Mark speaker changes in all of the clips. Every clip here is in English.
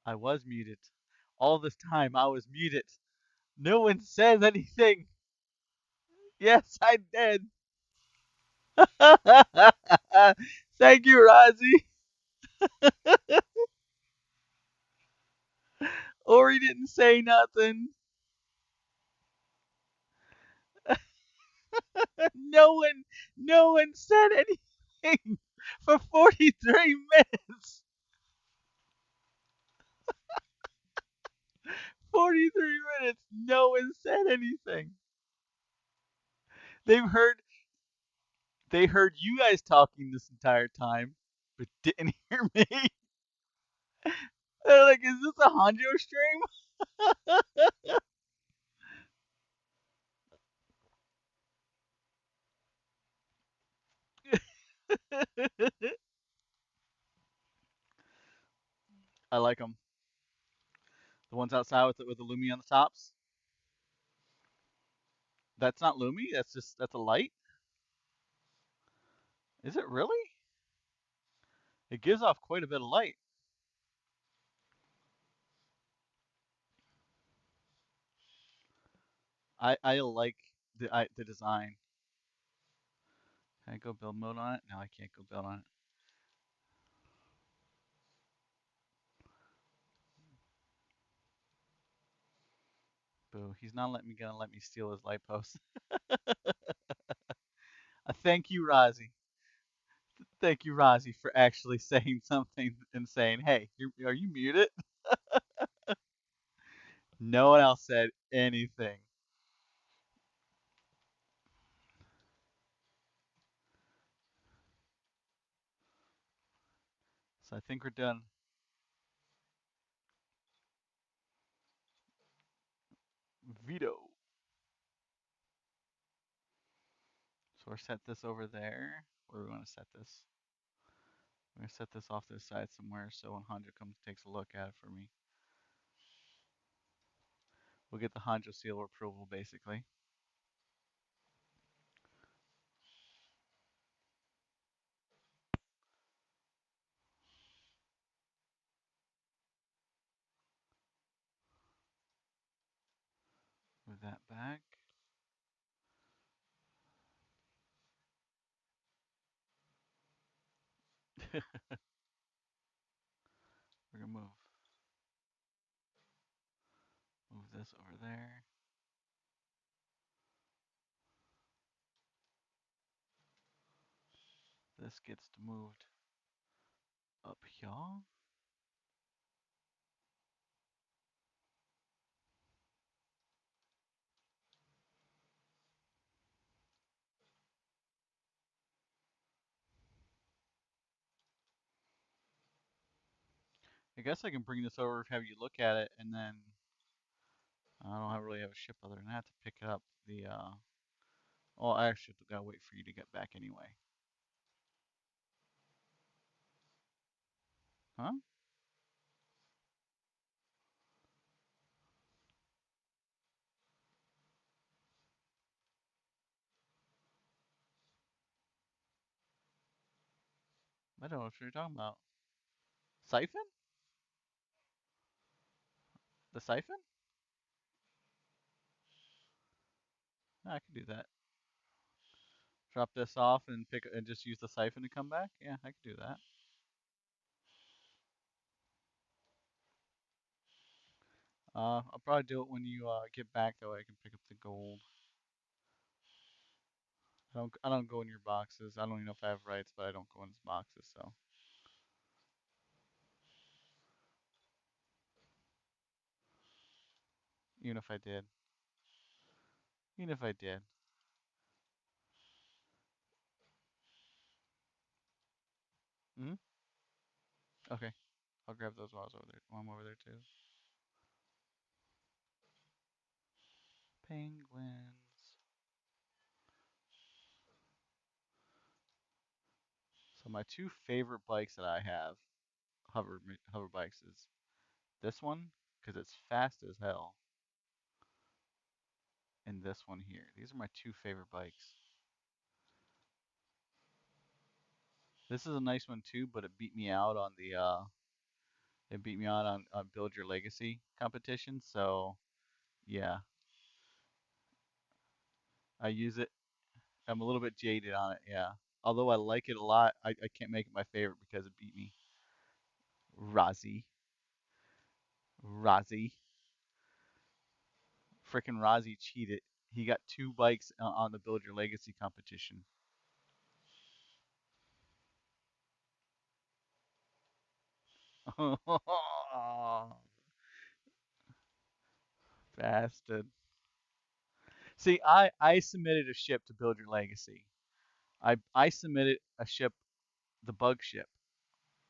Speaker 1: I was muted. All this time I was muted. No one says anything. Yes, I did. Thank you, Rozzy. Ori didn't say nothing. No one said anything for 43 minutes. 43 minutes. No one said anything. They've heard they heard you guys talking this entire time, but didn't hear me. They're like, is this a Hanjo stream? I like them. The ones outside with the Lumi on the tops. That's not Lumi. That's a light. Is it really? It gives off quite a bit of light. I like the design. Can I go build mode on it? No, I can't go build on it. Boo. He's not gonna let me steal his light post. Thank you, Rozzy. Thank you, Rozzy, for actually saying something and saying, "Hey, are you muted?" No one else said anything. So I think we're done. Veto. So we're set this over there. Where do we want to set this? We're gonna set this off to the side somewhere so when Hanjo comes takes a look at it for me, we'll get the Hanjo seal of approval basically. Move that back. We're gonna move this over there. This gets moved up here. I guess I can bring this over, have you look at it, and then I don't really have a ship other than that to pick it up. Well, I actually gotta wait for you to get back anyway. Huh? I don't know what you're talking about. Siphon? The siphon? Yeah, I can do that. Drop this off and pick and just use the siphon to come back. Yeah, I can do that. I'll probably do it when you get back. That way I can pick up the gold. I don't go in your boxes. I don't even know if I have rights, but I don't go in his boxes. So even if I did, even if I did, hmm? Okay, I'll grab those while I was over there. While I'm over there too. Penguins. So my two favorite bikes that I have, hover bikes, is this one because it's fast as hell, and this one here. These are my two favorite bikes. This is a nice one too, but it beat me out on the They beat me on Build Your Legacy competition. So yeah, I use it. I'm a little bit jaded on it. Yeah. Although I like it a lot, I can't make it my favorite because it beat me. Razi. Razi. Frickin' Razi cheated. He got two bikes on the Build Your Legacy competition. Bastard. See, I submitted a ship to Build Your Legacy. I submitted a ship, the bug ship.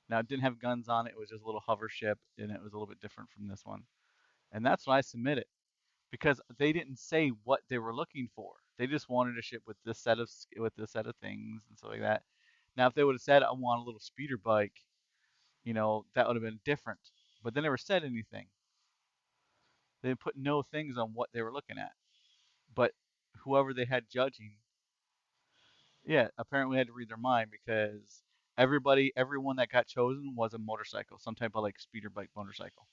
Speaker 1: Now it didn't have guns on it. It was just a little hover ship, and it was a little bit different from this one. And that's what I submitted because they didn't say what they were looking for. They just wanted a ship with this set of things and stuff like that. Now, if they would have said I want a little speeder bike, that would have been different. But they never said anything. They put no things on what they were looking at. But whoever they had judging, yeah, apparently had to read their mind because everyone that got chosen was a motorcycle, some type of like speeder bike motorcycle.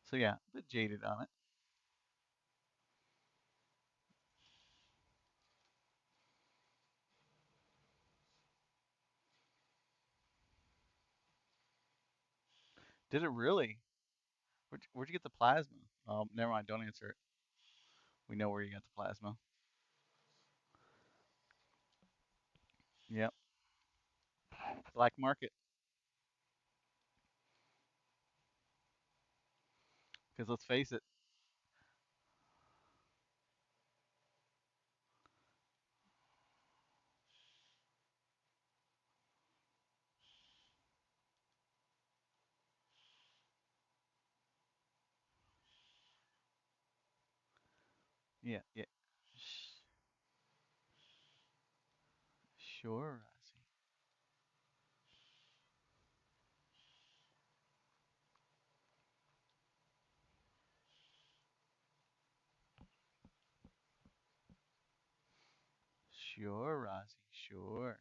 Speaker 1: So yeah, a bit jaded on it. Did it really? Where'd you get the plasma? Never mind. Don't answer it. We know where you got the plasma. Yep. Black market. Because let's face it. Yeah. Yeah. Sure, Ozzy. Sure, Ozzy. Sure.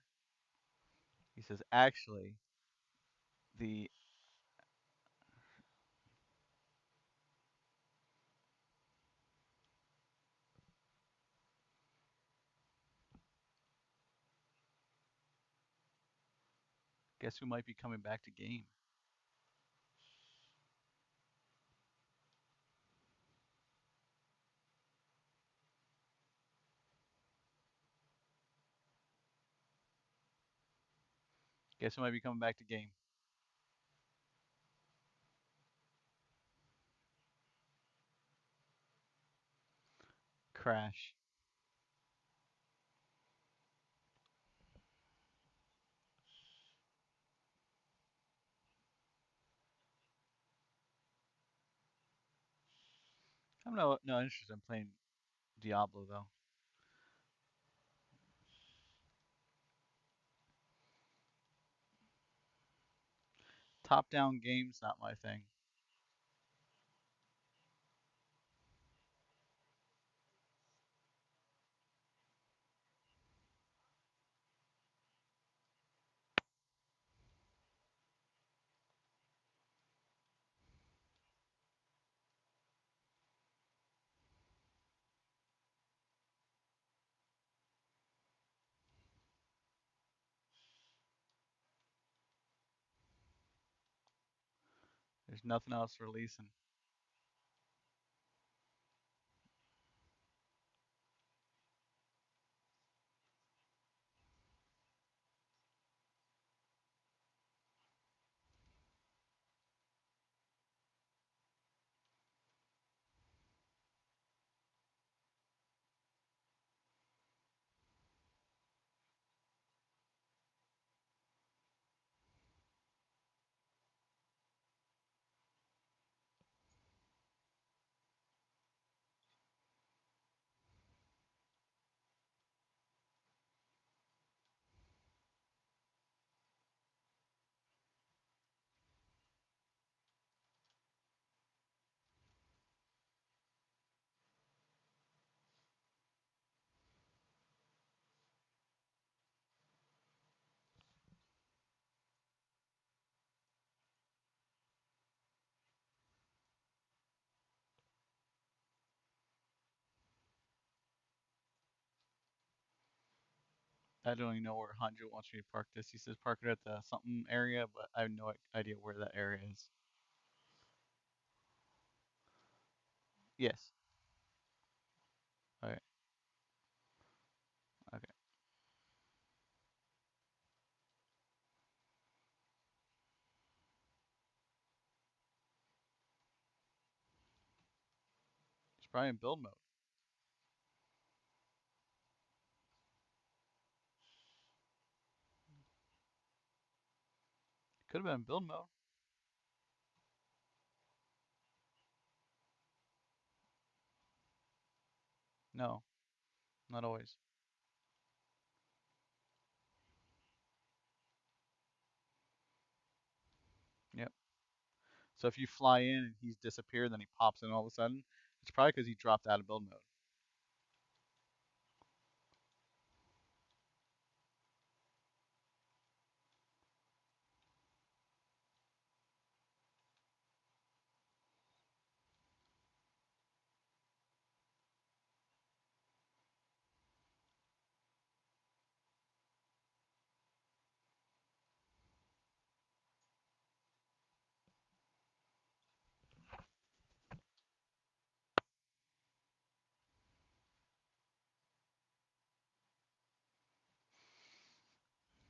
Speaker 1: He says, actually, the guess who might be coming back to game? Guess who might be coming back to game? Crash. I'm no interest in playing Diablo though. Top-down games not my thing. There's nothing else releasing. I don't even know where Hanjo wants me to park this. He says park it at the something area, but I have no idea where that area is. Yes. Okay. Okay. It's probably in build mode. Could have been in build mode. No, not always. Yep. So if you fly in and he's disappeared, then he pops in all of a sudden, it's probably because he dropped out of build mode.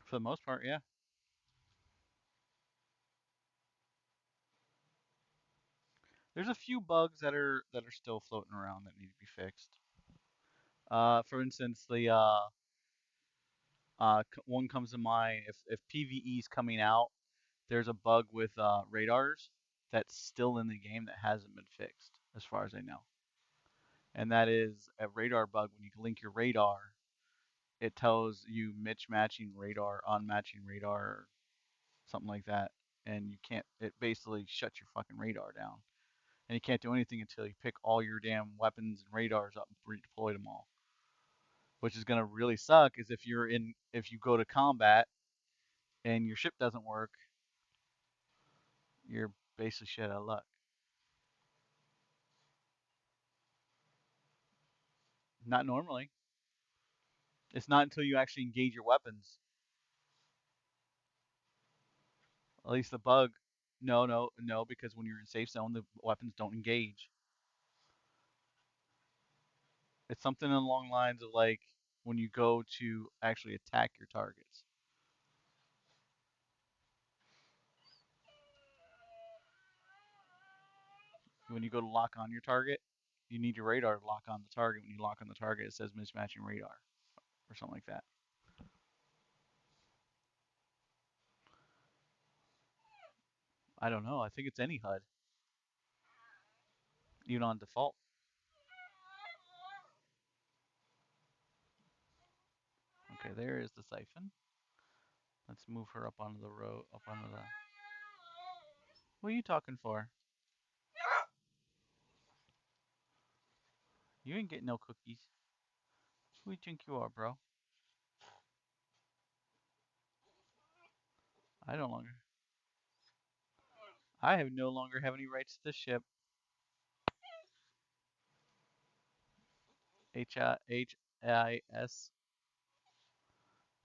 Speaker 1: For the most part, yeah. There's a few bugs that are still floating around that need to be fixed. For instance, the one comes to mind. If PVE is coming out, there's a bug with radars that's still in the game that hasn't been fixed, as far as I know. And that is a radar bug. When you link your radar, it tells you mismatching radar, unmatching radar, or something like that, and you can't. It basically shuts your fucking radar down, and you can't do anything until you pick all your damn weapons and radars up and redeploy them all. Which is gonna really suck is if you go to combat and your ship doesn't work, you're basically shit out of luck. Not normally. It's not until you actually engage your weapons. At least the bug. No, no, no, because when you're in safe zone, the weapons don't engage. It's something along the lines of like when you go to actually attack your targets. When you go to lock on your target, you need your radar to lock on the target. When you lock on the target, it says mismatching radar or something like that. I don't know. I think it's any HUD, even on default. Okay, there is the siphon. Let's move her up onto the road, up onto the. What are you talking for? You ain't getting no cookies. Who do you think you are, bro? I no longer. I have no longer have any rights to this ship. HIS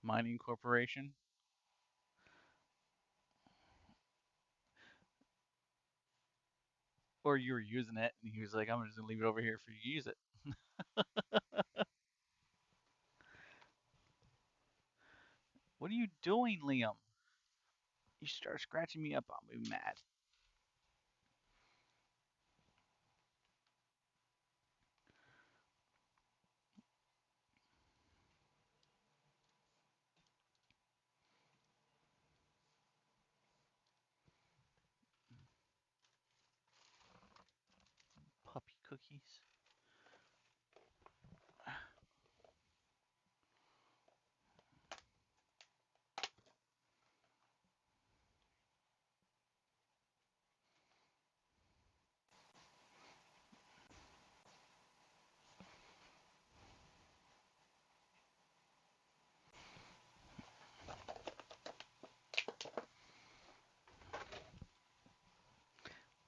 Speaker 1: Mining Corporation. Or you were using it, and he was like, "I'm just gonna leave it over here for you to use it." What are you doing, Liam? You start scratching me up, I'll be mad. Puppy cookies.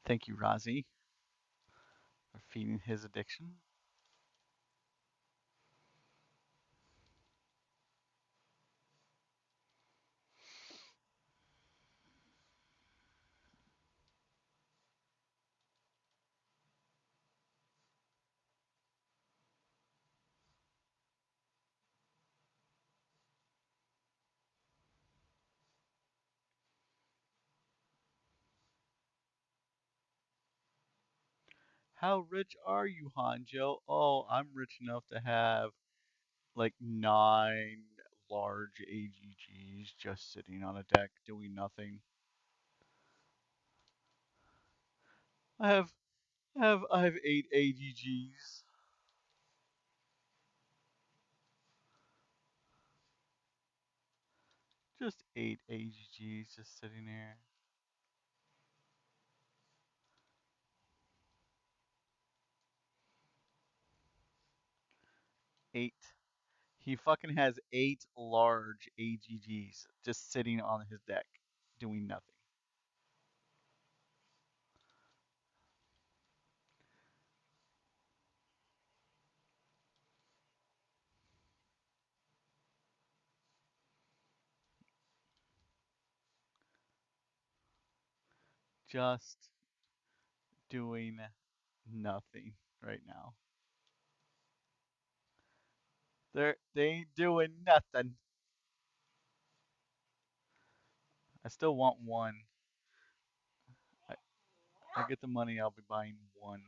Speaker 1: Thank you, Rozzy, for feeding his addiction. How rich are you, Hanjo? Oh, I'm rich enough to have like 9 large AGGs just sitting on a deck doing nothing. I have I have 8 AGGs. Just 8 AGGs just sitting there. 8. He fucking has 8 large AGGs just sitting on his deck doing nothing. Just doing nothing right now. They ain't doing nothing. I still want one. I, I get the money, I'll be buying one.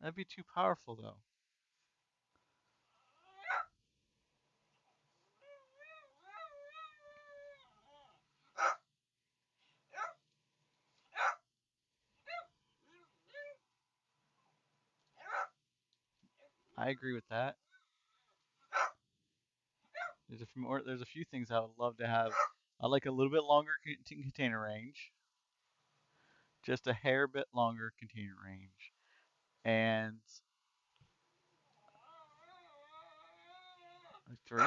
Speaker 1: That'd be too powerful though. I agree with that. There's a few things I would love to have. I like a little bit longer container range, just a hair bit longer container range, and three.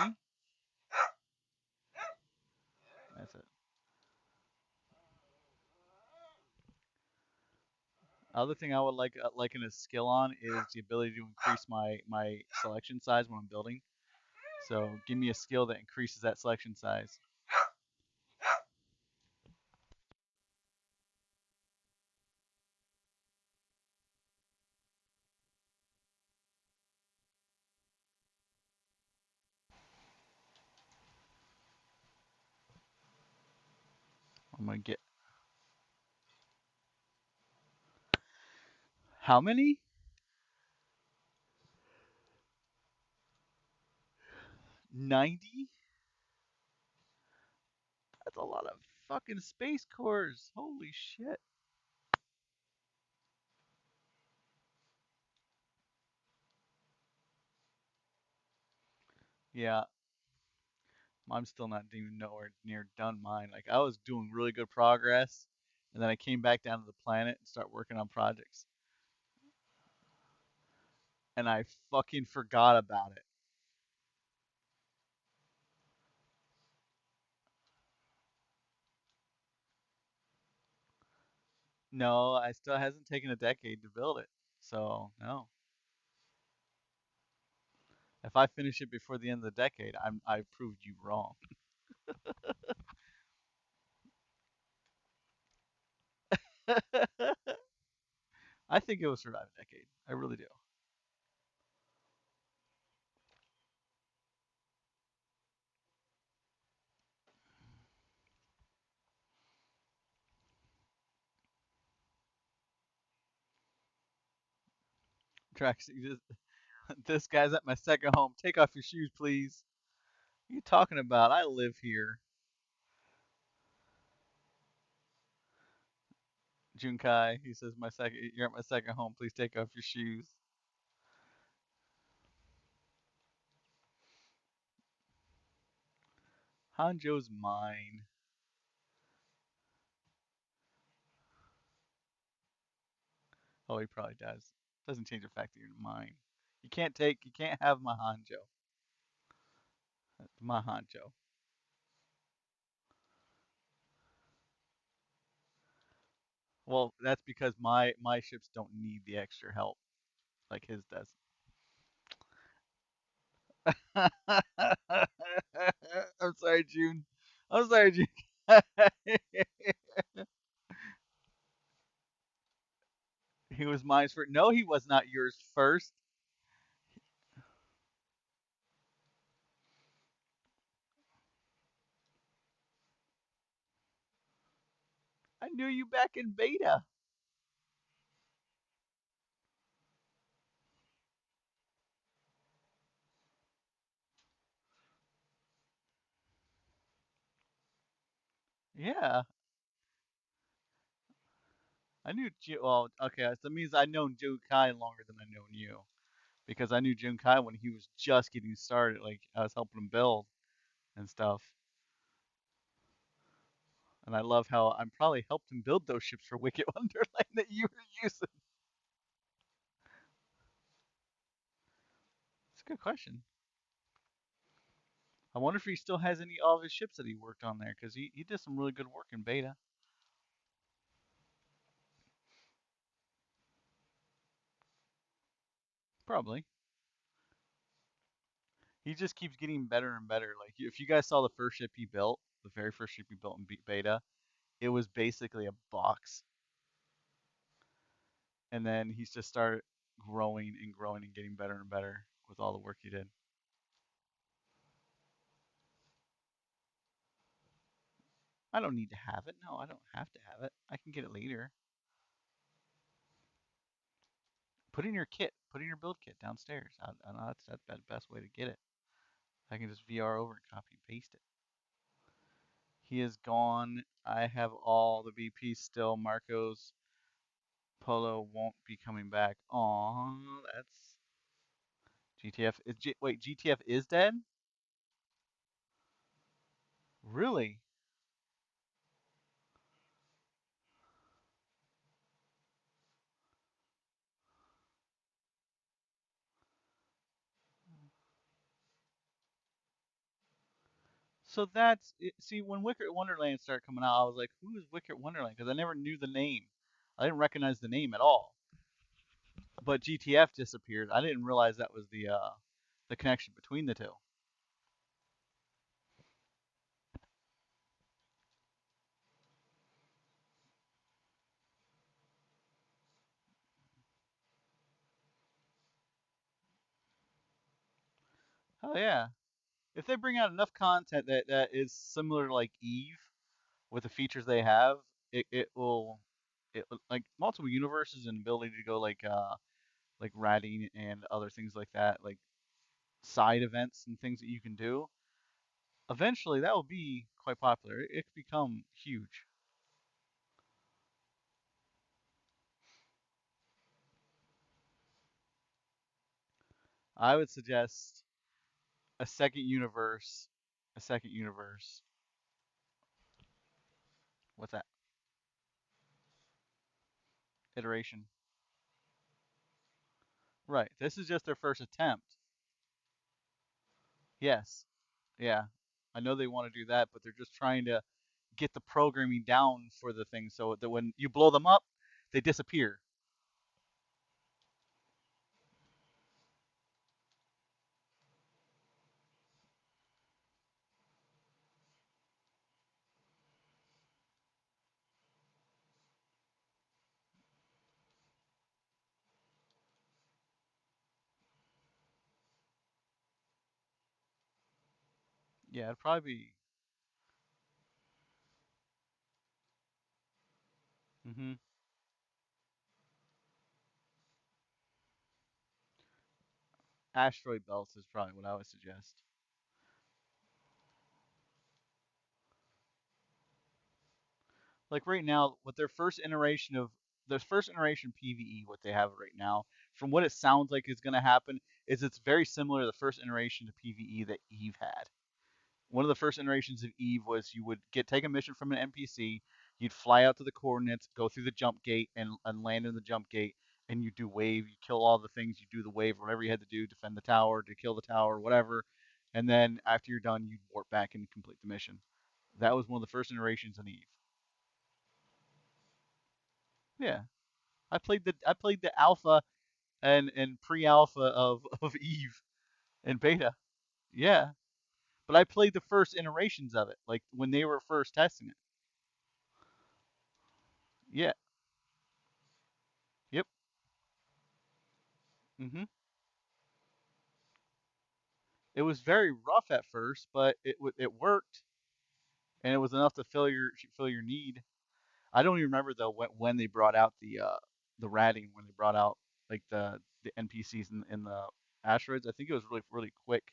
Speaker 1: That's it. Other thing I would like in a skill on is the ability to increase my selection size when I'm building. So give me a skill that increases that selection size. I'm gonna get how many? 90? That's a lot of fucking space cores. Holy shit. Yeah, I'm still not even nowhere near done mine. Like I was doing really good progress, and then I came back down to the planet and start working on projects, and I fucking forgot about it. No, I still hasn't taken a decade to build it. So no. If I finish it before the end of the decade, I've proved you wrong. I think it will survive a decade. I really do. Trax, this guy's at my second home. Take off your shoes, please. What are you talking about? I live here. Junkai, he says you're at my second home. Please take off your shoes. Hanjo's mine. Oh, he probably does. Doesn't change the fact that you're mine. You can't have my Hanjo. My Hanjo. Well, that's because my ships don't need the extra help like his does. I'm sorry, June. I'm sorry, June. He was mine first. No, he was not yours first. I knew you back in beta. Yeah, I knew. Well, okay, so that means I known Jun Kai longer than I known you because I knew Jun Kai when he was just getting started. Like I was helping him build and stuff. And I love how I'm probably helped him build those ships for Wicked Wonderland that you were using. It's a good question. I wonder if he still has any of his ships that he worked on there because he did some really good work in beta. Probably. He just keeps getting better and better. Like if you guys saw the first ship he built, the very first ship he built in beta, it was basically a box, and then he's just started growing and growing and getting better and better with all the work he did. I don't need to have it. No, I don't have to have it. I can get it later. Put in your kit. Put in your build kit downstairs. I know that's the best way to get it. I can just VR over and copy and paste it. He is gone. I have all the VPs still. Marcos Polo won't be coming back. Aw, that's GTF. Wait, GTF is dead? Really? So that's it. See, when Wicked Wonderland started coming out, I was like, "Who is Wicked Wonderland?" Because I never knew the name. I didn't recognize the name at all. But GTF disappeared. I didn't realize that was the connection between the two. Oh yeah. If they bring out enough content that is similar to like Eve with the features they have, it will like multiple universes and ability to go like ratting and other things like that, like side events and things that you can do. Eventually, that will be quite popular. It could become huge. I would suggest a second universe, a second universe. What's that? Iteration. Right. This is just their first attempt. Yes. Yeah. I know they want to do that, but they're just trying to get the programming down for the thing so that when you blow them up, they disappear. Yeah, it'd probably be. Hmm. Asteroid belts is probably what I would suggest. Like right now, with their first iteration PVE, what they have right now, from what it sounds like is going to happen, is it's very similar to the first iteration to PVE that Eve had. One of the first iterations of Eve was you would take a mission from an NPC, you'd fly out to the coordinates, go through the jump gate, and land in the jump gate, and you do wave, you kill all the things, you do the wave, whatever you had to do, defend the tower, to kill the tower, whatever, and then after you're done, you warp back and complete the mission. That was one of the first iterations in Eve. Yeah, I played the alpha and pre-alpha of Eve and beta. Yeah, but I played the first iterations of it, like when they were first testing it. Yeah. Yep. Hmm. It was very rough at first, but it worked, and it was enough to fill your need. I don't even remember though when they brought out the ratting, when they brought out like the NPCs in the asteroids. I think it was really quick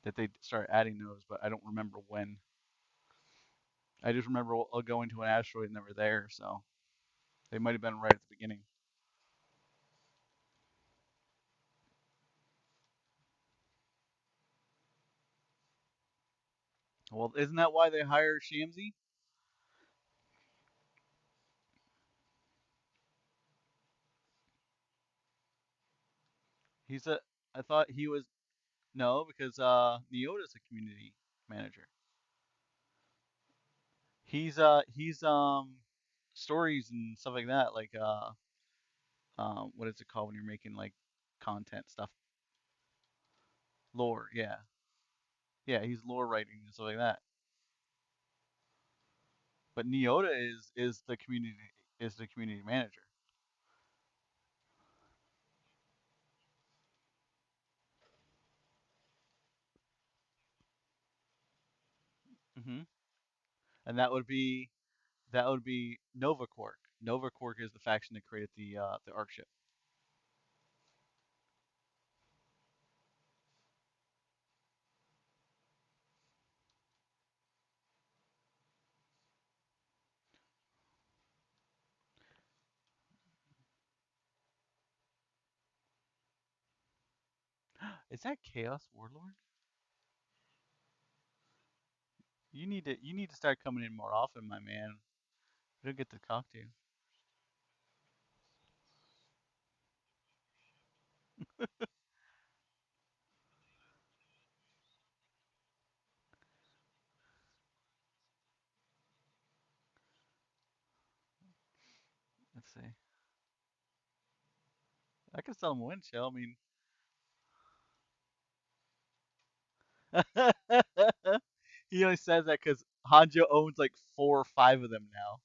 Speaker 1: that they started adding those, but I don't remember when. I just remember going to an asteroid and they were there, so they might have been right at the beginning. Well, isn't that why they hired Shamsi? He's a. I thought he was no because Neota's a community manager. He's stories and stuff like that, like what is it called when you're making like content stuff? Lore, yeah. Yeah, he's lore writing and stuff like that. But Neota is the community manager. Hmm. And that would be Nova Cork. Nova Cork is the faction that created the Arc ship. Is that Chaos Warlord? You need to start coming in more often, my man. We don't get to talk to you. Let's see. I can sell him a wind chill. I mean, he only says that because Hanjo owns like 4 or 5 of them now.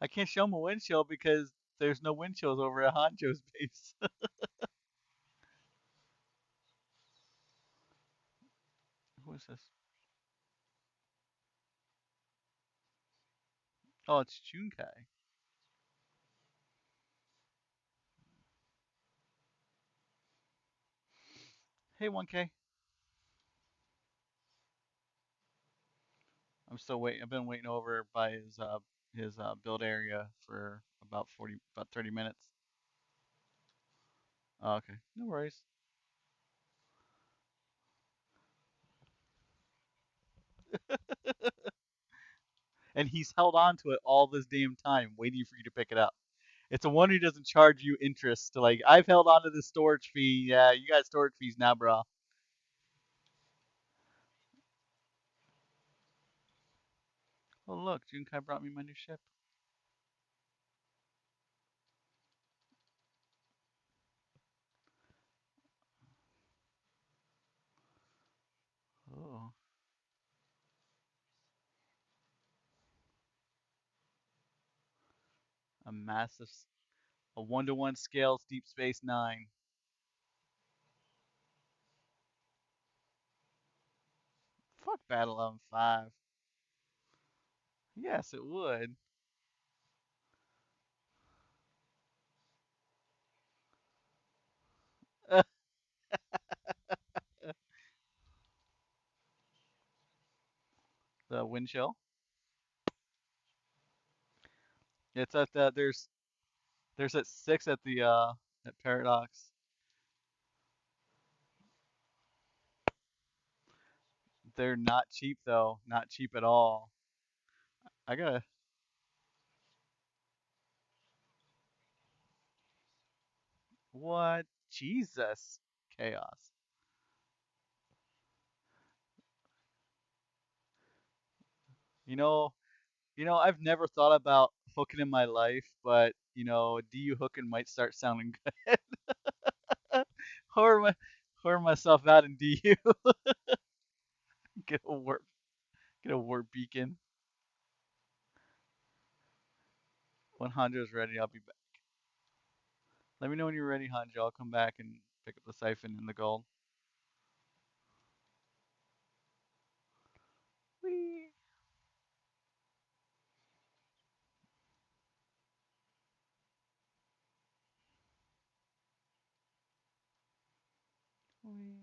Speaker 1: I can't show him a wind chill because there's no wind chills over at Hanjo's base. Who is this? Oh, it's Junkai. Hey, 1K. I'm still waiting. I've been waiting over by his build area for about 30 minutes. Oh, okay, no worries. And he's held on to it all this damn time, waiting for you to pick it up. It's a wonder he doesn't charge you interest. To like, I've held on to the storage fee. Yeah, you got storage fees now, bro. Oh look, Junkai brought me my new ship. Oh, a massive, a 1-to-1 scale Deep Space Nine. Fuck Battle 5. Yes, it would. The wind chill. It's at the there's at 6 at the at Paradox. They're not cheap though, not cheap at all. I gotta what? Jesus, chaos. You know, I've never thought about hooking in my life, but DU hooking might start sounding good. Whore, my, whore myself out in DU. Get a warp, get a warp beacon. 100 is ready. I'll be back. Let me know when you're ready, Hanjo. I'll come back and pick up the siphon and the gold. Whee! Whee!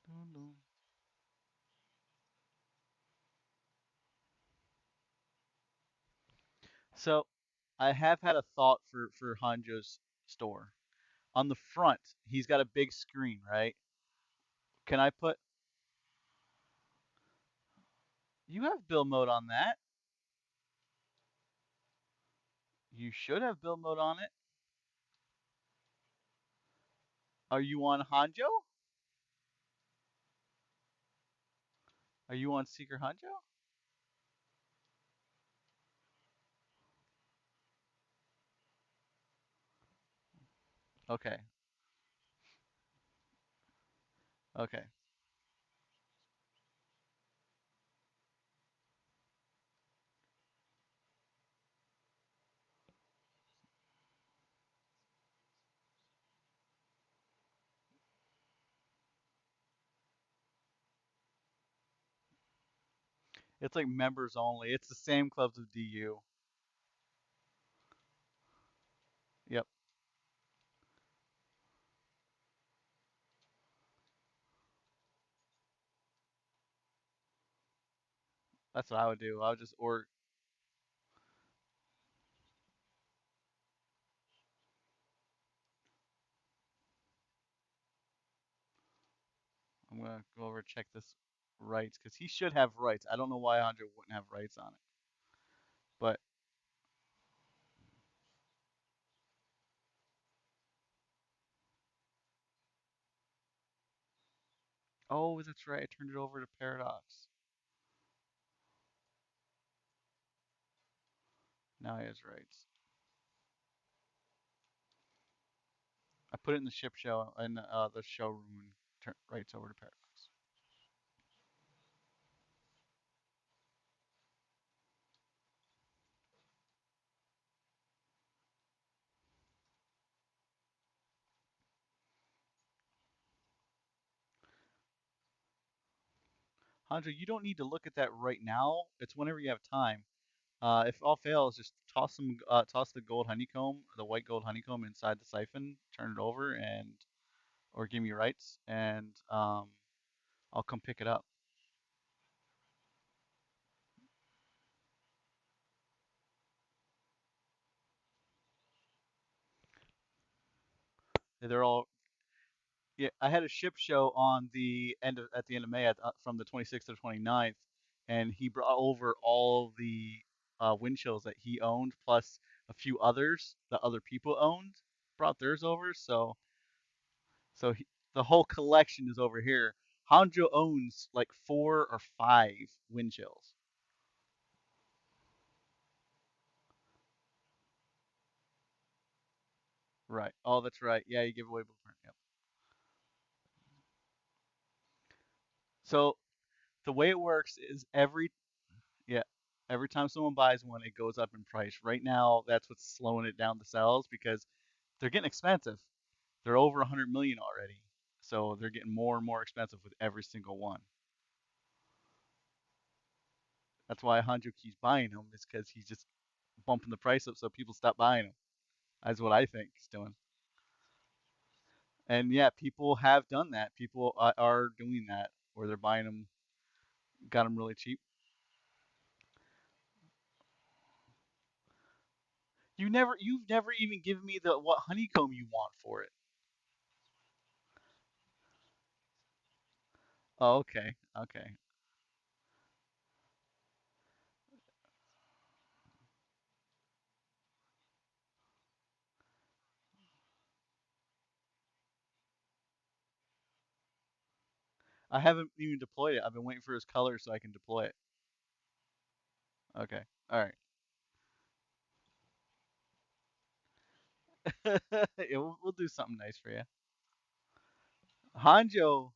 Speaker 1: Dun, dun. So, I have had a thought for Hanjo's store. On the front, he's got a big screen, right? Can I put? You have build mode on that. You should have build mode on it. Are you on Hanjo? Are you on Seeker Hanjo? Okay. Okay. It's like members only. It's the same clubs as DU. Yep. That's what I would do. I would just or I'm gonna go over and check this rights because he should have rights. I don't know why Hanjo wouldn't have rights on it. But oh, that's right. I turned it over to Paradox. Now he has rights. I put it in the ship show in the showroom and turn rights over to Paradox. Hanjo, you don't need to look at that right now. It's whenever you have time. If all fails, just toss the gold honeycomb, the white gold honeycomb inside the siphon, turn it over, and or give me rights, and I'll come pick it up. They're all yeah. I had a ship show on the end of at the end of May from the 26th to the 29th, and he brought over all the wind chills that he owned, plus a few others that other people owned. Brought theirs over, so the whole collection is over here. Hanjo owns like 4 or 5 wind chills. Right. Oh, that's right. Yeah, you give away blueprint. Yep. So the way it works is yeah, every time someone buys one, it goes up in price. Right now, that's what's slowing it down the sales because they're getting expensive. They're over 100 million already. So they're getting more and more expensive with every single one. That's why Hanjo keeps buying them, is because he's just bumping the price up so people stop buying them. That's what I think he's doing. And yeah, people have done that. People are doing that where they're buying them, got them really cheap. You've never even given me the what honeycomb you want for it. Oh, okay, okay. I haven't even deployed it. I've been waiting for his color so I can deploy it. Okay, all right. Yeah, we'll do something nice for you. Hanjo,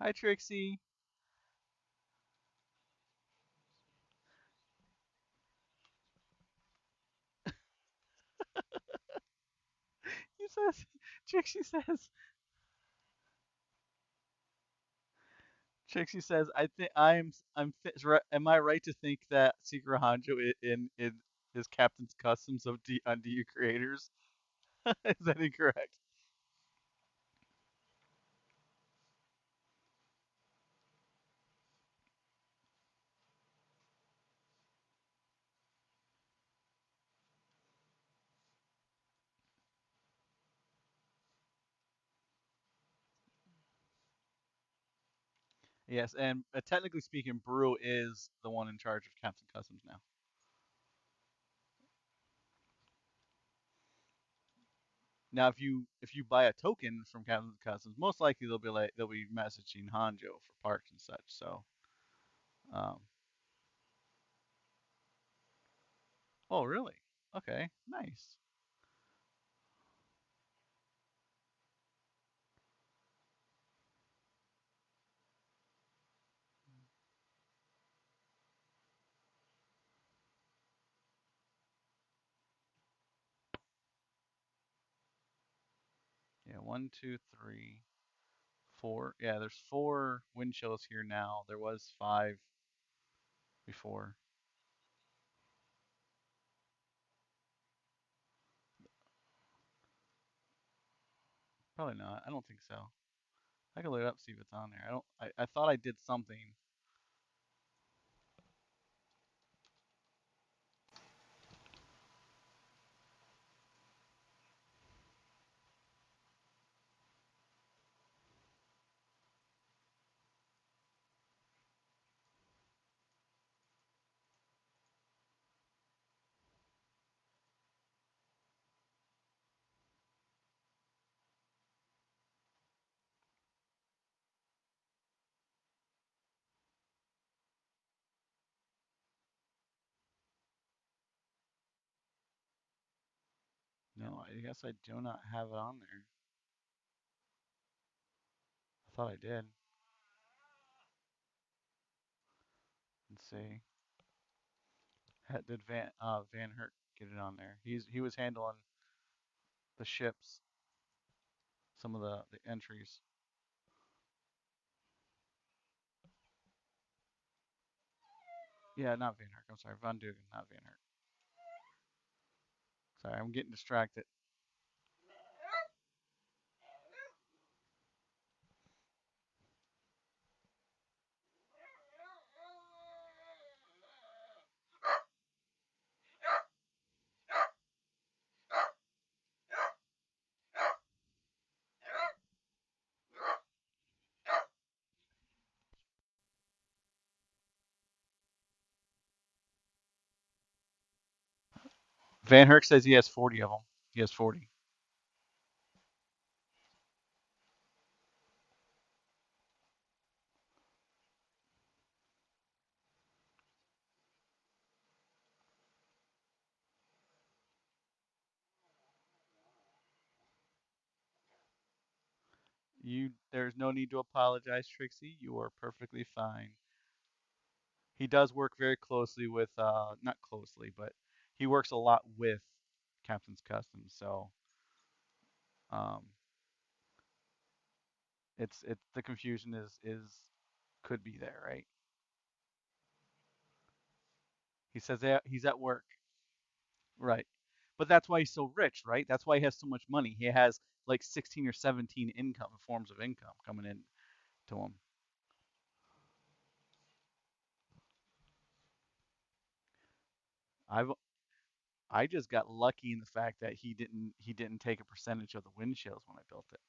Speaker 1: Hi, Trixie. He says, Trixie says, Trixie says, I think am I right to think that Secret Hanjo in is Captain's Customs of DU creators? Is that incorrect? Yes, and technically speaking, Brew is the one in charge of Captain Customs now. Now, if you buy a token from Captain Customs, most likely they'll be messaging Hanjo for parts and such. So, um, oh really? Okay, nice. Yeah, one, two, three, four. Yeah, there's four wind chills here now. There was five before. Probably not. I don't think so. I can look it up, see if it's on there. I don't. I thought I did something. No, I guess I do not have it on there. I thought I did. Let's see. Did Van Hurt get it on there? He was handling the ships, some of the entries. Yeah, not Van Hurt. I'm sorry, Von Dugan, not Van Hurt. Sorry, I'm getting distracted. Van Hurt says he has 40 of them. He has 40. There's no need to apologize, Trixie. You are perfectly fine. He does work very closely with, not closely, but he works a lot with Captain's Customs. So, um, it's the confusion is could be there, right? He says that he's at work, right? But that's why he's so rich, right? That's why he has so much money. He has like 16 or 17 income forms of income coming in to him. I've I just got lucky in the fact that he didn't take a percentage of the wind chills when I built it.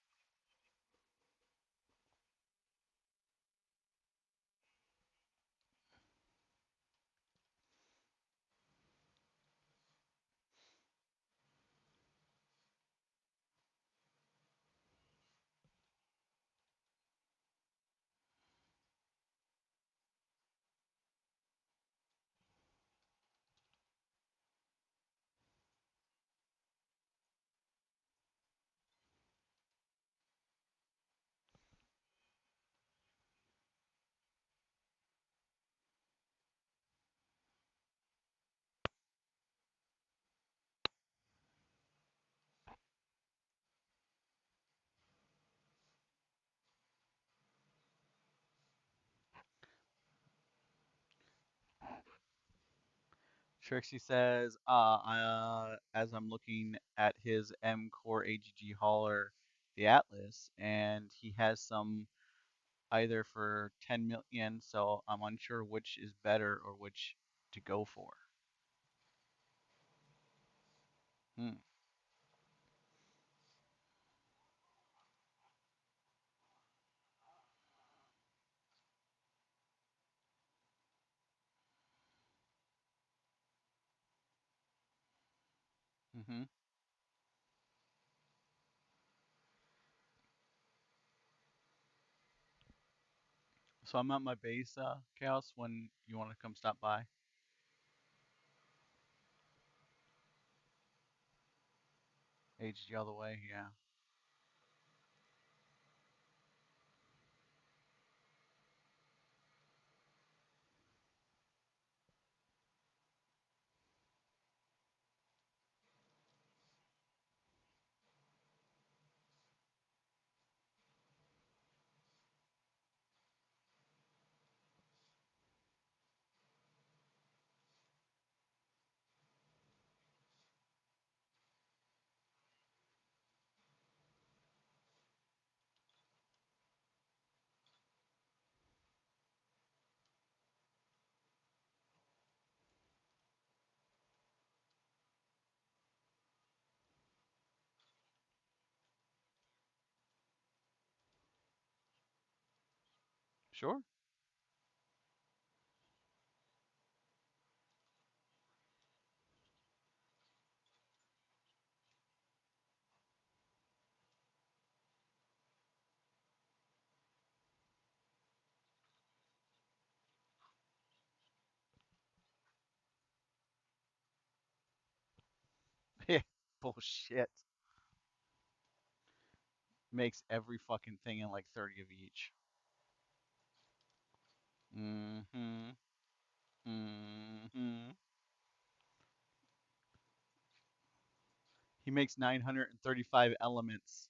Speaker 1: Trixie says, as I'm looking at his M Core AGG hauler, the Atlas, and he has some either for 10 million, so I'm unsure which is better or which to go for. Hmm. Hmm. So I'm at my base, Chaos, when you want to come stop by. AGG all the way, yeah. Sure. Yeah. Bullshit. Makes every fucking thing in like 30 of each. Mm-hmm. Mm-hmm. He makes 935 elements.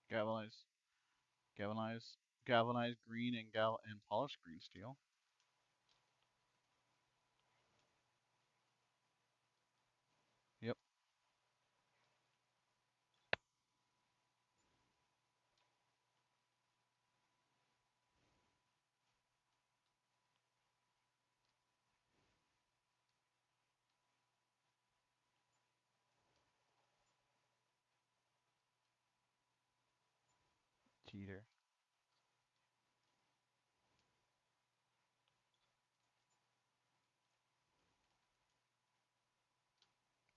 Speaker 1: Galvanize, galvanized green and polished green steel. Yep. Cheater.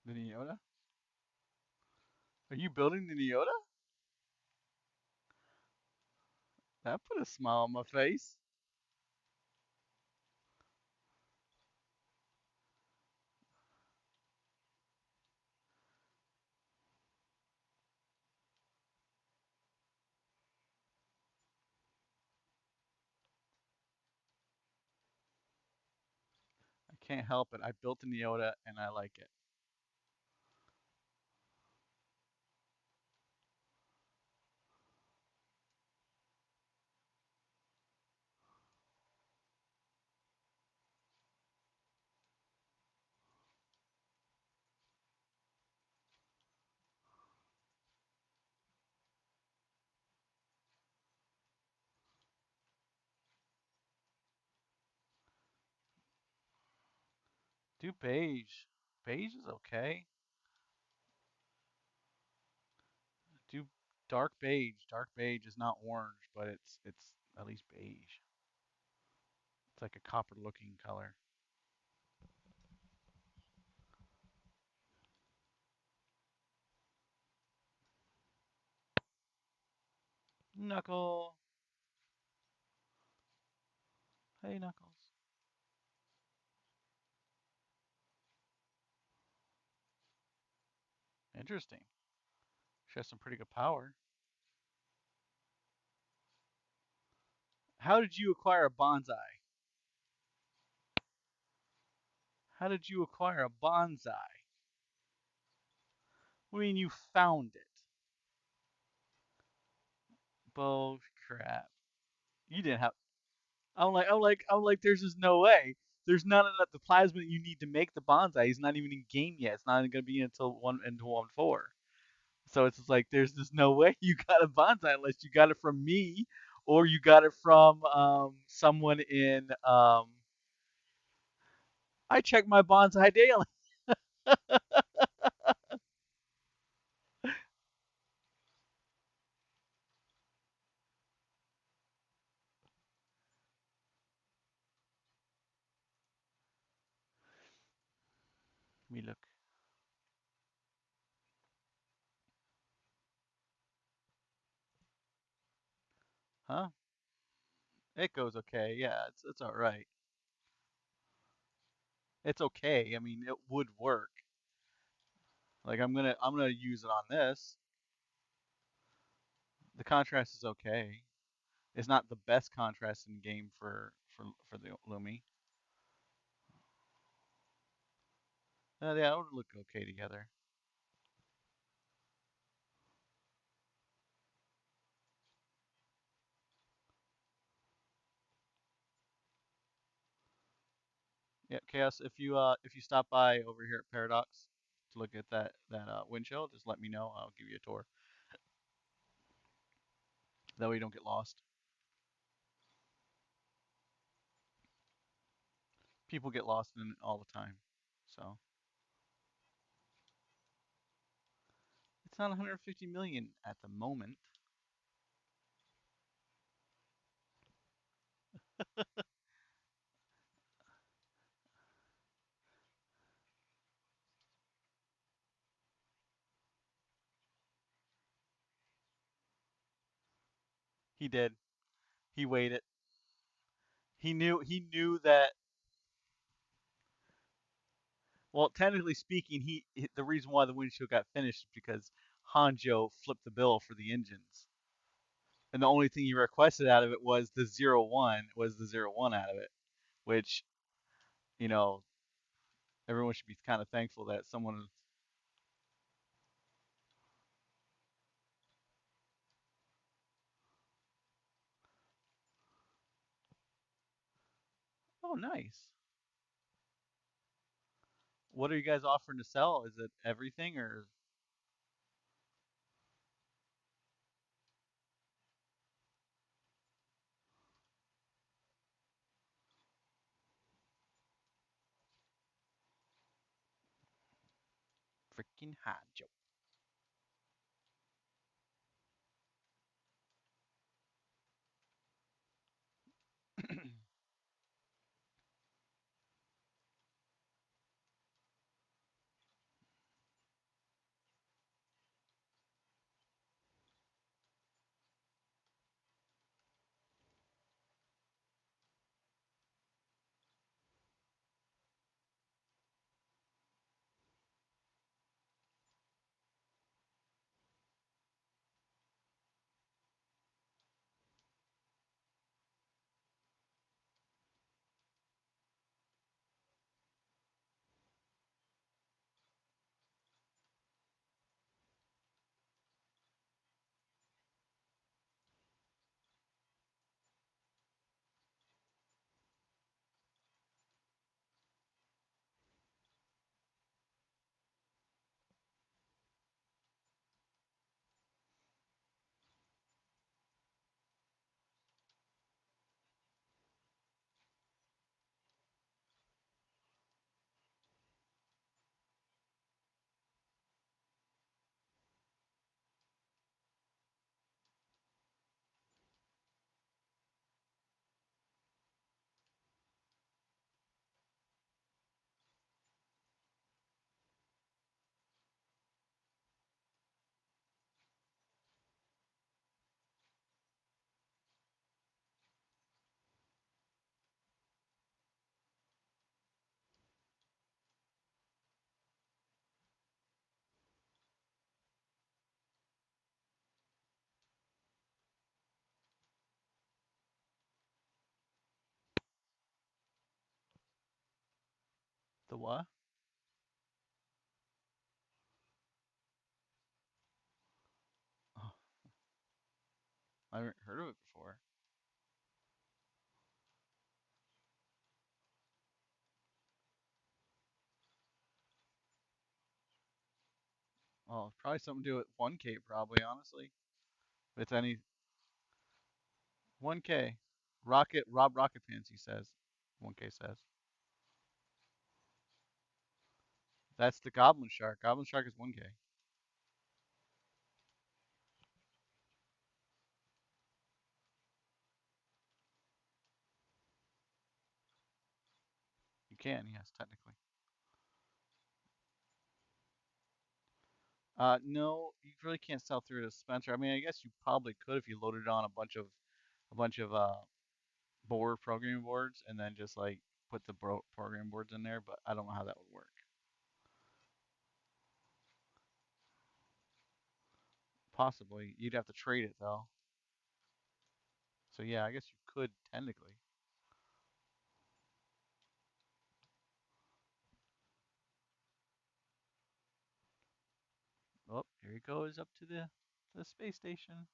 Speaker 1: The Neota? Are you building the Neota? That put a smile on my face. I can't help it. I built the Neota and I like it. Do beige. Beige is okay. Do dark beige. Dark beige is not orange, but it's at least beige. It's like a copper looking color. Knuckle. Hey Knuckles. Interesting. She has some pretty good power. How did you acquire a bonsai? How did you acquire a bonsai? I mean, you found it. Bull crap. You didn't have. There's just no way. There's none of the plasma that you need to make the bonsai. He's not even in game yet. It's not even gonna be until 1.4. So it's just like there's just no way you got a bonsai unless you got it from me or you got it from someone in. I check my bonsai daily. Let me look. Huh? It goes okay. Yeah, it's all right. It's okay. I mean, it would work. Like I'm gonna use it on this. The contrast is okay. It's not the best contrast in game for the Lumi. Yeah, it would look okay together. Yeah, Chaos. If you stop by over here at Paradox to look at that windshield, just let me know. I'll give you a tour. That way you don't get lost. People get lost in it all the time. So it's not 150 million at the moment. He did. He weighed it. He knew that. Well, technically speaking, the reason why the windshield got finished is because Hanjo flipped the bill for the engines, and the only thing he requested out of it was the 01 out of it, which you know everyone should be kind of thankful that someone. Oh, nice. What are you guys offering to sell? Is it everything or freaking Hanjo? The what? Oh, I haven't heard of it before. Well, probably something to do with 1K, probably, honestly. If it's any 1K. Rob Rocket Pants, he says. 1K says. That's the Goblin Shark. Goblin Shark is 1K. You can, yes, technically. No, you really can't sell through a dispenser. I mean, I guess you probably could if you loaded on a bunch of board programming boards and then just like put the programming boards in there, but I don't know how that would work. Possibly. You'd have to trade it though. So yeah, I guess you could technically. Oh, here he goes up to the space station.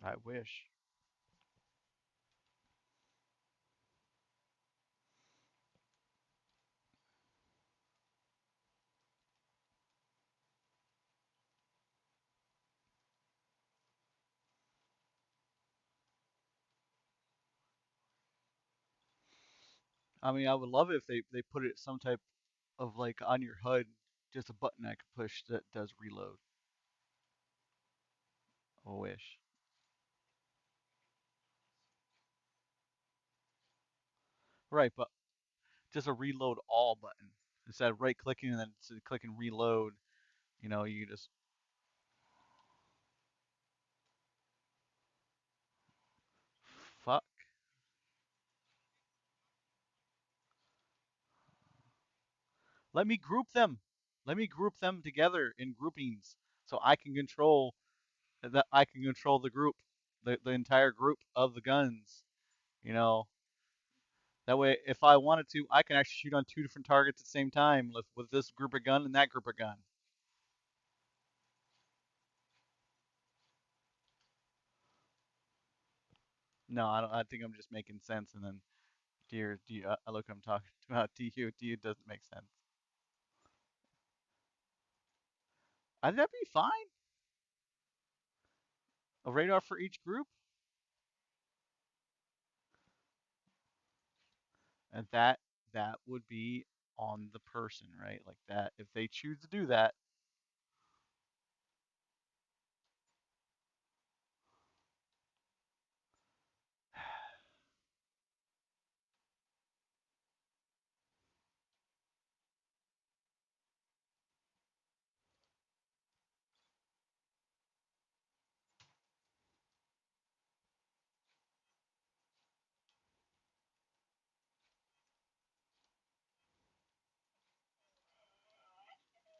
Speaker 1: I wish. I mean, I would love it if they put it some type of like on your HUD, just a button I could push that does reload. I wish. Right, but just a reload all button instead of right clicking and then clicking reload. You just fuck. Let me group them. Let me group them together in groupings so I can control the group, the entire group of the guns. You know, that way if I wanted to, I can actually shoot on two different targets at the same time with this group of gun and that group of gun. No, I don't. I think I'm just making sense. And then, I look, I'm talking about to you, it doesn't make sense. I think that'd be fine. A radar for each group, and that would be on the person, right? Like that, if they choose to do that.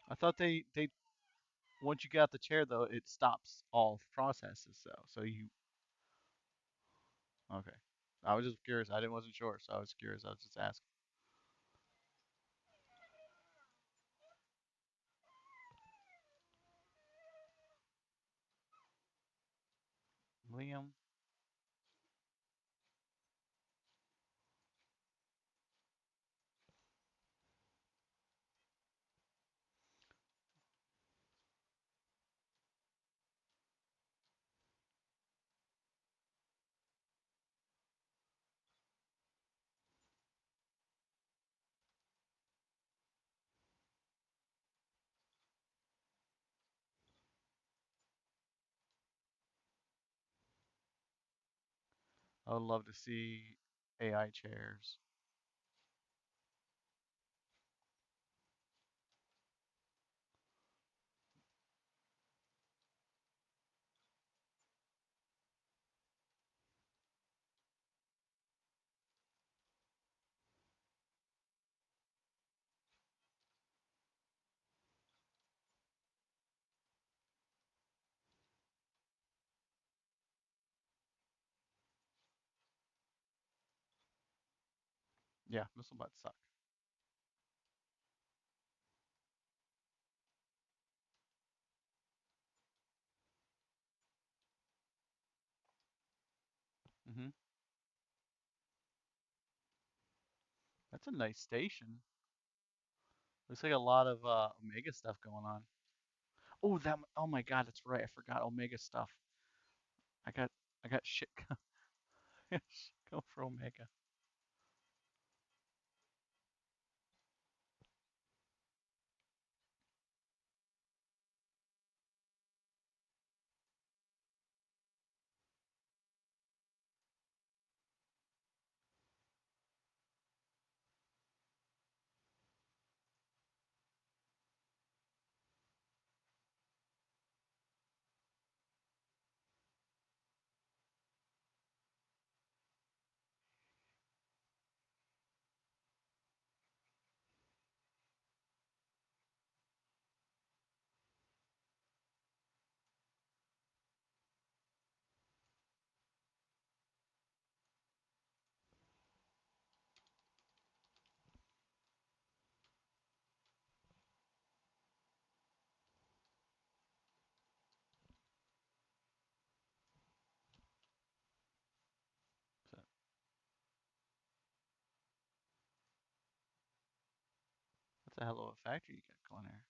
Speaker 1: I thought they once you get out the chair though, it stops all processes. So you okay? I was just curious. I didn't wasn't sure, so I was curious. I was just asking. Liam. I would love to see AI chairs. Yeah, missile bots suck. Hmm. That's a nice station. Looks like a lot of Omega stuff going on. Oh, that. Oh my God, that's right. I forgot Omega stuff. I got I got shit go for Omega. So that's a hell of a factory you got going there.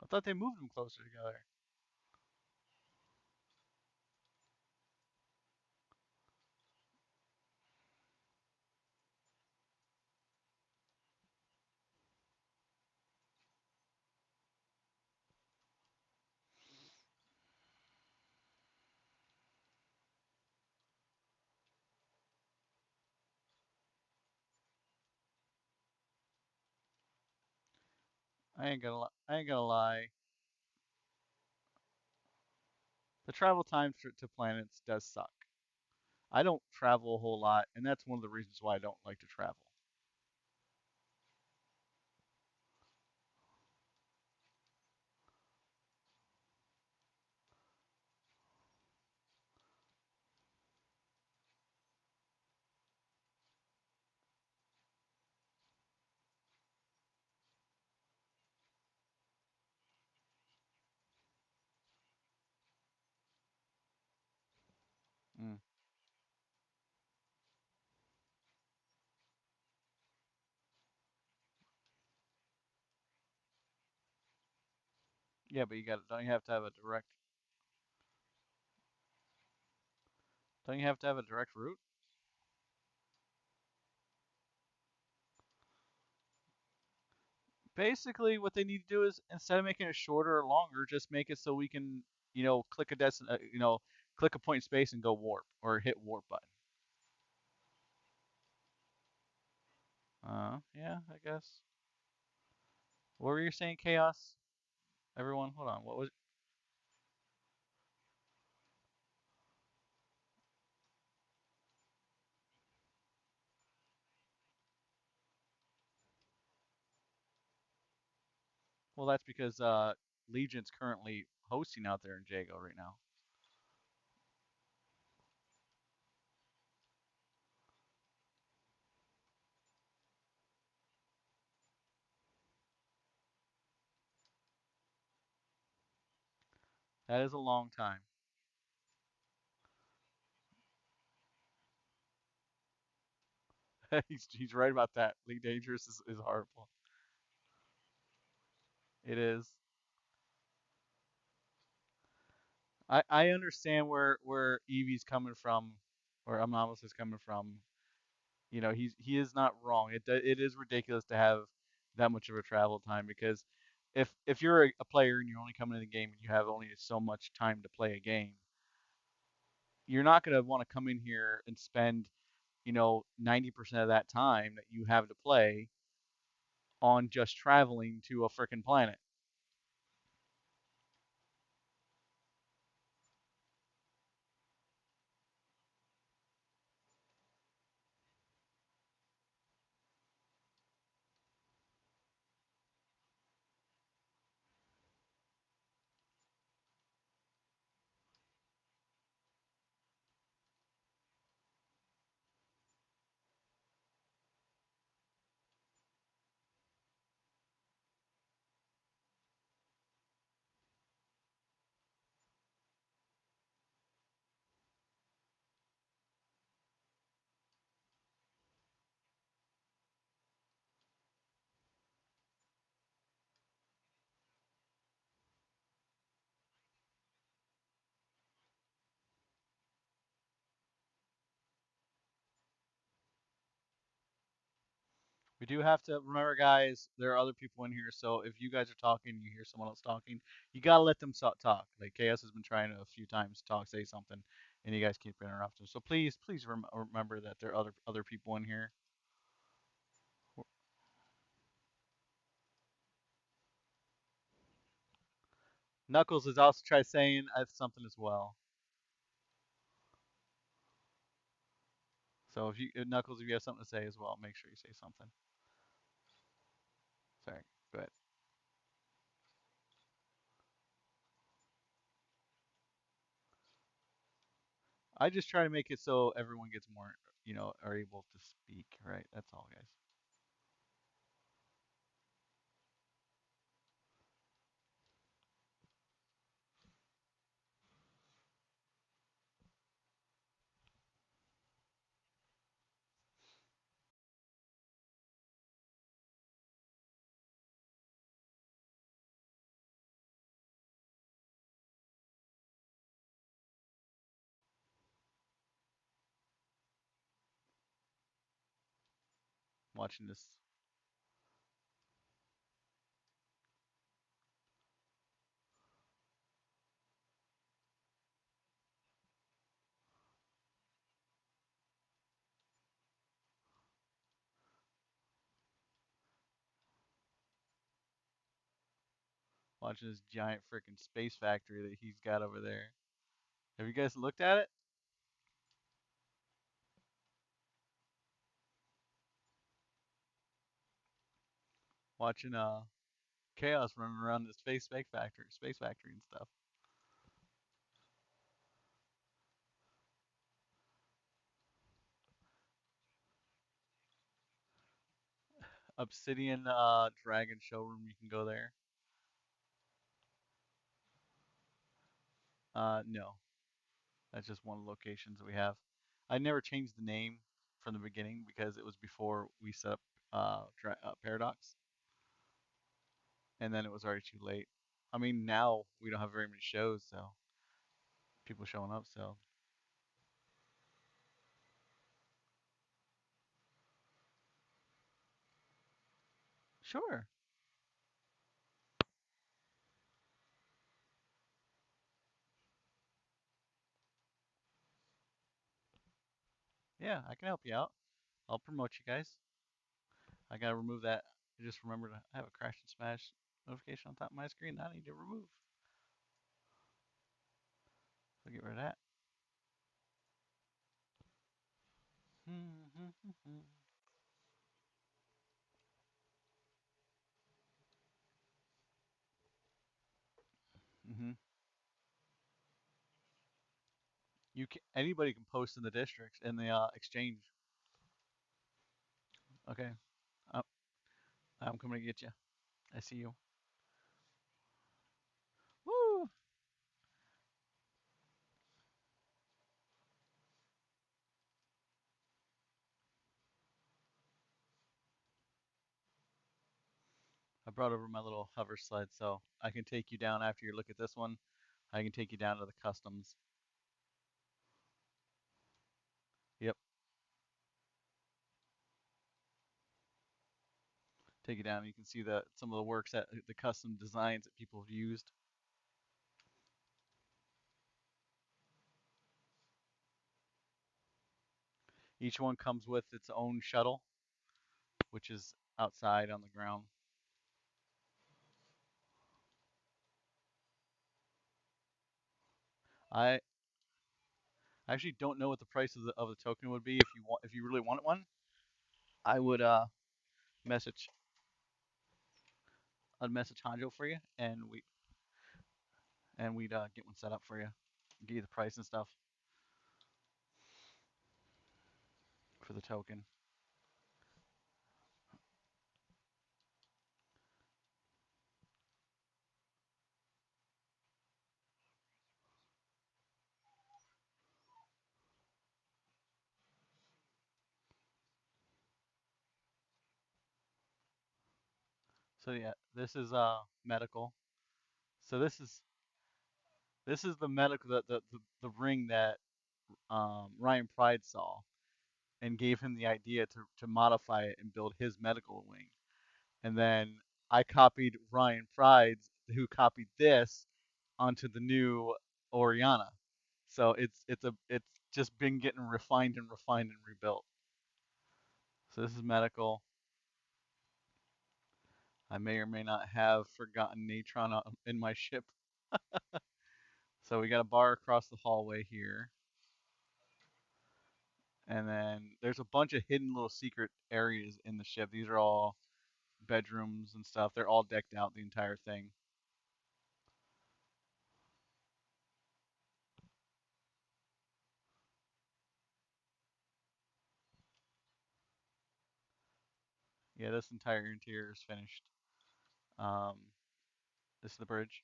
Speaker 1: I thought they moved them closer together. I ain't gonna lie. The travel time to planets does suck. I don't travel a whole lot, and that's one of the reasons why I don't like to travel. Yeah, but you got don't you have to have a direct don't you have to have a direct route? Basically, what they need to do is instead of making it shorter or longer, just make it so we can, click a click a point in space and go warp or hit warp button. Yeah, I guess. What were you saying, Chaos? Everyone, hold on. What was? Well, that's because Legion's currently hosting out there in Jago right now. That is a long time. He's right about that. League Dangerous is horrible. It is. I understand where Evie's coming from, or Amamus is coming from. He is not wrong. It is ridiculous to have that much of a travel time because if you're a player and you're only coming in the game and you have only so much time to play a game, you're not going to want to come in here and spend 90% of that time that you have to play on just traveling to a freaking planet. We do have to remember, guys, there are other people in here, so if you guys are talking, you hear someone else talking, you gotta let them talk. Like Chaos has been trying a few times to talk, say something, and you guys keep interrupting. So please remember that there are other people in here. Knuckles has also tried saying something as well. So if Knuckles, if you have something to say as well, make sure you say something. Sorry, go ahead. I just try to make it so everyone gets more, are able to speak. Right? That's all, guys. Watching this, watching this giant freaking space factory that he's got over there. Have you guys looked at it? Watching Chaos running around this space factory and stuff. Obsidian Dragon showroom, you can go there. No, that's just one of the locations that we have. I never changed the name from the beginning because it was before we set up Paradox, and then it was already too late. I mean, now we don't have very many shows, so people showing up. So sure, yeah, I can help you out. I'll promote you guys. I gotta remove that. I just remembered I have a crash and smash notification on top of my screen that I need to remove. So get rid of that. hmm anybody can post in the districts in the exchange. Okay, uh, I'm coming to get you. I see you. Woo! I brought over my little hover sled so I can take you down after you look at this one. I can take you down to the customs. Yep, take you down. You can see the some of the works that the custom designs that people have used. Each one comes with its own shuttle, which is outside on the ground. I actually don't know what the price of the token would be if you really wanted one. I would message I'd message Hanjo for you and we'd get one set up for you. Give you the price and stuff for the token. So yeah, this is medical. So this is the medical the ring that Ryan Pride saw and gave him the idea to modify it and build his medical wing. And then I copied Ryan Pride's, who copied this onto the new Oriana. So it's just been getting refined and refined and rebuilt. So this is medical. I may or may not have forgotten Natron in my ship. So we got a bar across the hallway here. And then there's a bunch of hidden little secret areas in the ship. These are all bedrooms and stuff. They're all decked out, the entire thing. Yeah, this entire interior is finished. Um, this is the bridge.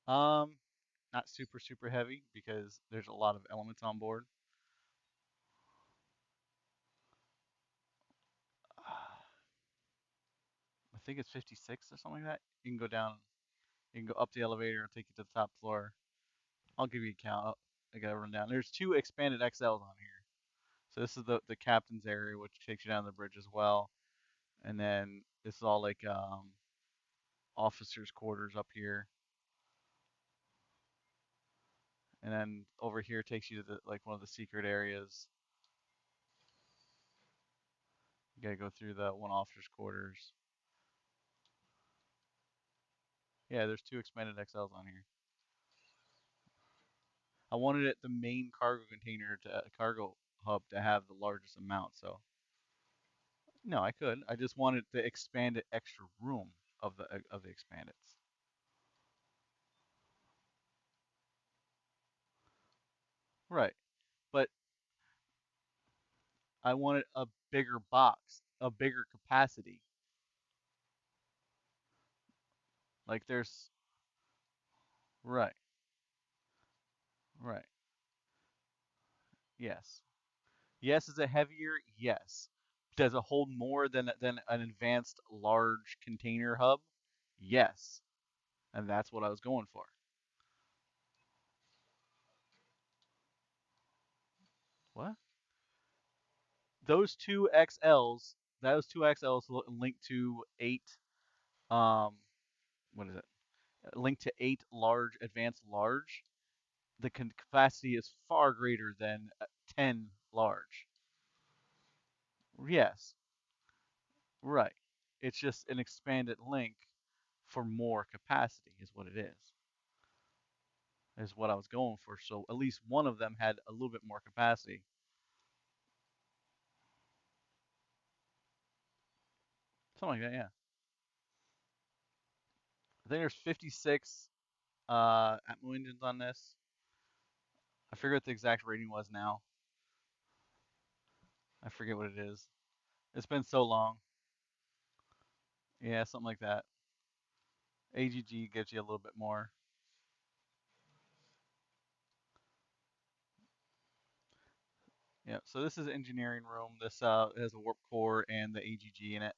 Speaker 1: Um, Not super super heavy because there's a lot of elements on board. I think it's 56 or something like that. You can go down. You can go up the elevator and take you to the top floor. I'll give you a count. I gotta run down. There's two expanded XLs on here. So this is the captain's area, which takes you down the bridge as well. And then this is all like officers' quarters up here. And then over here takes you to like one of the secret areas. You gotta go through the one officer's quarters. Yeah, there's two expanded XLs on here. I wanted it the main cargo container to cargo hub to have the largest amount. So no, I could. I just wanted the expanded extra room of the expandeds. Right. But I wanted a bigger box, a bigger capacity. Like there's right. Right. Yes. Yes, is it heavier? Yes. Does it hold more than an advanced large container hub? Yes. And that's what I was going for. What? Those two XLs link to eight um what is it? Linked to eight large advanced large. The capacity is far greater than 10 large. Yes, right. It's just an expanded link for more capacity, is what it is what I was going for. So at least one of them had a little bit more capacity. Something like that, yeah. I think there's 56 Atmo engines on this. I forget what the exact rating was now. I forget what it is. It's been so long. Yeah, something like that. AGG gives you a little bit more. Yeah, so this is engineering room. This has a warp core and the AGG in it.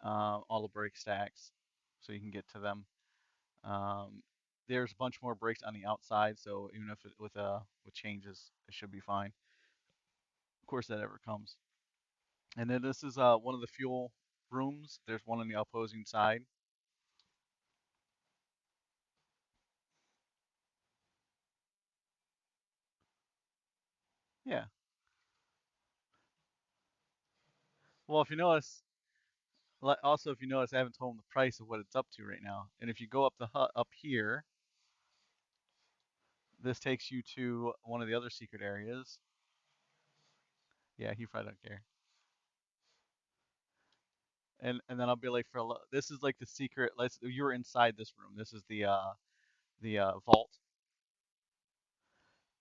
Speaker 1: All the brake stacks, so you can get to them. Um, there's a bunch more brakes on the outside, so even if it with changes, it should be fine. Of course, that ever comes. And then this is one of the fuel rooms. There's one on the opposing side. Yeah. Well, if you notice, also if you notice, I haven't told them the price of what it's up to right now. And if you go up up here, this takes you to one of the other secret areas. Yeah, he probably don't care. And then I'll be like, this is like the secret. You're inside this room. This is the vault,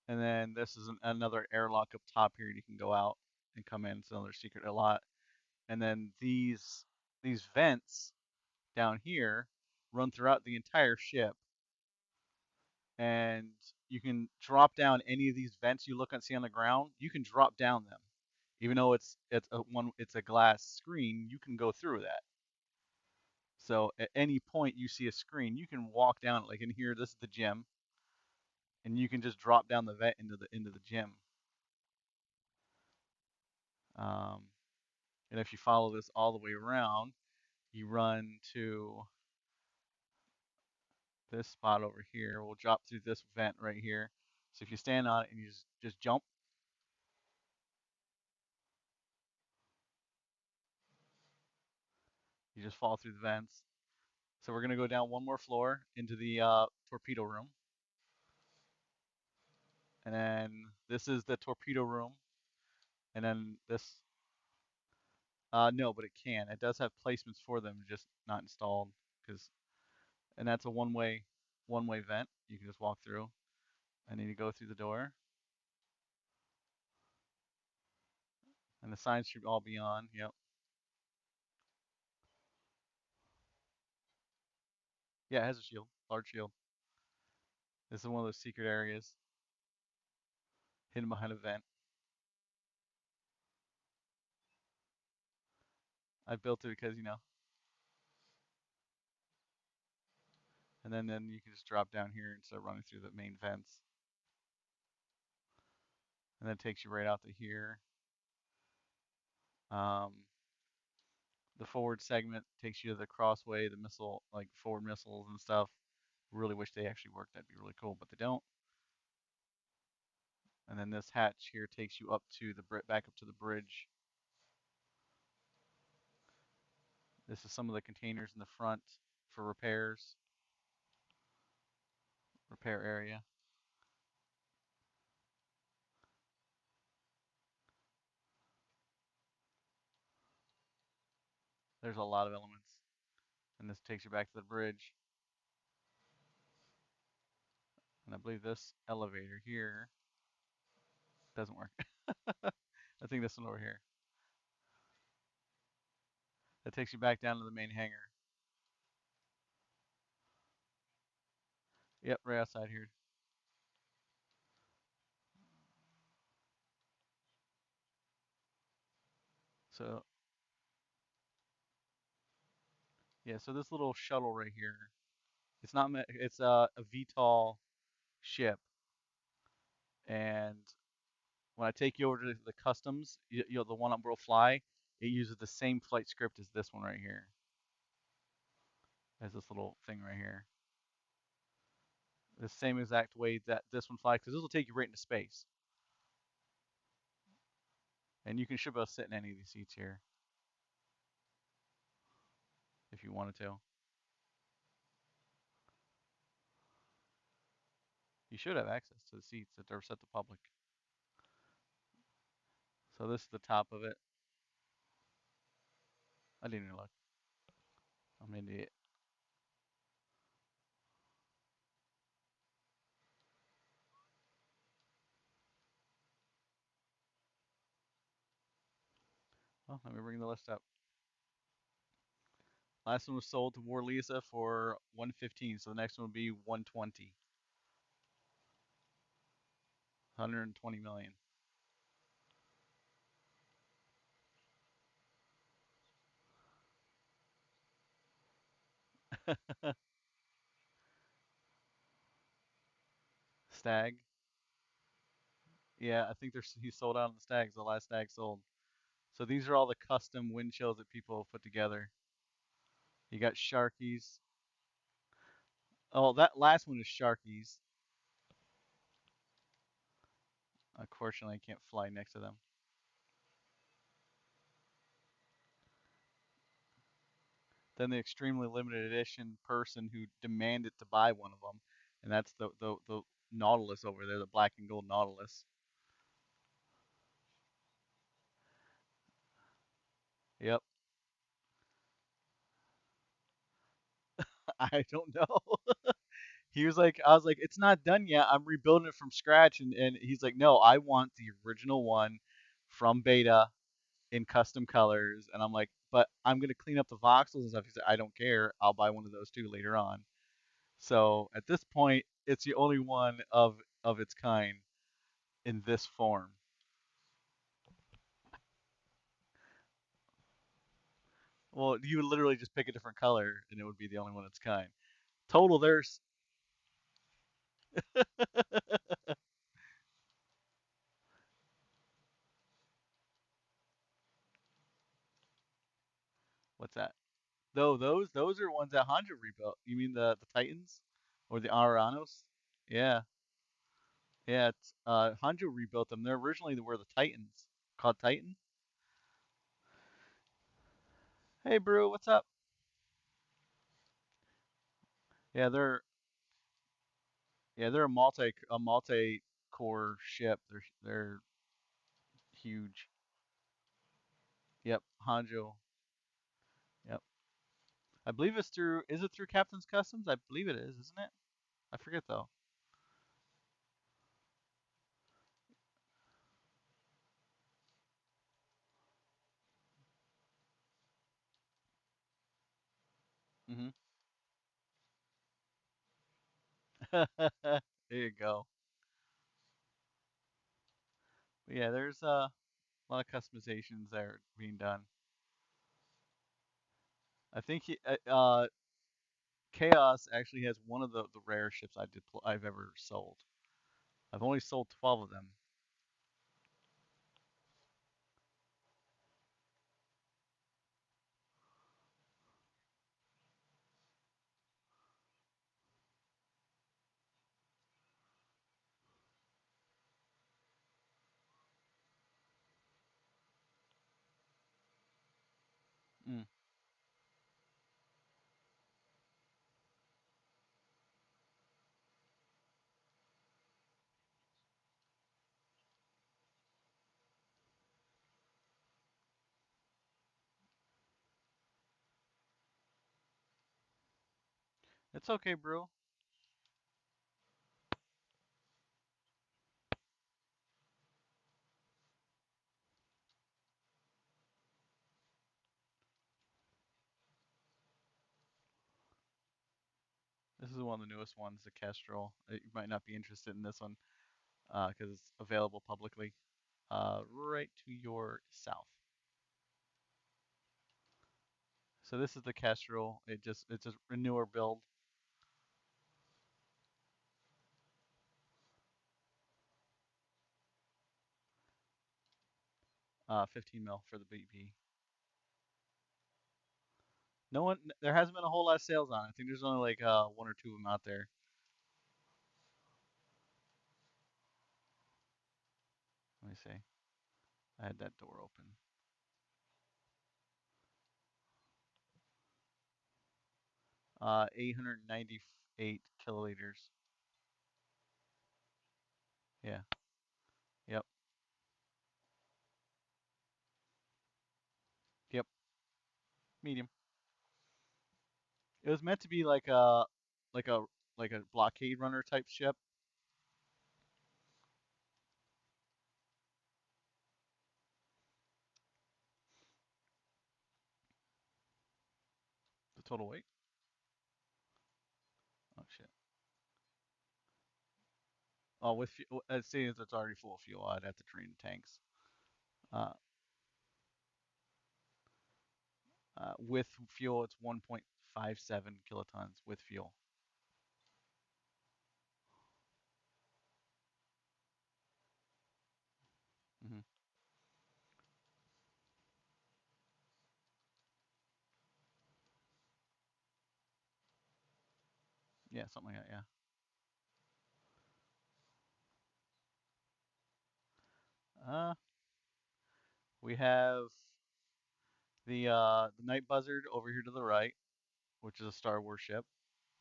Speaker 1: and then this is another airlock up top here. You can go out and come in. It's another secret a lot. And then these vents down here run throughout the entire ship, and you can drop down any of these vents you look and see on the ground. You can drop down them, even though it's a glass screen. You can go through that. So at any point you see a screen, you can walk down it. Like in here, this is the gym, and you can just drop down the vent into the gym. Um, and if you follow this all the way around, you run to this spot over here. We'll drop through this vent right here. So if you stand on it and you just jump, you just fall through the vents. So we're gonna go down one more floor into the torpedo room, and then this is the torpedo room, and then this. No, but it can. It does have placements for them, just not installed. Because and that's a one way vent. You can just walk through, and then you go through the door, and the signs should all be on. Yep. Yeah, it has a shield, large shield. This is one of those secret areas hidden behind a vent. I built it because and then you can just drop down here and start running through the main vents, and then it takes you right out to here. Um, the forward segment takes you to the crossway, the missile, like forward missiles and stuff. Really wish they actually worked. That'd be really cool, but they don't. And then this hatch here takes you up to the back up to the bridge. This is some of the containers in the front for repair area. There's a lot of elements, and this takes you back to the bridge. And I believe this elevator here doesn't work. I think this one over here. That takes you back down to the main hangar. Yep, right outside here. So yeah, so this little shuttle right here, it's not it's a VTOL ship, and when I take you over to the customs, you know, the one we'll fly, it uses the same flight script as this one right here, as this little thing right here. The same exact way that this one flies, because this will take you right into space. And you can should be able to sit in any of these seats here if you wanted to. You should have access to the seats that are set to public. So this is the top of it. I didn't even look. I'm an idiot. Well, let me bring the list up. Last one was sold to War Lisa for 115, so the next one will be 120. 120 million. Stag. Yeah, I think he sold out on the Stags. The last Stag sold. So these are all the custom wind chills that people have put together. You got Sharkies. Oh, that last one is Sharkies. Unfortunately, I can't fly next to them. Then the extremely limited edition person who demanded to buy one of them, and that's the Nautilus over there, the black and gold Nautilus. Yep. I don't know. He was like, I was like, it's not done yet. I'm rebuilding it from scratch, and he's like, no, I want the original one from beta in custom colors, and I'm like, but I'm gonna clean up the voxels and stuff. He said, I don't care. I'll buy one of those too later on. So at this point, it's the only one of its kind in this form. Well, you would literally just pick a different color, and it would be the only one of its kind. Total, there's what's that? Though those are ones that Honda rebuilt. You mean the Titans or the Aranos? Yeah, yeah. It's Honda rebuilt them. They were the Titans, called Titan. Hey, Brew, what's up? Yeah, they're a multi core ship. They're huge. Yep, Hanjo. Yep. I believe it's through. Is it through Captain's Customs? I believe it is, isn't it? I forget though. Hmm. There you go. But yeah, there's a lot of customizations that are being done. I think Chaos actually has one of the rare ships I've ever sold. I've only sold 12 of them. Mm. It's okay, bro. This is one of the newest ones, the Kestrel. You might not be interested in this one because it's available publicly. Right to your south. So this is the Kestrel. It's a newer build. Uh, 15 mil for the BP. No one, there hasn't been a whole lot of sales on it. I think there's only like one or two of them out there. Let me see. I had that door open. 898 kiloliters. Yeah. Yep. Yep. Medium. It was meant to be like a like a blockade runner type ship. The total weight. Oh shit. Oh, with fuel, seeing as it's already full of fuel, I'd have to drain the tanks. Uh, with fuel, it's 1.57 kilotons with fuel. Hmm. Yeah, something like that. Yeah. We have the Night Buzzard over here to the right, which is a Star Wars ship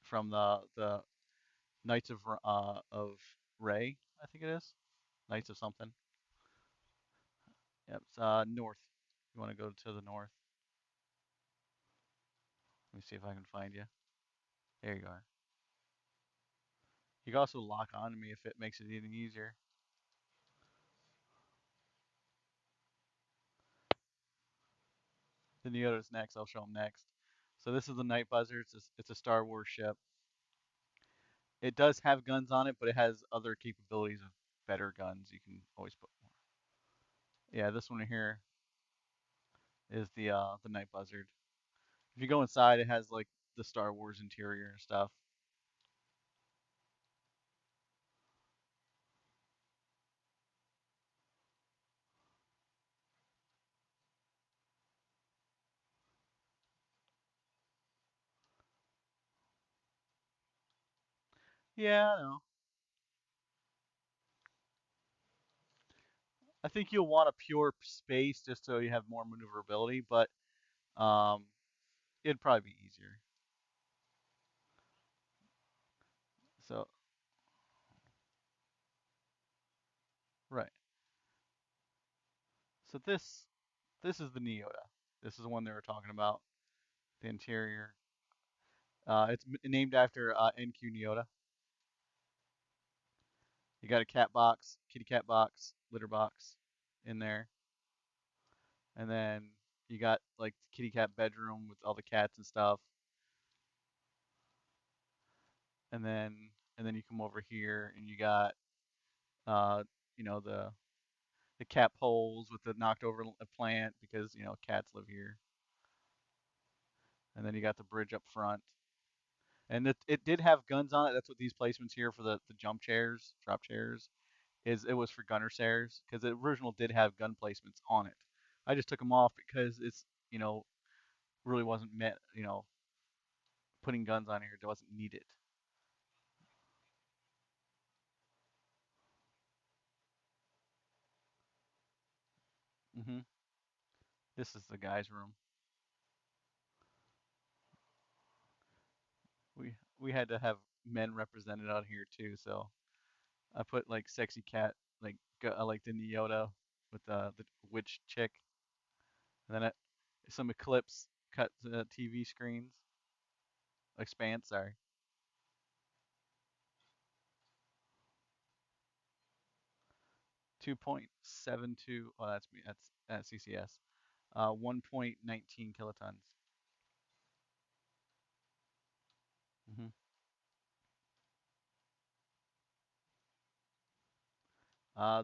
Speaker 1: from the Knights of Ray, I think it is. Knights of something. Yep, it's north. You want to go to the north? Let me see if I can find you. There you are. You can also lock on to me if it makes it even easier. The Neota's next. I'll show them next. So this is the Night Buzzard. It's a Star Wars ship. It does have guns on it, but it has other capabilities of better guns. You can always put more. Yeah, this one here is the Night Buzzard. If you go inside, it has like the Star Wars interior and stuff. Yeah, I know. I think you'll want a pure space just so you have more maneuverability, but um, it'd probably be easier. So, right. So this is the Neota. This is the one they were talking about. The interior. It's named after NQ Neota. You got a cat box, kitty cat box, litter box in there, and then you got like the kitty cat bedroom with all the cats and stuff, and then you come over here and you got uh you know the cat poles with the knocked over plant because cats live here, and then you got the bridge up front, and it did have guns on it. That's what these placements here for the jump chairs, drop chairs, is it was for gunner stairs because the original did have gun placements on it. I just took them off because it's really wasn't meant putting guns on here. It wasn't needed. Hmm. This is the guys' room. We had to have men represented out here too, so I put like sexy cat I like the Neota with the witch chick, and then some Eclipse cut TV screens. Expanse, sorry. 2.72. Oh, that's me. That's CCS. 1.19 kilotons. Hmm.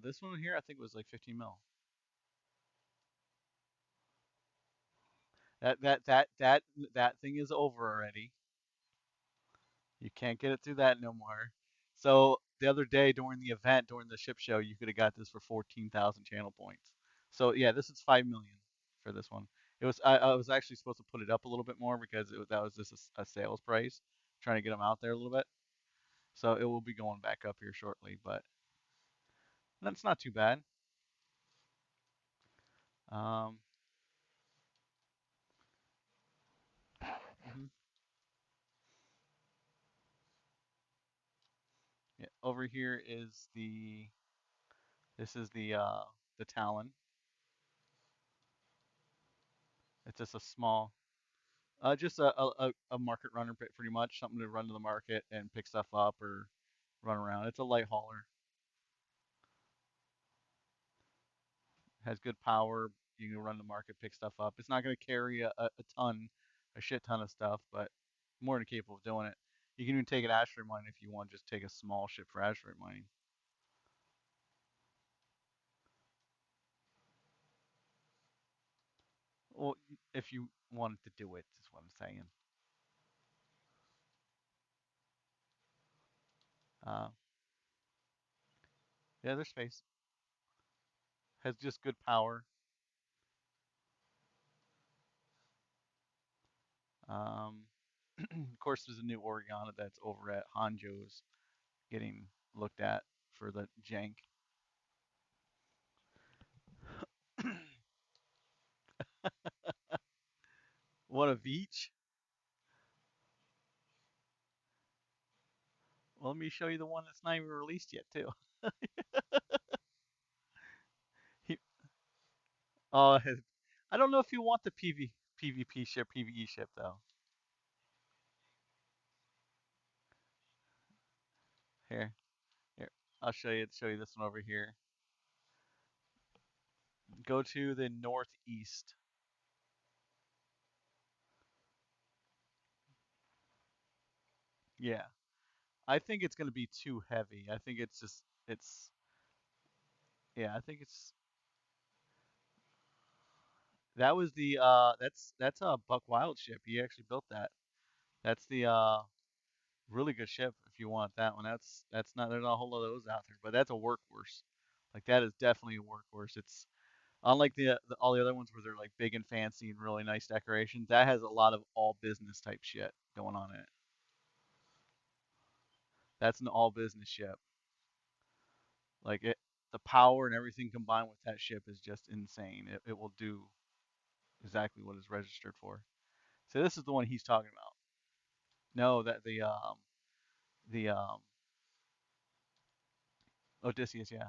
Speaker 1: This one here, I think was like 15 mil. That thing is over already. You can't get it through that no more. So the other day during the event, during the ship show, you could have got this for 14,000 channel points. So yeah, this is 5 million for this one. I was actually supposed to put it up a little bit more because that was just a sales price, trying to get them out there a little bit. So it will be going back up here shortly, but that's not too bad. Um, mhm. Yeah, over here is this is the Talon. It's just a small, just a market runner, pretty much something to run to the market and pick stuff up or run around. It's a light hauler, has good power. You can run the market, pick stuff up. It's not going to carry a shit ton of stuff, but more than capable of doing it. You can even take it asteroid mining if you want. Just take a small ship for asteroid mining. Well, if you wanted to do it, is what I'm saying. Uh, yeah, there's space. Has just good power. Um, of course, there's a new Oregon that's over at Hanjo's getting looked at for the jank. One of each. Well, let me show you the one that's not even released yet, too. He, oh, I don't know if you want the PvP ship, PvE ship though. Here, here, I'll show you this one over here. Go to the northeast. Yeah, I think it's gonna be too heavy. I think it's yeah. I think it's that was the that's a Buck Wild ship. He actually built that. That's the really good ship if you want that one. That's not there's not a whole lot of those out there, but that's a workhorse. Like that is definitely a workhorse. It's unlike the all the other ones where they're like big and fancy and really nice decorations. That has a lot of all business type shit going on in it. That's an all business ship. Like it, the power and everything combined with that ship is just insane. It will do exactly what it's registered for. So this is the one he's talking about. No, that the Odysseus, yeah.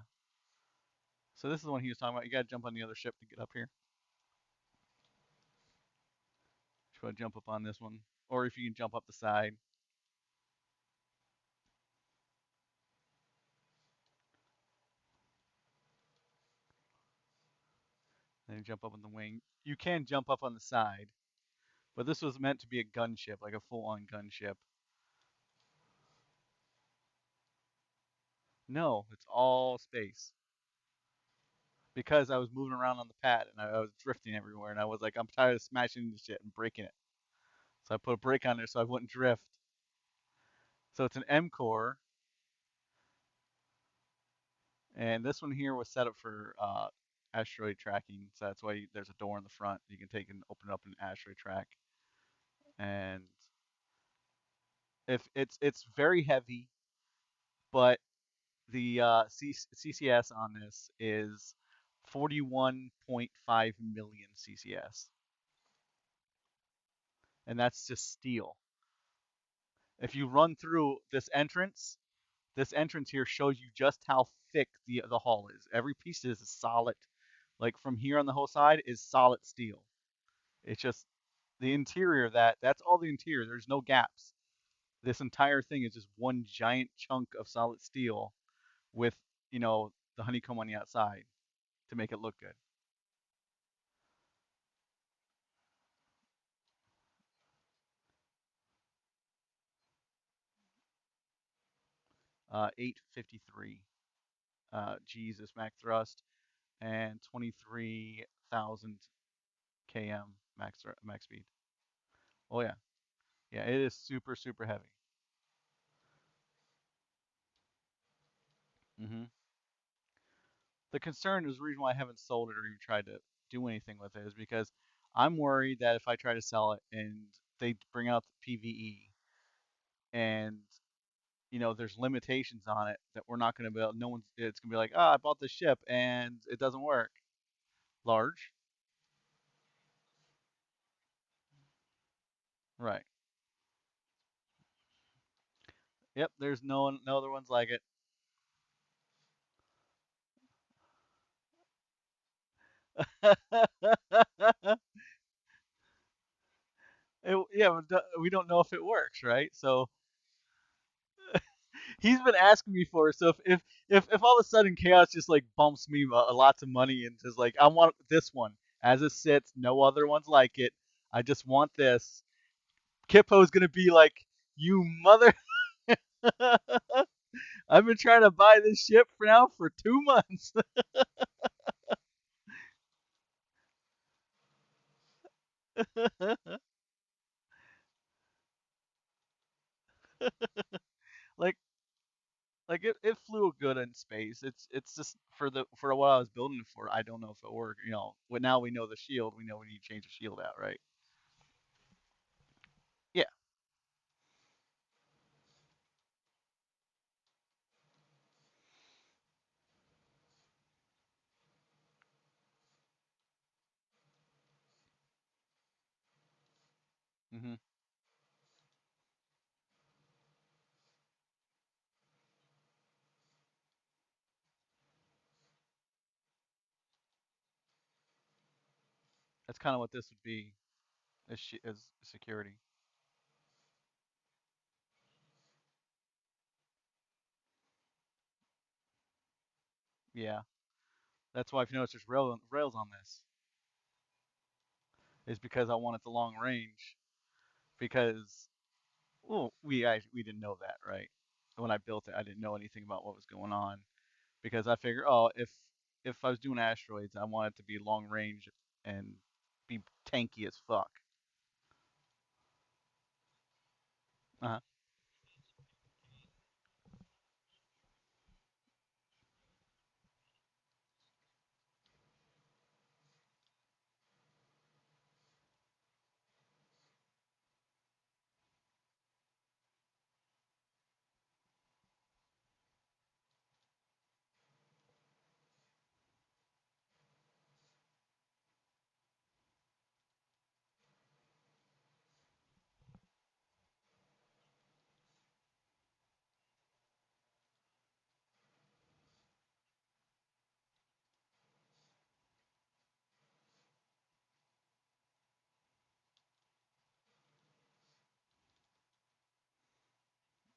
Speaker 1: So this is the one he was talking about. You gotta jump on the other ship to get up here. Just want to jump up on this one, or if you can jump up the side, then jump up on the wing. You can jump up on the side, but this was meant to be a gunship, like a full-on gunship. No, it's all space. Because I was moving around on the pad and I was drifting everywhere, and I was like, I'm tired of smashing into shit and breaking it. So I put a brake on there so I wouldn't drift. So it's an M core, and this one here was set up for asteroid tracking. So that's why there's a door in the front. You can take and open it up in asteroid track. And if it's very heavy, but the CCS on this is 41.5 million CCS, and that's just steel. If you run through this entrance here shows you just how thick the hull is. Every piece is solid. Like from here on the whole side is solid steel. It's just the interior that's all the interior. There's no gaps. This entire thing is just one giant chunk of solid steel with, the honeycomb on the outside to make it look good. 853. G's is max thrust, and 23,000 km max speed. Oh yeah, yeah, it is super super heavy. hmm The concern is the reason why I haven't sold it or even tried to do anything with it is because I'm worried that if I try to sell it and they bring out the PVE and there's limitations on it that we're not going to be able, no one's, it's going to be like, I bought this ship and it doesn't work. Large, right? Yep, there's no other ones like it. Yeah, we don't know if it works, right? So he's been asking me for it. So if all of a sudden Chaos just like bumps me lots of money and says like I want this one as it sits, no other ones like it. I just want this. Kippo's gonna be like, you mother. I've been trying to buy this ship for now for 2 months. like it flew good in space. It's just for what I was building it for. I don't know if it worked. But now we know the shield. We know we need to change the shield out, right? Yeah. hmm That's kind of what this would be as security. Yeah. That's why if you notice there's rails on this, is because I wanted the long range. Because well, we didn't know that, right? When I built it, I didn't know anything about what was going on because I figured, oh, if I was doing asteroids, I wanted to be long range and be tanky as fuck. Uh-huh.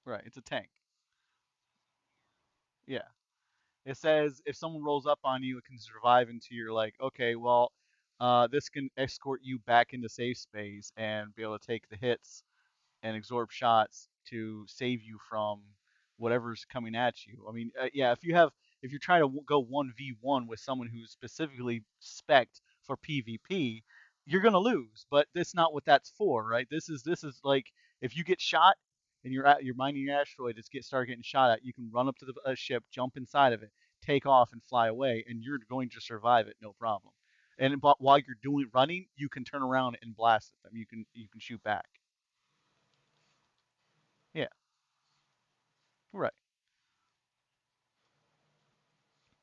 Speaker 1: Right, it's a tank. Yeah. It says if someone rolls up on you, it can survive into your like, okay, well, this can escort you back into safe space and be able to take the hits and absorb shots to save you from whatever's coming at you. I mean, yeah, if you're trying to go 1v1 with someone who's specifically spec'd for PvP, you're gonna lose. But that's not what that's for, right? This is like if you get shot and you're mining your asteroid, start getting shot at, you can run up to the ship, jump inside of it, take off and fly away, and you're going to survive it, no problem. And but while you're doing running, you can turn around and blast at them. You can shoot back. Yeah, right.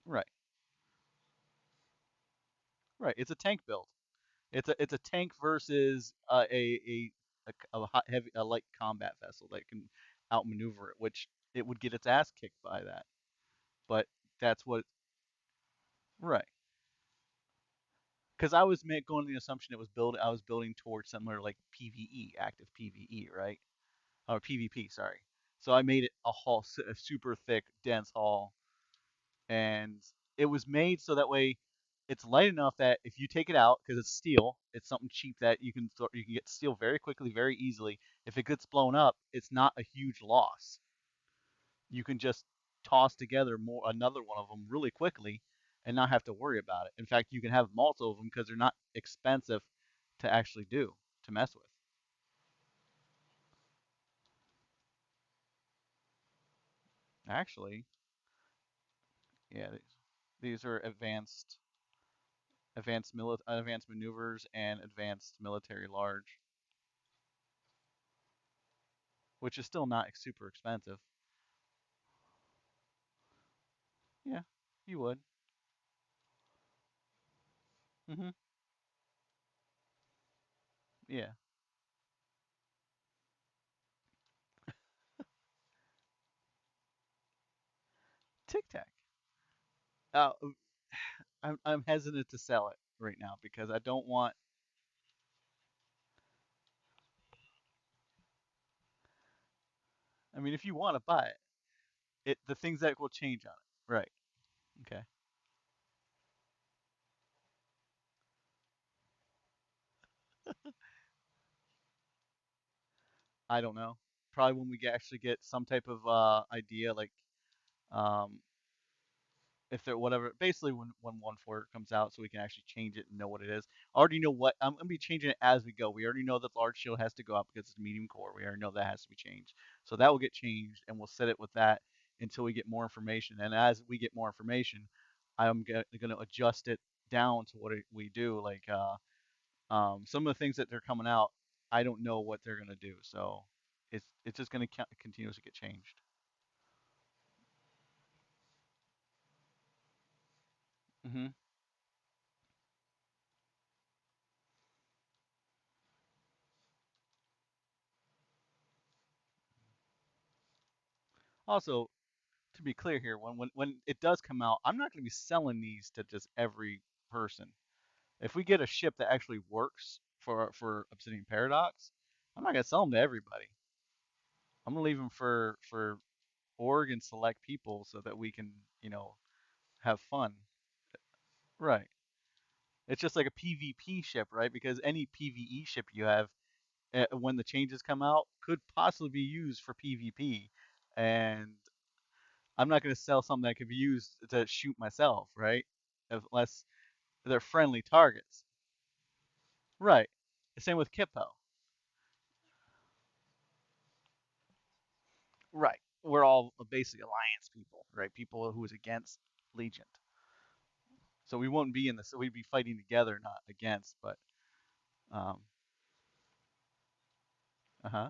Speaker 1: Right, right. It's a tank build. It's a tank versus a light combat vessel that can outmaneuver it, which it would get its ass kicked by that. But that's what right. Because I was going the assumption I was building towards similar like PVE, active PVE, right? Or PvP, sorry. So I made it a super thick, dense hull and it was made so that way it's light enough that if you take it out because it's steel, it's something cheap that you can get steel very quickly, very easily. If it gets blown up, it's not a huge loss. You can just toss together more another one of them really quickly and not have to worry about it. In fact, you can have multiple of them because they're not expensive to actually do to mess with. Actually, yeah, these are advanced maneuvers and advanced military large, which is still not super expensive. Yeah, you would. Mhm. Yeah. Tic Tac. Uh, I'm hesitant to sell it right now because I don't want. I mean, if you want to buy it, the things that will change on it. Right. Okay. I don't know. Probably when we actually get some type of idea, like um, if there whatever, basically when 1.4 comes out, so we can actually change it and know what it is. I already know what I'm gonna be changing it as we go. We already know that the large shield has to go up because it's medium core. We already know that has to be changed, so that will get changed, and we'll set it with that until we get more information. And as we get more information, I'm gonna adjust it down to what we do. Like some of the things that they're coming out, I don't know what they're gonna do, so it's just gonna continuously get changed. Hmm. Also, to be clear here, when it does come out, I'm not going to be selling these to just every person. If we get a ship that actually works for Obsidian Paradox, I'm not going to sell them to everybody. I'm going to leave them for org and select people so that we can, have fun. Right. It's just like a PvP ship, right? Because any PvE ship you have, when the changes come out, could possibly be used for PvP, and I'm not going to sell something that could be used to shoot myself, right? Unless they're friendly targets. Right. Same with Kippo. Right. We're all basically alliance people, right? People who is against Legion. So we won't be in this. We'd be fighting together, not against. But um, uh-huh.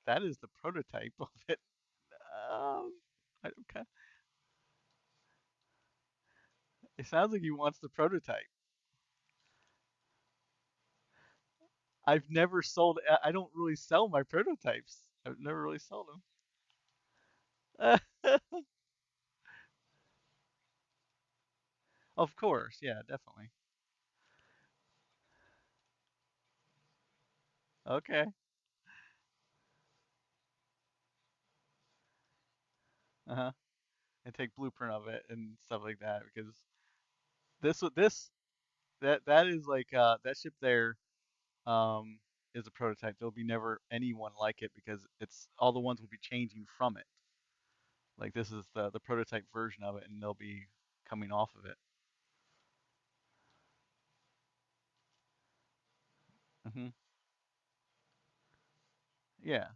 Speaker 1: That is the prototype of it. Um, okay. It sounds like he wants the prototype. I've never sold. I don't really sell my prototypes. I've never really sold them. Of course, yeah, definitely. Okay. Uh-huh. And take blueprint of it and stuff like that because this that is like that ship there um is a prototype. There'll be never anyone like it because it's all the ones will be changing from it. Like this is the prototype version of it and they'll be coming off of it. Hmm. Yeah.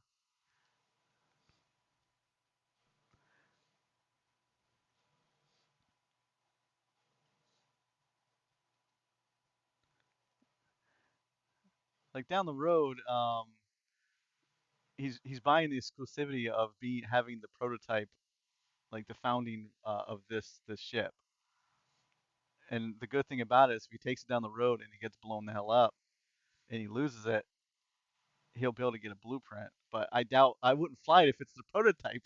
Speaker 1: Like down the road, he's buying the exclusivity of be having the prototype, like the founding of this ship. And the good thing about it is if he takes it down the road and he gets blown the hell up and he loses it, he'll be able to get a blueprint. But I doubt I wouldn't fly it if it's the prototype.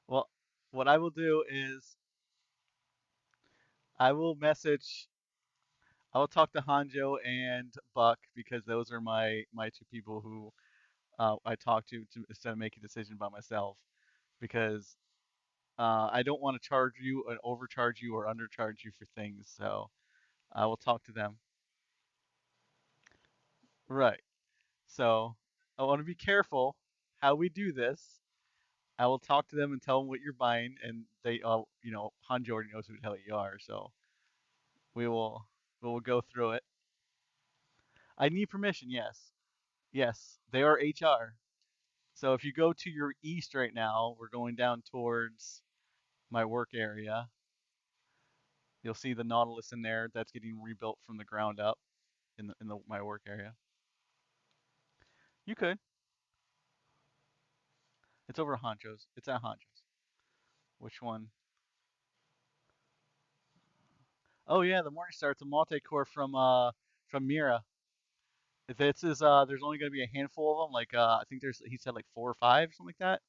Speaker 1: Well, what I will do is I will message. I will talk to Hanjo and Buck because those are my two people who I talk to instead of making a decision by myself because I don't want to charge you and overcharge you or undercharge you for things. So I will talk to them. Right. So I want to be careful how we do this. I will talk to them and tell them what you're buying, and Hanjo already knows who the hell you are, so we will we will go through it. I need permission, yes. Yes, they are HR. So if you go to your east right now, we're going down towards my work area. You'll see the Nautilus in there that's getting rebuilt from the ground up in the my work area. You could. It's over at Honcho's. It's at Honcho's. Which one? Oh yeah, the Morningstar. It's a multi-core from Mira. This is there's only going to be a handful of them. Like I think there's he said like 4 or 5 something like that.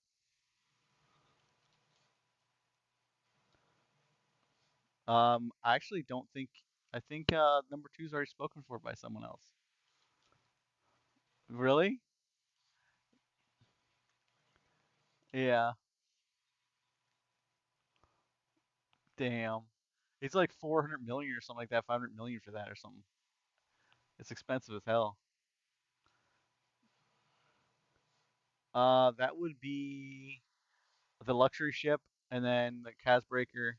Speaker 1: I actually don't think I think number two's already spoken for by someone else. Really? Yeah. Damn. It's like 400 million or something like that, 500 million for that or something. It's expensive as hell. That would be the luxury ship, and then the Casbreaker,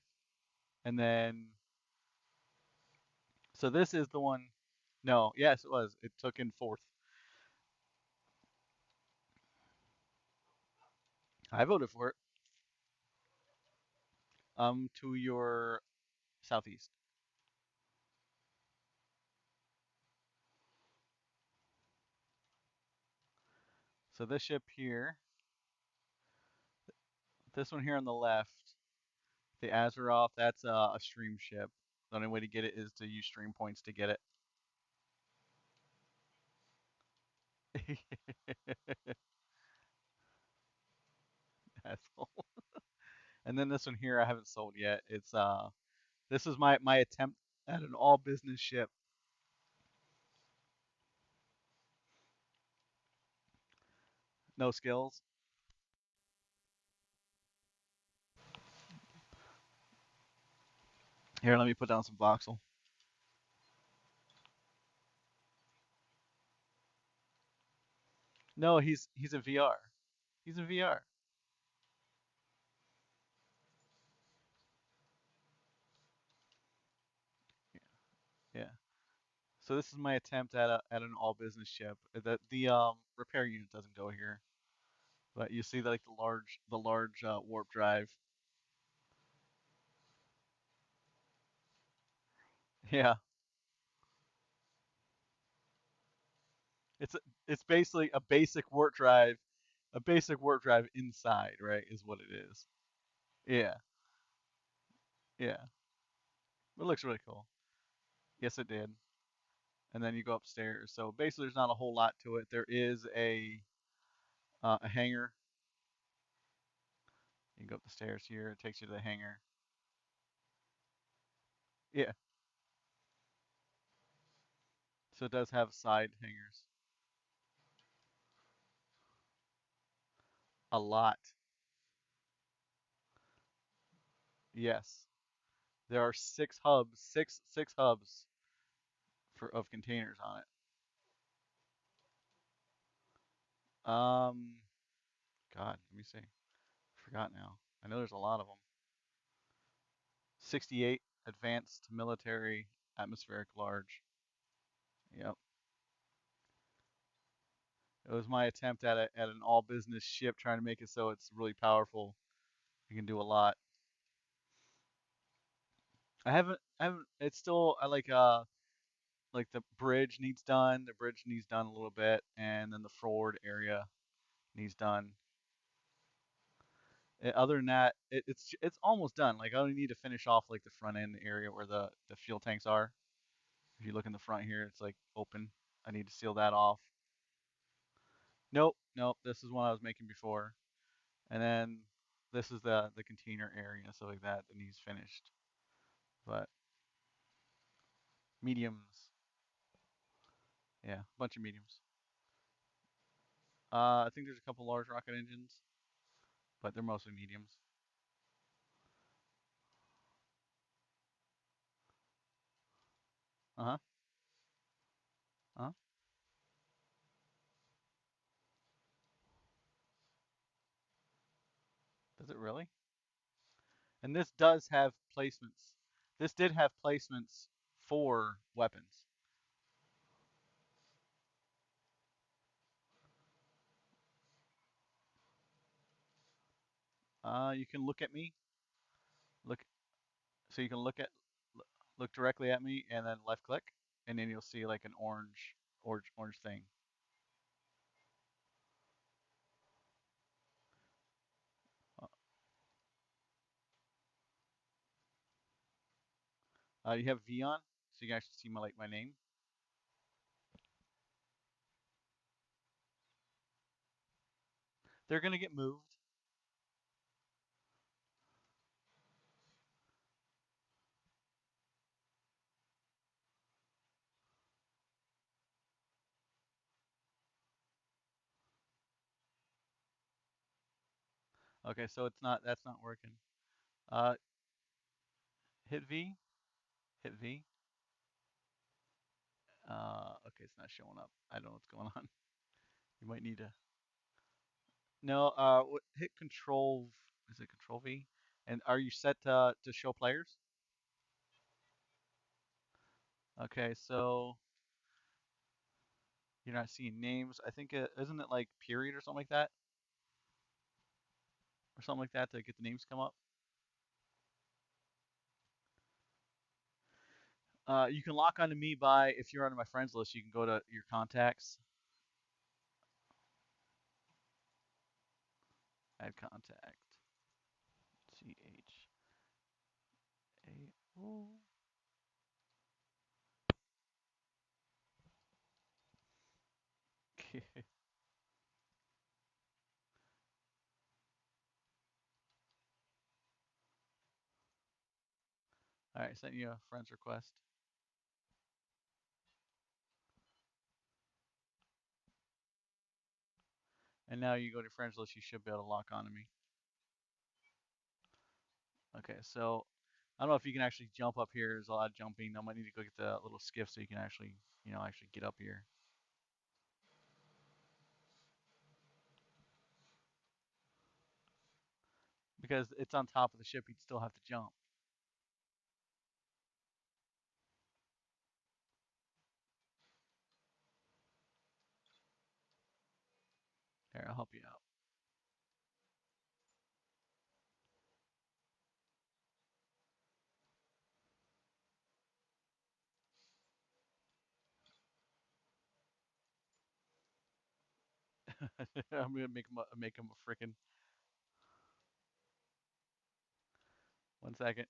Speaker 1: and then so this is the one. No, yes, it was. It took in fourth. I voted for it. To your southeast. So this ship here, this one here on the left, the Azeroth, that's a stream ship. The only way to get it is to use stream points to get it. Asshole. And then this one here I haven't sold yet. It's this is my attempt at an all business ship. No skills. Here, let me put down some voxel. No, he's in VR. He's in VR. Yeah. So this is my attempt at an all business ship. The repair unit doesn't go here, but you see like the large warp drive. Yeah. It's a, it's basically a basic warp drive inside, right? Is what it is. Yeah. Yeah. It looks really cool. Yes, it did. And then you go upstairs. So basically, there's not a whole lot to it. There is a hangar. You can go up the stairs here. It takes you to the hangar. Yeah. So it does have side hangars. A lot. Yes. There are six hubs for of containers on it. God, let me see. Forgot now. I know there's a lot of them. 68 advanced military atmospheric large. Yep. It was my attempt at an all business ship, trying to make it so it's really powerful. You can do a lot. I haven't. It's still I like the bridge needs done. The bridge needs done a little bit, and then the forward area needs done. Other than that, it's almost done. Like I only need to finish off like the front end area where the fuel tanks are. If you look in the front here, it's like open. I need to seal that off. Nope, nope. This is one I was making before, and then this is the container area, so like that needs finished. But mediums. Yeah, a bunch of mediums. I think there's a couple large rocket engines, but they're mostly mediums. Uh huh. Uh huh. Does it really? And this does have placements. This did have placements for weapons. You can look at me. Look, so you can look directly at me, and then left click, and then you'll see like an orange thing. You have V on, so you can actually see my name. They're gonna get moved. Okay, so it's not that's not working. Uh, hit V, hit V. Okay, it's not showing up. I don't know what's going on. You might need to. No, hit Control. Is it Control V? And are you set to show players? Okay, so you're not seeing names. I think isn't it like period or something like that, or something like that to get the names come up. You can lock onto me by if you're on my friends list. You can go to your contacts, add contact, CHAO. All right, sent you a friends request, and now you go to friends list. You should be able to lock onto me. Okay, so I don't know if you can actually jump up here. There's a lot of jumping. I might need to go get the little skiff so you can actually, actually get up here because it's on top of the ship. You'd still have to jump. Here, I'll help you out. I'm gonna make him a freaking 1 second.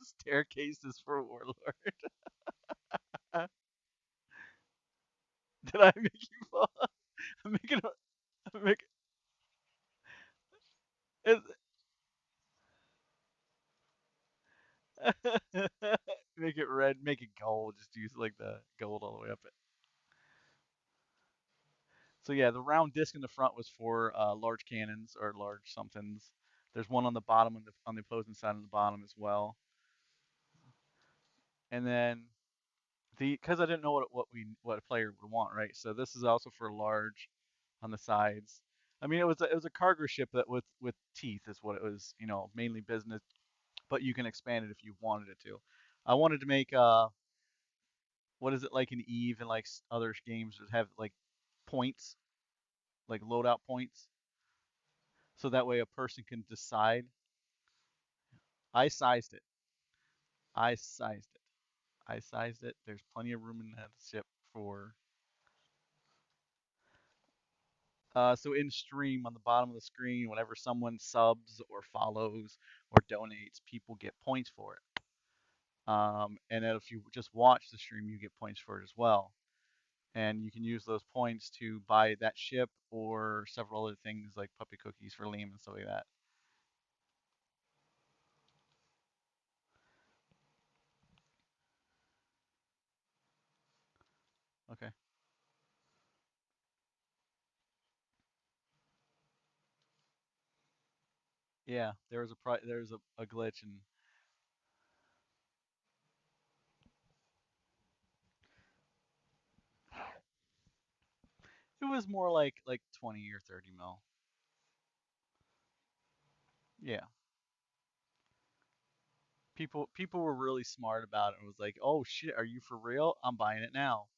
Speaker 1: Staircases for Warlord. Did I make you fall? I'm making. I'm making. Make it red. Make it gold. Just use like the gold all the way up it. So yeah, the round disc in the front was for large cannons or large somethings. There's one on the bottom on the opposing side on the bottom as well. And then because I didn't know what a player would want, right? So this is also for large on the sides. I mean, it was a cargo ship that with teeth is what it was, mainly business, but you can expand it if you wanted it to. I wanted to make what is it like in Eve and like other games that have like points, like loadout points, so that way a person can decide. I sized it. I sized it. I sized it. There's plenty of room in that ship for. So in stream on the bottom of the screen, whenever someone subs or follows or donates, people get points for it. And then if you just watch the stream, you get points for it as well. And you can use those points to buy that ship or several other things like puppy cookies for Liam and stuff like that. Okay. Yeah, there was a glitch, and it was more like 20 or 30 mil. Yeah. People were really smart about it and was like, "Oh shit, are you for real? I'm buying it now."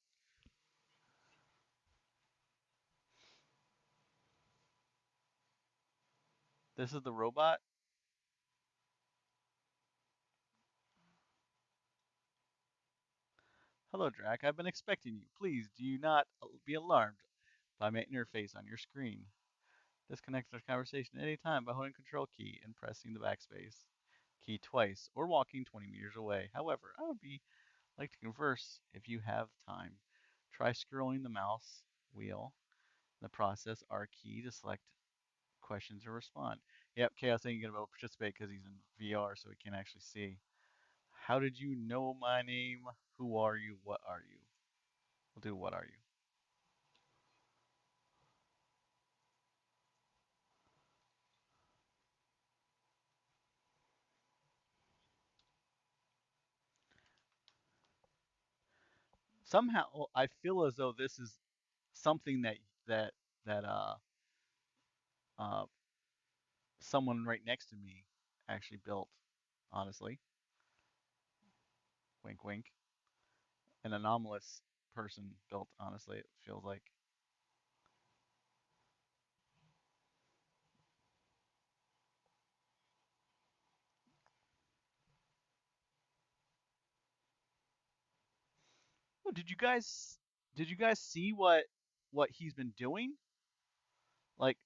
Speaker 1: This is the robot. Hello, Drac. I've been expecting you. Please do not be alarmed by my interface on your screen. Disconnect this conversation at any time by holding Control key and pressing the backspace key twice or walking 20 meters away. However, I would be like to converse if you have time. Try scrolling the mouse wheel in the process R key to select questions or respond. Yep, Chaos ain't gonna be able to participate because he's in VR, so he can't actually see. How did you know my name? Who are you? What are you? We'll do what are you? Somehow I feel as though this is something that that uh someone right next to me actually built. Honestly, wink, wink. An anomalous person built. Honestly, it feels like. Oh, did you guys see what he's been doing? Like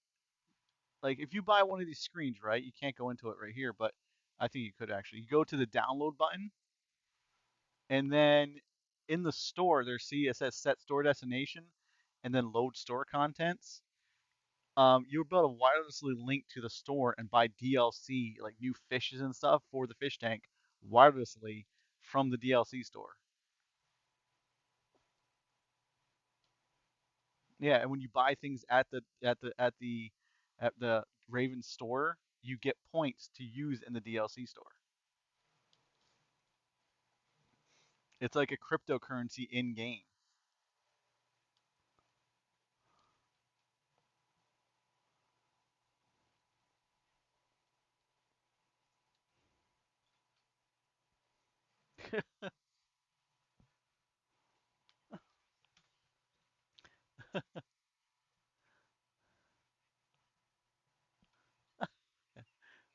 Speaker 1: like if you buy one of these screens, right? You can't go into it right here, but I think you could actually. You go to the download button, and then in the store there, see it says set store destination, and then load store contents. You'll be able to wirelessly link to the store and buy DLC like new fishes and stuff for the fish tank wirelessly from the DLC store. Yeah, and when you buy things at the Raven store, you get points to use in the DLC store. It's like a cryptocurrency in game.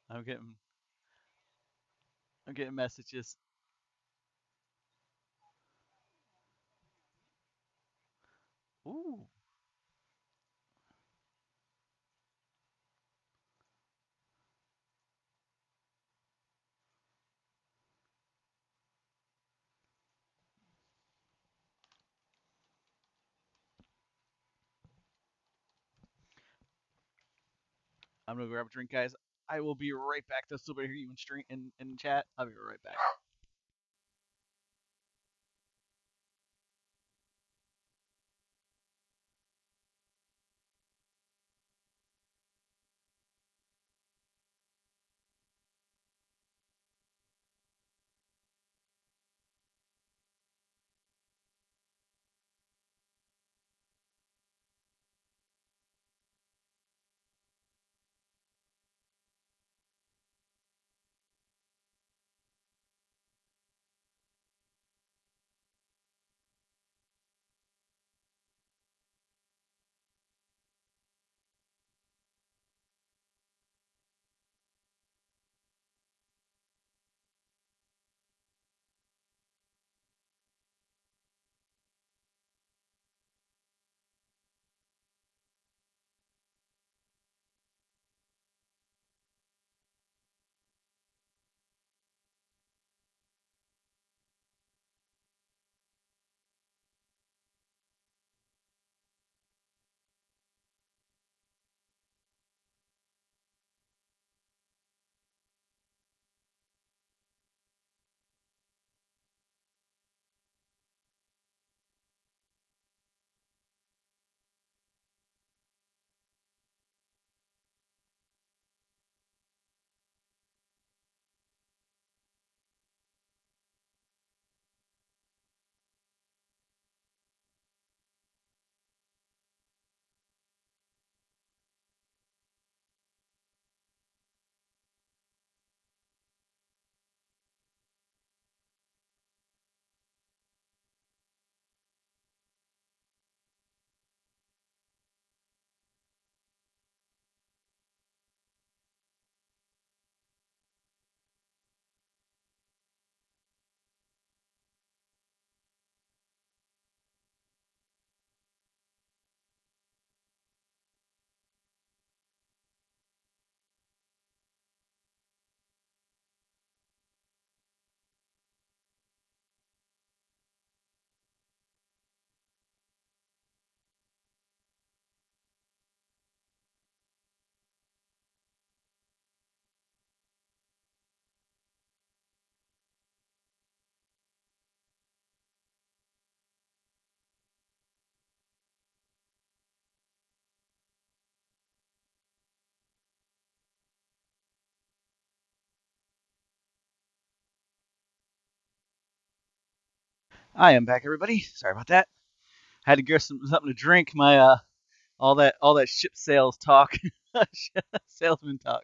Speaker 1: I'm getting I'm getting messages. Ooh, I'm gonna grab a drink, guys. I will be right back. They'll still be here you in stream in chat. I'll be right back. I am back, everybody. Sorry about that. Had to get something to drink. My all that ship sales talk, salesman talk.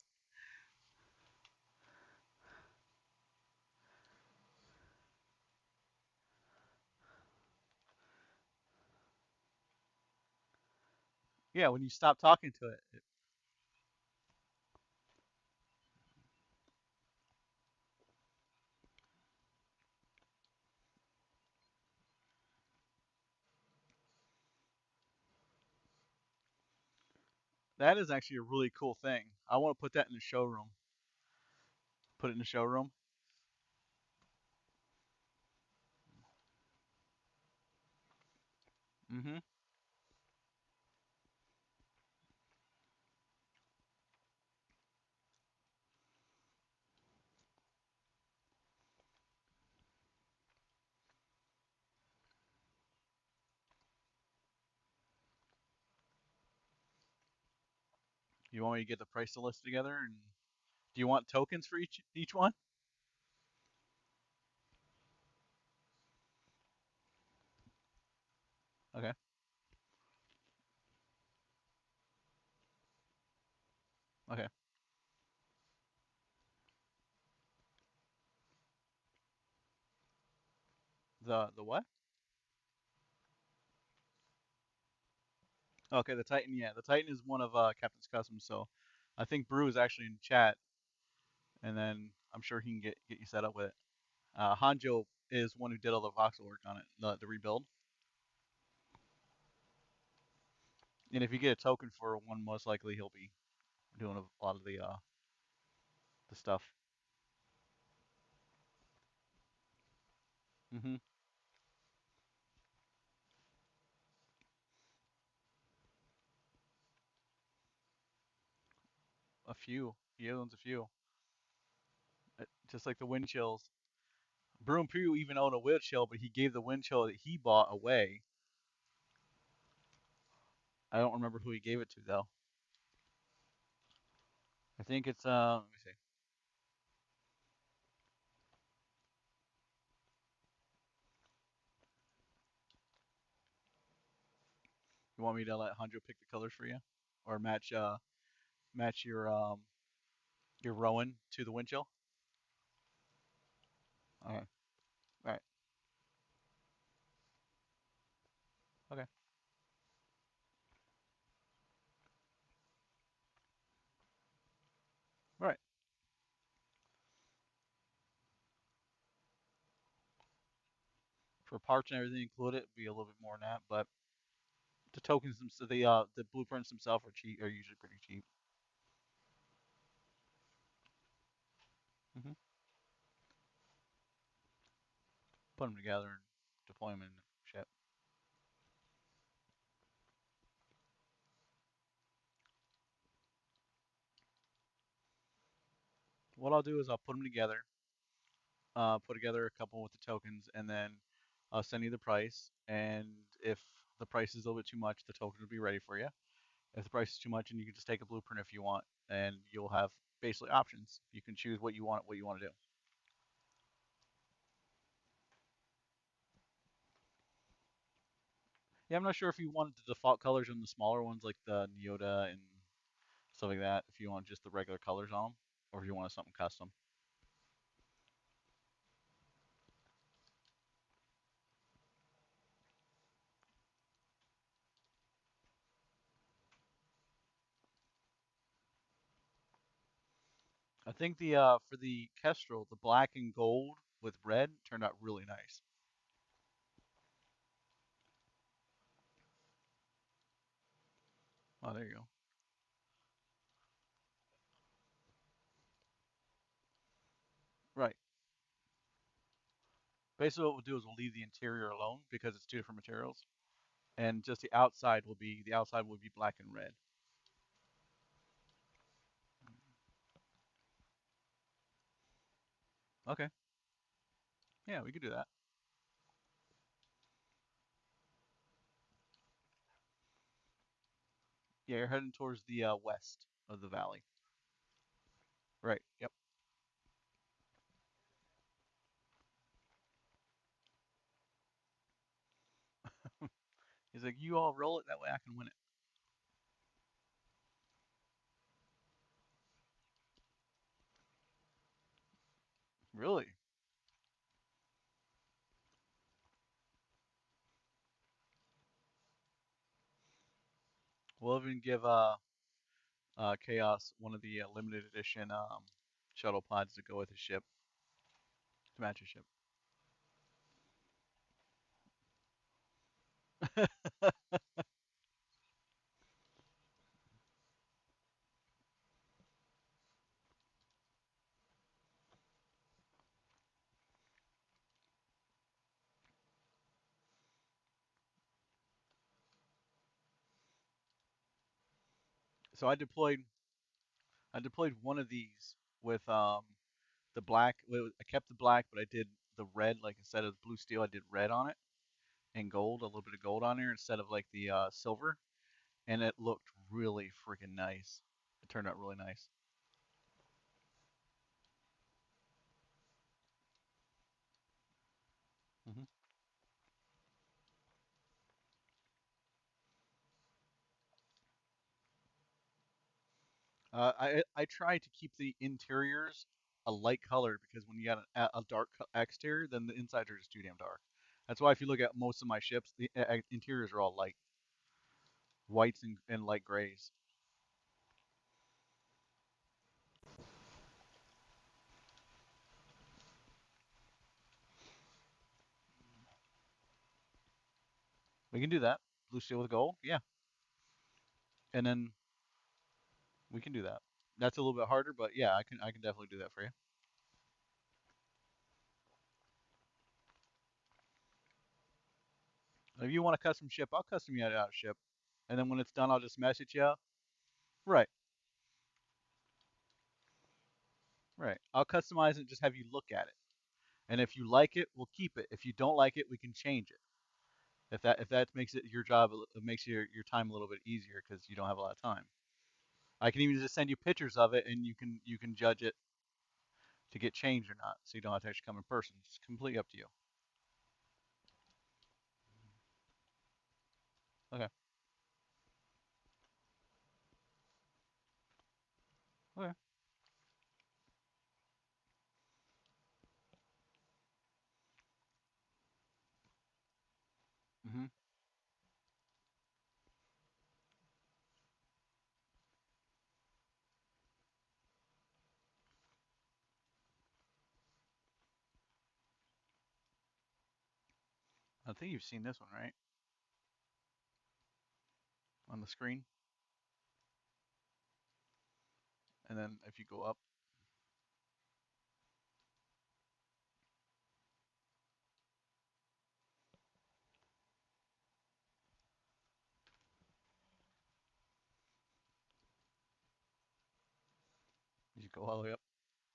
Speaker 1: Yeah, when you stop talking to it, that is actually a really cool thing. I want to put that in the showroom. Put it in the showroom. Mm-hmm. You want me to get the price list together, and do you want tokens for each one? Okay. Okay. The what? Okay, the Titan. Yeah, the Titan is one of Captain's customs. So I think Brew is actually in chat, and then I'm sure he can get you set up with it. Hanjo is one who did all the voxel work on it, the rebuild. And if you get a token for one, most likely he'll be doing a lot of the stuff. Hmm. A few. He owns a few. Just like the wind chills. Broom Pugh even owned a wind chill, but he gave the wind chill that he bought away. I don't remember who he gave it to though. I think it's let me see. You want me to let Hanjo pick the colors for you, or match your Rowan to the wind chill? Okay. All right. Okay. All right. For parts and everything included, it'd be a little bit more than that, but the tokens themselves, the blueprints themselves are cheap, are usually pretty cheap. Hmm. Put them together and deploy them in ship. What I'll do is I'll put them together, put together a couple with the tokens, and then I'll send you the price. And if the price is a little bit too much, the token will be ready for you. If the price is too much, and you can just take a blueprint if you want, and you'll have basically options. You can choose what you want to do. Yeah, I'm not sure if you wanted the default colors on the smaller ones like the Neota and stuff like that. If you want just the regular colors on them, or if you want something custom. I think the for the Kestrel, the black and gold with red turned out really nice. Oh, there you go. Right. Basically, what we'll do is we'll leave the interior alone because it's two different materials, and just the outside will be black and red. Okay. Yeah, we could do that. Yeah, you're heading towards the west of the valley. Right. Yep. He's like, you all roll it that way I can win it. Really? We'll even give Chaos one of the limited edition shuttle pods to go with his ship to match his ship. So I deployed one of these with the black. I kept the black, but I did the red. Like instead of blue steel, I did red on it and gold, a little bit of gold on there instead of like the silver, and it looked really freaking nice. It turned out really nice. Hmm. I try to keep the interiors a light color because when you got a dark exterior, then the insides are just too damn dark. That's why if you look at most of my ships, the interiors are all light whites and light grays. We can do that. Blue steel with gold, yeah, and then we can do that. That's a little bit harder, but yeah, I can definitely do that for you. If you want a custom ship, I'll custom you out a ship, and then when it's done, I'll just message you. Right, right. I'll customize it, and just have you look at it, and if you like it, we'll keep it. If you don't like it, we can change it. If that makes it your job, it makes your time a little bit easier because you don't have a lot of time. I can even just send you pictures of it, and you can judge it to get changed or not, so you don't have to actually come in person. It's completely up to you. Okay. Okay. Hmm. I think you've seen this one, right? On the screen, and then if you go up, you go all the way up,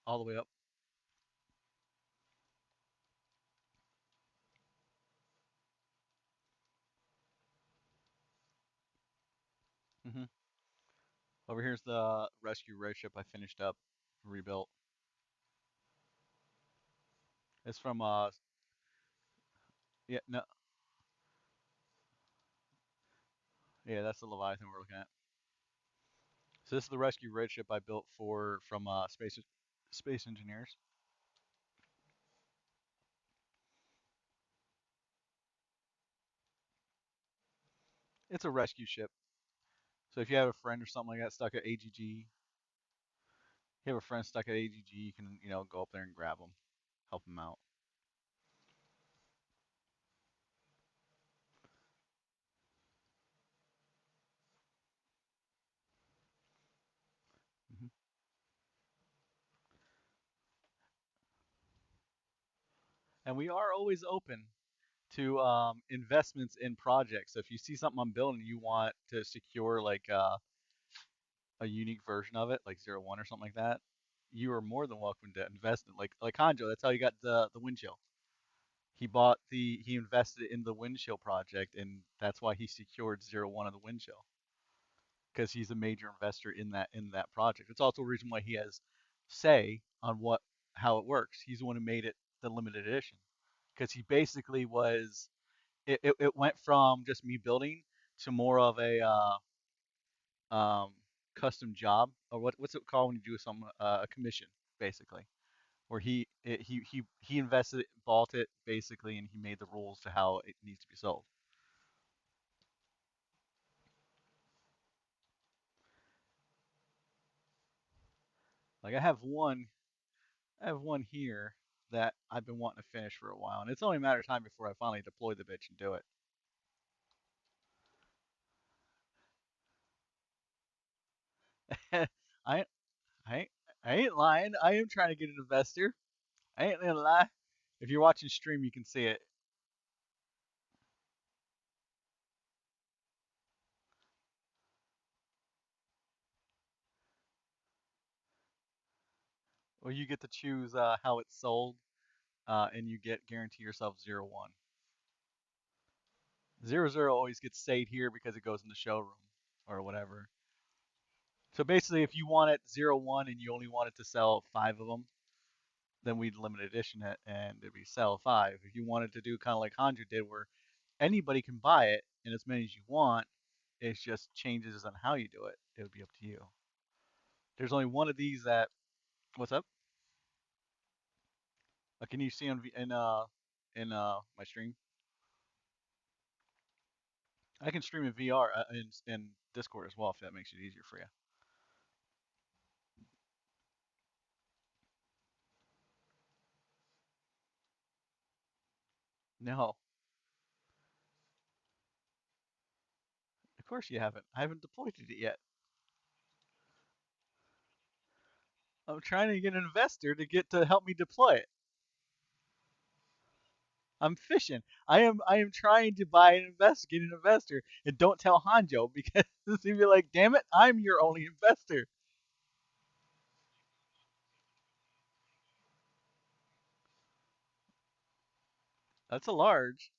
Speaker 1: all the way up. Hmm. Over here's the rescue raid ship I finished up, rebuilt. It's from yeah, no, yeah, that's the Leviathan we're looking at. So this is the rescue raid ship I built for from space engineers. It's a rescue ship. So if you have a friend or something like that stuck at AGG, you have a friend stuck at AGG, you can go up there and grab them, help them out. Hmm. And we are always open to investments in projects. So if you see something I'm building, you want to secure like a unique version of it, like 01 or something like that, you are more than welcome to invest in like Hanjo. That's how he got the wind chill. He invested in the wind chill project, and that's why he secured 01 of the wind chill because he's a major investor in that project. It's also a reason why he has say on what how it works. He's the one who made it the limited edition because he basically was it went from just me building to more of a um, custom job, or what's it called when you do some a commission basically, where he invested it, bought it basically, and he made the rules to how it needs to be sold. Like I have one here that I've been wanting to finish for a while, and it's only a matter of time before I finally deploy the bitch and do it. I I ain't, I ain't lying. I am trying to get an investor. I ain't gonna lie. If you're watching stream, you can see it. Or you get to choose how it's sold, and you get guarantee yourself 0-1. 0-0 always gets stayed here because it goes in the showroom or whatever. So basically, if you want it 0-1 and you only wanted to sell five of them, then we'd limited edition it and it'd be sell five. If you wanted to do kind of like Hanjo did, where anybody can buy it and as many as you want, it's just changes on how you do it. It would be up to you. There's only one of these that. What's up? Can you see in my stream? I can stream in VR in Discord as well if that makes it easier for you. No, of course you haven't. I haven't deployed it yet. I'm trying to get an investor to get to help me deploy it. I'm fishing. I am trying to buy an investor, get an investor, and don't tell Hanjo because he'd be like, "Damn it, I'm your only investor." That's a large.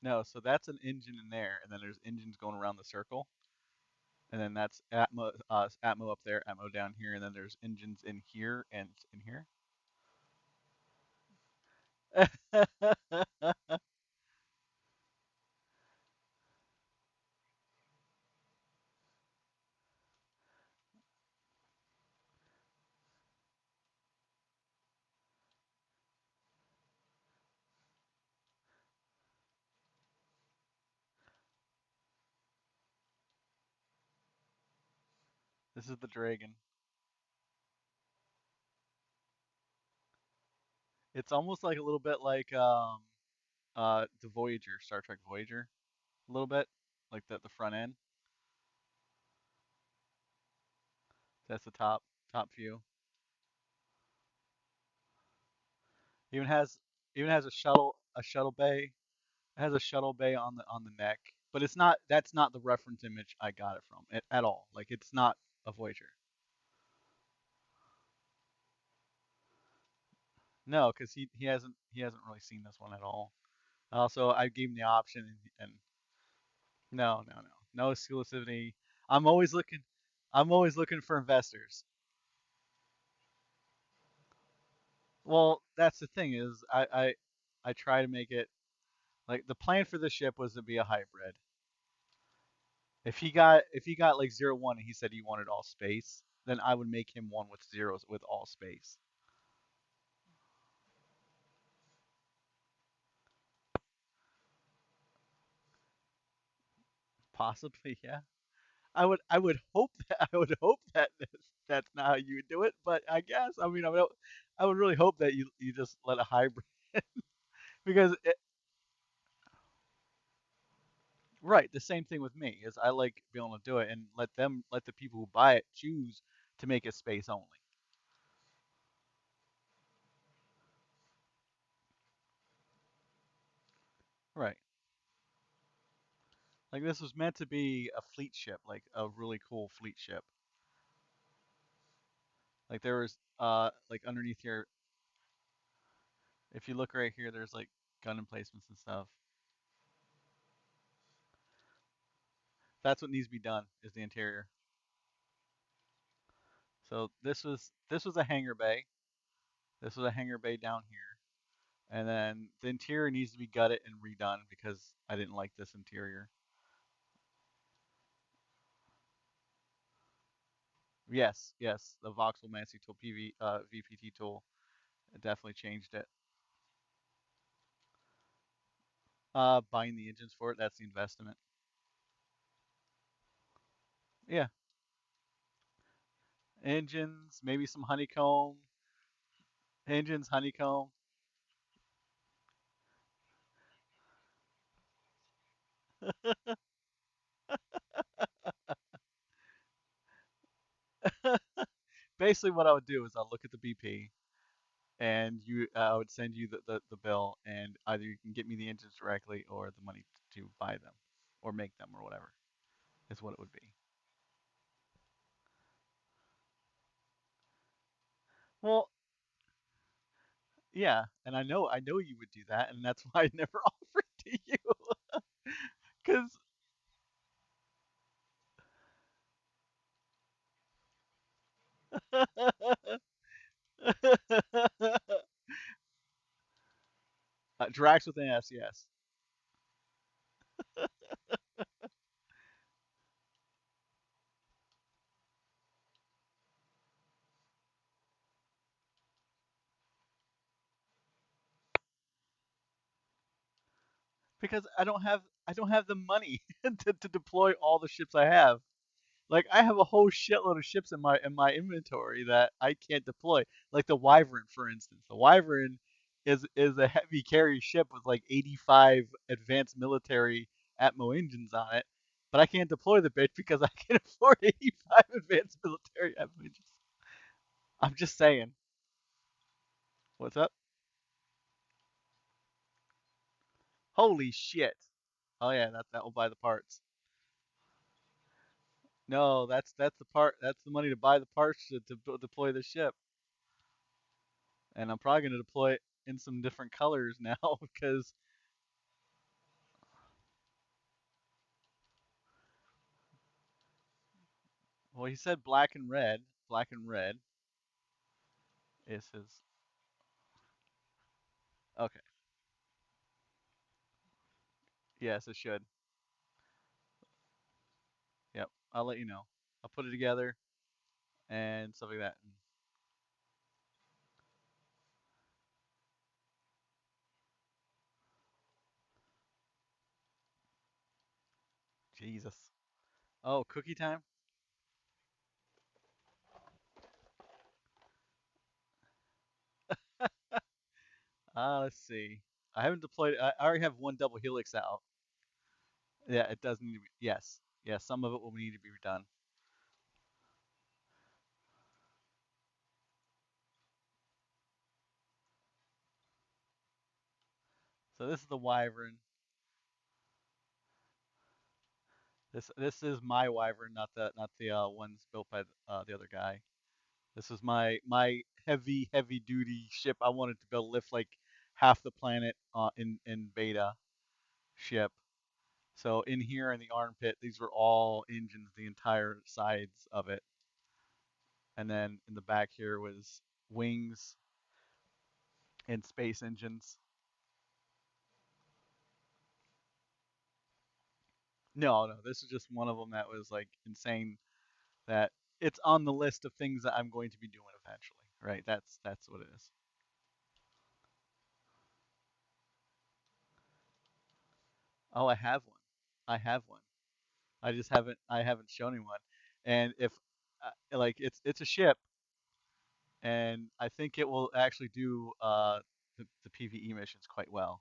Speaker 1: No, so that's an engine in there, and then there's engines going around the circle, and then that's Atmo up there, Atmo down here, and then there's engines in here and in here. This is the Dragon. It's almost like a little bit like the Voyager, Star Trek Voyager, a little bit like the front end. That's the top view. Even has even has a shuttle bay. It has a shuttle bay on the neck, but it's not that's not the reference image I got it from at all. Like it's not a Voyager. No, because he hasn't really seen this one at all. Also, I gave him the option, and no, no, no, no exclusivity. I'm always looking. I'm always looking for investors. Well, that's the thing is I try to make it like the plan for the ship was to be a hybrid. If he got like 0-1 and he said he wanted all space, then I would make him one with zeros with all space. Possibly, yeah. I would hope that I would hope that that's not how you would do it, but I guess I would really hope that you just let a hybrid because right, the same thing with me is I like being able to do it and let the people who buy it choose to make it space only. Right. Like this was meant to be a fleet ship, like a really cool fleet ship. Like there was like underneath here, if you look right here, there's like gun emplacements and stuff. That's what needs to be done is the interior. So this was a hangar bay. This was a hangar bay down here. And then the interior needs to be gutted and redone because I didn't like this interior. Yes, yes, the Voxel Mancy tool VPT tool definitely changed it. Buying the engines for it, that's the investment. Yeah, engines, maybe some honeycomb, engines, honeycomb. Basically, what I would do is I'll look at the BP, and I would send you the bill, and either you can get me the engines directly or the money to buy them or make them or whatever is what it would be. Well, yeah, and I know you would do that, and that's why I never offered to you, because Drax with an S, yes. Because I don't have the money to deploy all the ships I have. Like I have a whole shitload of ships in my inventory that I can't deploy. Like the Wyvern, for instance. The Wyvern is a heavy carry ship with like 85 advanced military Atmo engines on it, but I can't deploy the bitch because I can't afford 85 advanced military Atmo engines. I'm just saying. What's up? Holy shit! Oh yeah, that will buy the parts. No, that's the part. That's the money to buy the parts to deploy the ship. And I'm probably gonna deploy it in some different colors now because well, he said black and red. Black and red is his. Okay. Yes, it should. Yep. I'll let you know. I'll put it together and stuff like that. Jesus. Oh, cookie time. Let's see. I haven't deployed. I already have one double helix out. Yeah, it does need to be. Yes. Yes. Some of it will need to be redone. So this is the Wyvern. This is my Wyvern, not the ones built by the other guy. This was my heavy duty ship. I wanted to be able to lift like half the planet in beta ship. So in here in the armpit, these were all engines, the entire sides of it, and then in the back here was wings and space engines. No, no, this is just one of them that was like insane. That it's on the list of things that I'm going to be doing eventually. Right? That's what it is. Oh, I have one. I have one. I haven't shown anyone. And if like it's a ship, and I think it will actually do the PVE missions quite well.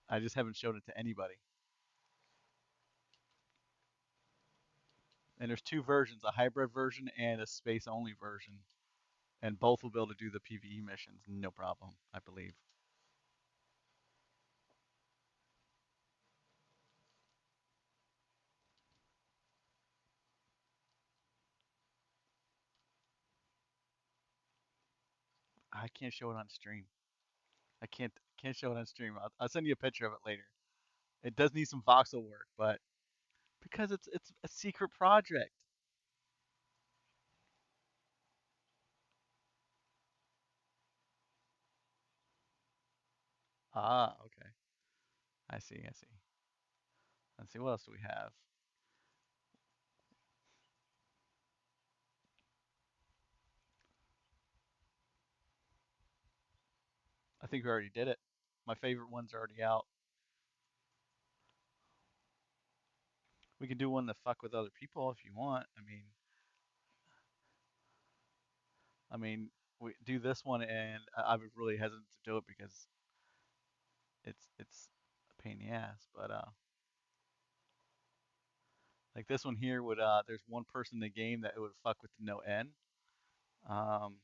Speaker 1: I just haven't shown it to anybody. And there's two versions, a hybrid version and a space only version, and both will be able to do the PVE missions no problem, I believe. I can't show it on stream. I can't show it on stream. I'll send you a picture of it later. It does need some voxel work, but because it's a secret project. Ah, okay. I see. I see. Let's see. What else do we have? I think we already did it. My favorite one's already out. We can do one to fuck with other people if you want. I mean, we do this one, and I was really hesitant to do it because it's a pain in the ass. But like this one here would there's one person in the game that it would fuck with no end. Um,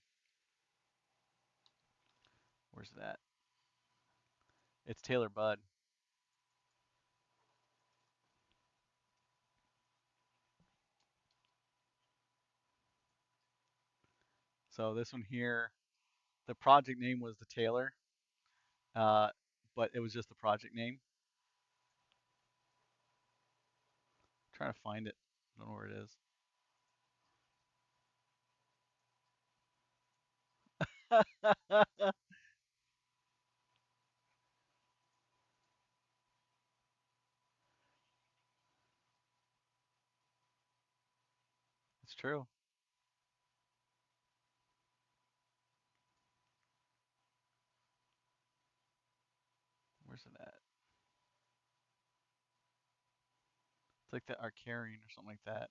Speaker 1: where's that? It's Taylor Budd. So this one here, the project name was the Taylor, uh, but it was just the project name. I'm trying to find it. I don't know where it is. It's true. Where's it at? It's like the Arcarian or something like that.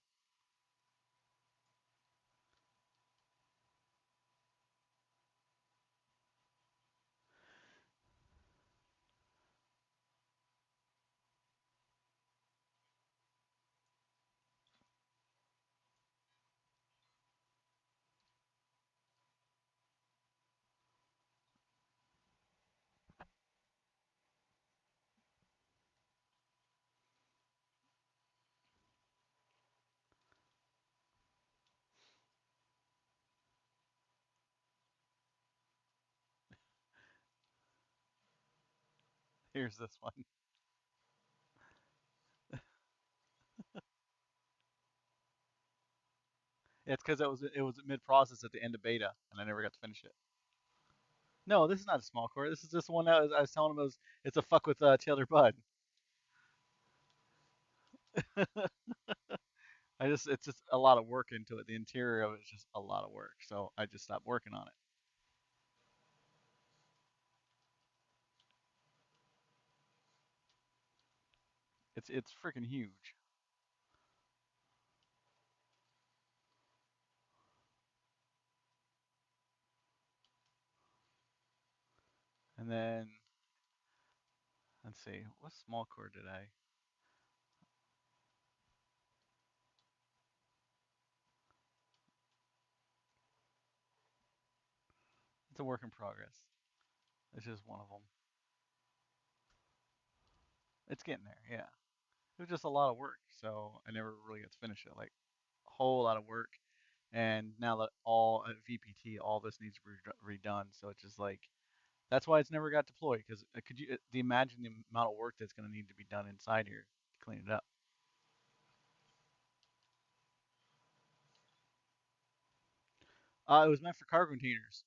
Speaker 1: Here's this one. It's because it was mid process at the end of beta, and I never got to finish it. No, this is not a small core. This is just one that I was telling him it's a fuck with Taylor Budd. I just it's just a lot of work into it. The interior of it is just a lot of work, so I just stopped working on it. It's freaking huge. And then let's see, what small core did I? It's a work in progress. It's just one of them. It's getting there, yeah. It was just a lot of work, so I never really got to finish it. Like a whole lot of work, and now that all at VPT, all this needs to be redone. So it's just like that's why it's never got deployed. Because could you imagine the amount of work that's going to need to be done inside here to clean it up? It was meant for cargo containers.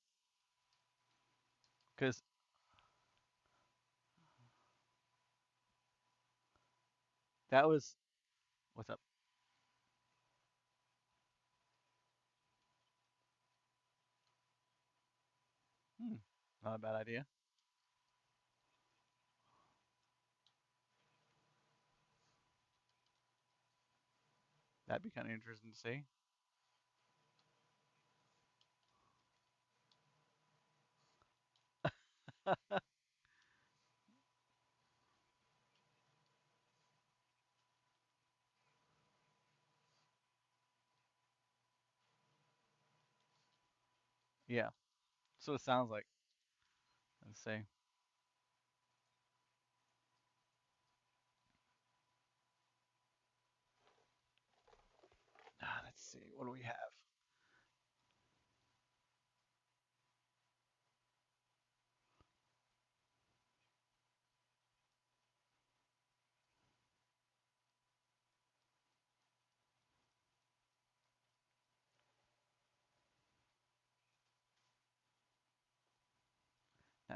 Speaker 1: Because that was what's up. Hmm, not a bad idea. That'd be kind of interesting to see. Yeah, so it sounds like. Let's see. Let's see. What do we have?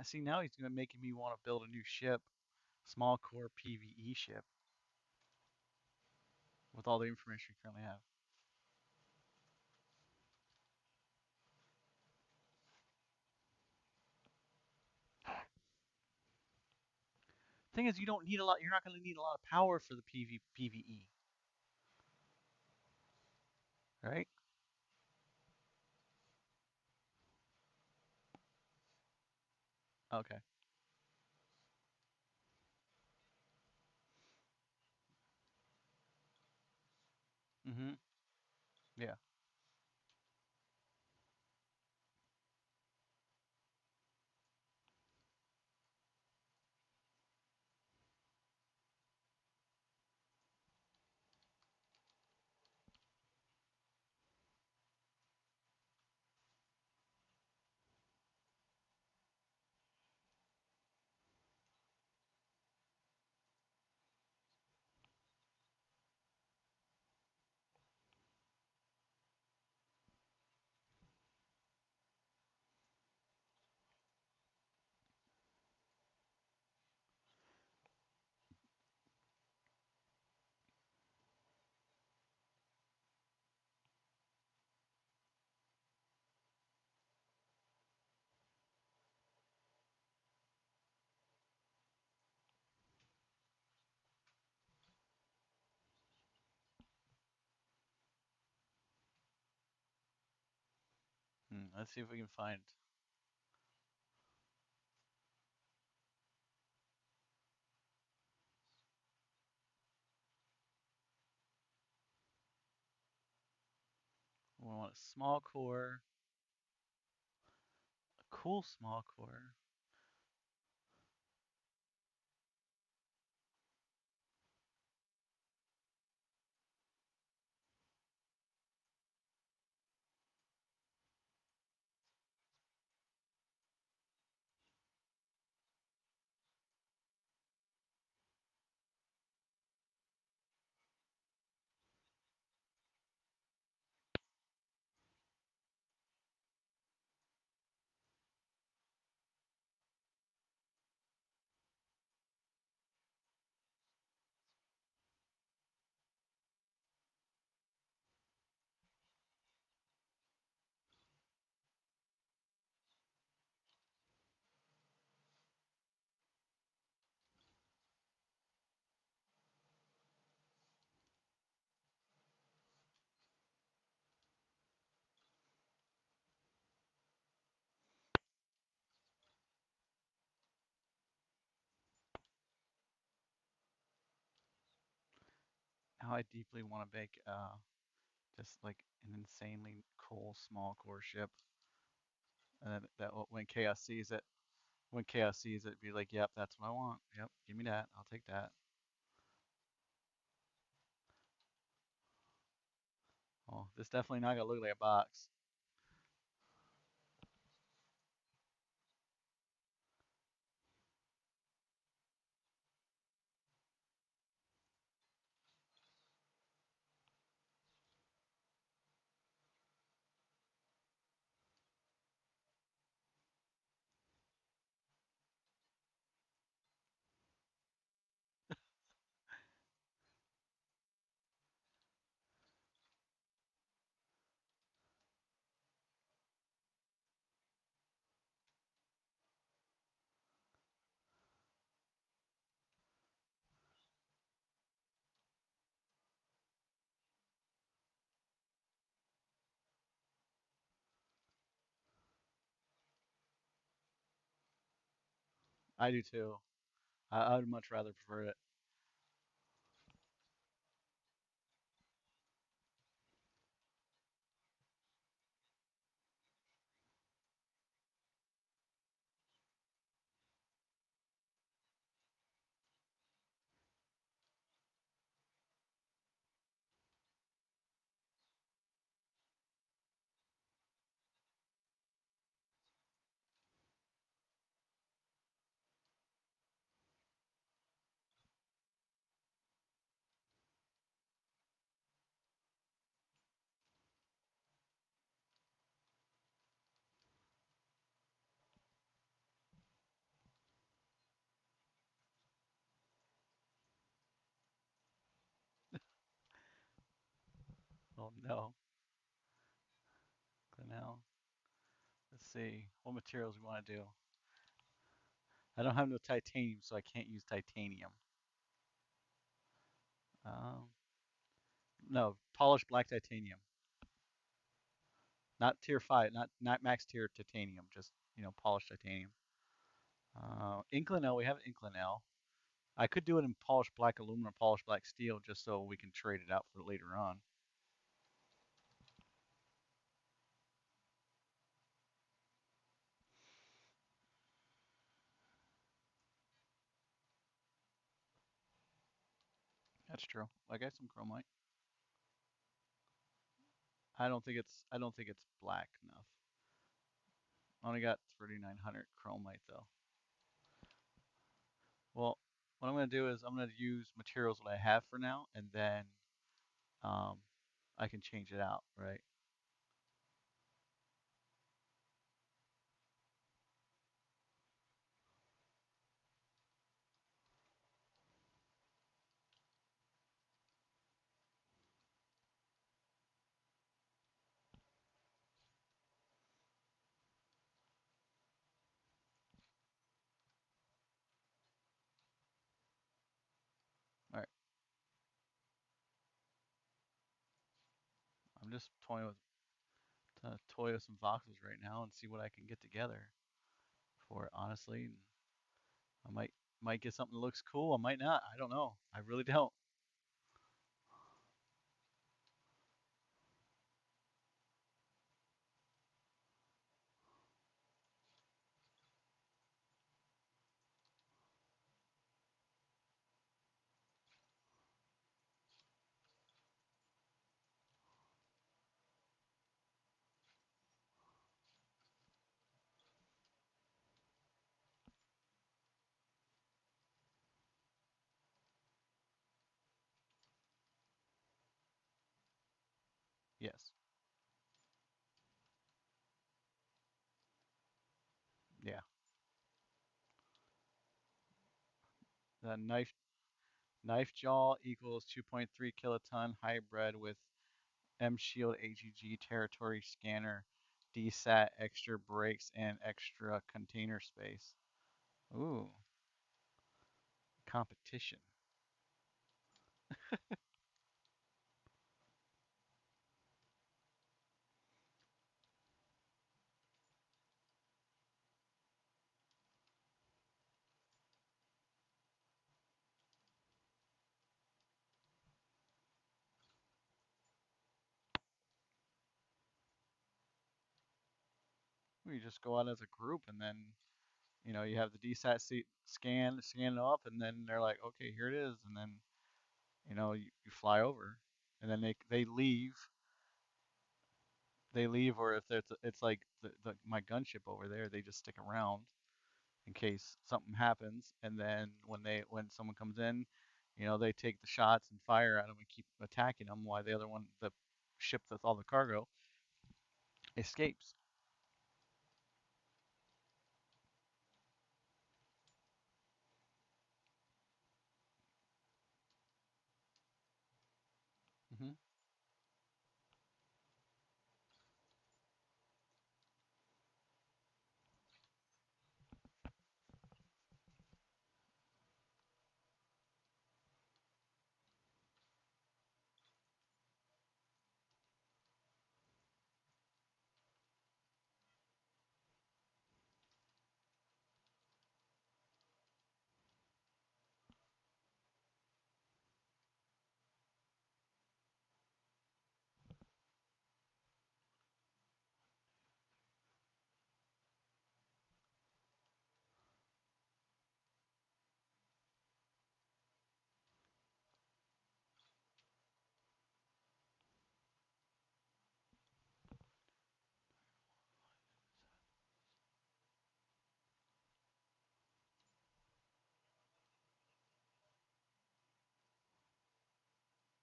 Speaker 1: See, now he's gonna making me want to build a new ship, small core PVE ship, with all the information we currently have. Thing is, you don't need a lot. You're not gonna need a lot of power for the PVE, right? Okay. Mhm. Yeah. Let's see if we can find. We want a small core, a cool small core. Now I deeply want to make just like an insanely cool small core ship, and then when Chaos sees it, be like, "Yep, that's what I want. Yep, give me that. I'll take that." Oh, this definitely not gonna look like a box. I do too. I would much rather prefer it. Oh no, Glenelg. Let's see what materials we want to do. I don't have no titanium, so I can't use titanium. Um, no, polished black titanium, not tier five, not max tier titanium, just polished titanium. Inclinel, we have Inclinel. I could do it in polished black aluminum, polished black steel, just so we can trade it out for later on. That's true. I got some chromite. I don't think it's black enough. I only got 3,900 chromite though. Well, what I'm gonna do is I'm gonna use materials that I have for now, and then um, I can change it out, right? All right. I'm just toy with some voxels right now and see what I can get together for it, honestly. And I might get something that looks cool. I might not. I don't know. I really don't. Yes. Yeah. The knife jaw equals 2.3 kiloton hybrid with M Shield AGG territory scanner, DSAT, extra brakes, and extra container space. Ooh, competition. We just go out as a group, and then you have the DSAT scan it up, and then they're like, okay, here it is, and then you fly over, and then they leave, or if it's like my gunship over there, they just stick around in case something happens, and then when someone comes in, they take the shots and fire at them and keep attacking them while the other one, the ship with all the cargo, escapes. Hmm.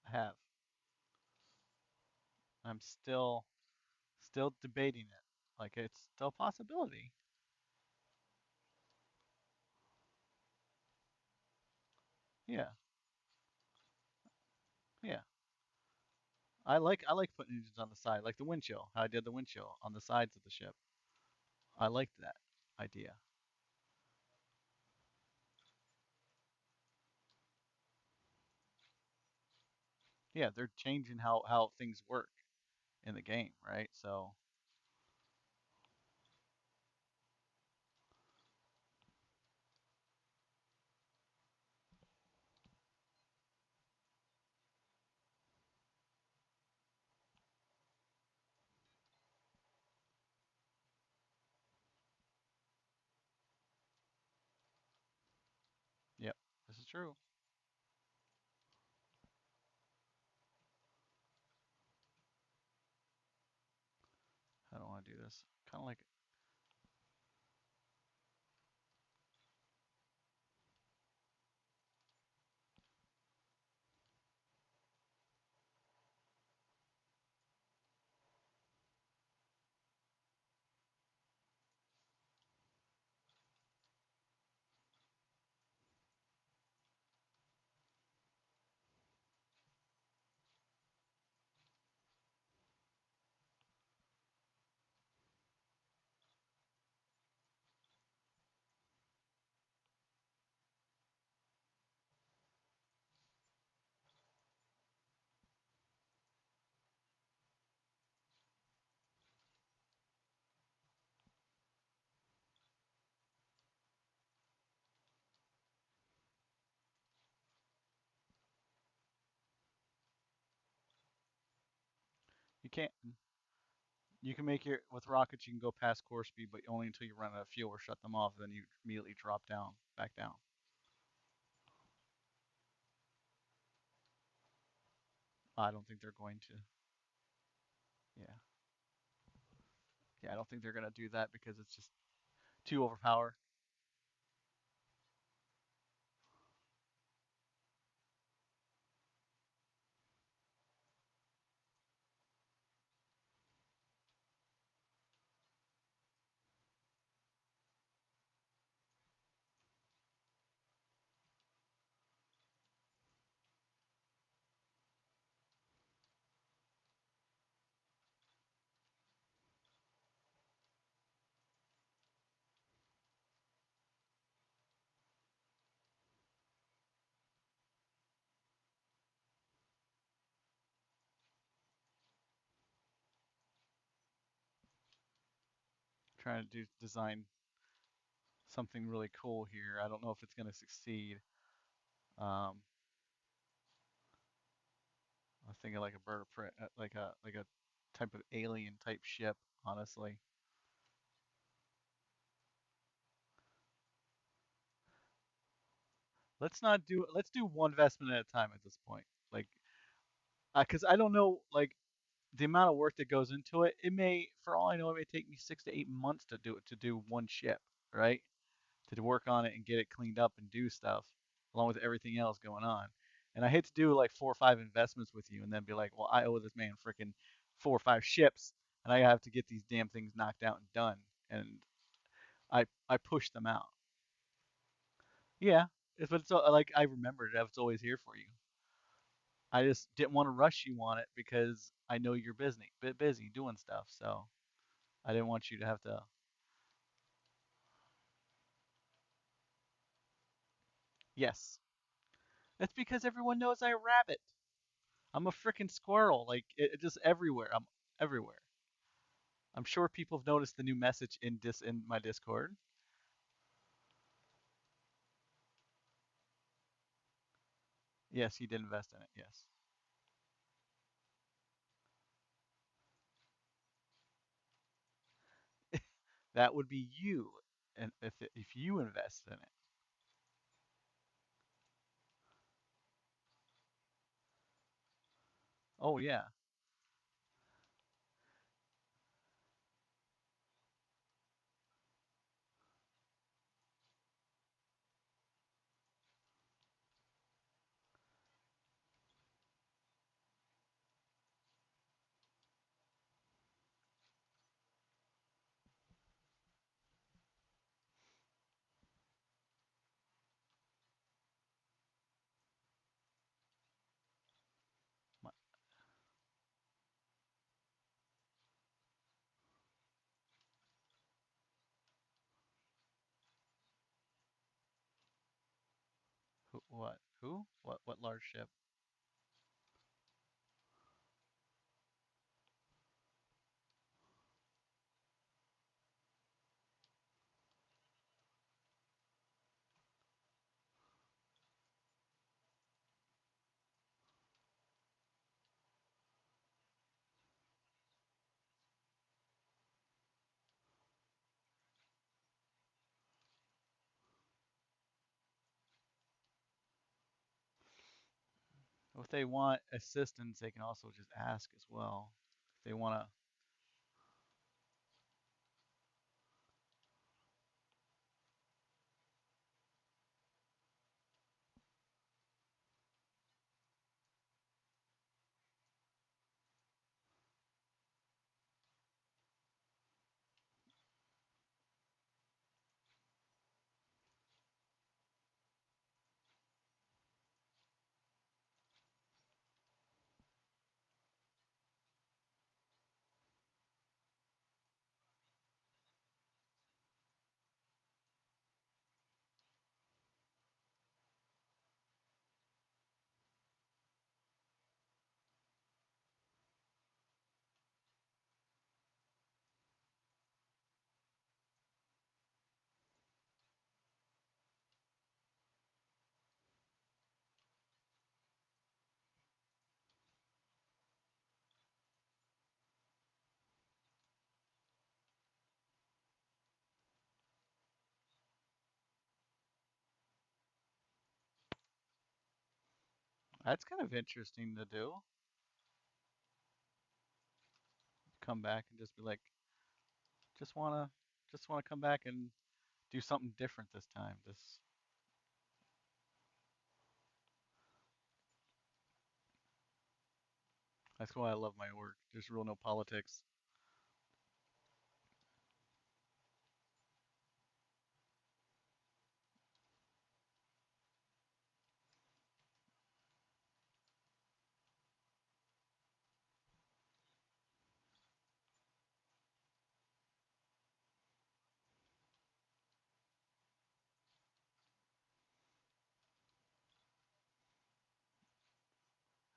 Speaker 1: I have. I'm still debating it. Like it's still a possibility. Yeah, yeah. I like putting engines on the side, like the wind chill. How I did the wind chill on the sides of the ship. I liked that idea. Yeah, they're changing how things work in the game, right? So, yep, this is true. I don't want to do this. Kind of like, you can't. You can make your with rockets. You can go past core speed, but only until you run out of fuel or shut them off. Then you immediately drop down, back down. I don't think they're going to. Yeah, yeah. I don't think they're gonna do that because it's just too overpowered. Trying to design something really cool here. I don't know if it's gonna succeed. Um, I was thinking like a bird of prey, like a type of alien type ship. Honestly, let's not do. Let's do one investment at a time at this point. Like, because I don't know, like the amount of work that goes into it. It may, for all I know, it may take me 6 to 8 months to do one ship, right? To work on it and get it cleaned up and do stuff, along with everything else going on. And I hate to do like 4 or 5 investments with you and then be like, well, I owe this man freaking 4 or 5 ships, and I have to get these damn things knocked out and done. And I push them out. Yeah, but it's like I remembered it. It's always here for you. I just didn't want to rush you on it because I know you're busy doing stuff. So I didn't want you to have to. Yes, that's because everyone knows I rabbit. I'm a freaking squirrel. Like it just everywhere. I'm everywhere. I'm sure people have noticed the new message in my Discord. Yes, he did invest in it. Yes, that would be you, and if you invest in it. Oh yeah, Who? What large ship? If they want assistance, they can also just ask as well. If they want to, that's kind of interesting to do. Come back and just be like, just wanna, just wanna come back and do something different this time. This, that's why I love my work. There's real no politics.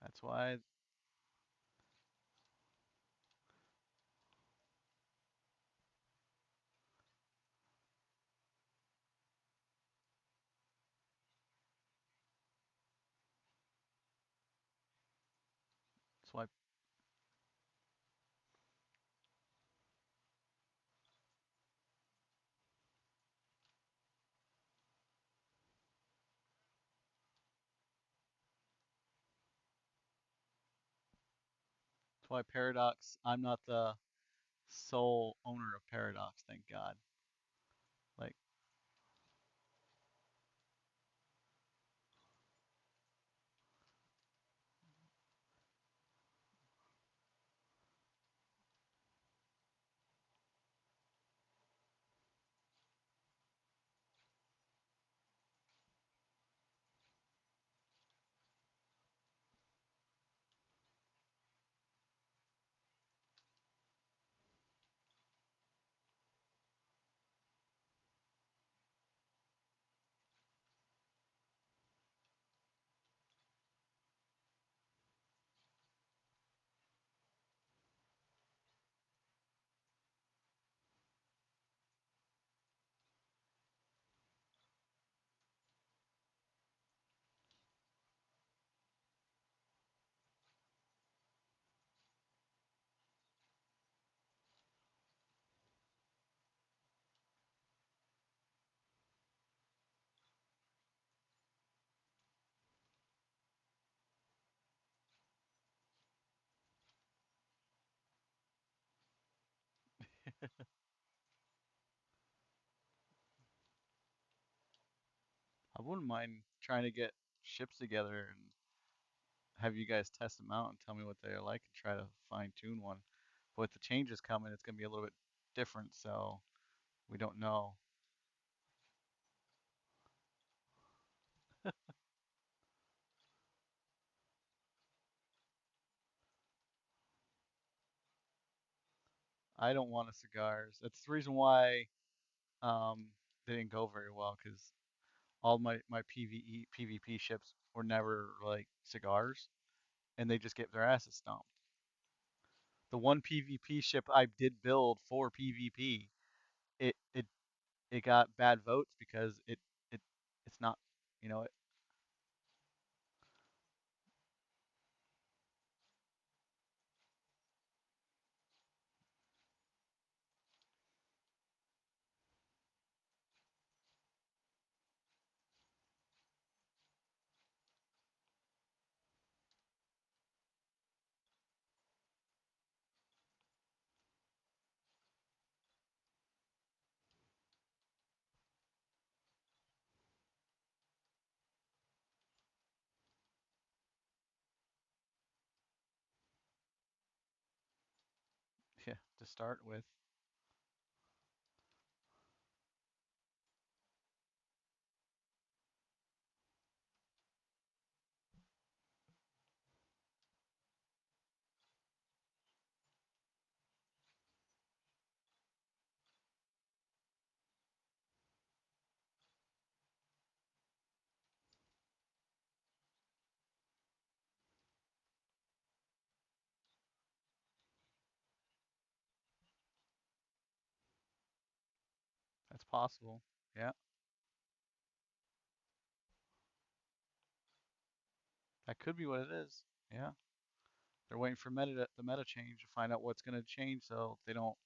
Speaker 1: That's why, that's why, that's why Paradox. I'm not the sole owner of Paradox, thank God. Like, I wouldn't mind trying to get ships together and have you guys test them out and tell me what they're like and try to fine tune one. But with the changes coming, it's gonna be a little bit different, so we don't know. I don't want a cigars. That's the reason why they didn't go very well because all my PvE PvP ships were never like cigars, and they just get their asses stomped. The one PvP ship I did build for PvP, it it it got bad votes because it it's not, you know, yeah, to start with. That's possible. Yeah, that could be what it is. Yeah, they're waiting for the meta change to find out what's going to change so they don't.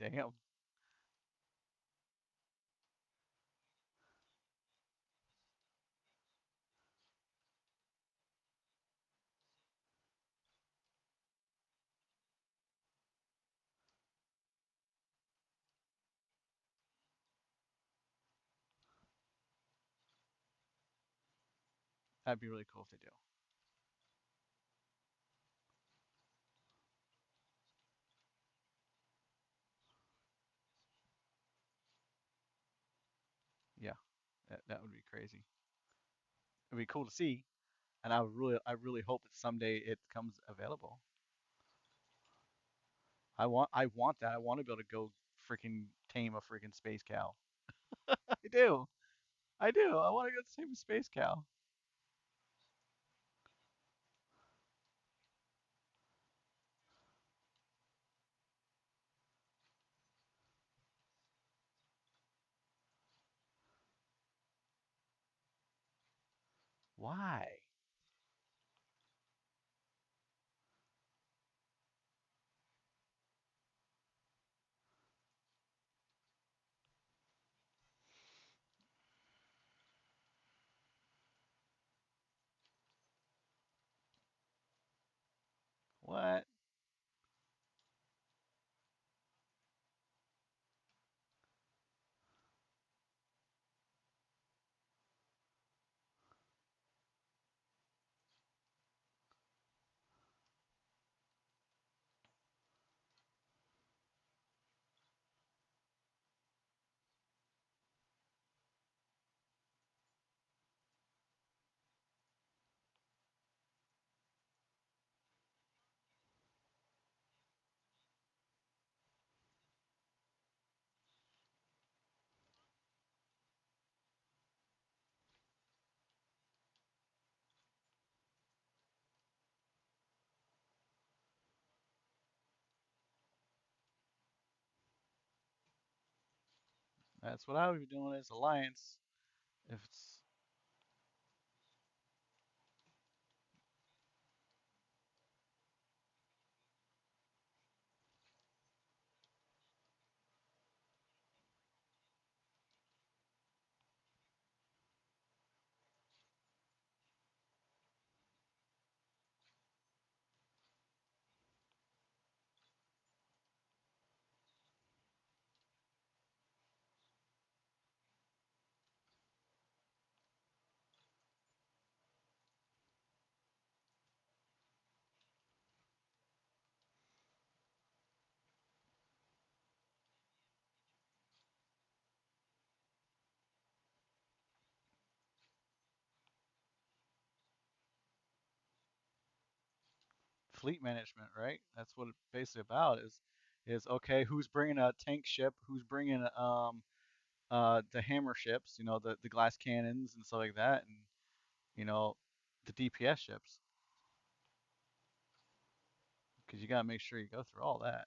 Speaker 1: Damn, that'd be really cool if they do. Yeah, that would be crazy. It'd be cool to see, and I really hope that someday it comes available. I want that. I want to be able to go freaking tame a freaking space cow. I do. I do. I want to go tame a space cow. Why? What? That's what I would be doing as Alliance. If it's fleet management, right? That's what it's basically about. Is okay, who's bringing a tank ship, who's bringing the hammer ships, the glass cannons and stuff like that, and you know the DPS ships, because you got to make sure you go through all that.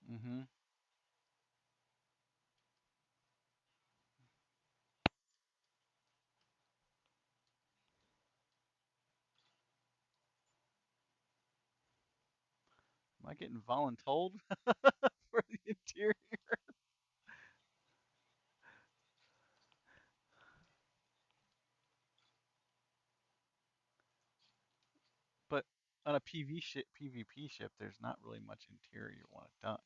Speaker 1: Hmm. Am I getting voluntold for the interior? But on a PvP ship, there's not really much interior you want it done.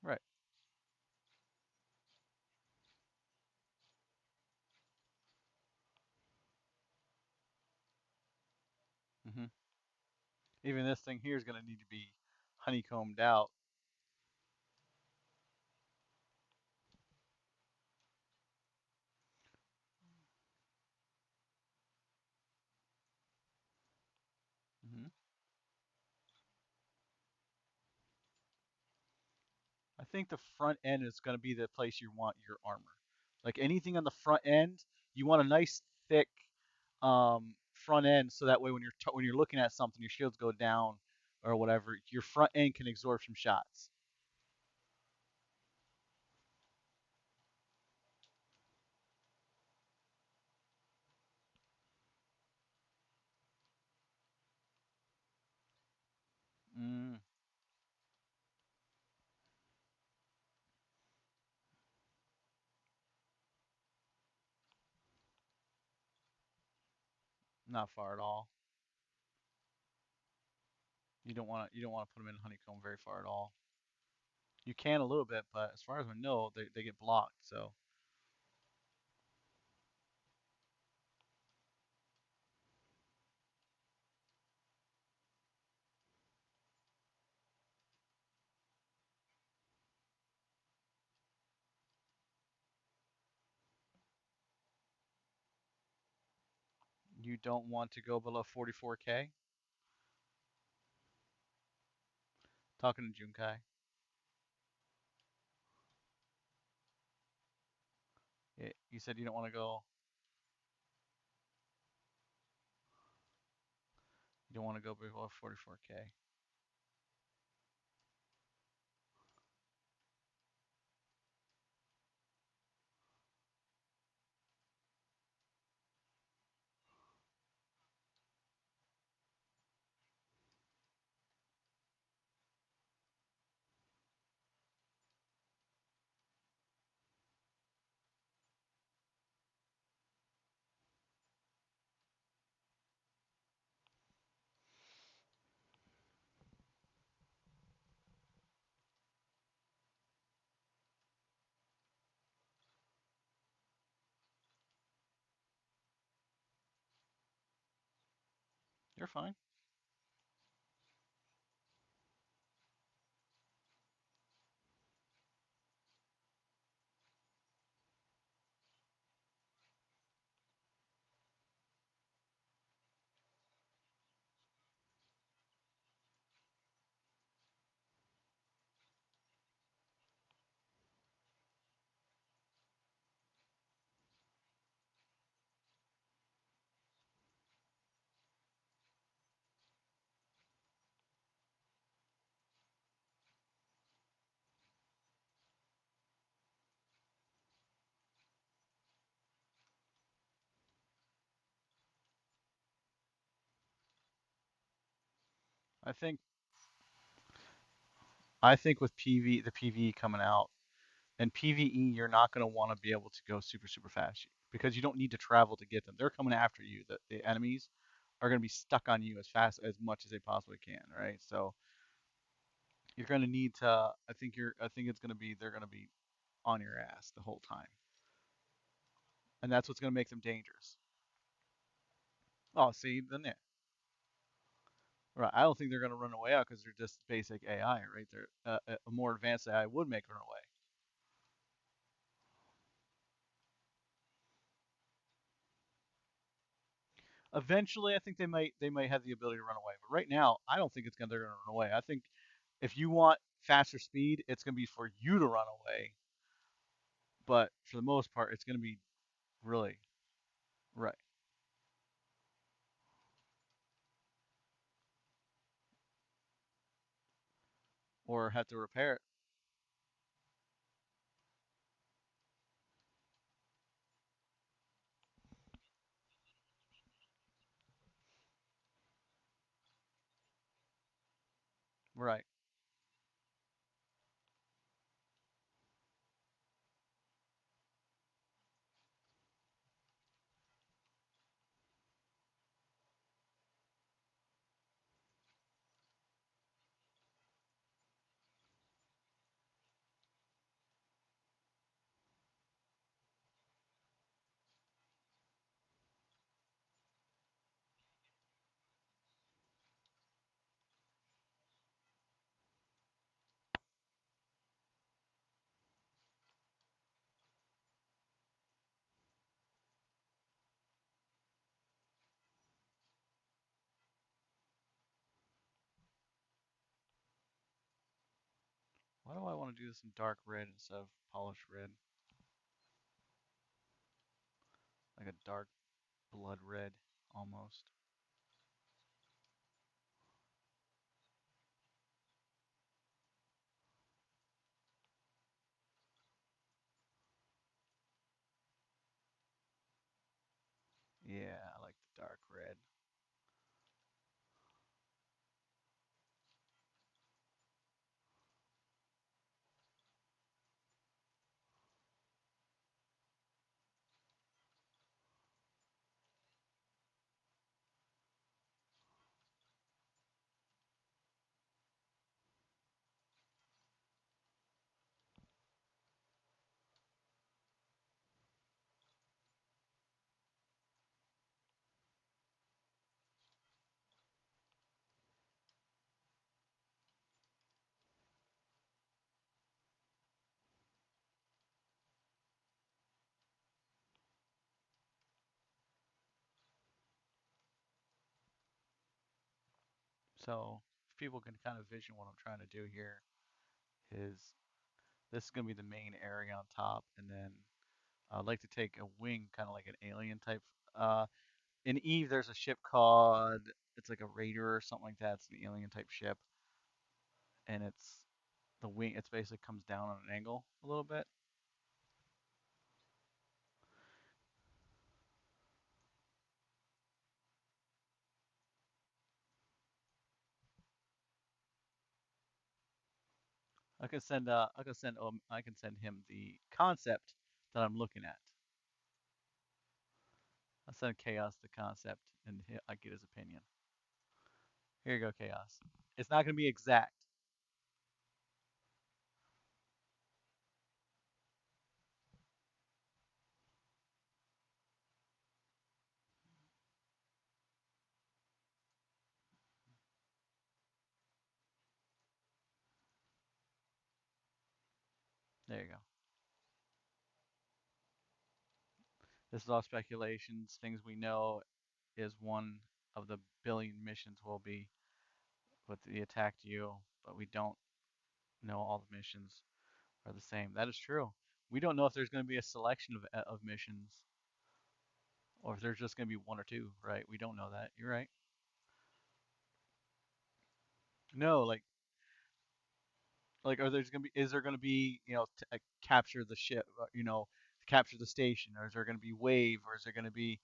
Speaker 1: Right. Hmm. Even this thing here is going to need to be honeycombed out. Hmm. I think the front end is going to be the place you want your armor. Like anything on the front end, you want a nice thick front end, so that way when you're looking at something, your shields go down or whatever. Your front end can absorb some shots. Mm, not far at all. You don't want to put them in honeycomb very far at all. You can a little bit, but as far as we know, they get blocked. So you don't want to go below 44K. Talking to Junkai, you said you don't want to go. You don't want to go below 44K. You're fine. I think I think with the PvE coming out and PvE, you're not going to want to be able to go super fast because you don't need to travel to get them. They're coming after you. The enemies are going to be stuck on you as fast as much as they possibly can, right? So you're going to need to. I think it's going to be they're going to be on your ass the whole time, and that's what's going to make them dangerous. Oh, see, then yeah, right. I don't think they're going to run away out because they're just basic AI, right? They're a more advanced AI would make run away. Eventually, I think they might have the ability to run away, but right now, I don't think they're going to run away. I think if you want faster speed, it's going to be for you to run away, but for the most part, it's going to be really right or have to repair it. Right. Why do I want to do this in dark red instead of polished red, like a dark blood red almost? Yeah, I like the dark red. So if people can kind of vision what I'm trying to do here is this is going to be the main area on top, and then I'd like to take a wing, kind of like an alien type. Uh, in Eve, there's a ship called it's like a Raider or something like that. It's an alien type ship, and it's the wing. It's basically comes down on an angle a little bit. I can send him the concept that I'm looking at. I'll send Chaos the concept, and I get his opinion. Here you go, Chaos. It's not going to be exact. There you go. This is all speculations. Things we know is one of the billion missions will be with the attacked you, but we don't know all the missions are the same. That is true. We don't know if there's going to be a selection of missions or if there's just going to be one or two, right? We don't know that. You're right. No, like are there's going to be is there going to be, capture the ship, capture the station, or is there going to be wave, or is there going to be,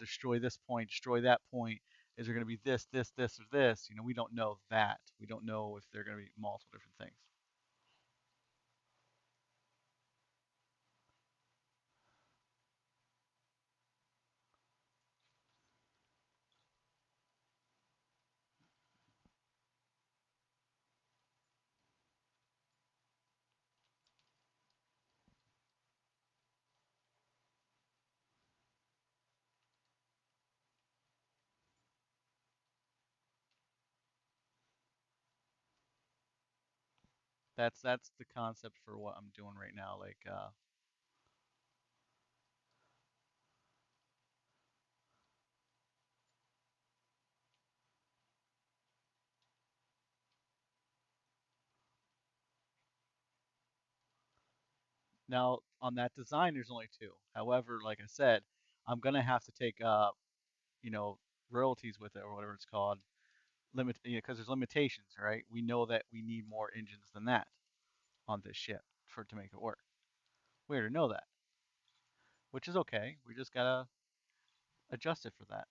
Speaker 1: destroy this point, destroy that point? Is there going to be this, this, this, or this? We don't know that. We don't know if there are going to be multiple different things. That's the concept for what I'm doing right now. Like now on that design, there's only two. However, like I said, I'm gonna have to take you know, royalties with it or whatever it's called. Because there's limitations, right? We know that we need more engines than that on this ship for to make it work. We already know that, which is okay. We just gotta adjust it for that.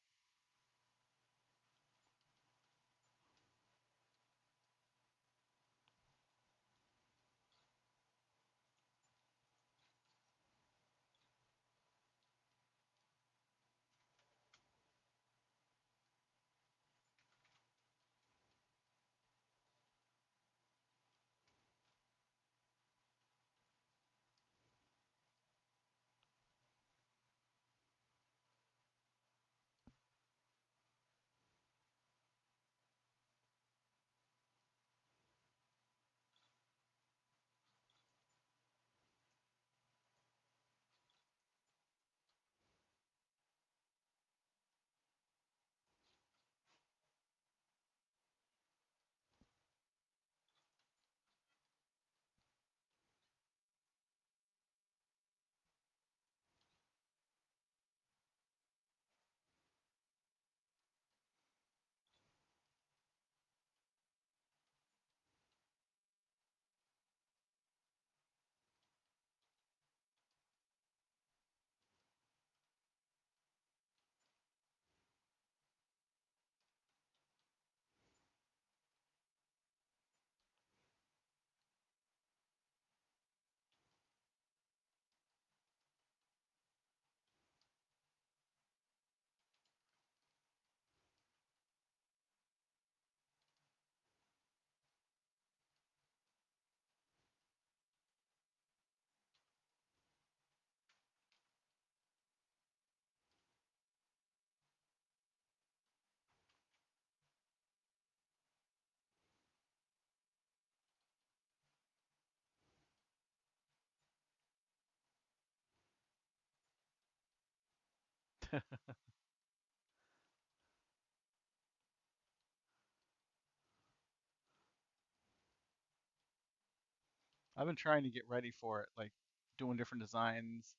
Speaker 1: I've been trying to get ready for it, like doing different designs.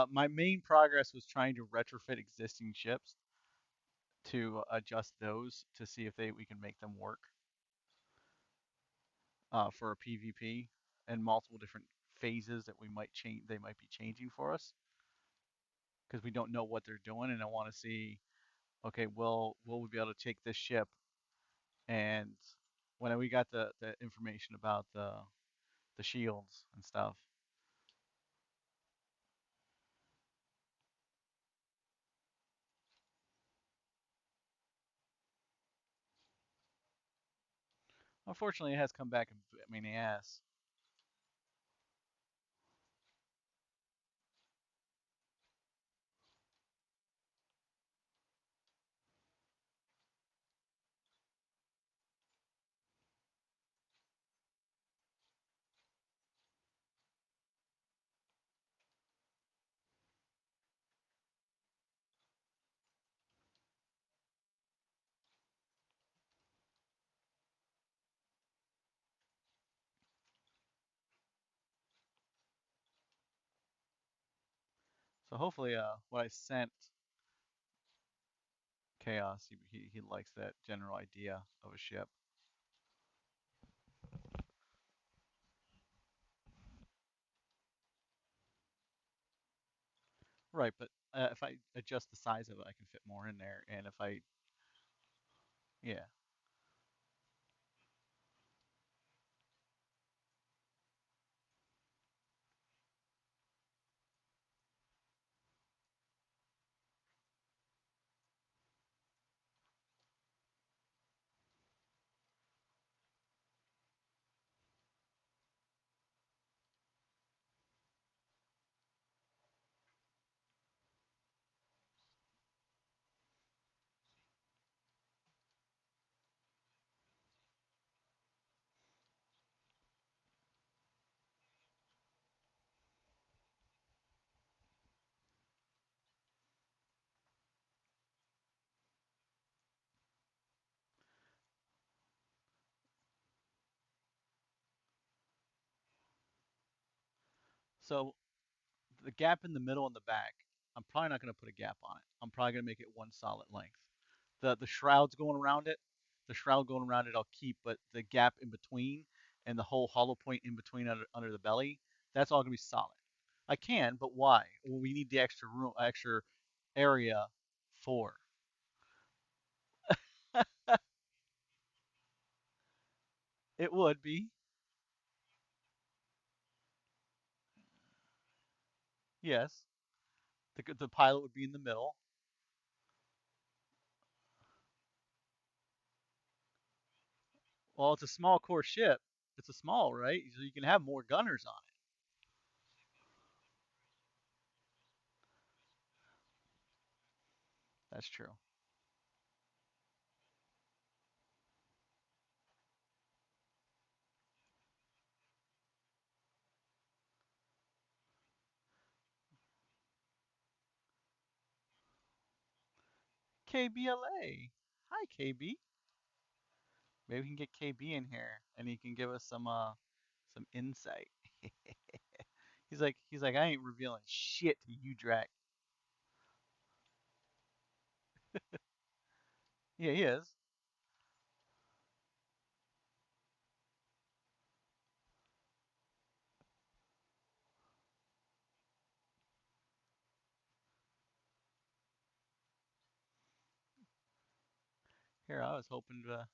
Speaker 1: My main progress was trying to retrofit existing ships to adjust those to see if they we can make them work for a PvP and multiple different phases that we might change. They might be changing for us because we don't know what they're doing, and I want to see. Okay, will we be able to take this ship and when we got the information about the shields and stuff. Unfortunately, it has come back and bit me in the ass. So hopefully, what I sent Chaos, he likes that general idea of a ship. Right, but if I adjust the size of it, I can fit more in there. And if I Yeah. So the gap in the middle and the back, I'm probably not going to put a gap on it. I'm probably going to make it one solid length. The shrouds going around it, the shroud going around it, I'll keep, but the gap in between and the whole hollow point in between under the belly, that's all going to be solid. I can, but why? Well, we need the extra room, extra area for. It would be, yes. The pilot would be in the middle. Well, it's a small core ship. It's a small, right? So you can have more gunners on it. That's true. KBLA. Hi, KB. Maybe we can get KB in here and he can give us some insight. He's like I ain't revealing shit to you, Drac. Yeah, he is. Here, I was hoping to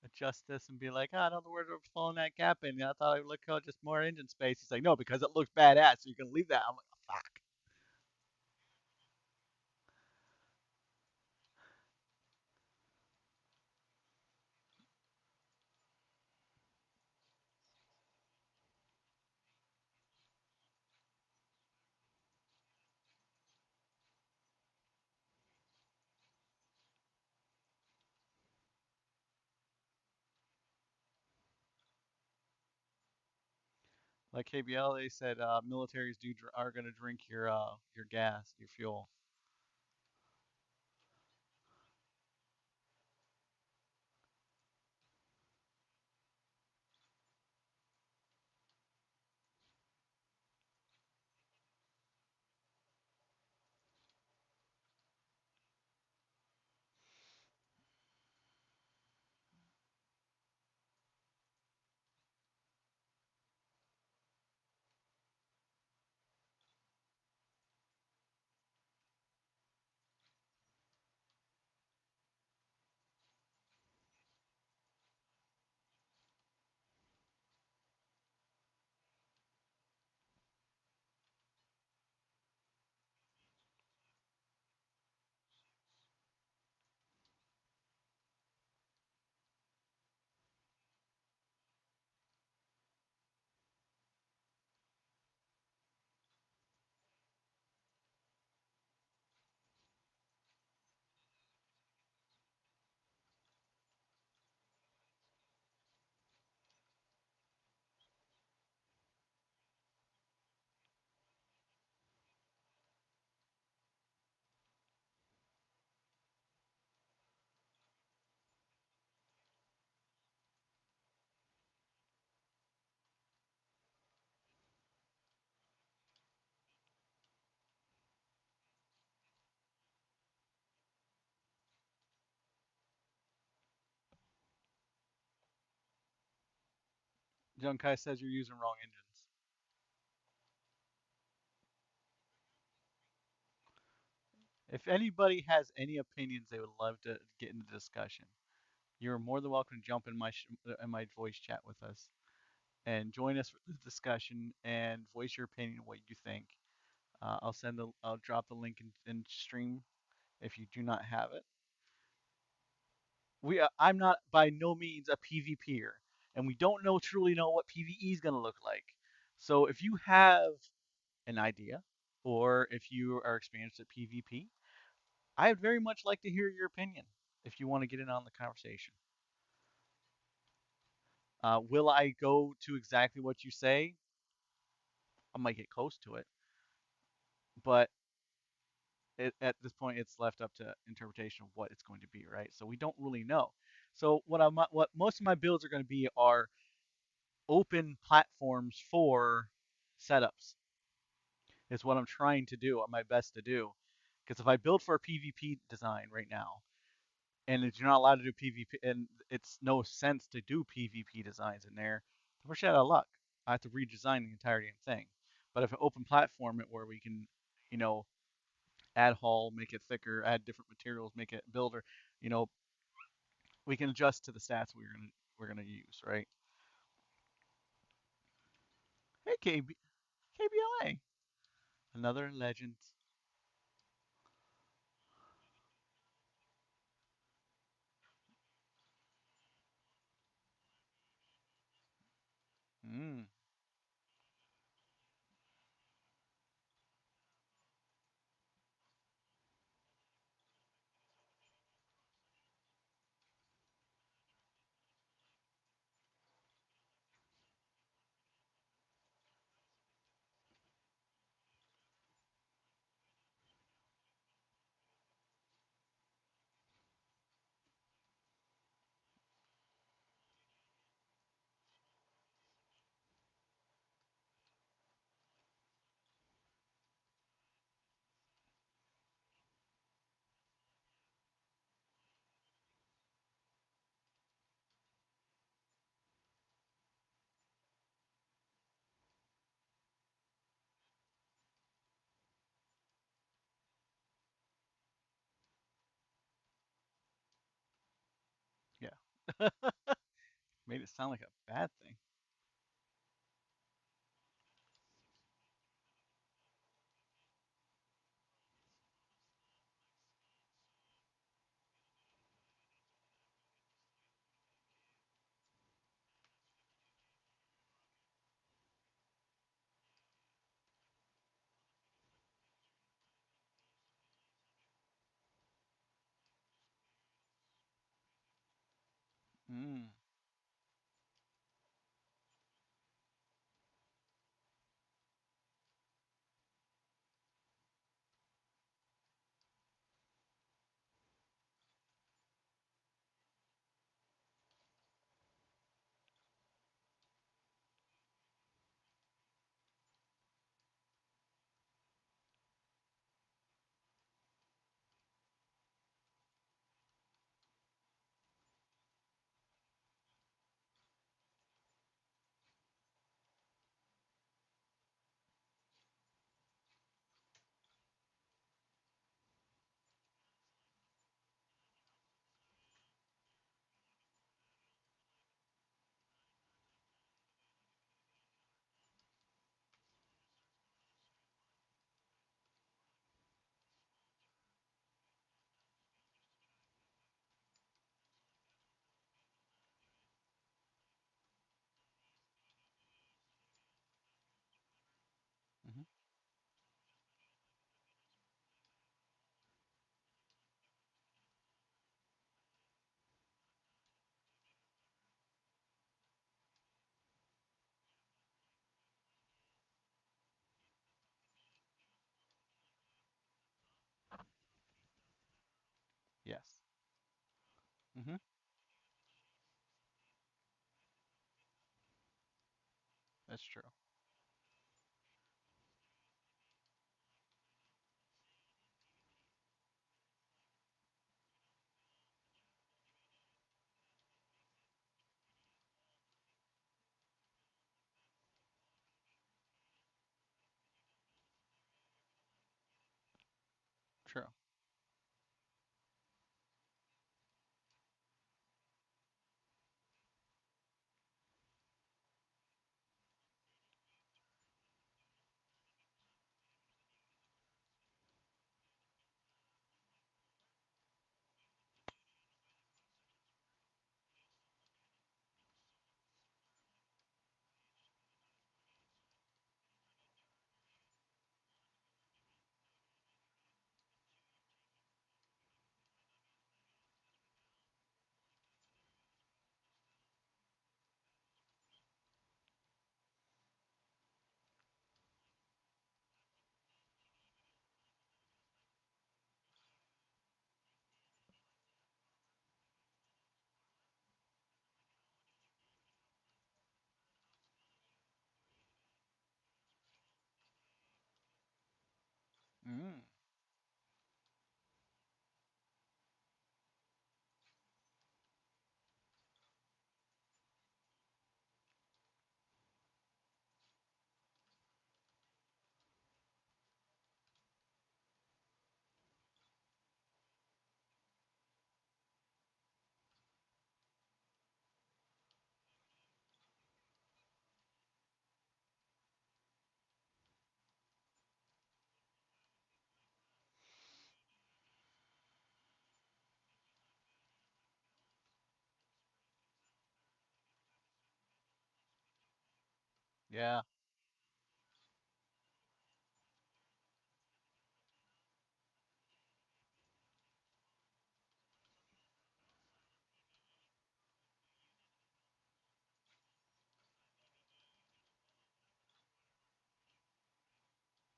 Speaker 1: adjust this and be like, oh, in other words, we're filling that gap in. I thought it would look just more engine space. He's like, no, because it looks badass, so you can leave that. I'm like, oh, fuck. Like KBL, they said militaries are gonna drink your gas, your fuel. Junkai says you're using wrong engines. If anybody has any opinions, they would love to get into discussion. you're more than welcome to jump in my voice chat with us and join us for the discussion and voice your opinion what you think. I'll drop the link in stream if you do not have it. I'm not by no means a PvPer, and we don't truly know what PvE is going to look like. So if you have an idea, or if you are experienced at PvP, I'd very much like to hear your opinion if you want to get in on the conversation. Will I go to exactly what you say? I might get close to it, but at this point, it's left up to interpretation of what it's going to be, right? So we don't really know. So what most of my builds are going to be are open platforms for setups. Is what I'm trying to do, my best to do. Because if I build for a PvP design right now, and you're not allowed to do PvP, and it's no sense to do PvP designs in there, we're shit out of luck. I have to redesign the entire damn thing. But if an open platform it where we can, you know, add hull, make it thicker, add different materials, make it builder, you know, we can adjust to the stats we're gonna use, right? Hey KBLA, another legend. Mm, yeah. Made it sound like a bad thing. Mm, hmm. Yes. Hmm. That's true. True. Yeah,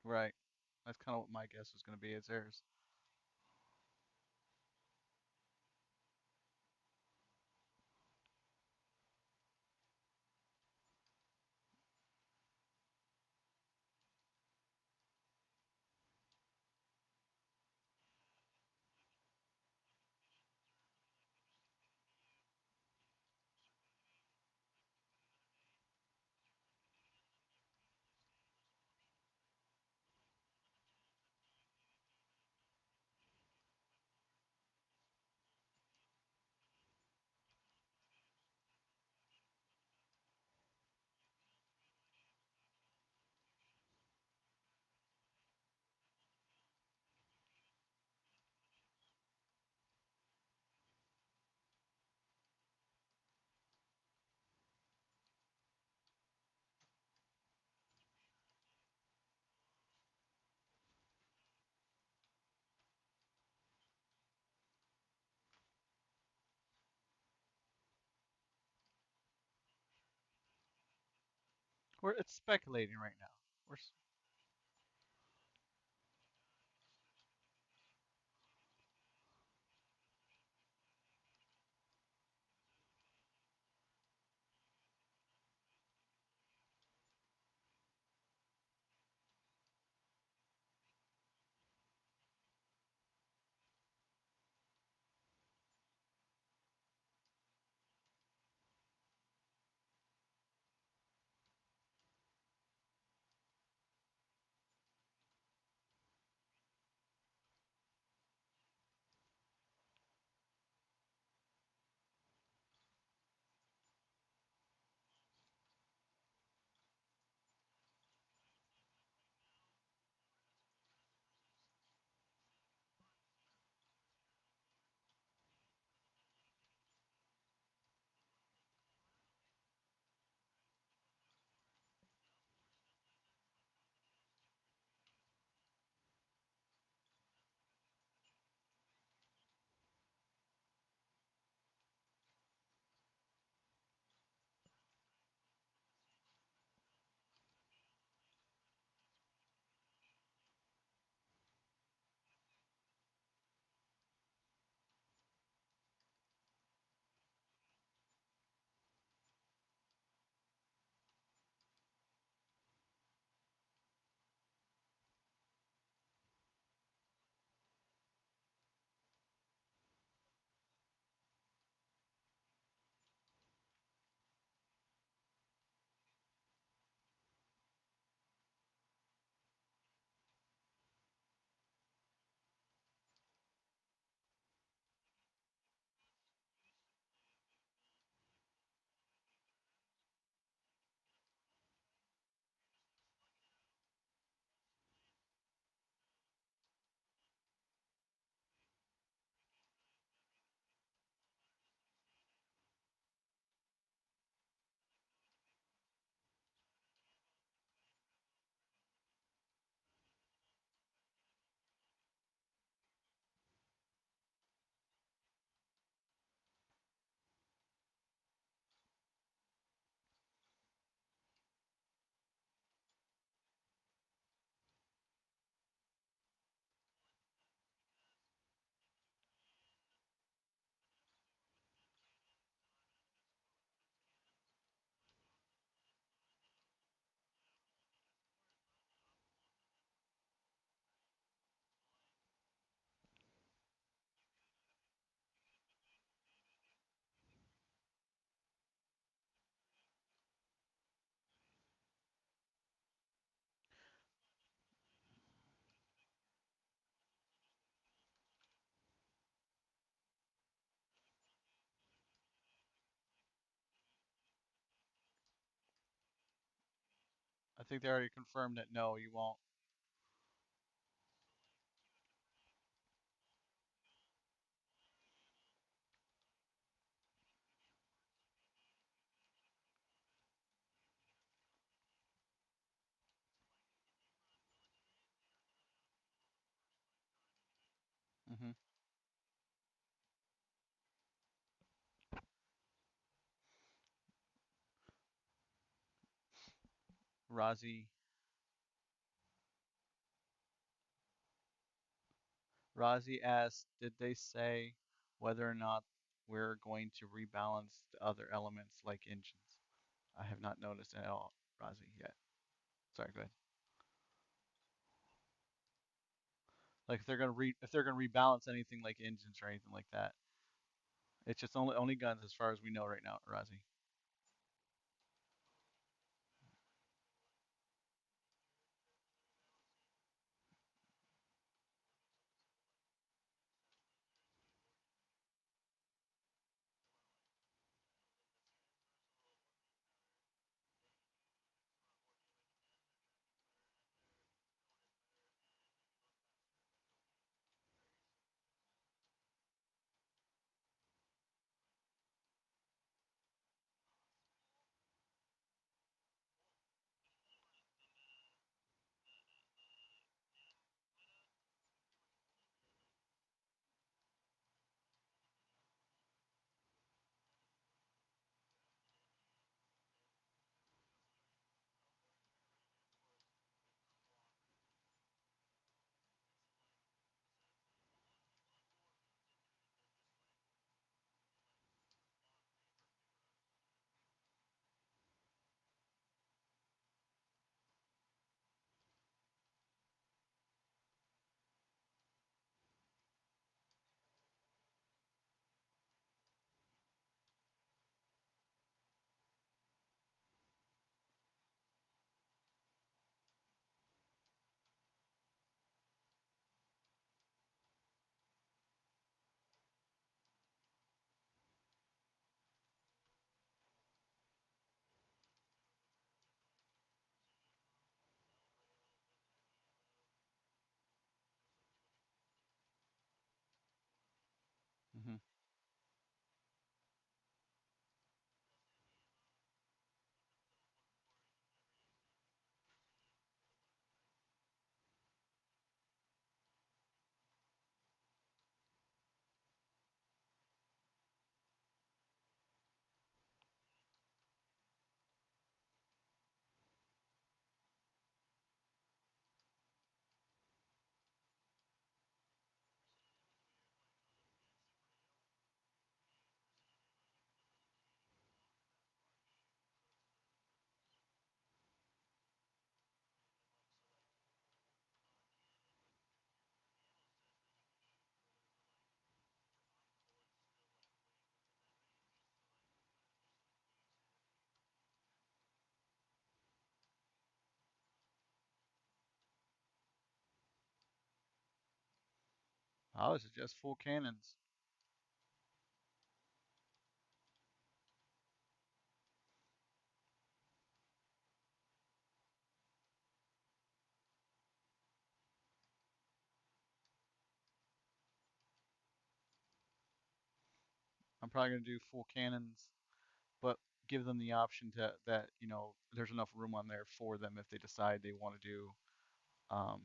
Speaker 1: right. That's kind of what my guess was going to be. It's theirs. It's speculating right now. We're I think they already confirmed that no, you won't. Razi Razi asked, did they say whether or not we're going to rebalance the other elements like engines? I have not noticed at all, Razi, yet. Sorry, go ahead. Like if they're gonna rebalance anything like engines or anything like that. It's just only guns as far as we know right now, Razi. Hmm. I would suggest full cannons. I'm probably gonna do full cannons, but give them the option to that there's enough room on there for them if they decide they want to do um,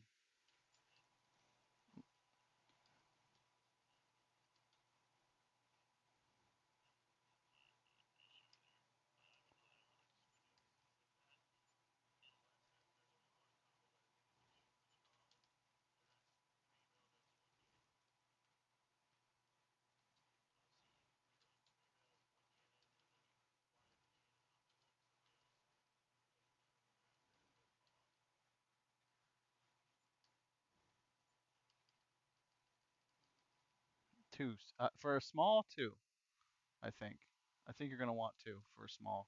Speaker 1: two for a small two. I think. I think you're gonna want two for a small.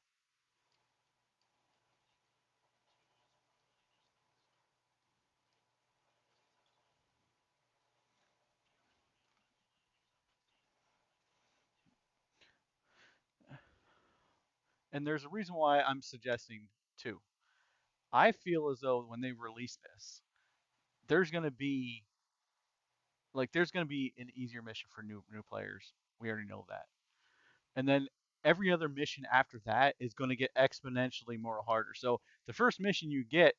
Speaker 1: And there's a reason why I'm suggesting two. I feel as though when they release this, there's gonna be there's gonna be an easier mission for new players. We already know that. And then every other mission after that is going to get exponentially more harder. So the first mission you get,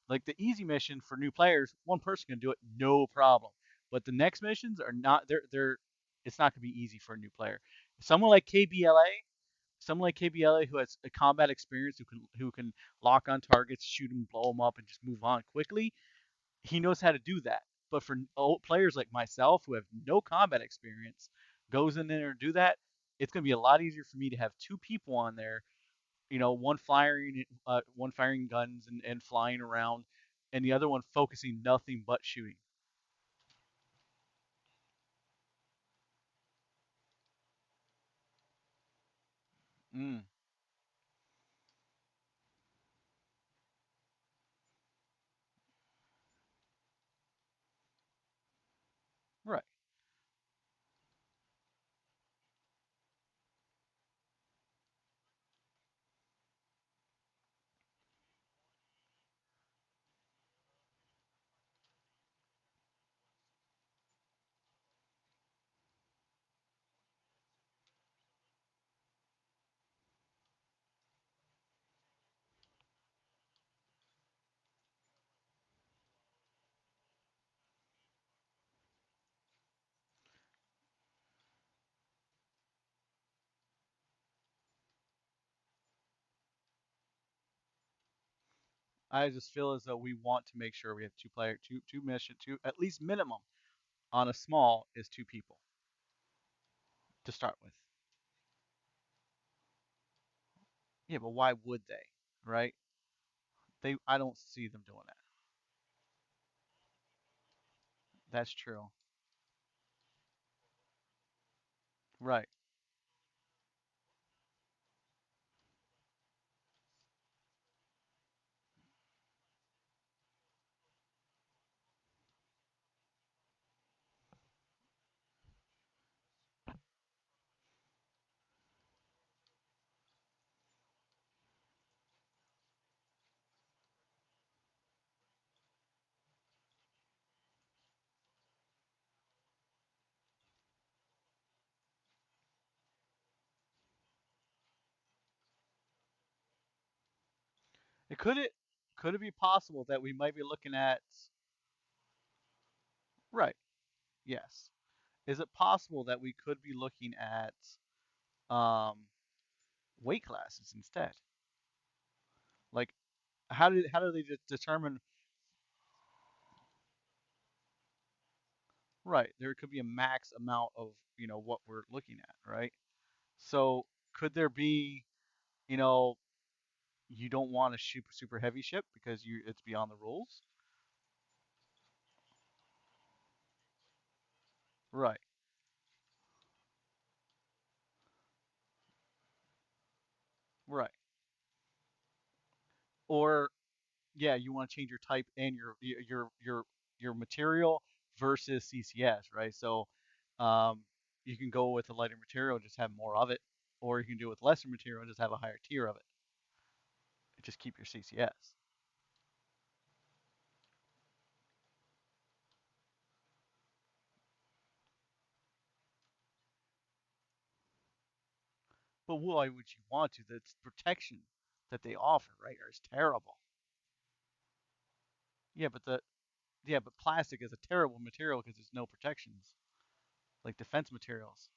Speaker 1: like the easy mission for new players, one person can do it, no problem. But the next missions are not. They're. It's not going to be easy for a new player. Someone like KBLA, someone like KBLA who has a combat experience, who can lock on targets, shoot them, blow them up, and just move on quickly. He knows how to do that. But for players like myself who have no combat experience, goes in there and do that, it's going to be a lot easier for me to have two people on there, one firing guns and flying around, and the other one focusing nothing but shooting. Mm, right. I just feel as though we want to make sure we have two mission, two at least minimum on a small is two people to start with. Yeah, but why would they? Right? I don't see them doing that. That's true. Right. It could it be possible that we might be looking at, right? Yes. Is it possible that we could be looking at um weight classes instead? Like how do they determine, right? There could be a max amount of, what we're looking at, right? So could there be, you know, you don't want a super heavy ship because it's beyond the rules? Right. Right. Or yeah, you want to change your type and your material versus CCS, right? So um, you can go with a lighter material, just have more of it, or you can do it with lesser material and just have a higher tier of it. Just keep your CCS. But why would you want to? The protection that they offer, right, is terrible. Yeah, but plastic is a terrible material because there's no protections like defense materials.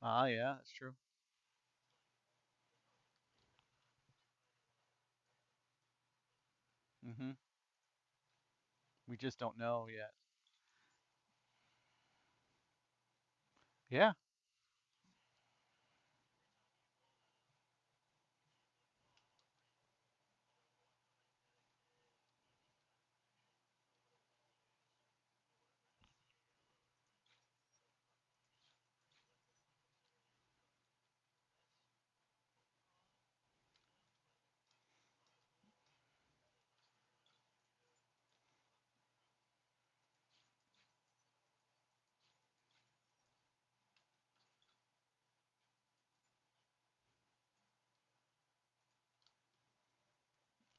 Speaker 1: Ah, yeah, that's true. Hmm. We just don't know yet. Yeah.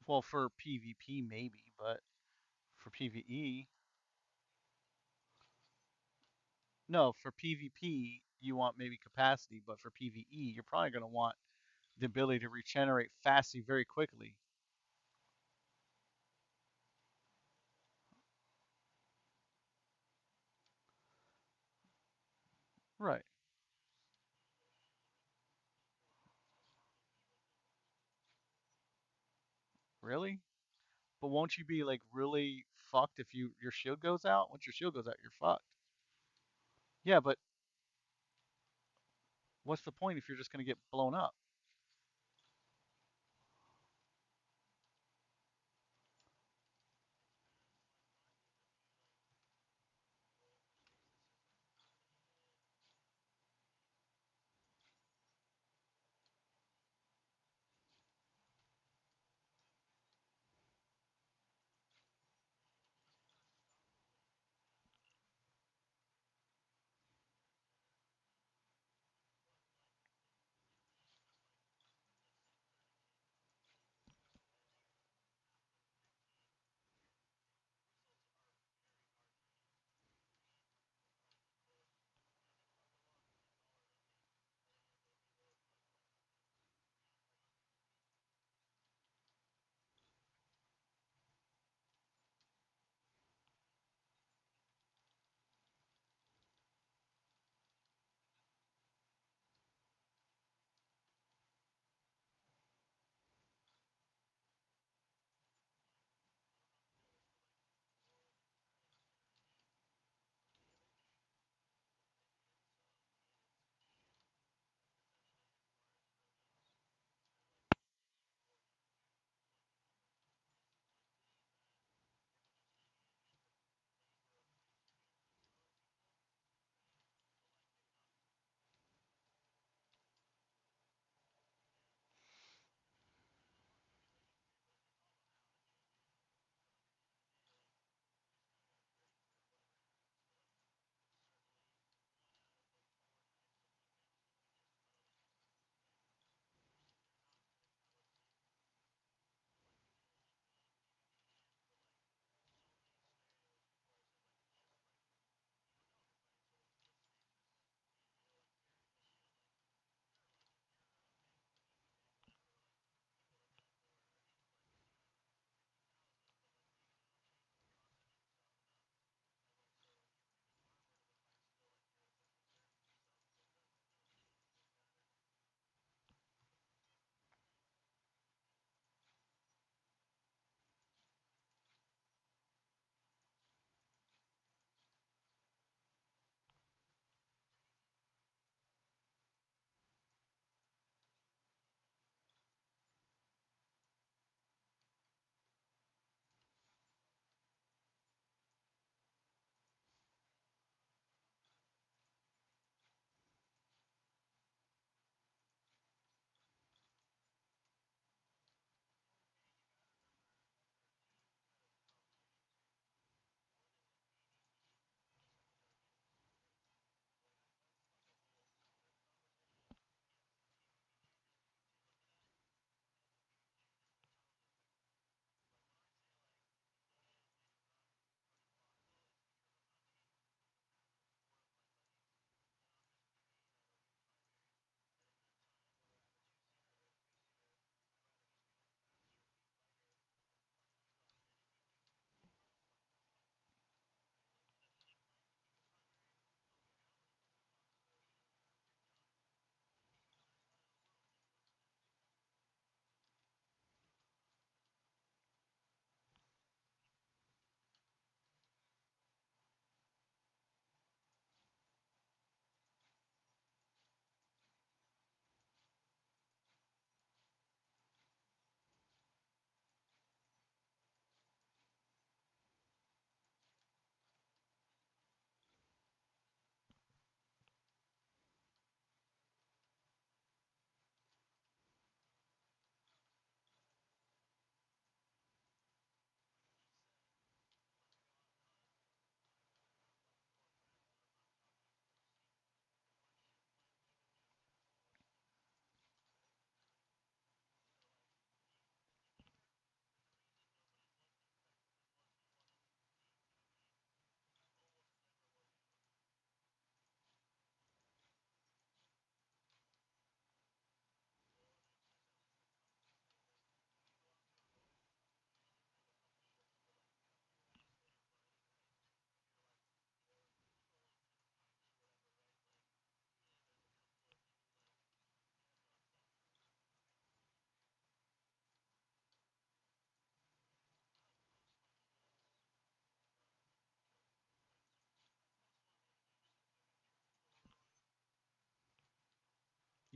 Speaker 1: Well, for PvP maybe, but for PvE, no, for PvP you want maybe capacity, but for PvE you're probably going to want the ability to regenerate fastly very quickly. Right. Really? But won't you be like really fucked if your shield goes out? Once your shield goes out, you're fucked. Yeah, but what's the point if you're just gonna get blown up?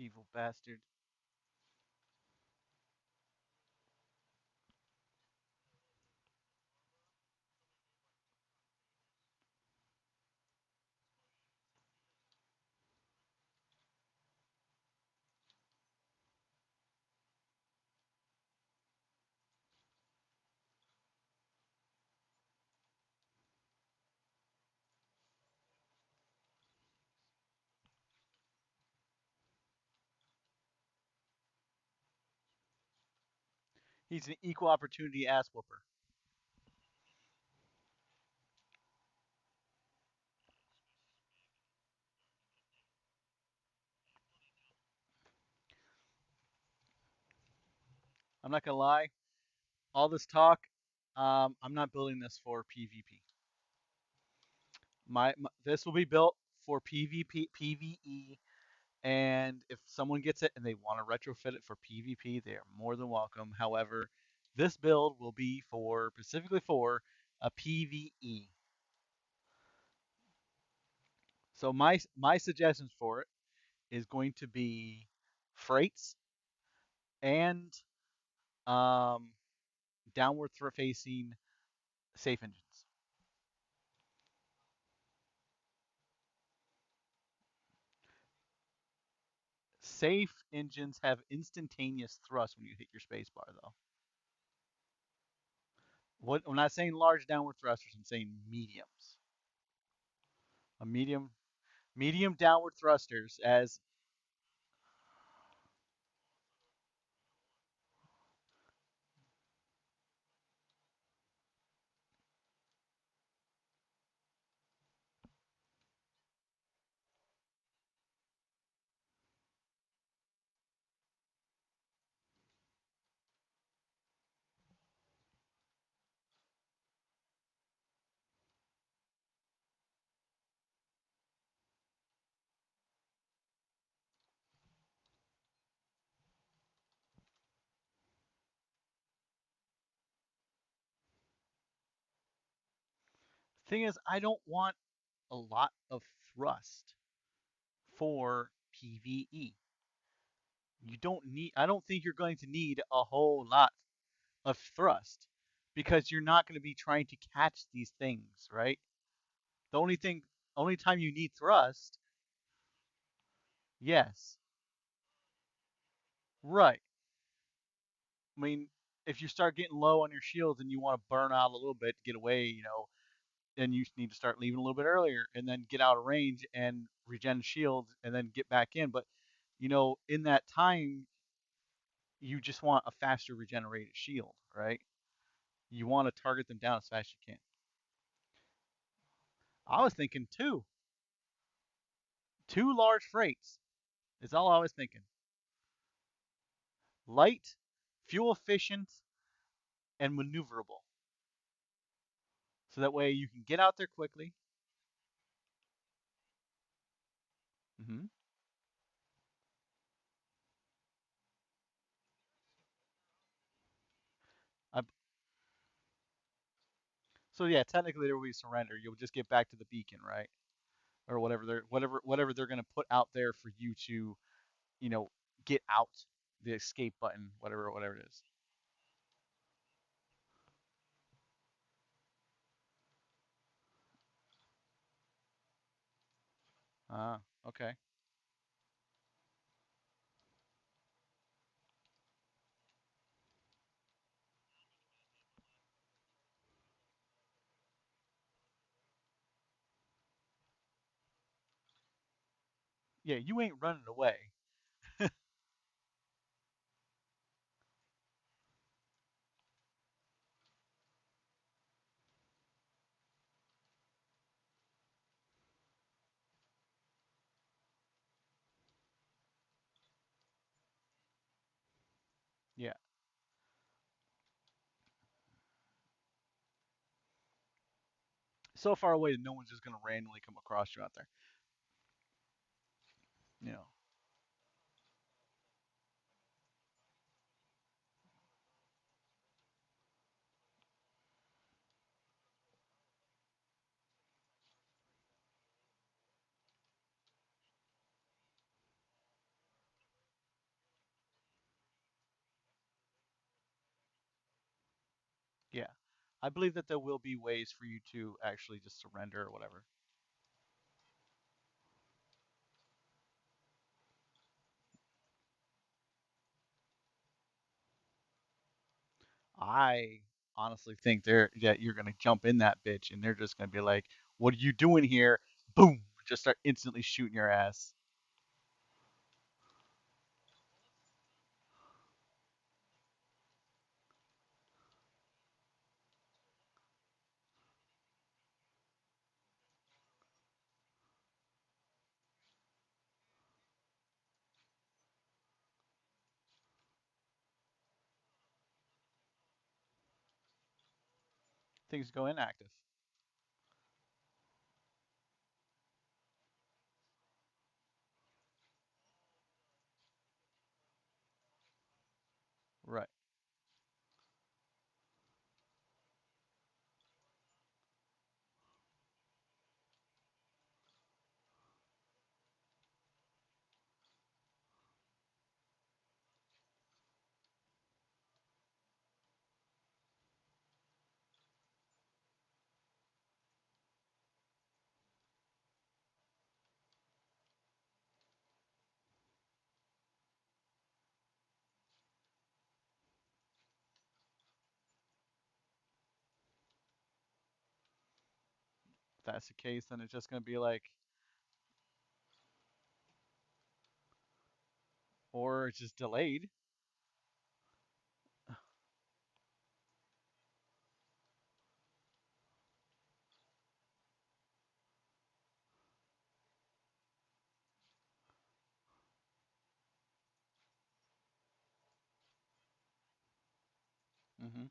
Speaker 1: Evil bastard. He's an equal opportunity ass whooper. I'm not gonna lie. All this talk, I'm not building this for PvP. This will be built for PvP, PvE, and if someone gets it and they want to retrofit it for PvP, they are more than welcome. However, this build will be for specifically for a PvE. So my suggestions for it is going to be freights and um, downward facing safe engines. Safe engines have instantaneous thrust when you hit your spacebar, though. I'm not saying large downward thrusters. I'm saying mediums. A medium downward thrusters as thing is, I don't want a lot of thrust for PvE. You don't need. I don't think you're going to need a whole lot of thrust because you're not going to be trying to catch these things, right? Only time you need thrust, yes, right. I mean, if you start getting low on your shields and you want to burn out a little bit to get away, then you need to start leaving a little bit earlier and then get out of range and regen shields and then get back in. But in that time, you just want a faster regenerated shield, right? You want to target them down as fast as you can. I was thinking two large freights is all I was thinking. Light, fuel efficient, and maneuverable. So that way you can get out there quickly. Hmm. I, so yeah, technically there will be surrender. You'll just get back to the beacon, right? Or whatever they're gonna put out there for you to, you know, get out the escape button, whatever it is. Ah, okay. Yeah, you ain't running away. Yeah. So far away that no one's just gonna randomly come across you out there. You know. I believe that there will be ways for you to actually just surrender or whatever. I honestly think they're that you're gonna jump in that bitch and they're just gonna be like, "What are you doing here?" Boom, just start instantly shooting your ass. Things go inactive. Right. If that's the case, then it's just gonna be like, or it's just delayed. Hmm.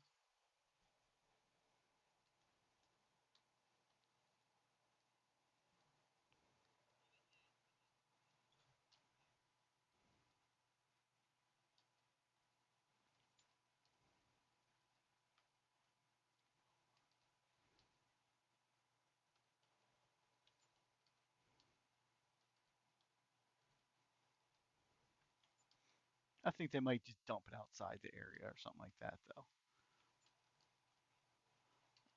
Speaker 1: I think they might just dump it outside the area or something like that, though.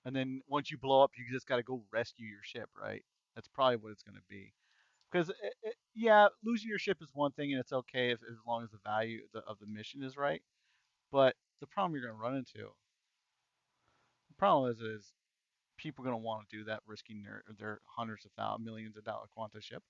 Speaker 1: And then once you blow up, you just got to go rescue your ship, right? That's probably what it's going to be. Because yeah, losing your ship is one thing, and it's okay if as long as the value of the mission is right. But the problem you're going to run into, the problem is people are going to want to do that, risking their hundreds of thousands, millions of dollar Quanta ship.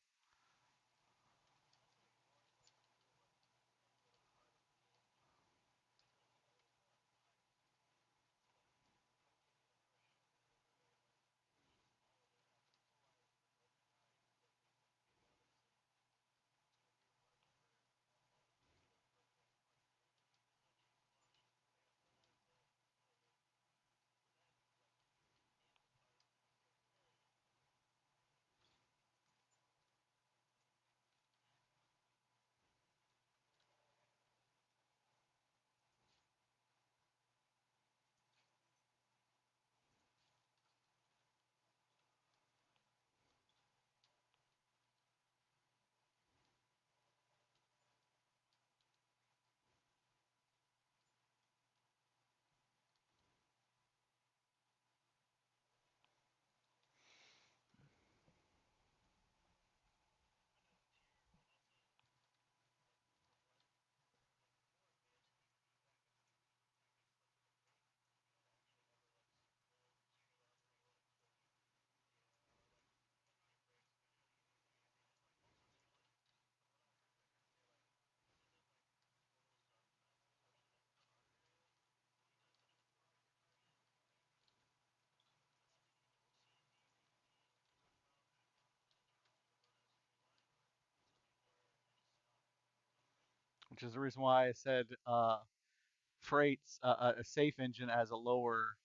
Speaker 1: Which is the reason why I said freights a safe engine as a lower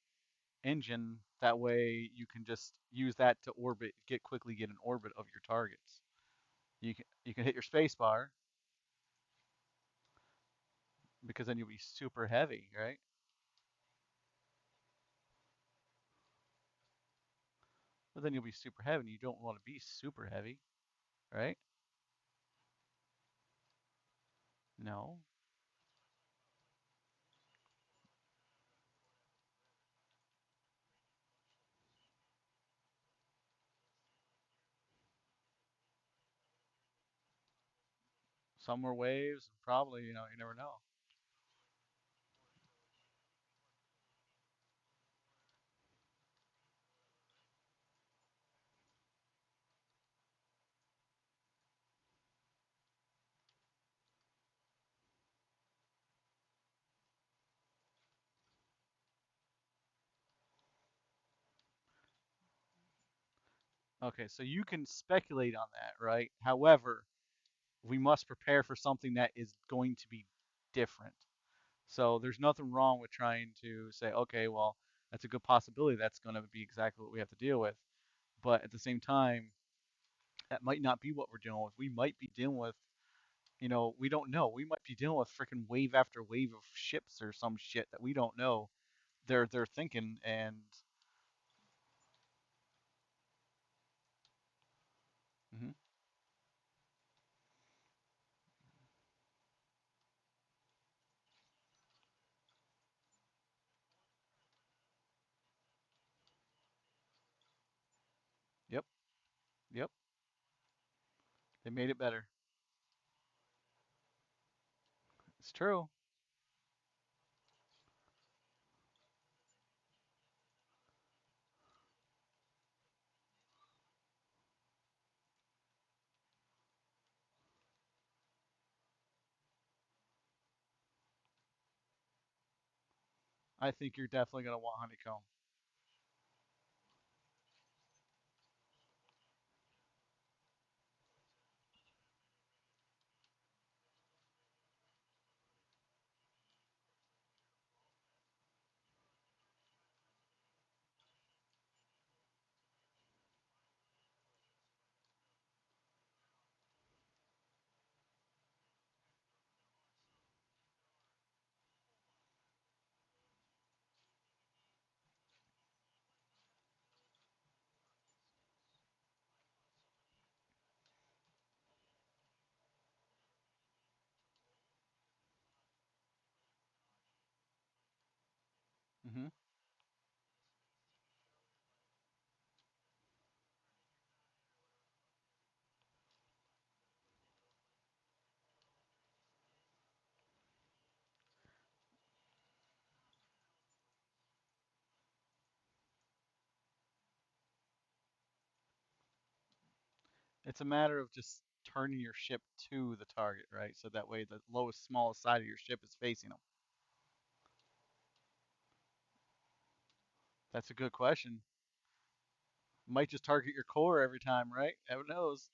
Speaker 1: engine. That way you can just use that to orbit, get in orbit of your targets. You can hit your space bar because then you'll be super heavy, right? But then you'll be super heavy, and you don't want to be super heavy, right? No. Some were waves, probably. You never know. Okay, so you can speculate on that, right? However, we must prepare for something that is going to be different. So there's nothing wrong with trying to say, okay, well, that's a good possibility that's going to be exactly what we have to deal with. But at the same time, that might not be what we're dealing with. We might be dealing with, we don't know. We might be dealing with freaking wave after wave of ships or some shit that we don't know. They're thinking and mhm, yep, yep, they made it better. It's true. I think you're definitely gonna want honeycomb. Hmm. It's a matter of just turning your ship to the target, right? So that way the lowest, smallest side of your ship is facing them. That's a good question. Might just target your core every time, right? Who knows?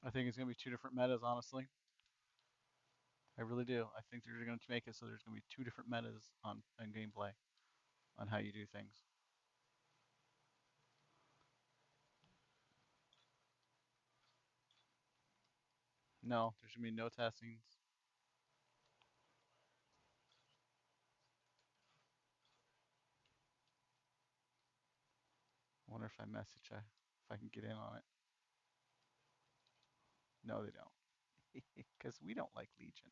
Speaker 1: I think it's gonna be two different metas, honestly. I really do. I think they're going to make it so there's going to be two different metas on gameplay on how you do things. No, there's going to be no testings. I wonder if I message if I can get in on it. No, they don't, because we don't like Legion.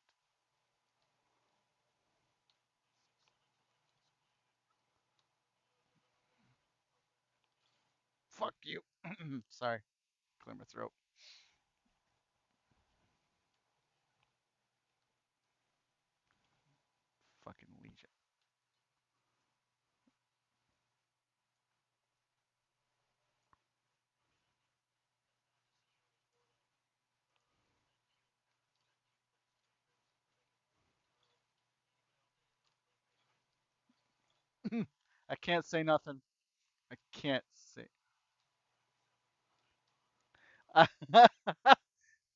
Speaker 1: Fuck you. Sorry, clear my throat. Fucking Legion. I can't say nothing. I can't say.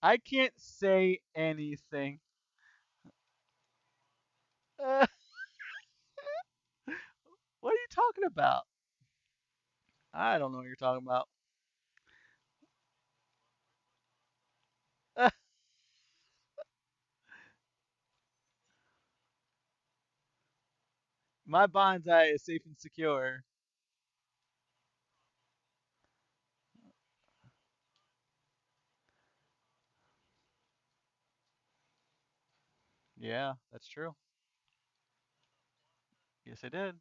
Speaker 1: I can't say anything. Uh, what are you talking about? I don't know what you're talking about. My bonsai is safe and secure. Yeah, that's true. Yes, I did.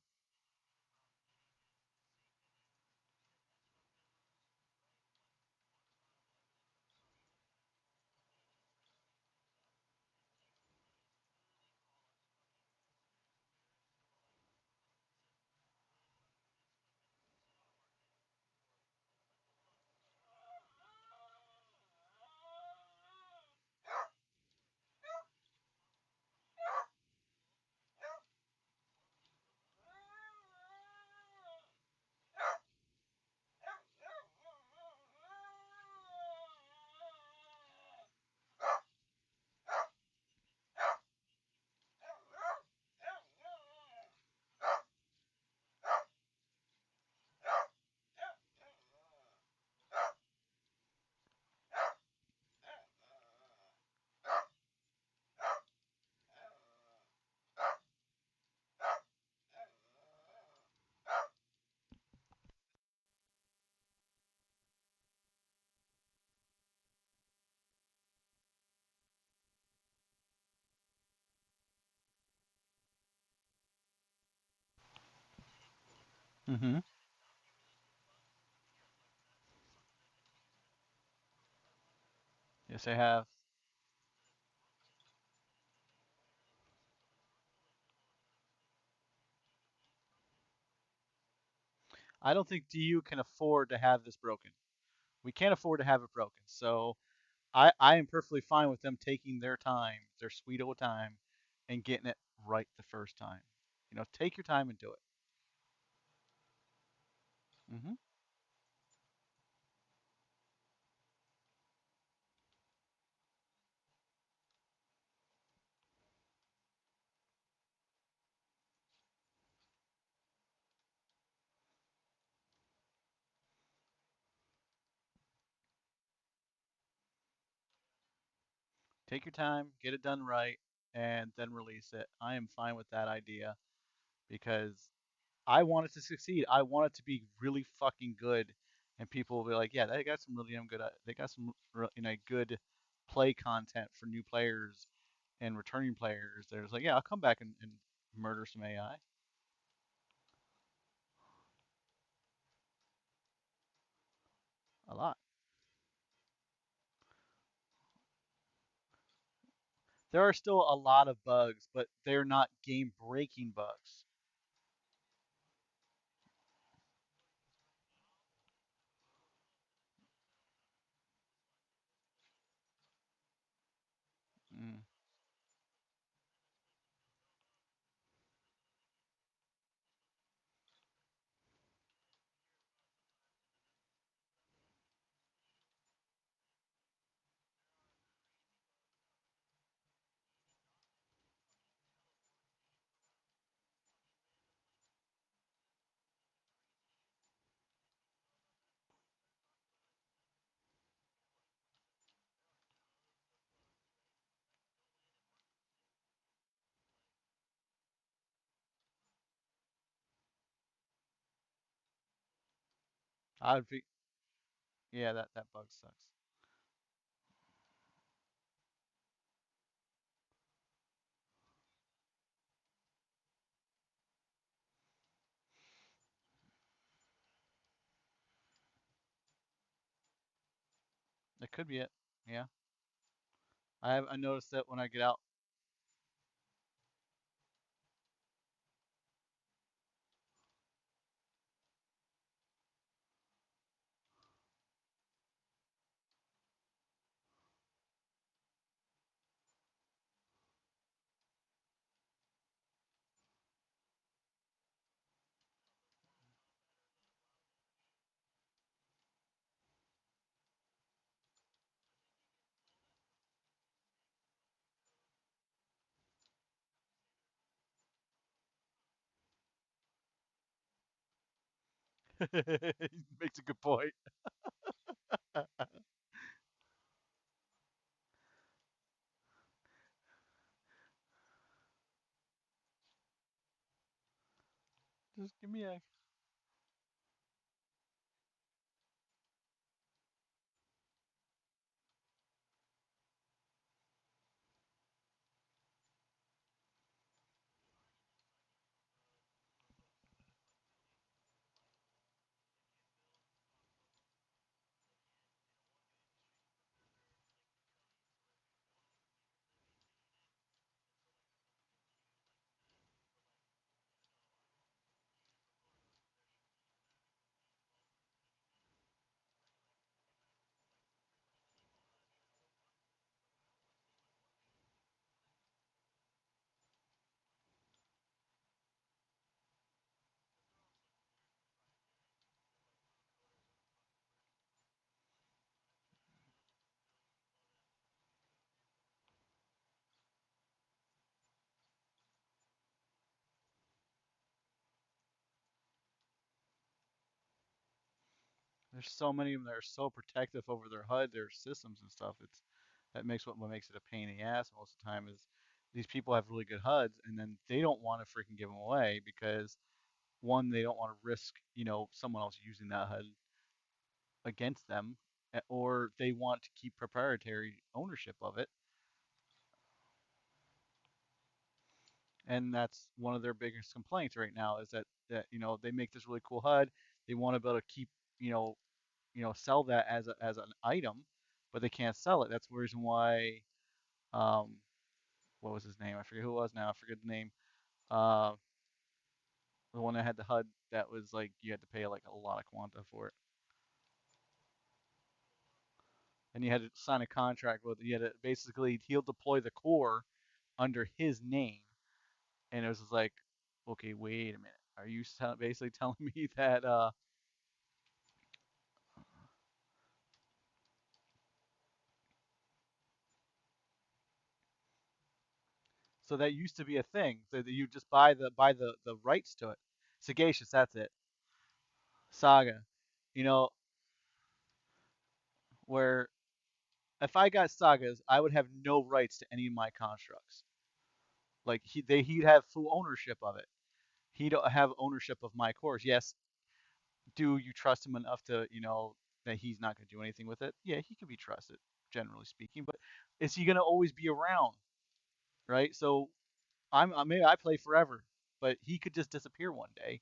Speaker 1: Mm-hmm. Yes, I have. I don't think DU can afford to have this broken. We can't afford to have it broken. So I am perfectly fine with them taking their time, their sweet old time, and getting it right the first time. Take your time and do it. Hmm. Take your time, get it done right, and then release it. I am fine with that idea because I want it to succeed. I want it to be really fucking good, and people will be like, "Yeah, they got some really damn good. They got some good play content for new players and returning players." There's like, "Yeah, I'll come back and murder some AI a lot." There are still a lot of bugs, but they're not game-breaking bugs. Mm. I'd be yeah, that bug sucks. That could be it. Yeah. I noticed that when I get out. Makes a good point. Just give me a. There's so many of them that are so protective over their HUD, their systems and stuff. It's that makes what makes it a pain in the ass most of the time is these people have really good HUDs and then they don't want to freaking give them away because one, they don't want to risk, someone else using that HUD against them, or they want to keep proprietary ownership of it. And that's one of their biggest complaints right now is that they make this really cool HUD. They want to be able to keep, you know, sell that as an item, but they can't sell it. That's the reason why um what was his name? I forget who it was now. I forget the name. Uh the one that had the HUD that was like you had to pay like a lot of quanta for it. And you had to sign a contract with you had to basically he'll deploy the core under his name. And it was just like, okay, wait a minute. Are you basically telling me that so that used to be a thing. So that you just buy the rights to it. Sagacious, that's it. Saga. You know, where if I got Sagas, I would have no rights to any of my constructs. Like he'd have full ownership of it. He'd have ownership of my cores. Yes, do you trust him enough to, that he's not going to do anything with it? Yeah, he can be trusted, generally speaking. But is he going to always be around, right? So maybe I play forever, but he could just disappear one day,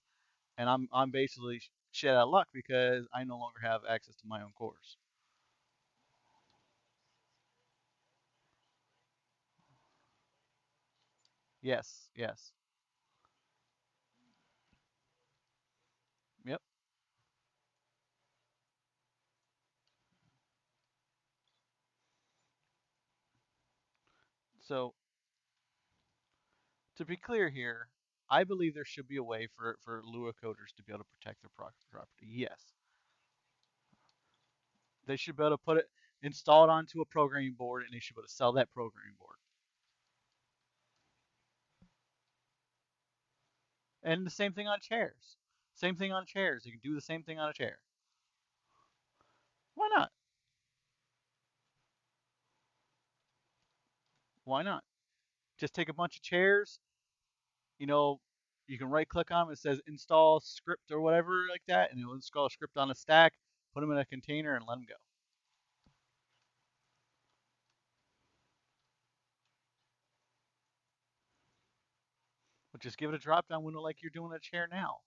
Speaker 1: and I'm basically shit out of luck because I no longer have access to my own cores. Yes, yes, yep. So to be clear here, I believe there should be a way for Lua coders to be able to protect their property. Yes, they should be able to put it install it onto a programming board, and they should be able to sell that programming board. And the same thing on chairs. Same thing on chairs. You can do the same thing on a chair. Why not? Why not? Just take a bunch of chairs, you know, You can right click on them. It says install script or whatever like that, and it'll install a script on a stack. Put them in a container and let them go. But just give it a drop down window like you're doing a chair now.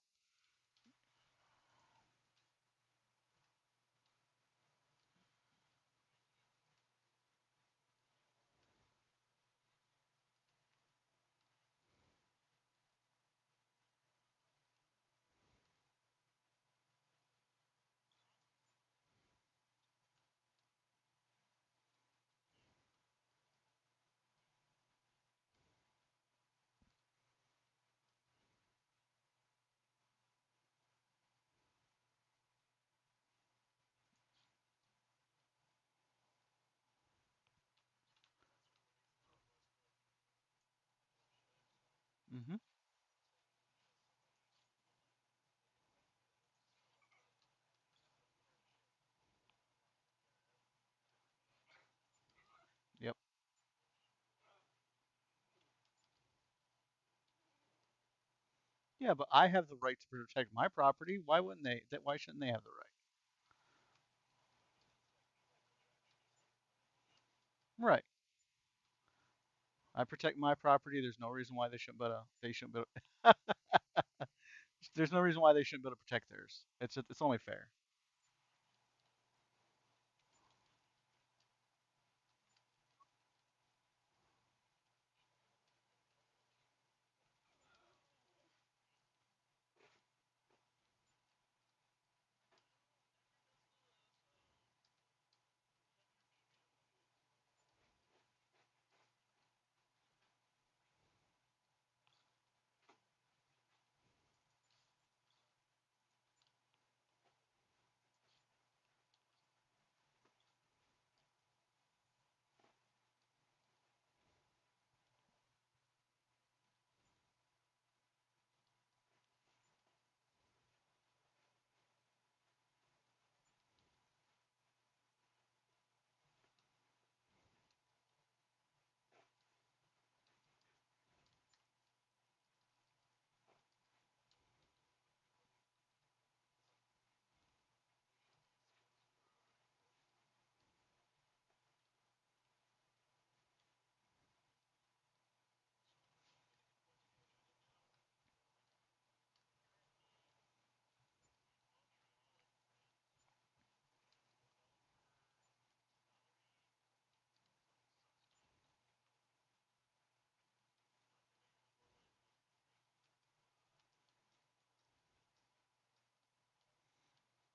Speaker 1: Mm-hmm. Yep. Yeah, but I have the right to protect my property. Why wouldn't they? Why shouldn't they have the right? Right. I protect my property. There's no reason why they shouldn't. But they shouldn't. But there's no reason why they shouldn't be able to protect theirs. It's only fair.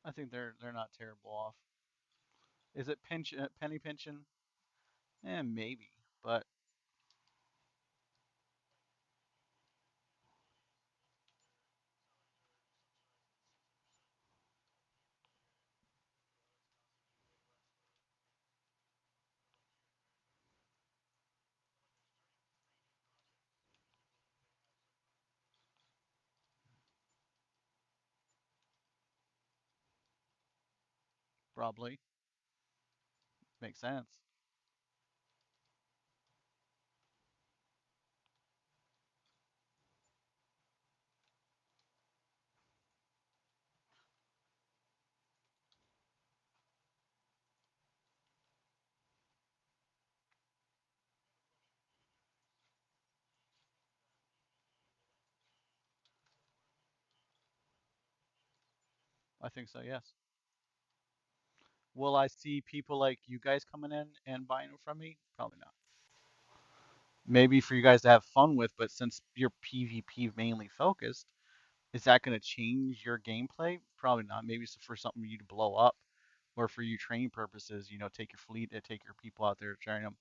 Speaker 1: I think they're not terrible off. Is it penny pinching? Maybe, but probably makes sense. I think so. Yes. Will I see people like you guys coming in and buying them from me? Probably not. Maybe for you guys to have fun with, but since you're PvP mainly focused, is that going to change your gameplay? Probably not. Maybe it's for something you to blow up, or for you training purposes. Take your fleet, take your people out there, train them,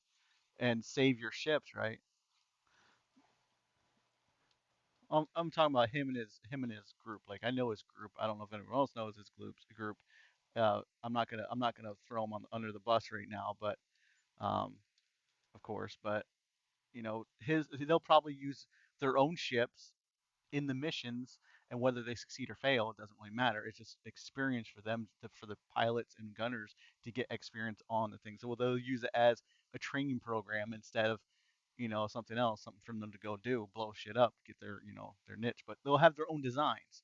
Speaker 1: and save your ships, right? I'm talking about him and his group. Like I know his group. I don't know if anyone else knows his group. I'm not gonna throw him under the bus right now, but um, of course, but his they'll probably use their own ships in the missions, and whether they succeed or fail, it doesn't really matter. It's just experience for them, for the pilots and gunners to get experience on the thing. So they'll use it as a training program instead of something else, something for them to go do, blow shit up, get their niche, but they'll have their own designs.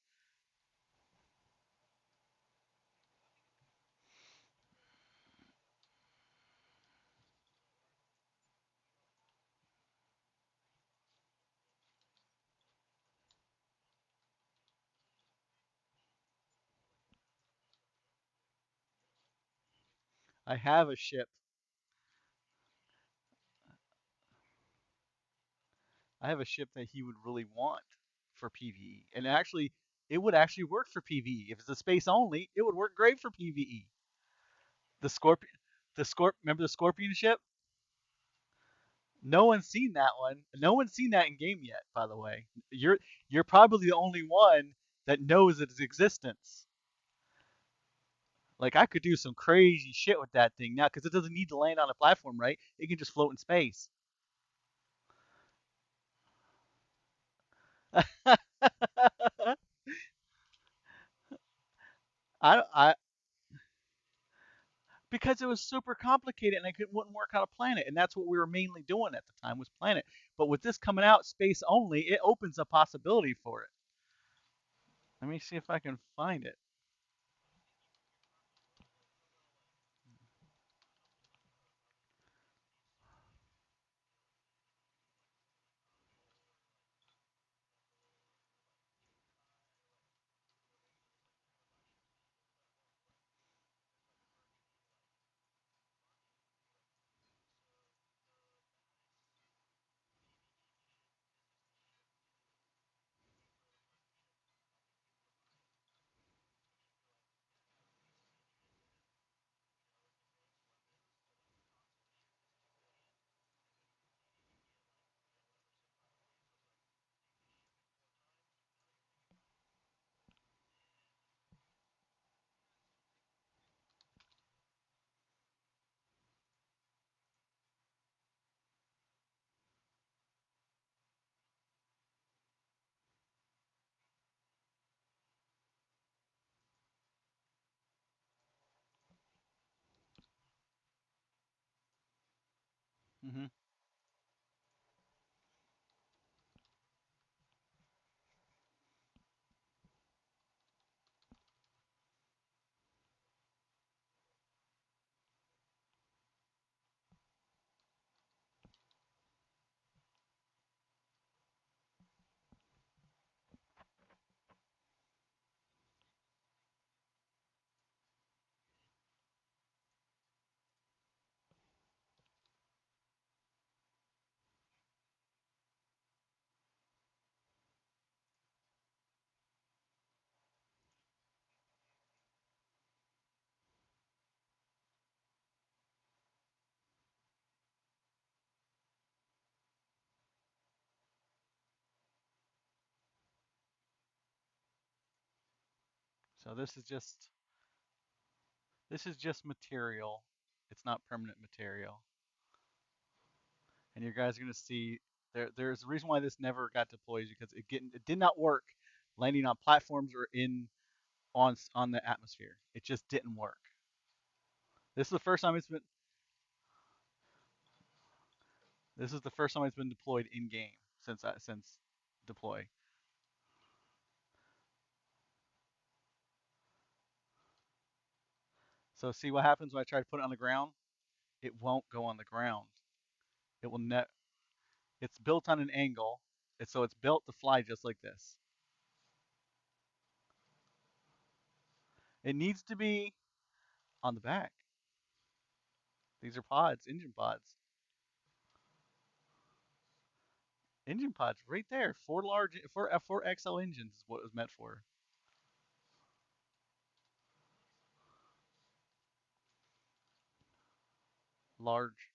Speaker 1: I have a ship. I have a ship that he would really want for PvE, and actually, it would actually work for PvE. If it's a space only, it would work great for PvE. The Scorpion, Remember the Scorpion ship? No one's seen that one. No one's seen that in game yet, by the way. You're probably the only one that knows its existence. Like I could do some crazy shit with that thing now because it doesn't need to land on a platform, right? It can just float in space. I because it was super complicated and wouldn't work on a planet, and that's what we were mainly doing at the time was planet. But with this coming out space only, it opens a possibility for it. Let me see if I can find it. Hmm. So this is just material. It's not permanent material. And you guys are gonna see there's a reason why this never got deployed because it did not work landing on platforms or in on the atmosphere. It just didn't work. This is the first time it's been this is the first time it's been deployed in game since deploy. So see what happens when I try to put it on the ground? It won't go on the ground. It will net. It's built on an angle, so it's built to fly just like this. It needs to be on the back. These are pods, engine pods. Engine pods right there. Four XL engines is what it was meant for. Large.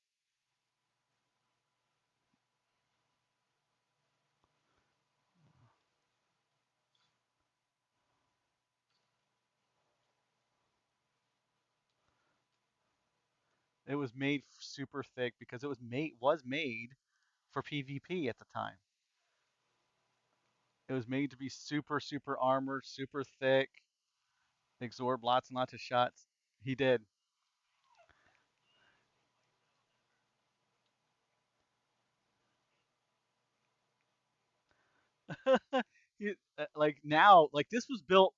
Speaker 1: It was made super thick because it was made for PvP at the time. It was made to be super super armored, super thick, absorb lots and lots of shots. He did. like now, like this was built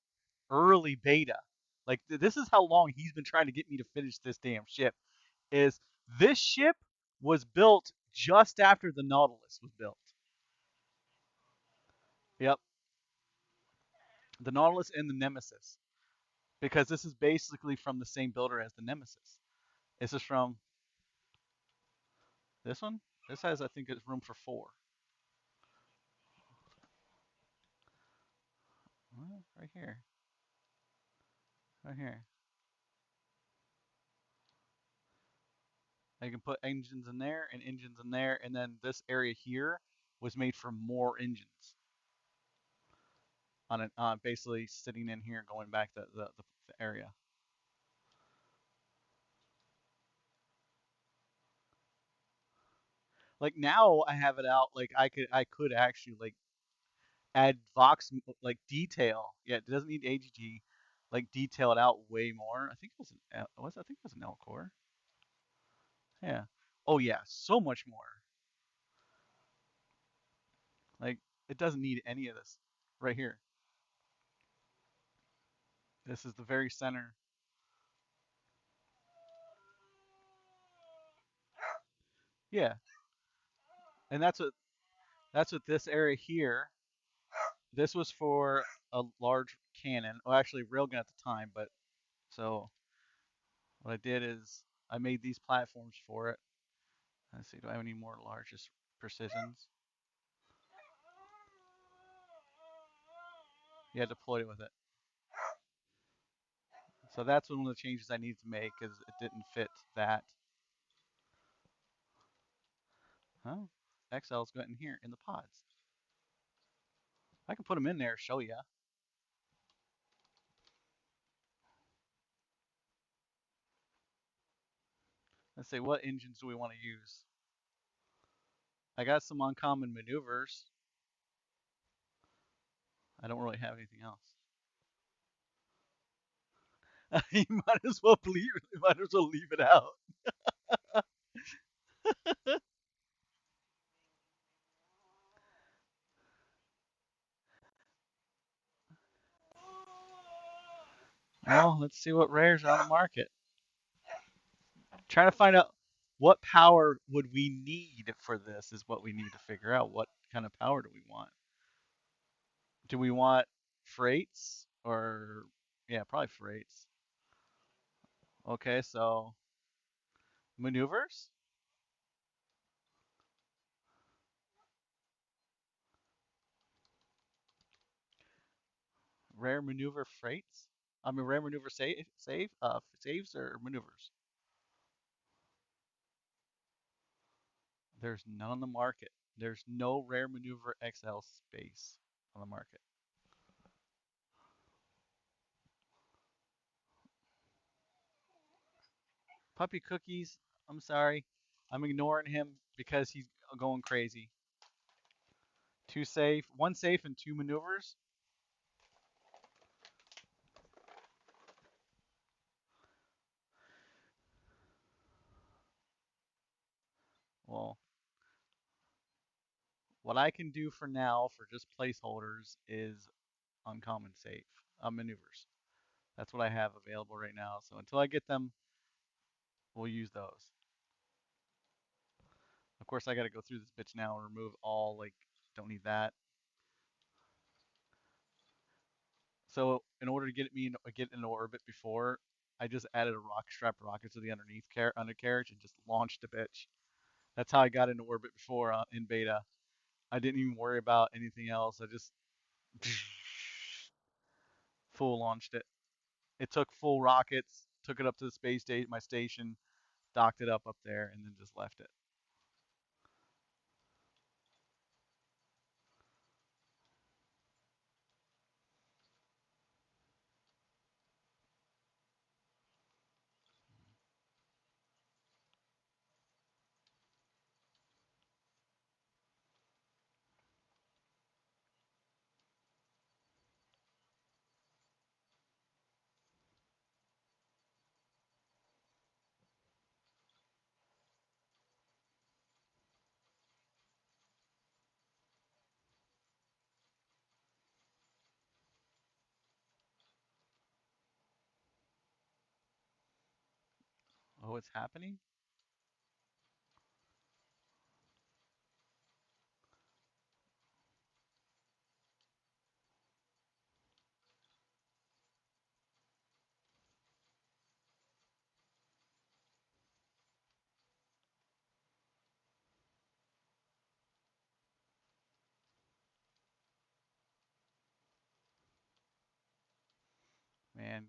Speaker 1: early beta. Like this is how long he's been trying to get me to finish this damn ship. Is this ship was built just after the Nautilus was built. Yep, the Nautilus and the Nemesis, because this is basically from the same builder as the Nemesis. This is from this one. This has, I think, it's room for four. Right here, right here. You can put engines in there and engines in there, and then this area here was made for more engines on it, basically sitting in here, going back the area. Like now I have it out. Like I could actually like add Vox like detail. Yeah, it doesn't need AGG. Like detail it out way more. I think it was I think it was an L core. Yeah. Oh yeah, so much more. Like it doesn't need any of this right here. This is the very center. Yeah, and that's what this area here. This was for a large cannon. Well, actually, railgun at the time, but so what I did is I made these platforms for it. Let's see, do I have any more largest precisions? Yeah, deployed it with it. So that's one of the changes I need to make because it didn't fit that. Huh? XL's got in here in the pods. I can put them in there, show you. Let's say what engines do we want to use? I got some uncommon maneuvers. I don't really have anything else. You might as well leave it out. Well, let's see what rares are on the market. Trying to find out what power would we need for this is what we need to figure out. What kind of power do we want? Do we want freights or yeah, probably freights. Okay, so maneuvers, rare maneuver freights. I mean, rare maneuver saves or maneuvers. There's none on the market. There's no rare maneuver XL space on the market. Puppy cookies. I'm sorry. I'm ignoring him because he's going crazy. Two safe, one safe, and two maneuvers. Well, what I can do for now for just placeholders is uncommon safe maneuvers. That's what I have available right now. So until I get them, we'll use those. Of course, I got to go through this bitch now and remove all like don't need that. So in order to get into orbit before, I just added a rocket strap rocket to the undercarriage and just launched the bitch. That's how I got into orbit before in beta. I didn't even worry about anything else. I just full launched it. It took full rockets, took it up to the space station, my station, docked it up there, and then just left it. Oh, it's happening? Man,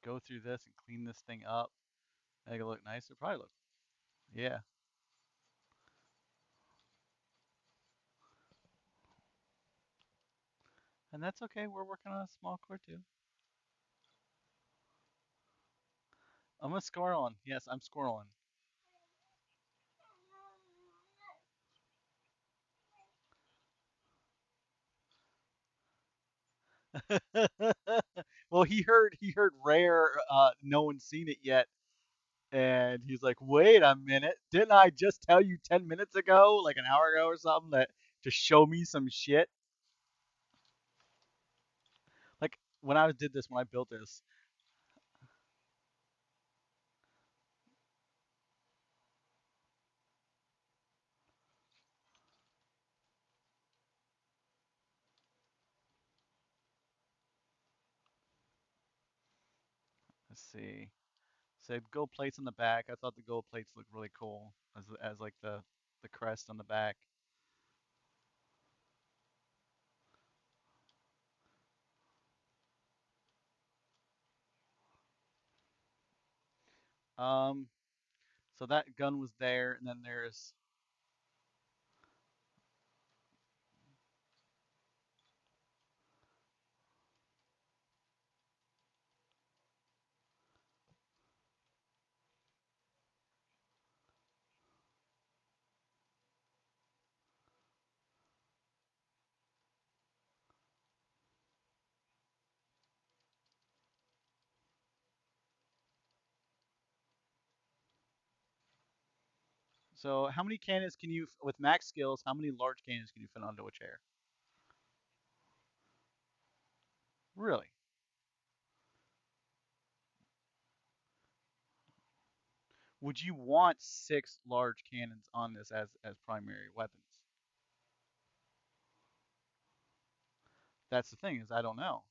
Speaker 1: go through this and clean this thing up. Make it look nice. It probably look. Yeah. And that's okay. We're working on a small core too. I'm a squirreling. Yes, I'm squirreling. Well, he heard rare. No one's seen it yet, and he's like, "Wait a minute! Didn't I just tell you 10 minutes ago, like an hour ago or something, that to show me some shit?" Like when I did this, when I built this. Let's see. Said gold plates on the back. I thought the gold plates looked really cool as like the crest on the back. Um, so that gun was there, and then there's so how many cannons can you with max skills? How many large cannons can you fit onto a chair? Really? Would you want six large cannons on this as primary weapons? That's the thing is I don't know.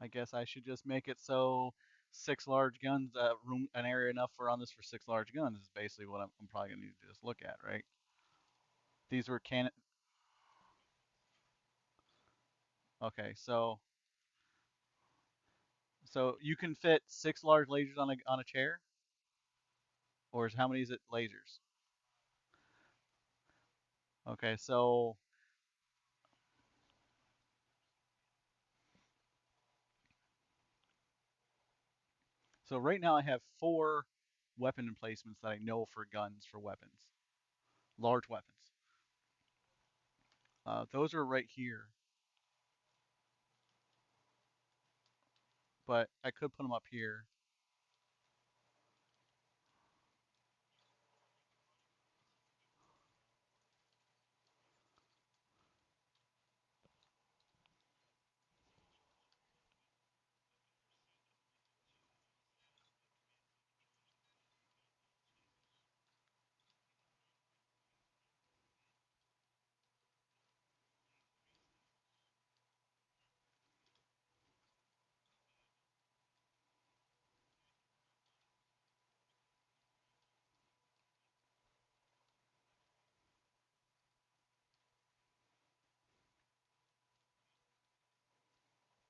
Speaker 1: I guess I should just make it so six large guns, room an area enough for on this for six large guns is basically what I'm probably gonna need to just look at, right? These were cannon. Okay, so you can fit six large lasers on a chair, or is how many is it lasers? Okay, so right now I have four weapon emplacements that I know for guns for weapons, large weapons. Those are right here, but I could put them up here.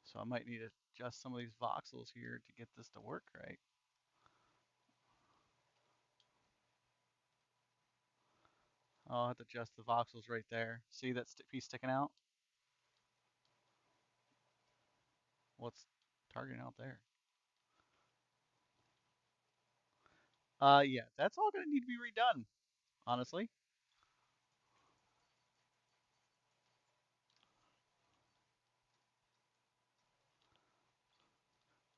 Speaker 1: So I might need to adjust some of these voxels here to get this to work right. I'll have to adjust the voxels right there. See that piece sticking out? What's targeting out there? Yeah, that's all gonna need to be redone, honestly.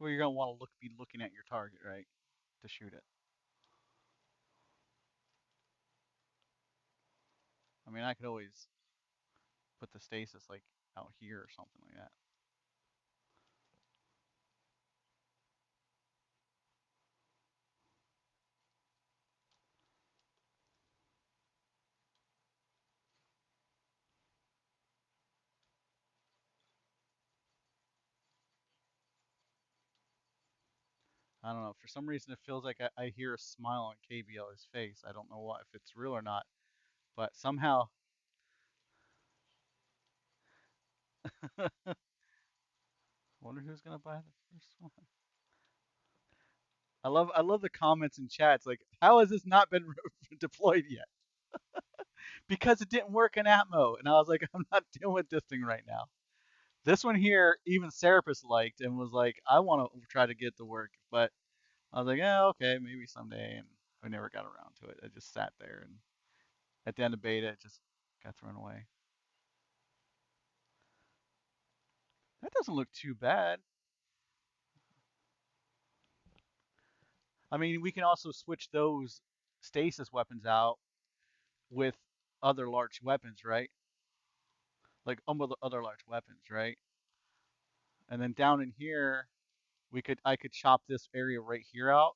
Speaker 1: Well, you're gonna want to be looking at your target, right, to shoot it. I mean, I could always put the stasis like out here or something like that. I don't know. For some reason, it feels like I hear a smile on KBL's face. I don't know what if it's real or not, but somehow, wonder who's gonna buy the first one. I love the comments in chats like, how has this not been deployed yet? Because it didn't work in Atmo, and I was like, I'm not dealing with this thing right now. This one here, even Serapis liked and was like, I want to try to get to work, but I was like, yeah, okay, maybe someday, and I never got around to it. I just sat there, and at the end of beta, it just got thrown away. That doesn't look too bad. I mean, we can also switch those stasis weapons out with other large weapons, right? Like other large weapons, right? And then down in here, I could chop this area right here out.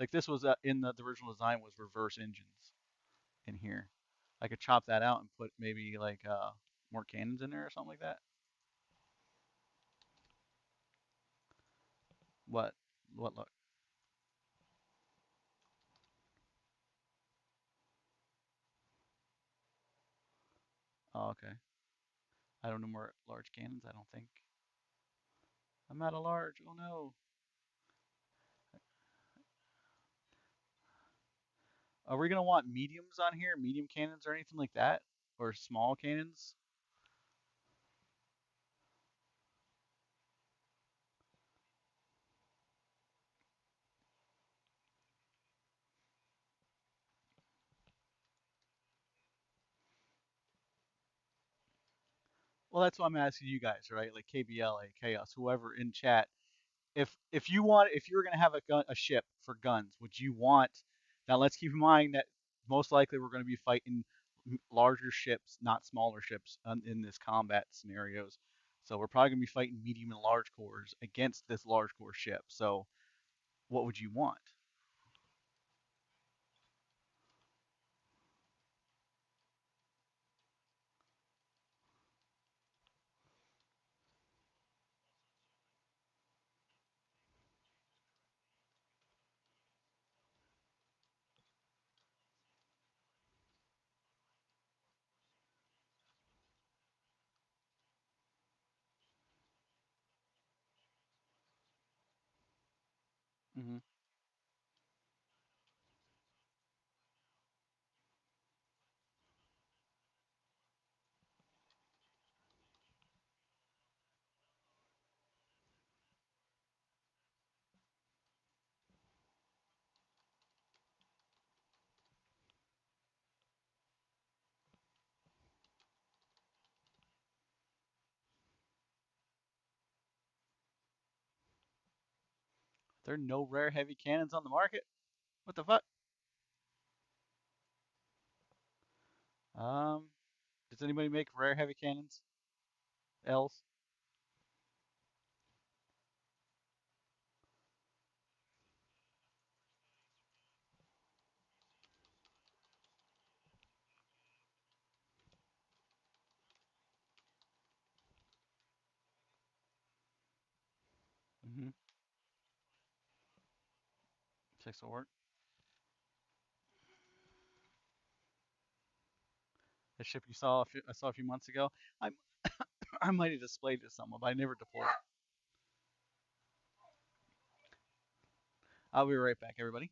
Speaker 1: Like this was in the original design was reverse engines in here. I could chop that out and put maybe like more cannons in there or something like that. What? What look? Oh, okay. I don't know more large cannons. I don't think. I'm out of large. Oh no. Are we gonna want mediums on here? Medium cannons or anything like that? Or small cannons? Well, that's what I'm asking you guys, right? Like KBLA, Chaos, whoever in chat. If you want, if you were gonna have a ship for guns, would you want? Now let's keep in mind that most likely we're gonna be fighting larger ships, not smaller ships, in this combat scenarios. So we're probably gonna be fighting medium and large cores against this large core ship. So what would you want? Hmm. There are no rare heavy cannons on the market. What the fuck? Um, does anybody make rare heavy cannons? Else? Mm-hmm. Six will work. The ship you saw I saw a few months ago. I I might have displayed it to someone, but I never deployed it. I'll be right back, everybody.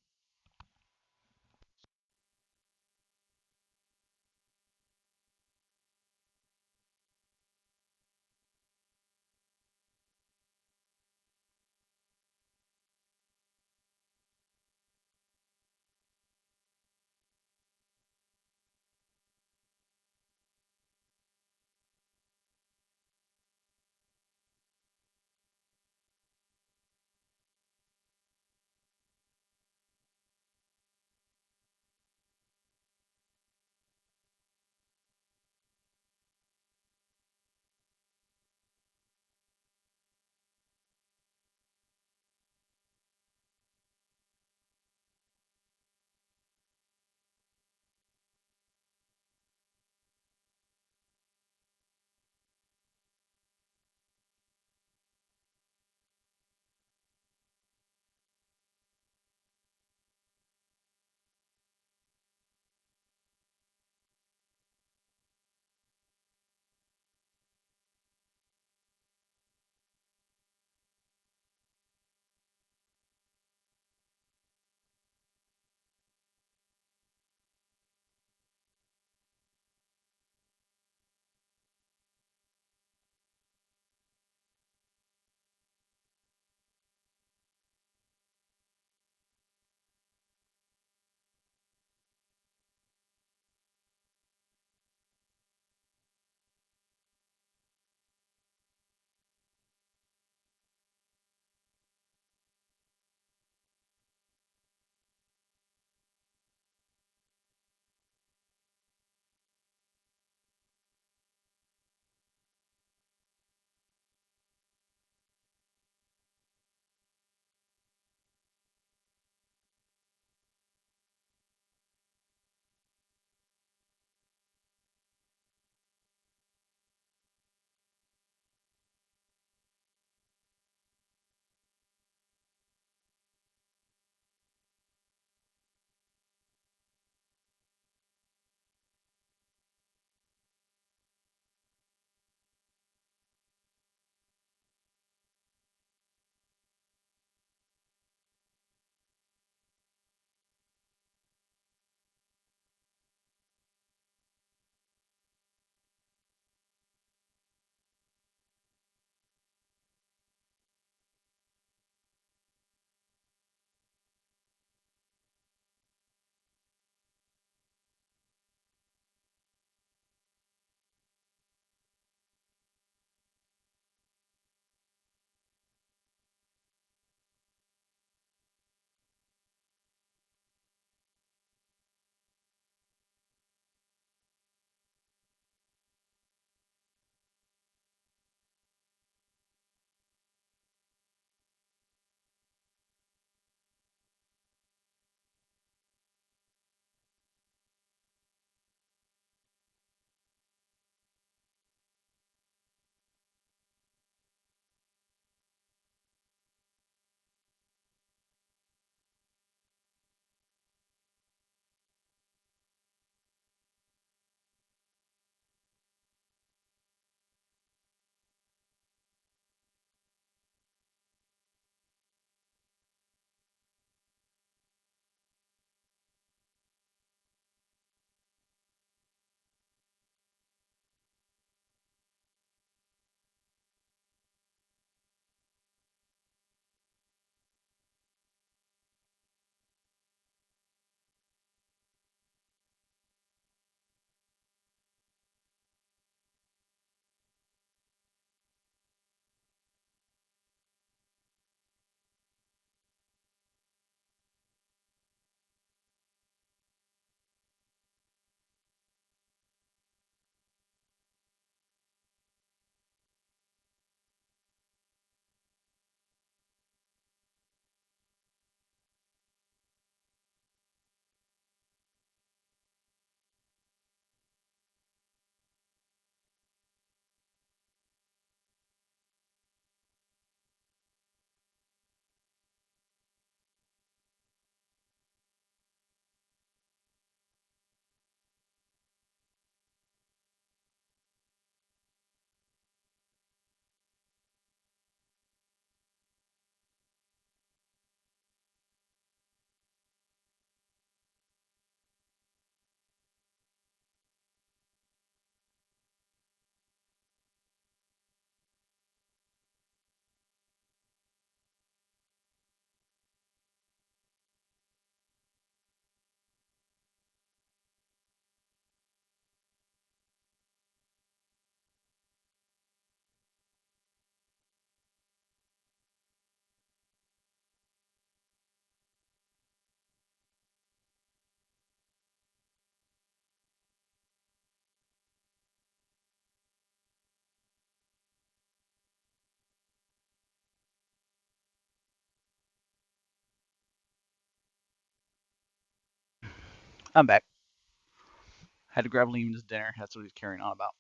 Speaker 1: I'm back. Had to grab Liam's dinner. That's what he's carrying on about.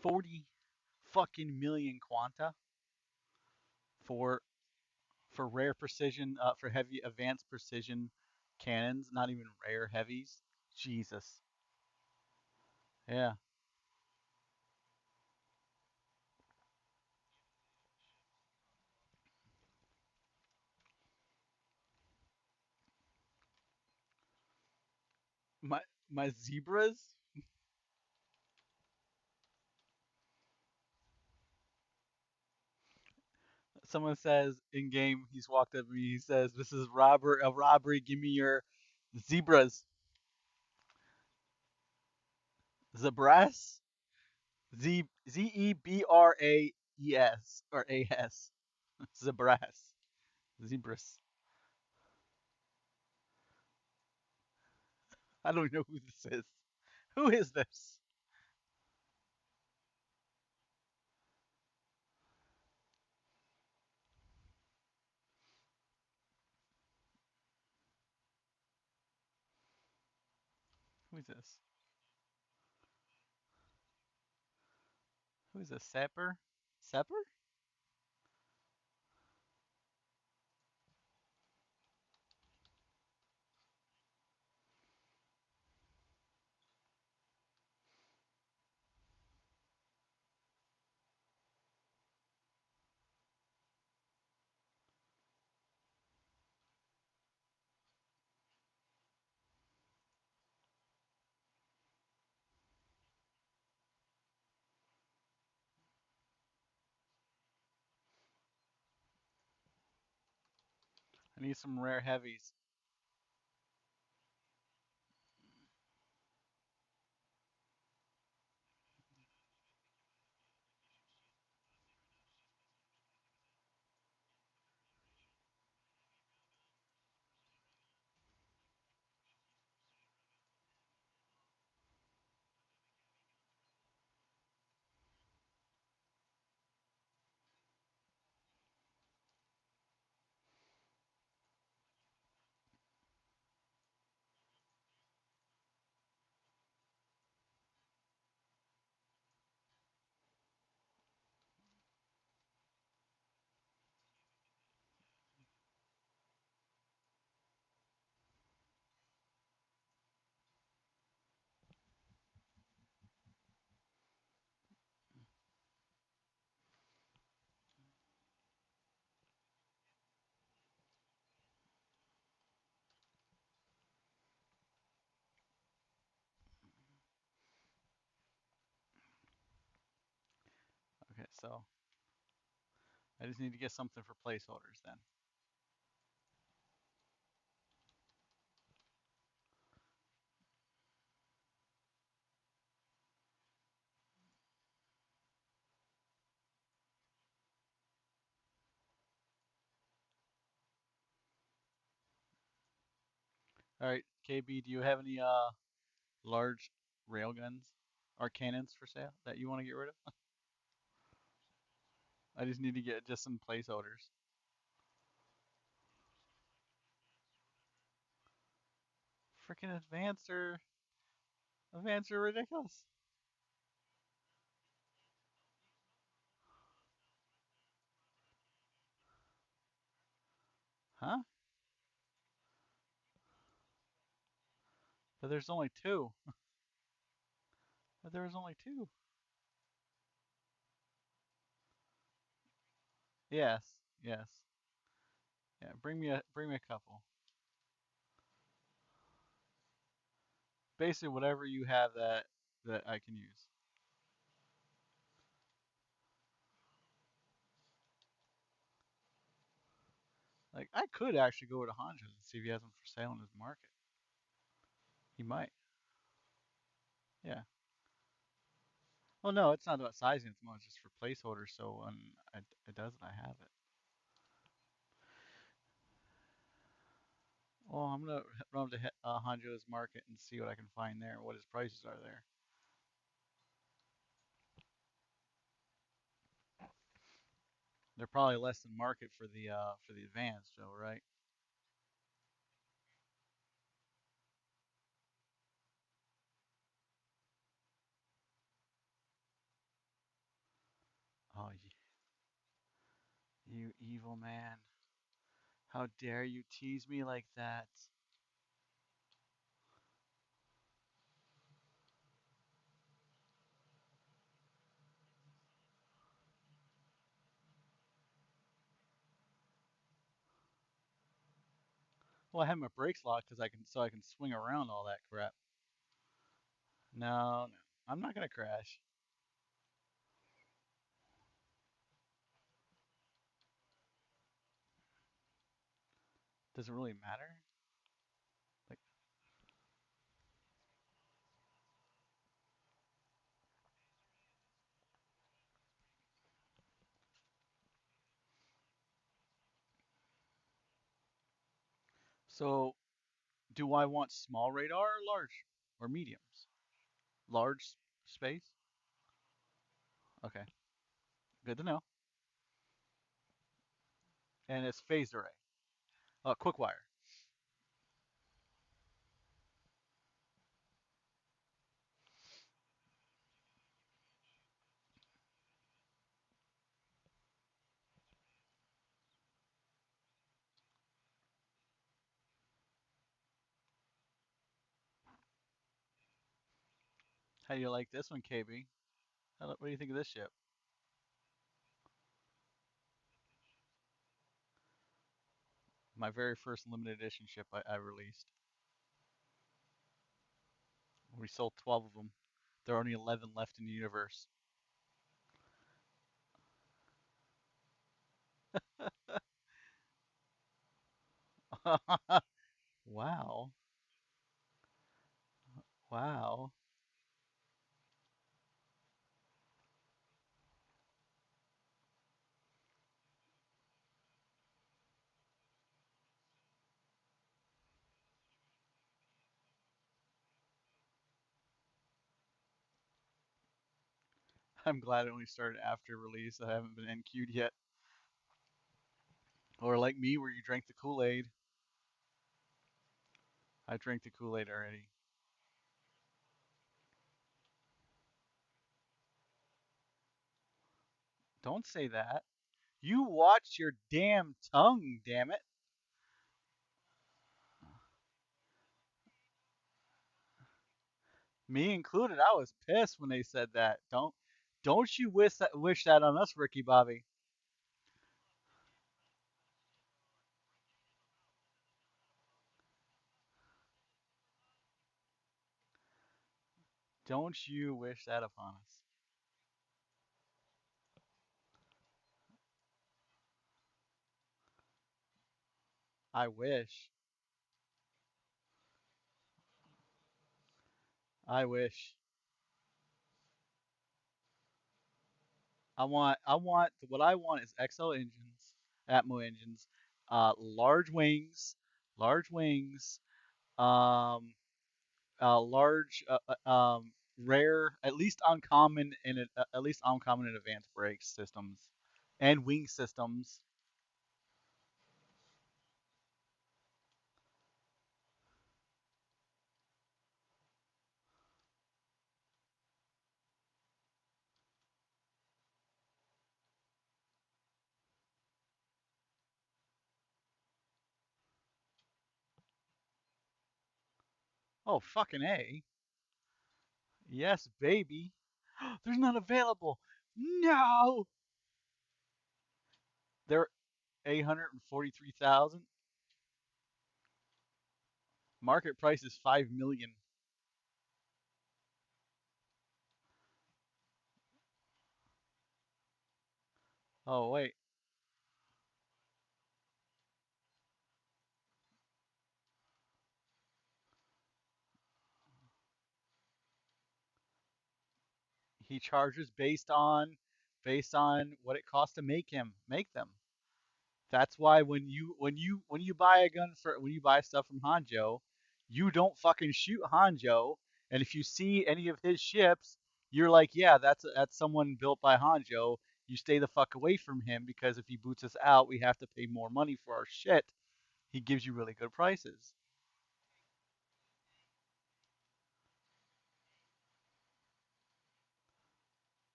Speaker 1: 40 fucking million quanta for rare precision for heavy advanced precision cannons, not even rare heavies. Jesus. Yeah. My my zebras. Someone says in game, he's walked up to me. He says, "This is a robbery. Give me your zebras, zebras, Zebraes or as, zebras, zebras. I don't know who this is. Who is this? Who is this? Who is this? Sapper? Sapper? I need some rare heavies. So I just need to get something for placeholders then. All right, KB, do you have any large railguns or cannons for sale that you want to get rid of? I just need to get just some placeholders. Freaking advanced are ridiculous. Huh? But there's only two. But there was only two. Yes. Yes. Yeah, bring me a couple. Basically whatever you have that I can use. Like I could actually go to Hanjo's and see if he has them for sale in his market. He might. Yeah. Well, no, it's not about sizing. It's more just for placeholders. So when it does it, I have it. Well, I'm gonna run up to Hanjo's market and see what I can find there. What his prices are there. They're probably less than market for the advanced, Joe, right? Oh, you evil man! How dare you tease me like that? Well, I have my brakes locked because I can swing around all that crap. No, no, I'm not gonna crash. Does it really matter? Like, so do I want small radar or large or mediums? Large space? Okay, good to know. And it's phased array. Quick wire. How do you like this one, KB? What do you think of this ship? My very first limited edition ship I released. We sold 12 of them. There are only 11 left in the universe. Wow. Wow. I'm glad it only started after release. I haven't been NQ'd yet. Or like me, where you drank the Kool-Aid. I drank the Kool-Aid already. Don't say that. You watch your damn tongue, damn it. Me included. I was pissed when they said that. Don't you wish that on us, Ricky Bobby. Don't you wish that upon us. I wish. I wish. What I want is XL engines, Atmo engines, large wings, large wings, um, large, rare, at least uncommon at least uncommon and advanced brake systems, and wing systems. Oh, fucking A. Yes, baby. There's none available. No. They're 843,000. Market price is 5 million. Oh, wait. He charges based on what it costs to make them. That's why when you buy a gun for when you buy stuff from Hanjo, you don't fucking shoot Hanjo. And if you see any of his ships, you're like, yeah, that's someone built by Hanjo. You stay the fuck away from him because if he boots us out, we have to pay more money for our shit. He gives you really good prices.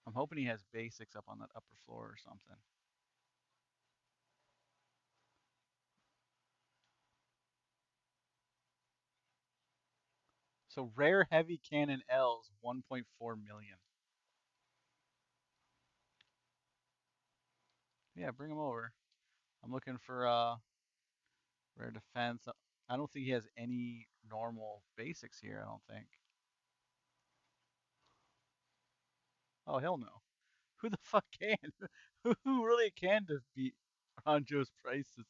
Speaker 1: I'm hoping he has basics up on that upper floor or something. So rare heavy cannon L's 1.4 million. Yeah, bring him over. I'm looking for rare defense. I don't think he has any normal basics here, I don't think. Oh, hell no. Who the fuck can? Who really can beat Ranjo's prices?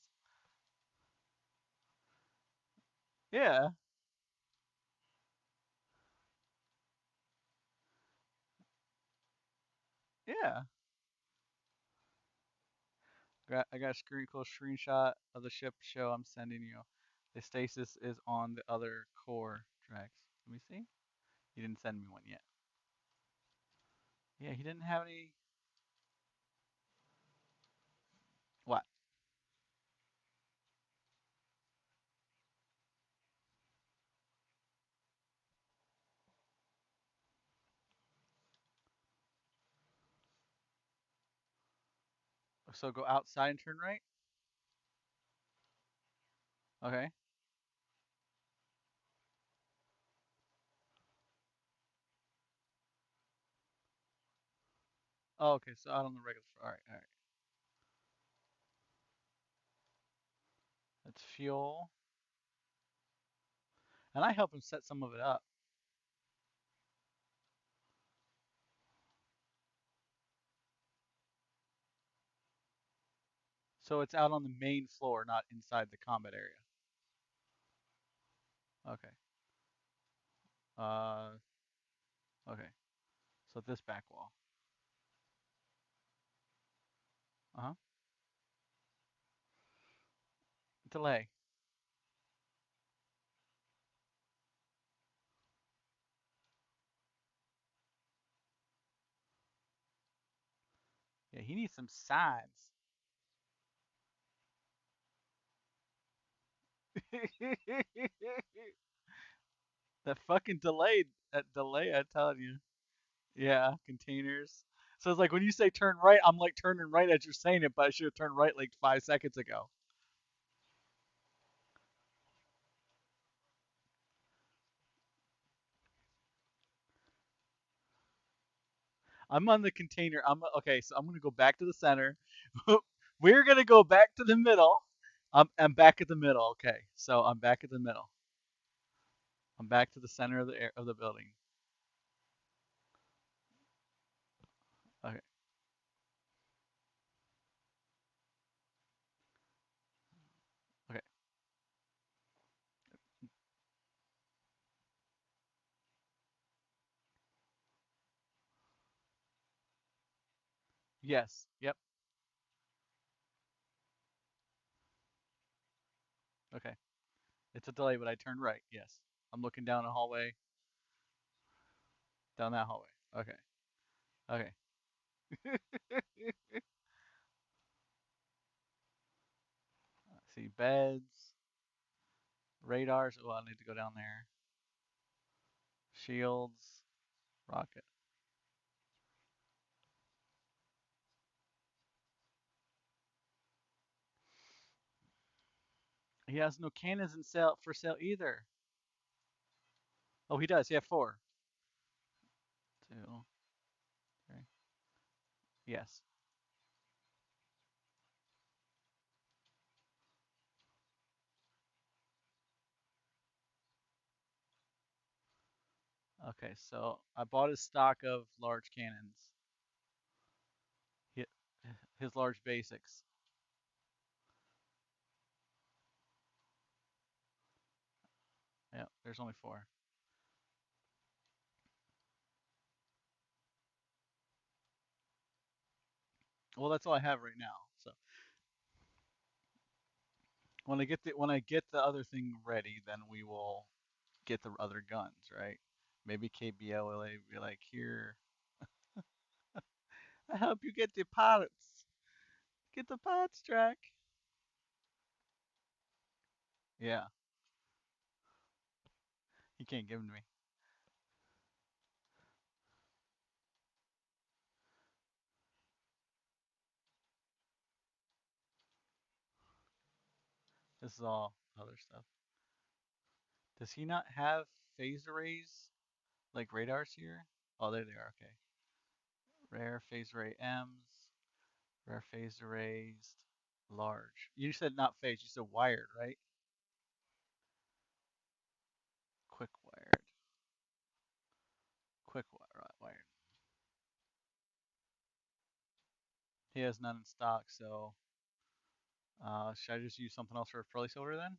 Speaker 1: Yeah, yeah. I got a cool screenshot of the ship show I'm sending you. The stasis is on the other core tracks. Let me see. He didn't send me one yet. Yeah, he didn't have any. What? So go outside and turn right? Okay. Oh, okay. So out on the regular. All right, all right. That's fuel. And I help him set some of it up. So it's out on the main floor, not inside the combat area. Okay. Uh, okay. So this back wall. Uh-huh. Delay. Yeah, he needs some sides. That fucking delayed that delay, I'm telling you. Yeah, containers. So it's like when you say turn right, I'm like turning right as you're saying it, but I should have turned right like 5 seconds ago. I'm on the container. Okay, so I'm gonna go back to the center. We're gonna go back to the middle. I'm back at the middle. Okay, so I'm back at the middle. I'm back to the center of the building. Okay, okay. Yes. Yep. Okay. It's a delay, but I turned right. Yes. I'm looking down a hallway, down that hallway. Okay. Okay. See beds, radars. Oh, I need to go down there. Shields, rocket. He has no cannons in sale for sale either. Oh, he does. He has four. Two, three. Yes. Okay, so I bought his stock of large cannons. Hi- His large basics. Yeah, there's only four. Well, that's all I have right now. So when I get the other thing ready, then we will get the other guns, right? Maybe KBL will be like, here, I help you get the parts. Get the parts, Drac. Yeah, he can't give them to me. This is all other stuff. Does he not have phase arrays like radars here? Oh, there they are. Okay. Rare phase array M's, rare phase arrays, large. You said not phase, you said wired, right? Quick wired. Wired. He has none in stock, so should I just use something else for a pearly silver then?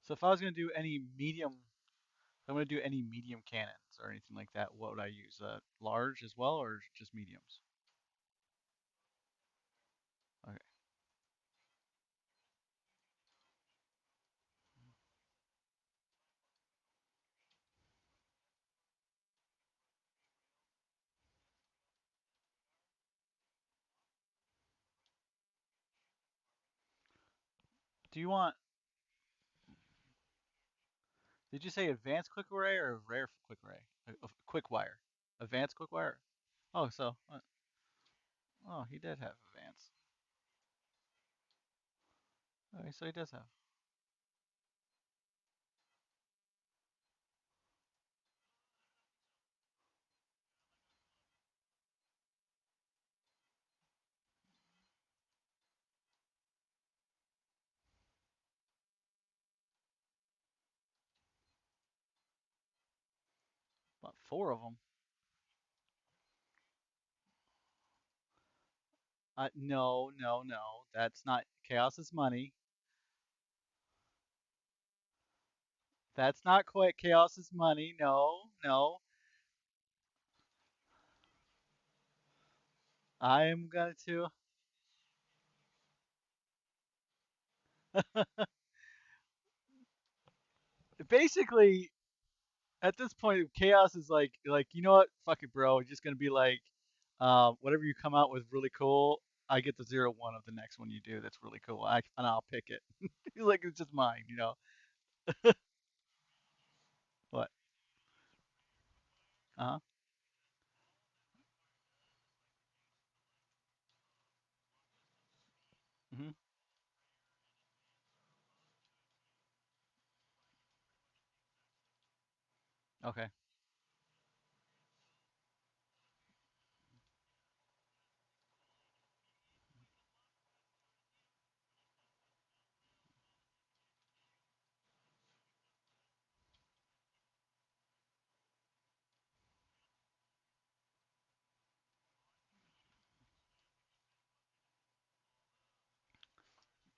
Speaker 1: So if I was gonna do any medium, if I'm gonna do any medium cannons or anything like that, what would I use? Large as well, or just mediums? Okay. Do you want? Did you say advanced quick array or rare quick array? Quick wire. Advanced quick wire. Oh, so oh, he did have advanced. Okay, so he does have about four of them. No, no, no. That's not Chaos's money. That's not quite Chaos's money. No, no. I am going to. Basically, at this point, Chaos is like you know what? Fuck it, bro. We're just gonna be like, whatever you come out with really cool. I get the 0-1 of the next one you do. That's really cool. And I'll pick it. He's like it's just mine, you know. What? Uh huh. Hmm. Okay.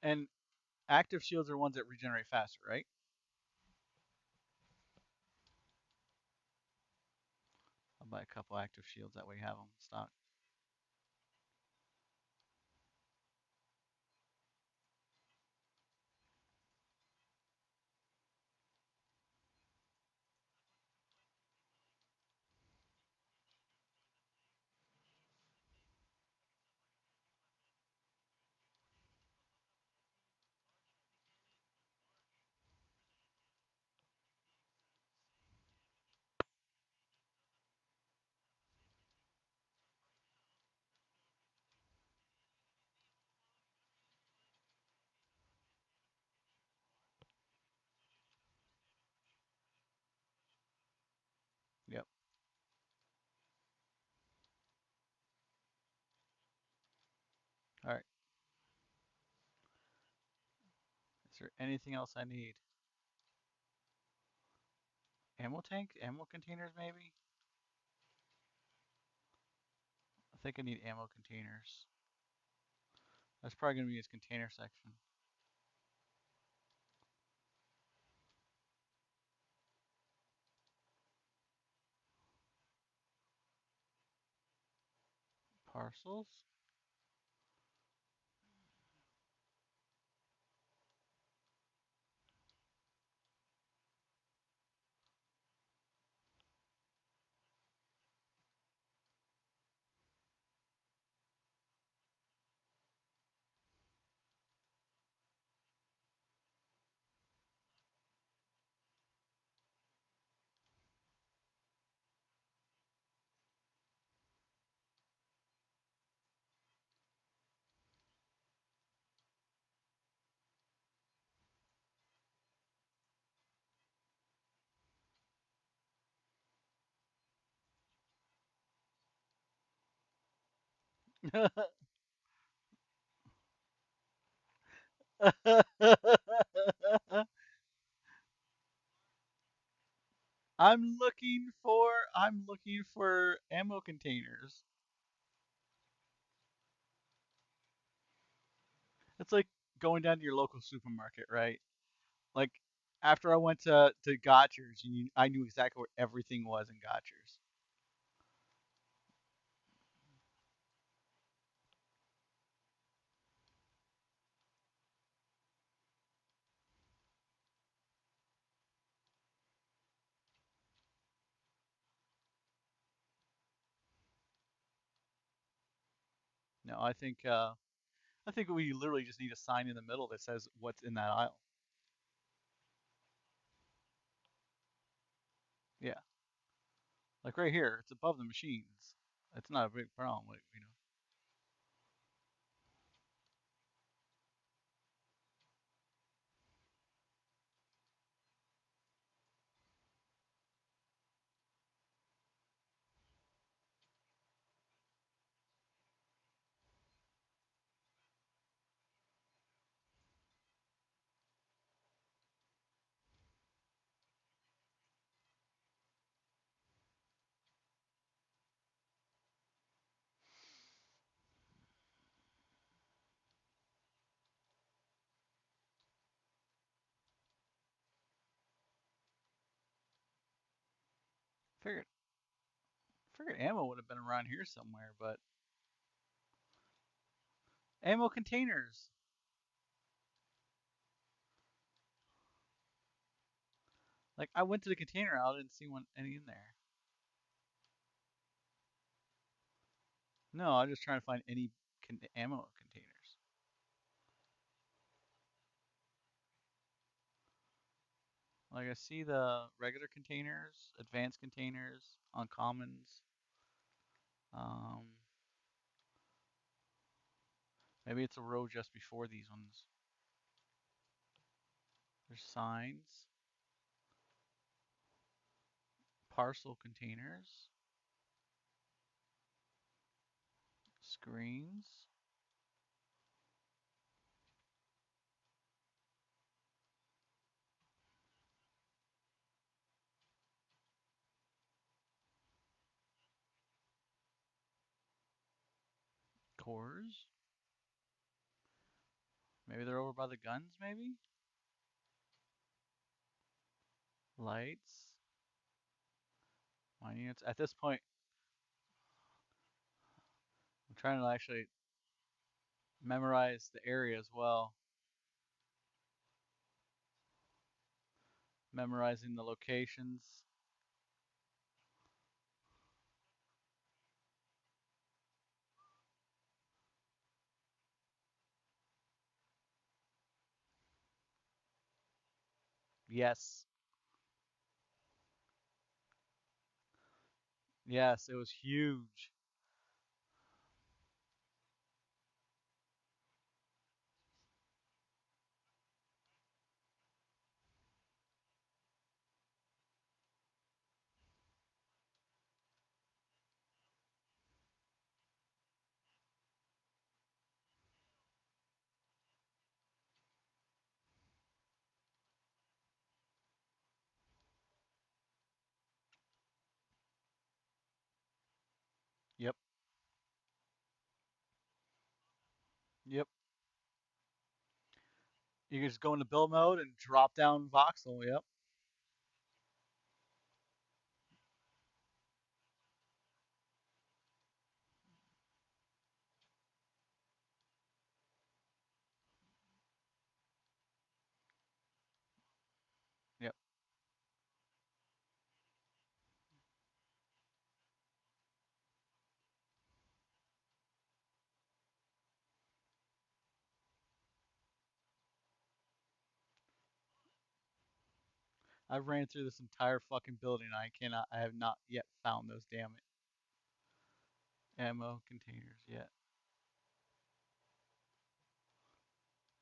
Speaker 1: And active shields are ones that regenerate faster, right? I'll buy a couple active shields that way you have them in stock. Yep. All right. Is there anything else I need? Ammo tank? Ammo containers, maybe? I think I need ammo containers. That's probably going to be his container section. Parcels? I'm looking for ammo containers. It's like going down to your local supermarket, right? Like after I went to Gotchers, I knew exactly where everything was in Gotchers. No, I think we literally just need a sign in the middle that says what's in that aisle. Yeah, like right here, it's above the machines. It's not a big problem. Like. Figured figured ammo would have been around here somewhere, but ammo containers. Like I went to the container aisle, didn't see one any in there. No, I'm just trying to find any ammo containers. Like I see the regular containers, advanced containers, uncommons. Um, maybe it's a row just before these ones. There's signs, parcel containers, screens, cores. Maybe they're over by the guns, maybe? Lights. Mine units. At this point, I'm trying to actually memorize the area as well. Memorizing the locations. Yes. Yes, it was huge. Yep. Yep. You can just go into build mode and drop down voxel. Yep. Yep. I ran through this entire fucking building. I have not yet found those damn ammo containers yet.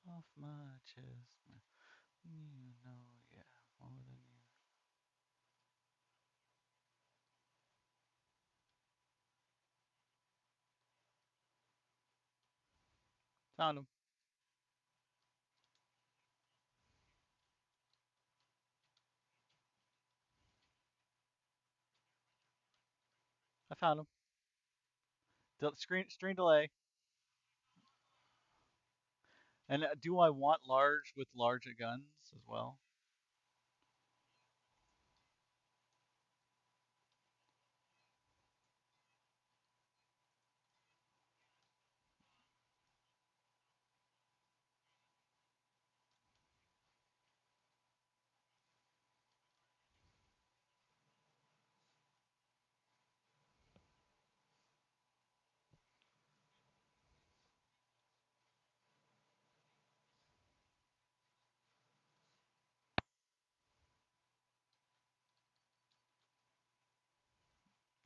Speaker 1: Off my chest, you know, yeah, more than you. Found them. I found them. Screen delay. And do I want large with large guns as well?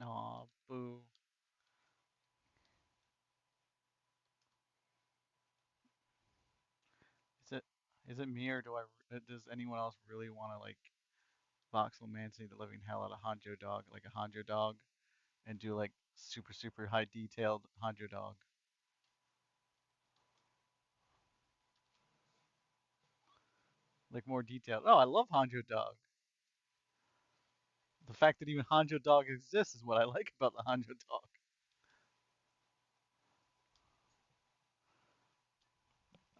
Speaker 1: Aw, boo. Is it is it me or does anyone else really want to like voxel Mancy the living hell out of Hanjo dog like a Hanjo dog and do like super high detailed Hanjo dog like more detailed? Oh, I love Hanjo dog. The fact that even Hanjo dog exists is what I like about the Hanjo dog.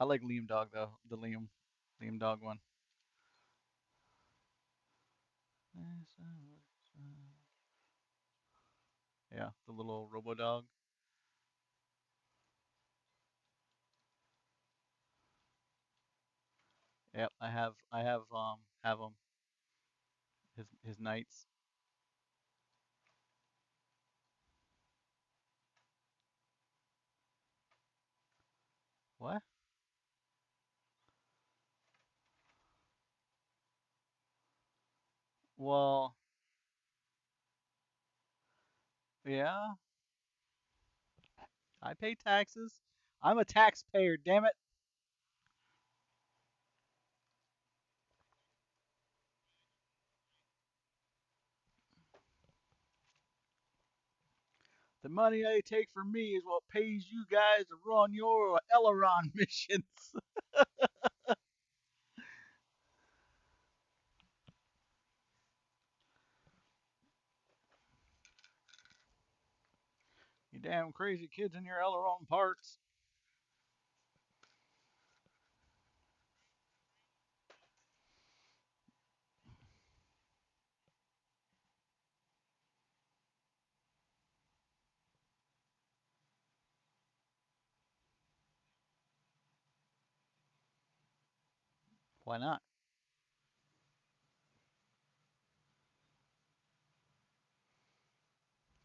Speaker 1: I like Liam dog though, the Liam dog one. Yeah, the little robo dog. Yep, have him his knights. What? Well, yeah, I pay taxes. I'm a taxpayer, damn it. The money I take from me is what pays you guys to run your Aileron missions. You damn crazy kids in your Aileron parts. Why not?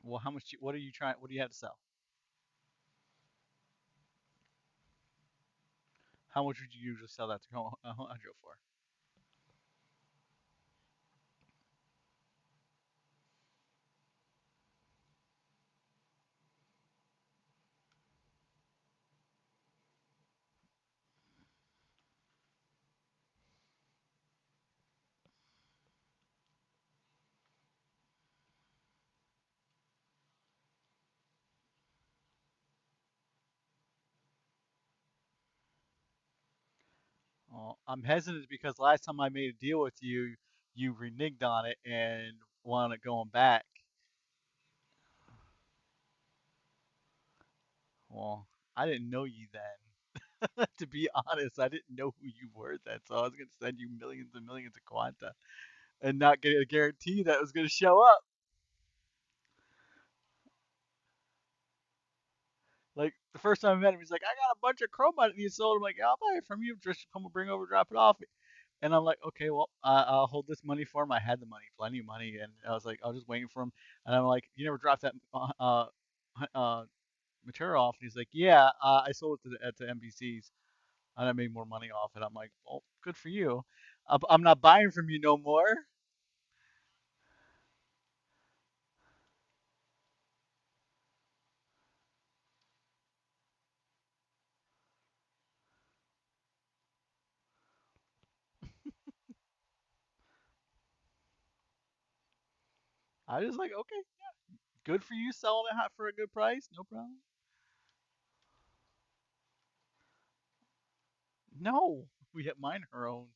Speaker 1: Well, how much? What are you trying? What do you have to sell? How much would you usually sell that to Alejandro for? Well, I'm hesitant because last time I made a deal with you, you reneged on it and wanted it going back. Well, I didn't know you then. To be honest, I didn't know who you were then, so I was going to send you millions and millions of Quanta and not get a guarantee that it was going to show up. Like the first time I met him, he's like, "I got a bunch of chroma that you sold." I'm like, "Yeah, I'll buy it from you. Just come bring over, drop it off." And I'm like, "Okay, well, I'll hold this money for him." I had the money, plenty of money, and I was like, I was just waiting for him. And I'm like, "You never dropped that material off?" And he's like, "Yeah, I sold it to NPCs, and I made more money off it." I'm like, "Well, good for you. I'm not buying from you no more." I was like, "Okay, good for you selling it for a good price, no problem." No, we hit mine our own.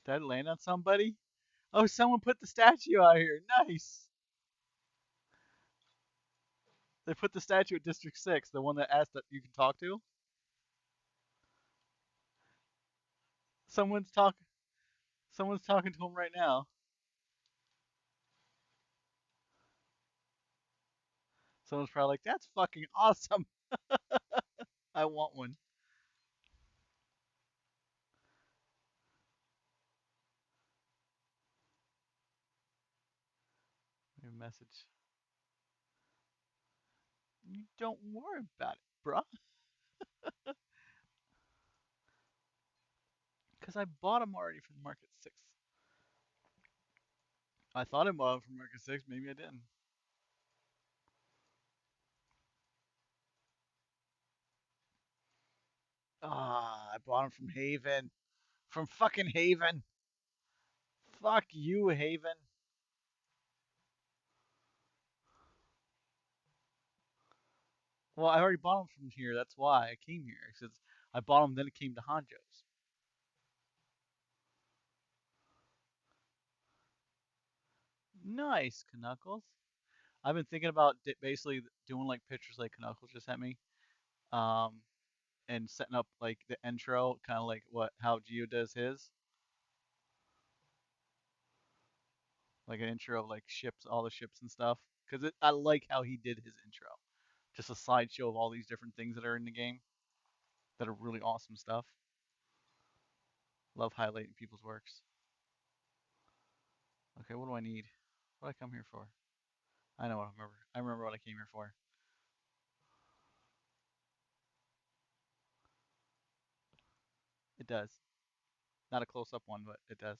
Speaker 1: Did I land on somebody? Oh, someone put the statue out here. Nice. They put the statue at District 6, the one that asked that you can talk to. Someone's talk someone's talking to him right now. Someone's probably like, "That's fucking awesome. I want one." New message. You don't worry about it, bruh. Because I bought them already from Market 6. I thought I bought them from Market 6. Maybe I didn't. Ah, I bought them from Haven. From fucking Haven. Fuck you, Haven. Well, I already bought them from here. That's why I came here. Since I bought them, then it came to Hanjo's. Nice, Knuckles. I've been thinking about basically doing like pictures like Knuckles just sent me, um, and setting up like the intro, kind of like what how Geo does his, like an intro of like ships, all the ships and stuff. Because I like how he did his intro, just a slideshow of all these different things that are in the game that are really awesome stuff. Love highlighting people's works. Okay, what do I need? What do I come here for? I know what I remember. I remember what I came here for. It does. Not a close up one, but it does.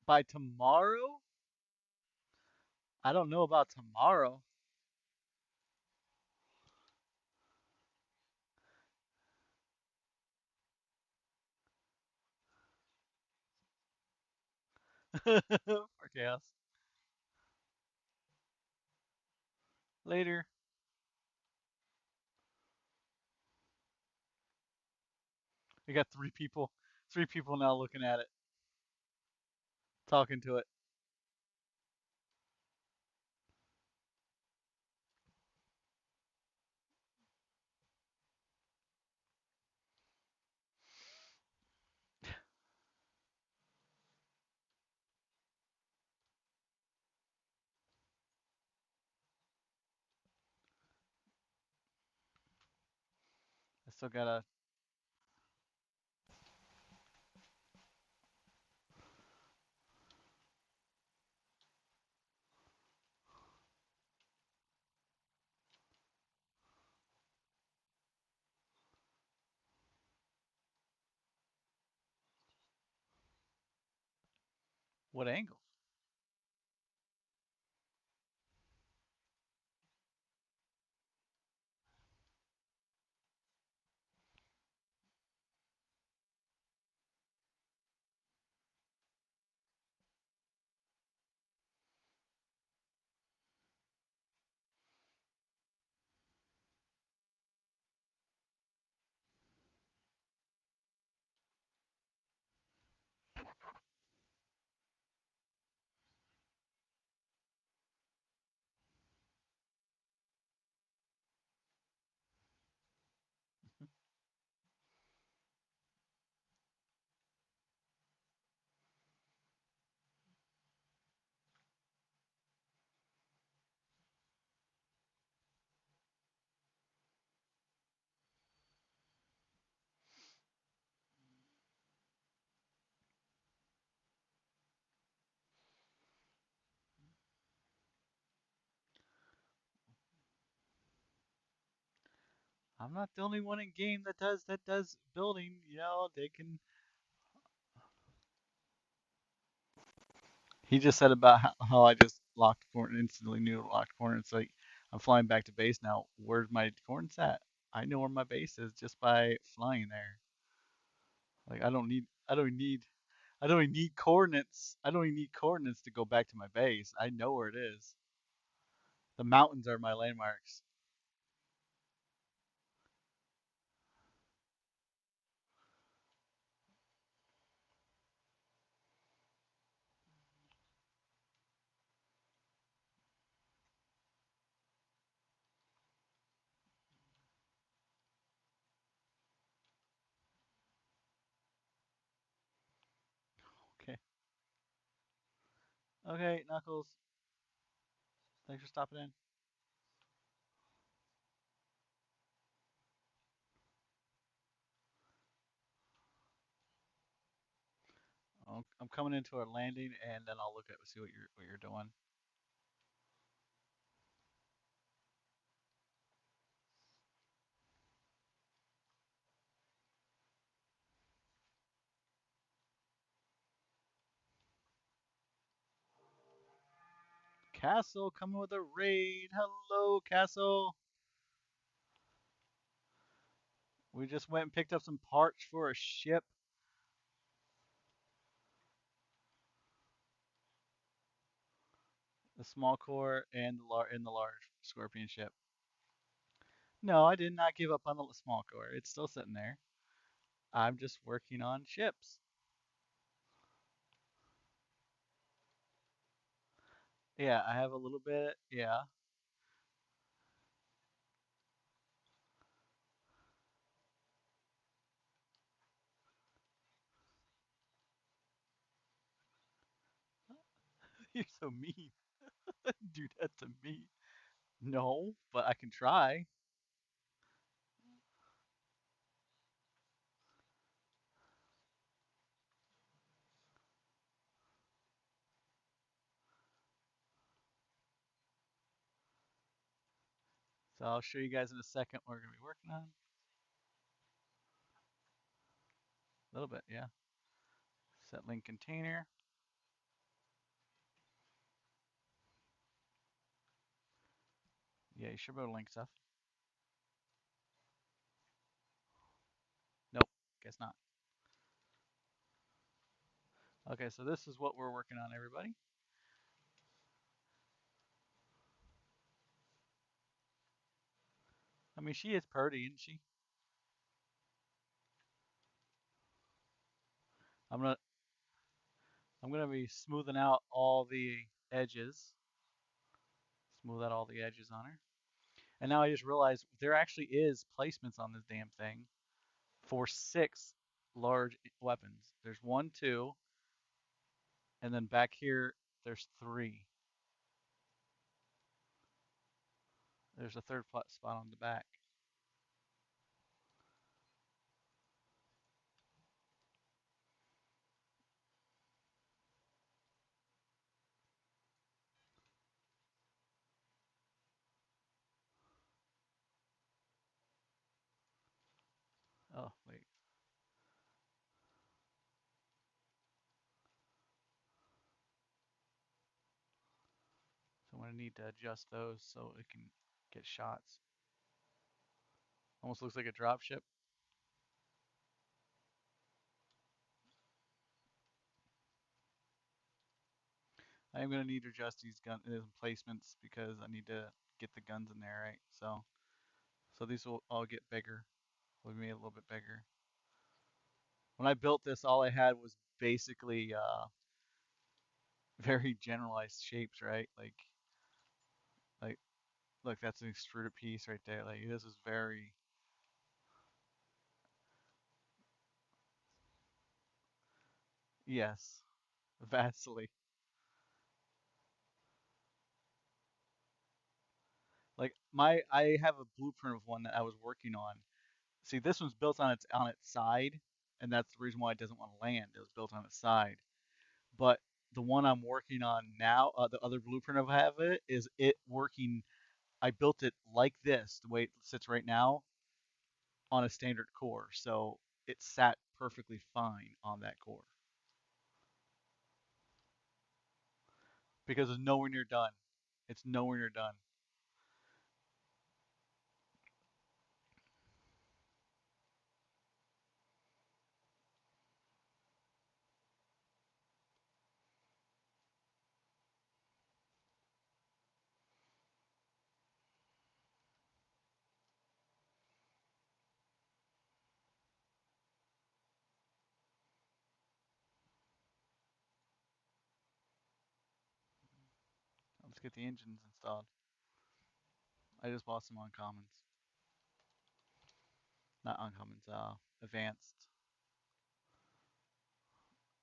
Speaker 1: By tomorrow? I don't know about tomorrow. For chaos. Later. We got three people. Three people now looking at it, talking to it. Still gotta. What angle? I'm not the only one in game that does building. You know, they can. He just said about how I just locked the corner, instantly knew to lock the corner. It's like I'm flying back to base now. Where's my coordinates at? I know where my base is just by flying there. Like I don't need coordinates. I don't even need coordinates to go back to my base. I know where it is. The mountains are my landmarks. Okay. Okay, Knuckles. Thanks for stopping in. I'm coming into our landing, and then I'll look at see what you're doing. Castle coming with a raid. Hello, Castle. We just went and picked up some parts for a ship, the small core and the large Scorpion ship. No, I did not give up on the small core. It's still sitting there. I'm just working on ships. Yeah, I have a little bit. Yeah, you're so mean. Do that to me. No, but I can try. So I'll show you guys in a second what we're gonna be working on. A little bit, yeah. Set link container. Yeah, you should be able to link stuff. Nope, guess not. Okay, so this is what we're working on, everybody. I mean, she is pretty, isn't she? I'm gonna I'm gonna be smoothing out all the edges. Smooth out all the edges on her. And now I just realized there actually is placements on this damn thing for 6 large weapons. There's one, two, and then back here there's three. There's a third spot on the back. Oh, wait. So I'm going to need to adjust those so it can get shots. Almost looks like a dropship. I am going to need to adjust these gun placements because I need to get the guns in there, right? So these will all get bigger. We'll be made a little bit bigger. When I built this, all I had was basically very generalized shapes, right? Like, look, that's an extruded piece right there. Like, this is very, yes, vastly. Like I have a blueprint of one that I was working on. See, this one's built on its side, and that's the reason why it doesn't want to land. It was built on its side. But the one I'm working on now, the other blueprint I have it is it working. I built it like this, the way it sits right now, on a standard core, so it sat perfectly fine on that core because it's nowhere near done. It's nowhere near done. Let's get the engines installed. I just bought some uncommons, not uncommons, advanced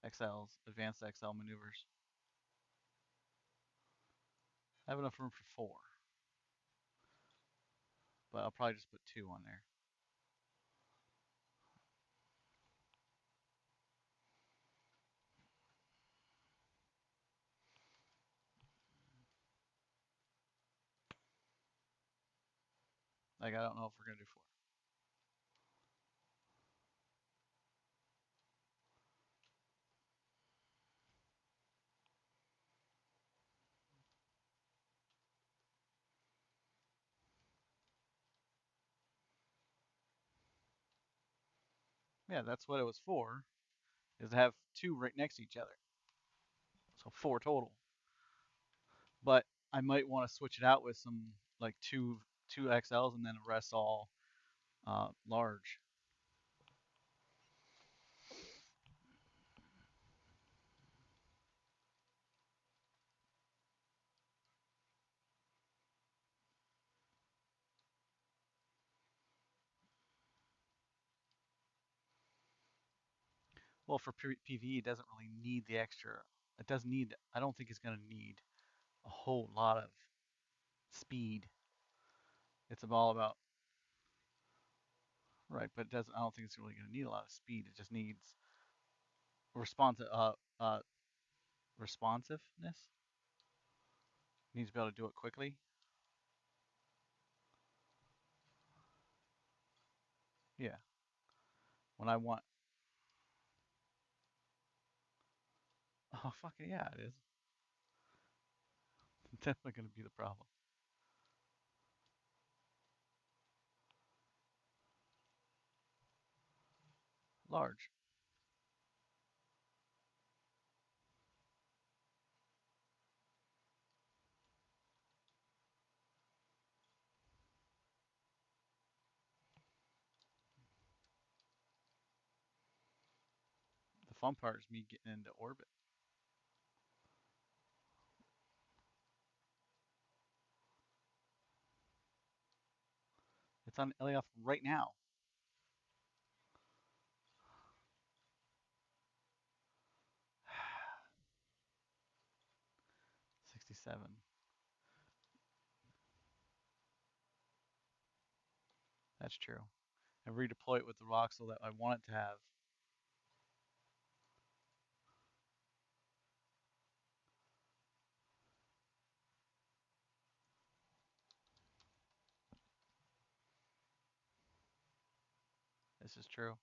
Speaker 1: XLs, advanced XL maneuvers. I have enough room for four, but I'll probably just put two on there. Like I don't know if we're gonna do four. Yeah, that's what it was for, is to have two right next to each other. So four total. But I might want to switch it out with some like two XLs and then the rest all large. Well, for PvE, it doesn't really need the extra. It doesn't need. I don't think it's gonna need a whole lot of speed. It's all about right, but it doesn't. I don't think it's really gonna need a lot of speed. It just needs responsive. Responsiveness. It needs to be able to do it quickly. Yeah. When I want. Oh fucking yeah, it is. Definitely gonna be the problem. Large. The fun part is me getting into orbit. It's on layoff right now. 67. That's true. And redeploy it with the voxel that I want it to have. This is true.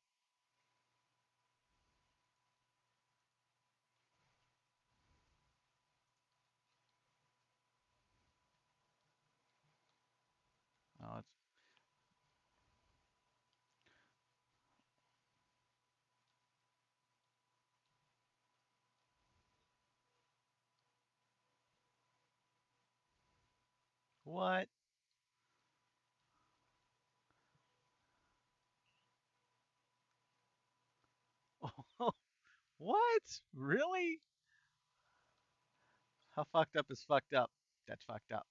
Speaker 1: Oh, it's what? What? Really? How fucked up is fucked up? That's fucked up.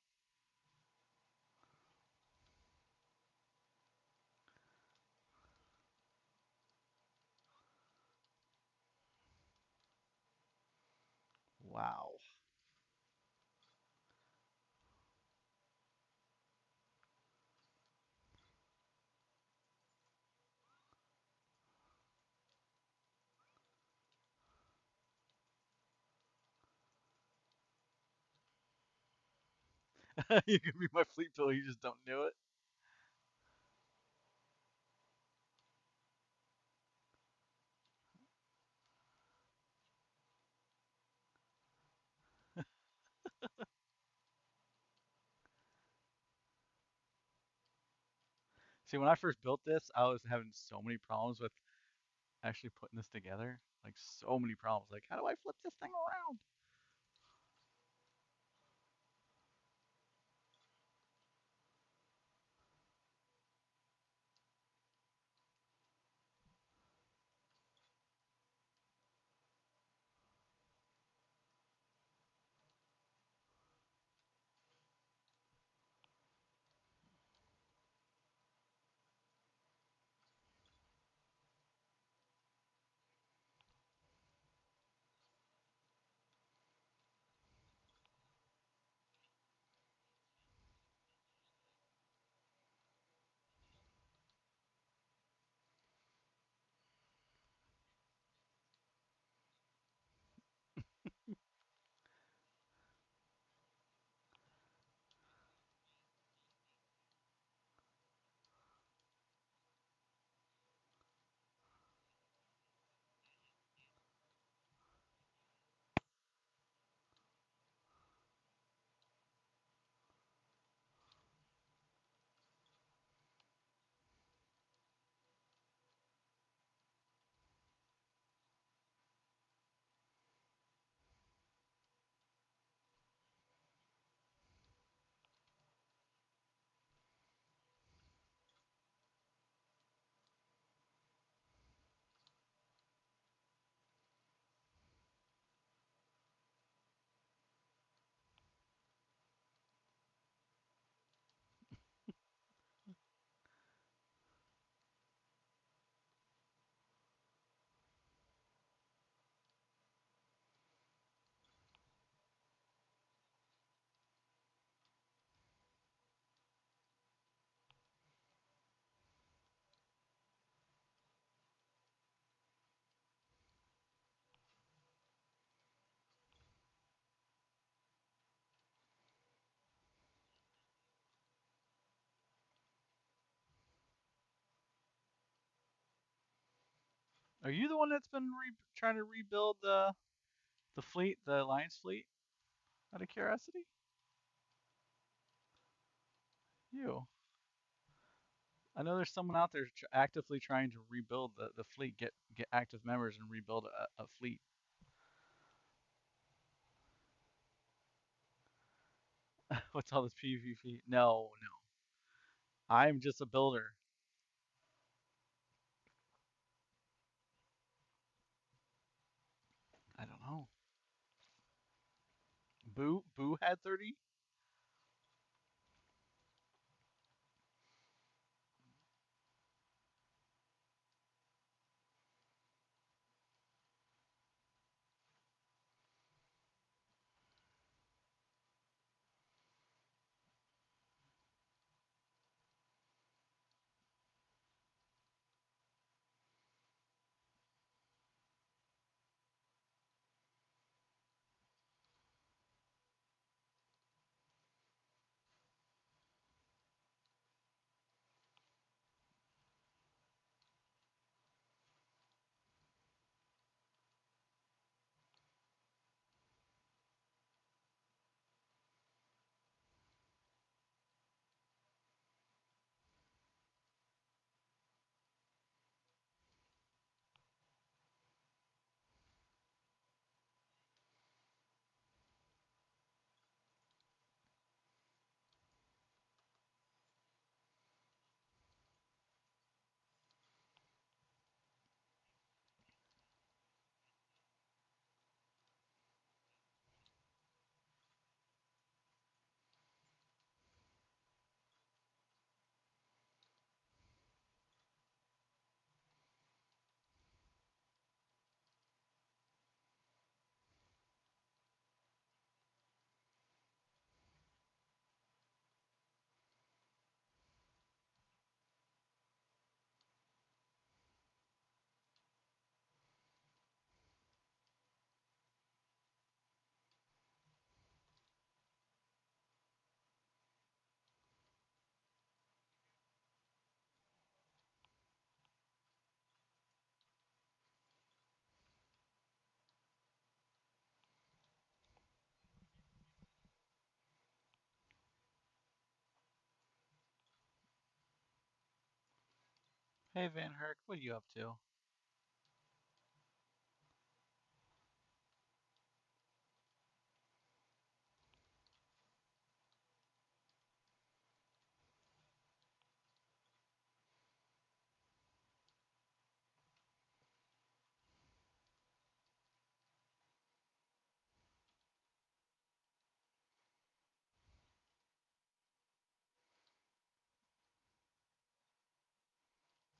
Speaker 1: Wow. You can be my fleet pillow, you just don't know it. See, when I first built this, I was having so many problems with actually putting this together. Like so many problems. Like, how do I flip this thing around? Are you the one that's been trying to rebuild the fleet, the Alliance fleet? Out of curiosity, you. I know there's someone out there actively trying to rebuild the fleet, get active members and rebuild a fleet. What's all this PvP? No, no. I'm just a builder. I don't know. Boo had 30. Hey Van Herk, what are you up to?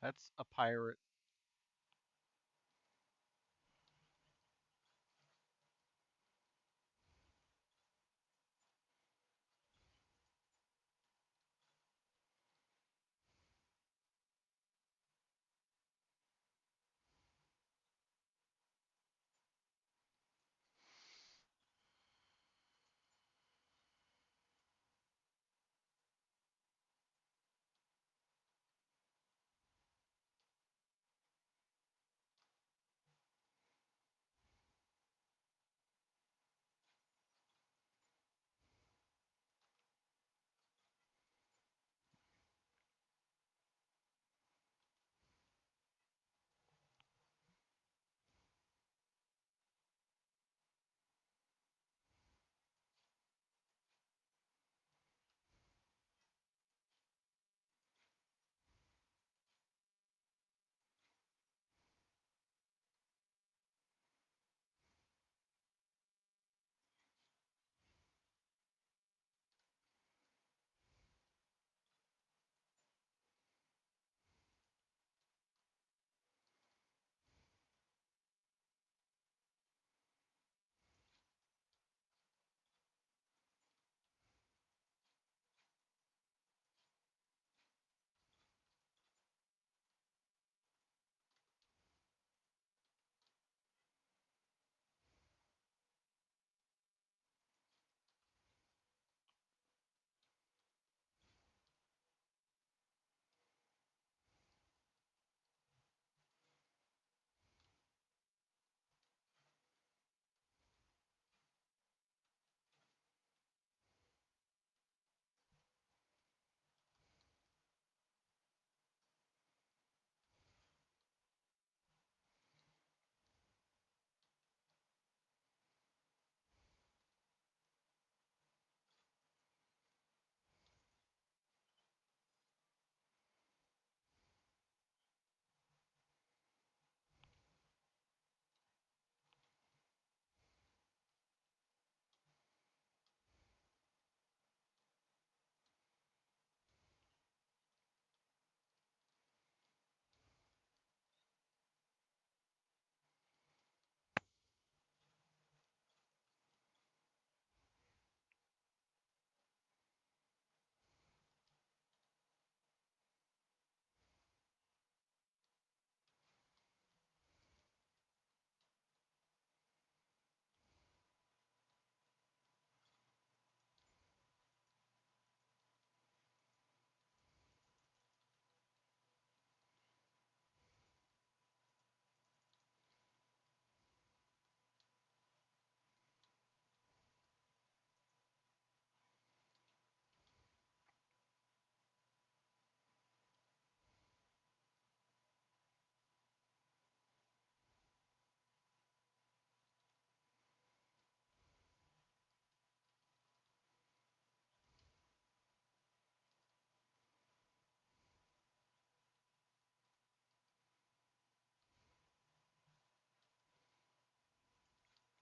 Speaker 1: That's a pirate.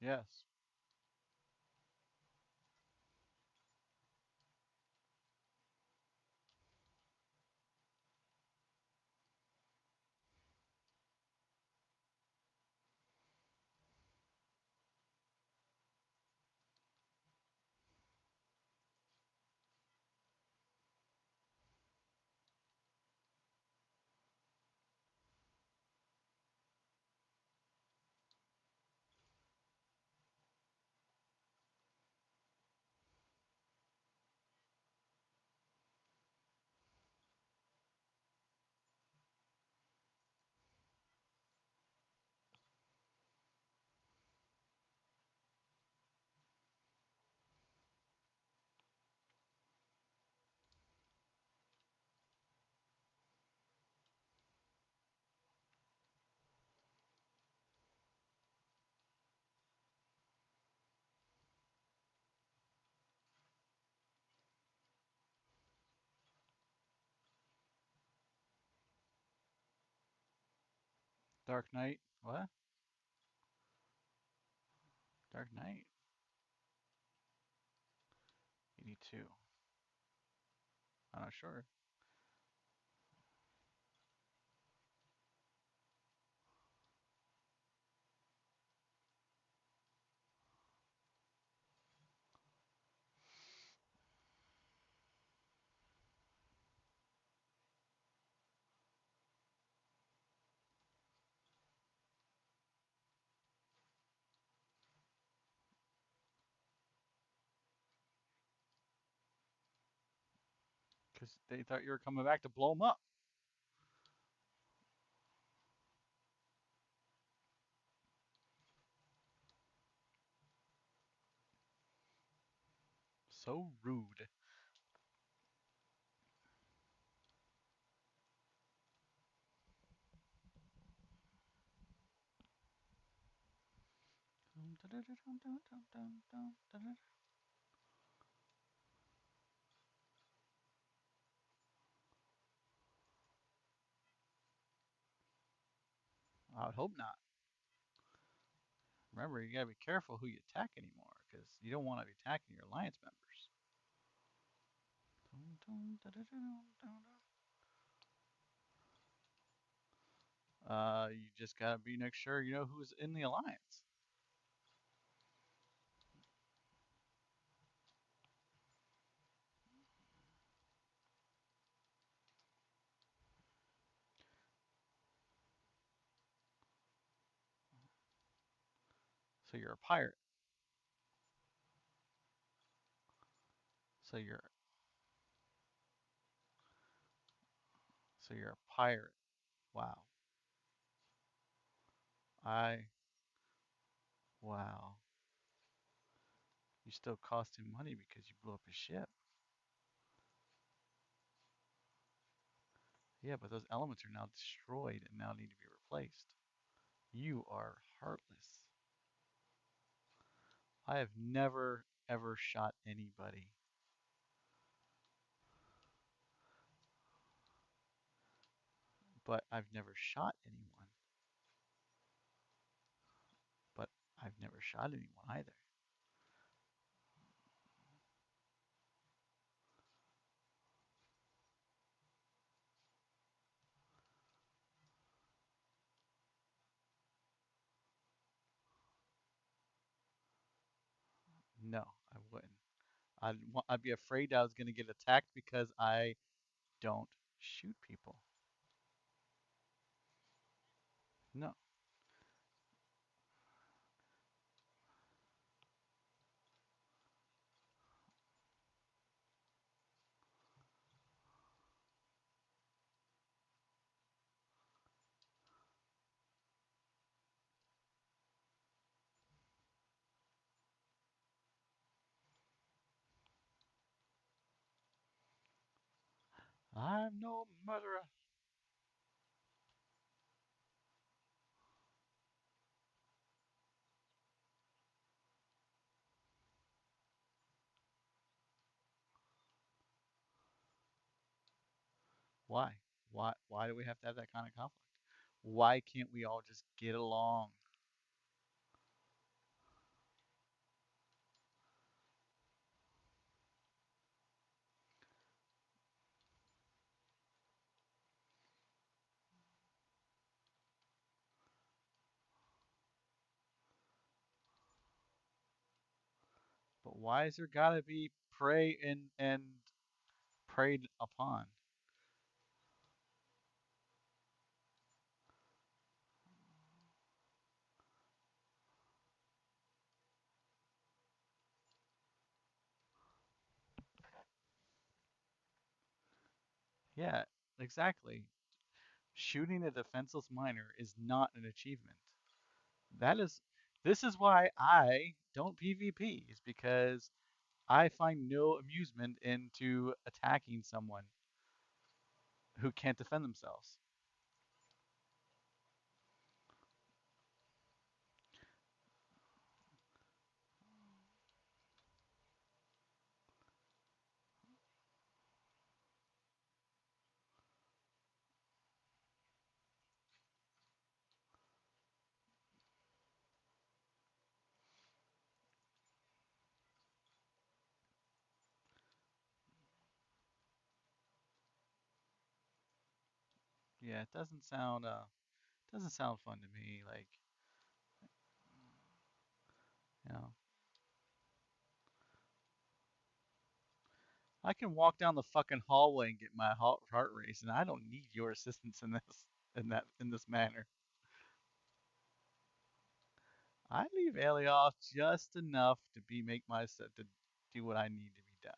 Speaker 1: Yes. Dark Knight. What? Dark Knight. 82. I'm not sure. Because they thought you were coming back to blow them up. So rude. I would hope not. Remember, you gotta be careful who you attack anymore, because you don't want to be attacking your alliance members. You just gotta be make sure you know who's in the alliance. So you're a pirate. So you're so you're a pirate. Wow. I wow. You still cost him money because you blew up his ship. Yeah, but those elements are now destroyed and now need to be replaced. You are heartless. I have never ever shot anybody, but I've never shot anyone. But I've never shot anyone either. No, I wouldn't. I'd be afraid I was going to get attacked because I don't shoot people. No, I'm no murderer. Why? Why do we have to have that kind of conflict? Why can't we all just get along? But why is there gotta be prey and preyed upon? Yeah, exactly. Shooting a defenseless miner is not an achievement. That is, this is why I don't PvP, is because I find no amusement into attacking someone who can't defend themselves. Yeah, it doesn't sound fun to me. Like, you know, I can walk down the fucking hallway and get my heart racing. I don't need your assistance in this manner. I leave Ellie off just enough to make myself to do what I need to be done.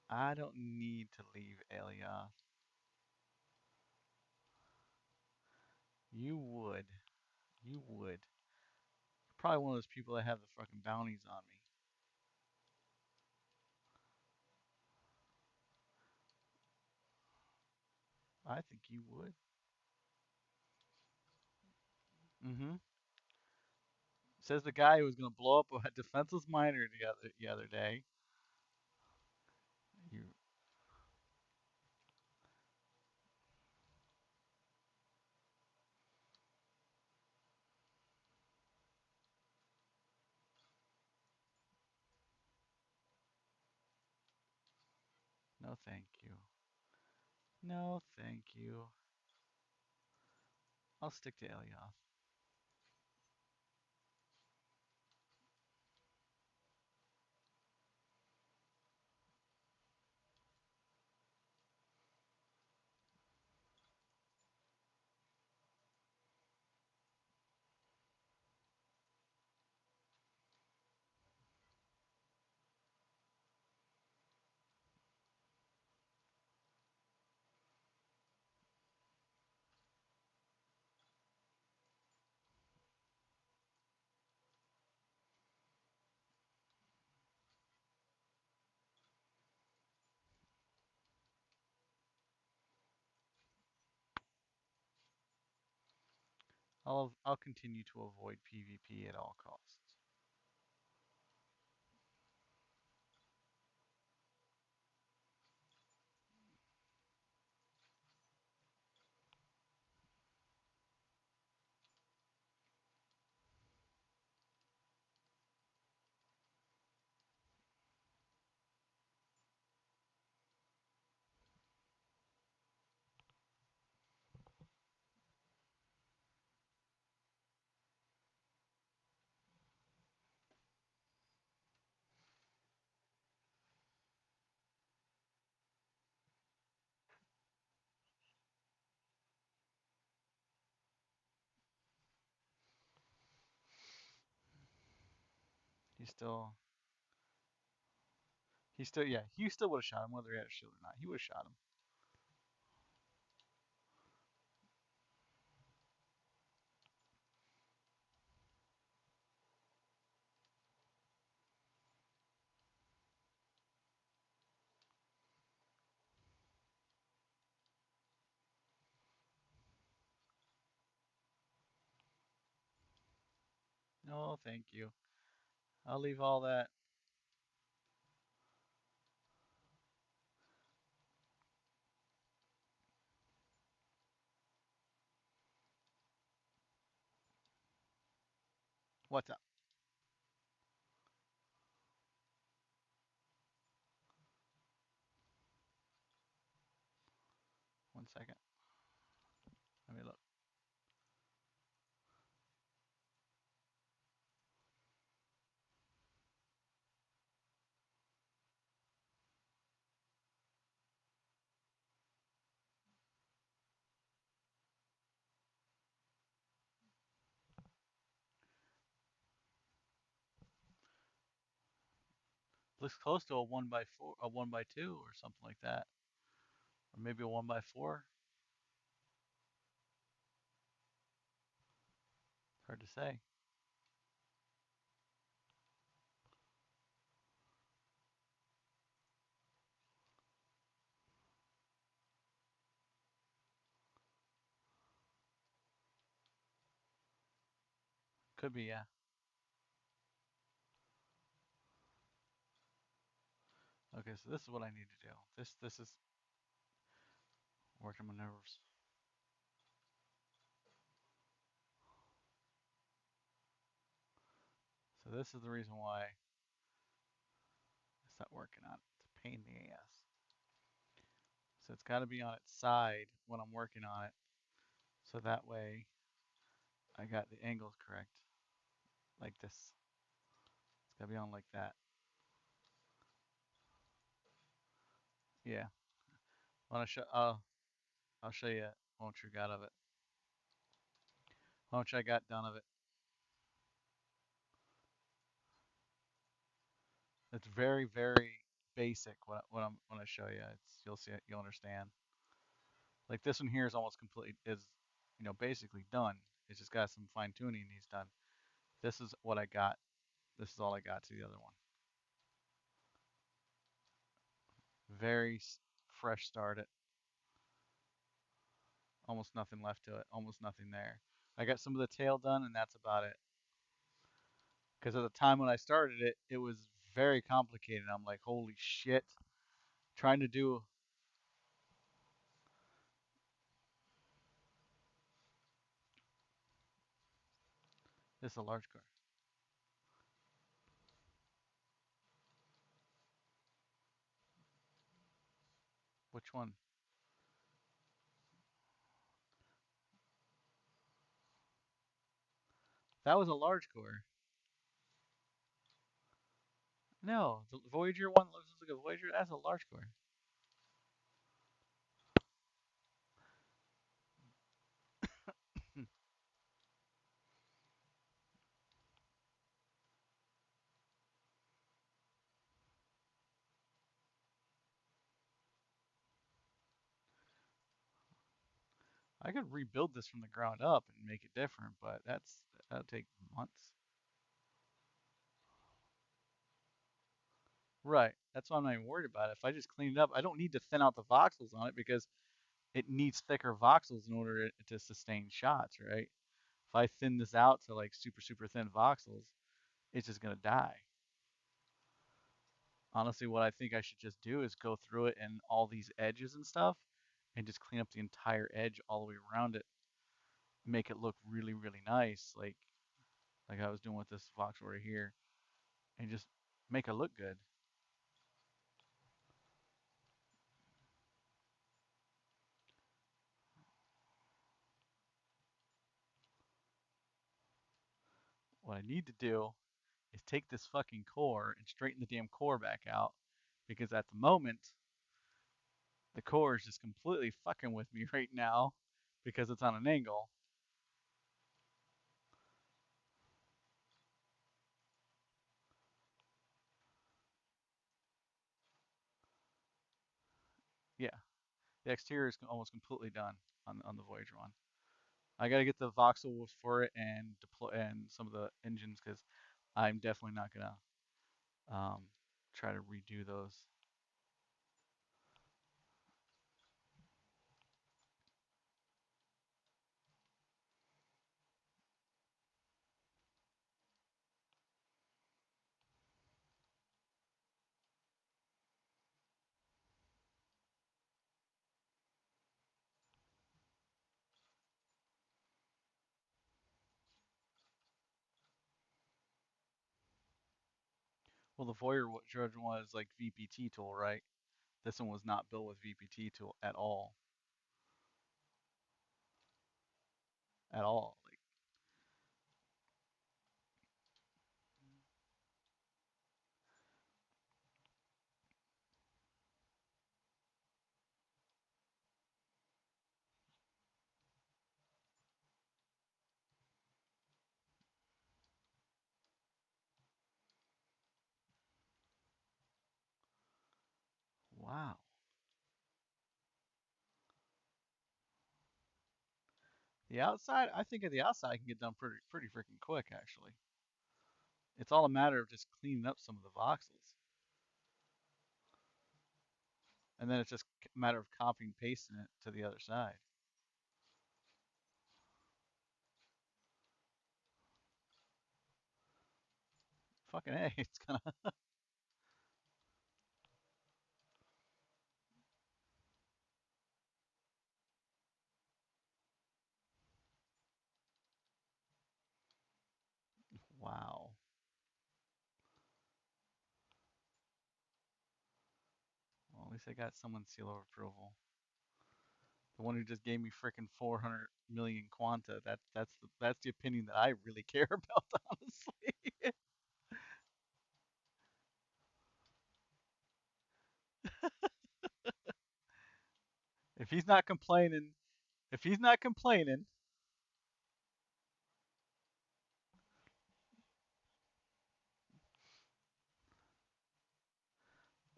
Speaker 1: I don't need to leave Ellie off. You would. You would. You're probably one of those people that have the fucking bounties on me. I think you would. Mm-hmm. Says the guy who was gonna blow up a defenseless miner the other day. You no thank you. No thank you. I'll stick to Elioth. I'll continue to avoid PvP at all costs. He still yeah, he still would have shot him whether he had a shield or not. He would have shot him. No, thank you. I'll leave all that. What's up? 1 second. Let me look. Looks close to a 1x4, a 1x2, or something like that, or maybe a 1x4. Hard to say. Could be, yeah. Okay, so this is what I need to do. This is working my nerves. So this is the reason why it's not working on. It's a pain in the ass. So it's got to be on its side when I'm working on it. So that way I got the angles correct, like this. It's got to be on like that. Yeah. Want to show? I'll show you how much we got of it. How much I got done of it. It's very, very basic. When I show you, it's you'll see it, you'll understand. Like this one here is almost completely is, basically done. It's just got some fine tuning he's done. This is what I got. This is all I got to the other one. Very fresh start it. Almost nothing left to it. Almost nothing there. I got some of the tail done, and that's about it. Because at the time when I started it, it was very complicated. I'm like, holy shit. Trying to do this is a large car. Which one? That was a large core. No, the Voyager one looks like a Voyager. That's a large core. I could rebuild this from the ground up and make it different, but that'll take months. Right. That's why I'm not even worried about it. If I just clean it up, I don't need to thin out the voxels on it because it needs thicker voxels in order to sustain shots, right? If I thin this out to like super, super thin voxels, it's just gonna die. Honestly, what I think I should just do is go through it and all these edges and stuff and just clean up the entire edge all the way around it, make it look really, really nice, like I was doing with this voxel right here, and just make it look good. What I need to do is take this fucking core and straighten the damn core back out because at the moment the core is just completely fucking with me right now because it's on an angle. Yeah, the exterior is almost completely done on the Voyager one. I gotta get the voxel for it and deploy and some of the engines because I'm definitely not gonna um, try to redo those. Well, the Voyager one is like VPT tool, right? This one was not built with VPT tool at all, at all. Like, wow. The outside, I think of the outside can get done pretty freaking quick actually. It's all a matter of just cleaning up some of the voxels, and then it's just a matter of copying and pasting it to the other side. Fucking a, it's gonna. Wow. Well, at least I got someone's seal of approval. The one who just gave me freaking 400 million quanta. That's the opinion that I really care about, honestly. If he's not complaining, if he's not complaining,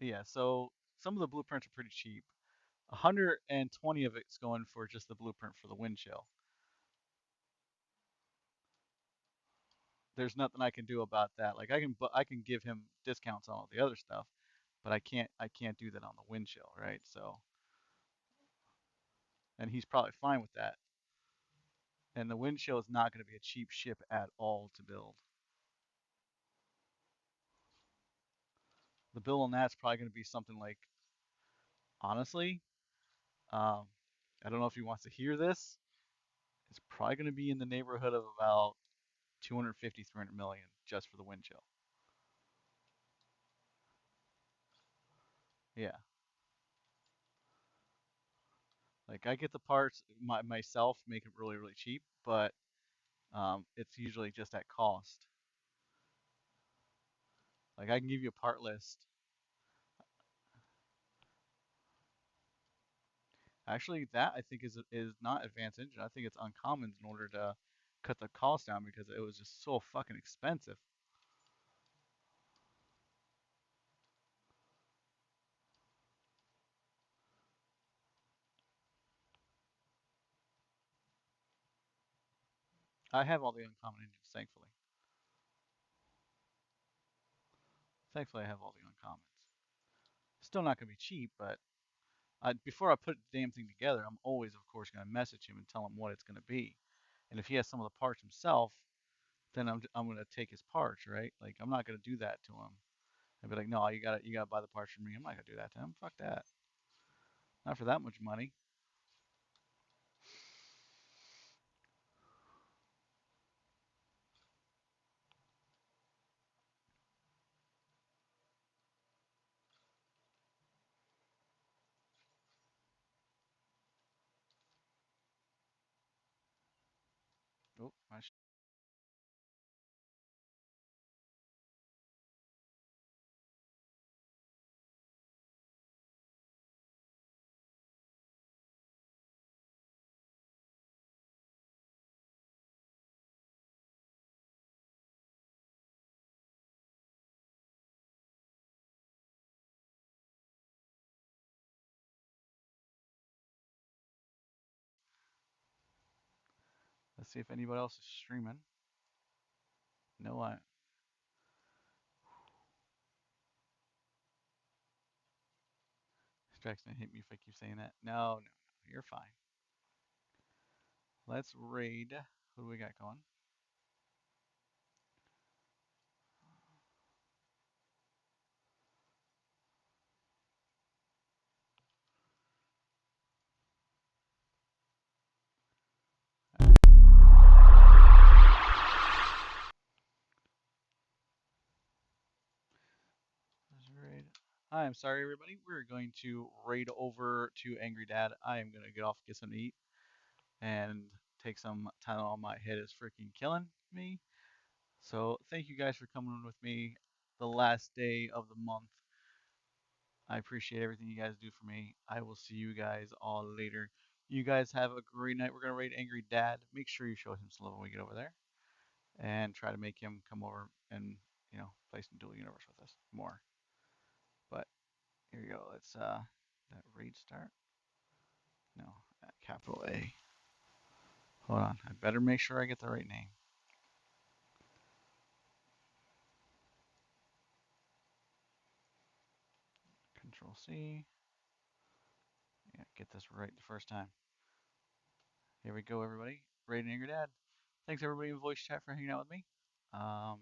Speaker 1: yeah. So some of the blueprints are pretty cheap. 120 of it's going for just the blueprint for the wind chill. There's nothing I can do about that. Like I can give him discounts on all the other stuff, but I can't do that on the wind chill, right? So, and he's probably fine with that. And the wind chill is not going to be a cheap ship at all to build. The bill on that's probably going to be something like, honestly, um, I don't know if he wants to hear this. It's probably going to be in the neighborhood of about 250, 300 million just for the wind chill. Yeah, like I get the parts myself, make it really, really cheap, but it's usually just at cost. Like I can give you a part list. Actually, that I think is not advanced engine. I think it's uncommon in order to cut the cost down because it was just so fucking expensive. I have all the uncommon engines, thankfully. Thankfully, I have all the uncommons. Still not gonna be cheap, but before I put the damn thing together, I'm always, of course, gonna message him and tell him what it's gonna be. And if he has some of the parts himself, then I'm gonna take his parts, right? Like I'm not gonna do that to him. I'd be like, no, you gotta buy the parts from me. I'm not gonna do that to him. Fuck that. Not for that much money. Oh, let's see if anybody else is streaming. No, I. Jackson hit me if I keep saying that. No, no, no, you're fine. Let's raid. Who do we got going? Let's raid. Hi, I'm sorry, everybody. We're going to raid over to Angry Dad. I am gonna get off, get something to eat, and take some Tylenol. My head is freaking killing me. So thank you guys for coming on with me the last day of the month. I appreciate everything you guys do for me. I will see you guys all later. You guys have a great night. We're gonna raid Angry Dad. Make sure you show him some love when we get over there, and try to make him come over and play some Dual Universe with us more. But here we go. Let's that raid start. No, capital A. Hold on. I better make sure I get the right name. Control C. Yeah, get this right the first time. Here we go, everybody. Raiding Angry Dad. Thanks everybody in voice chat for hanging out with me. Um,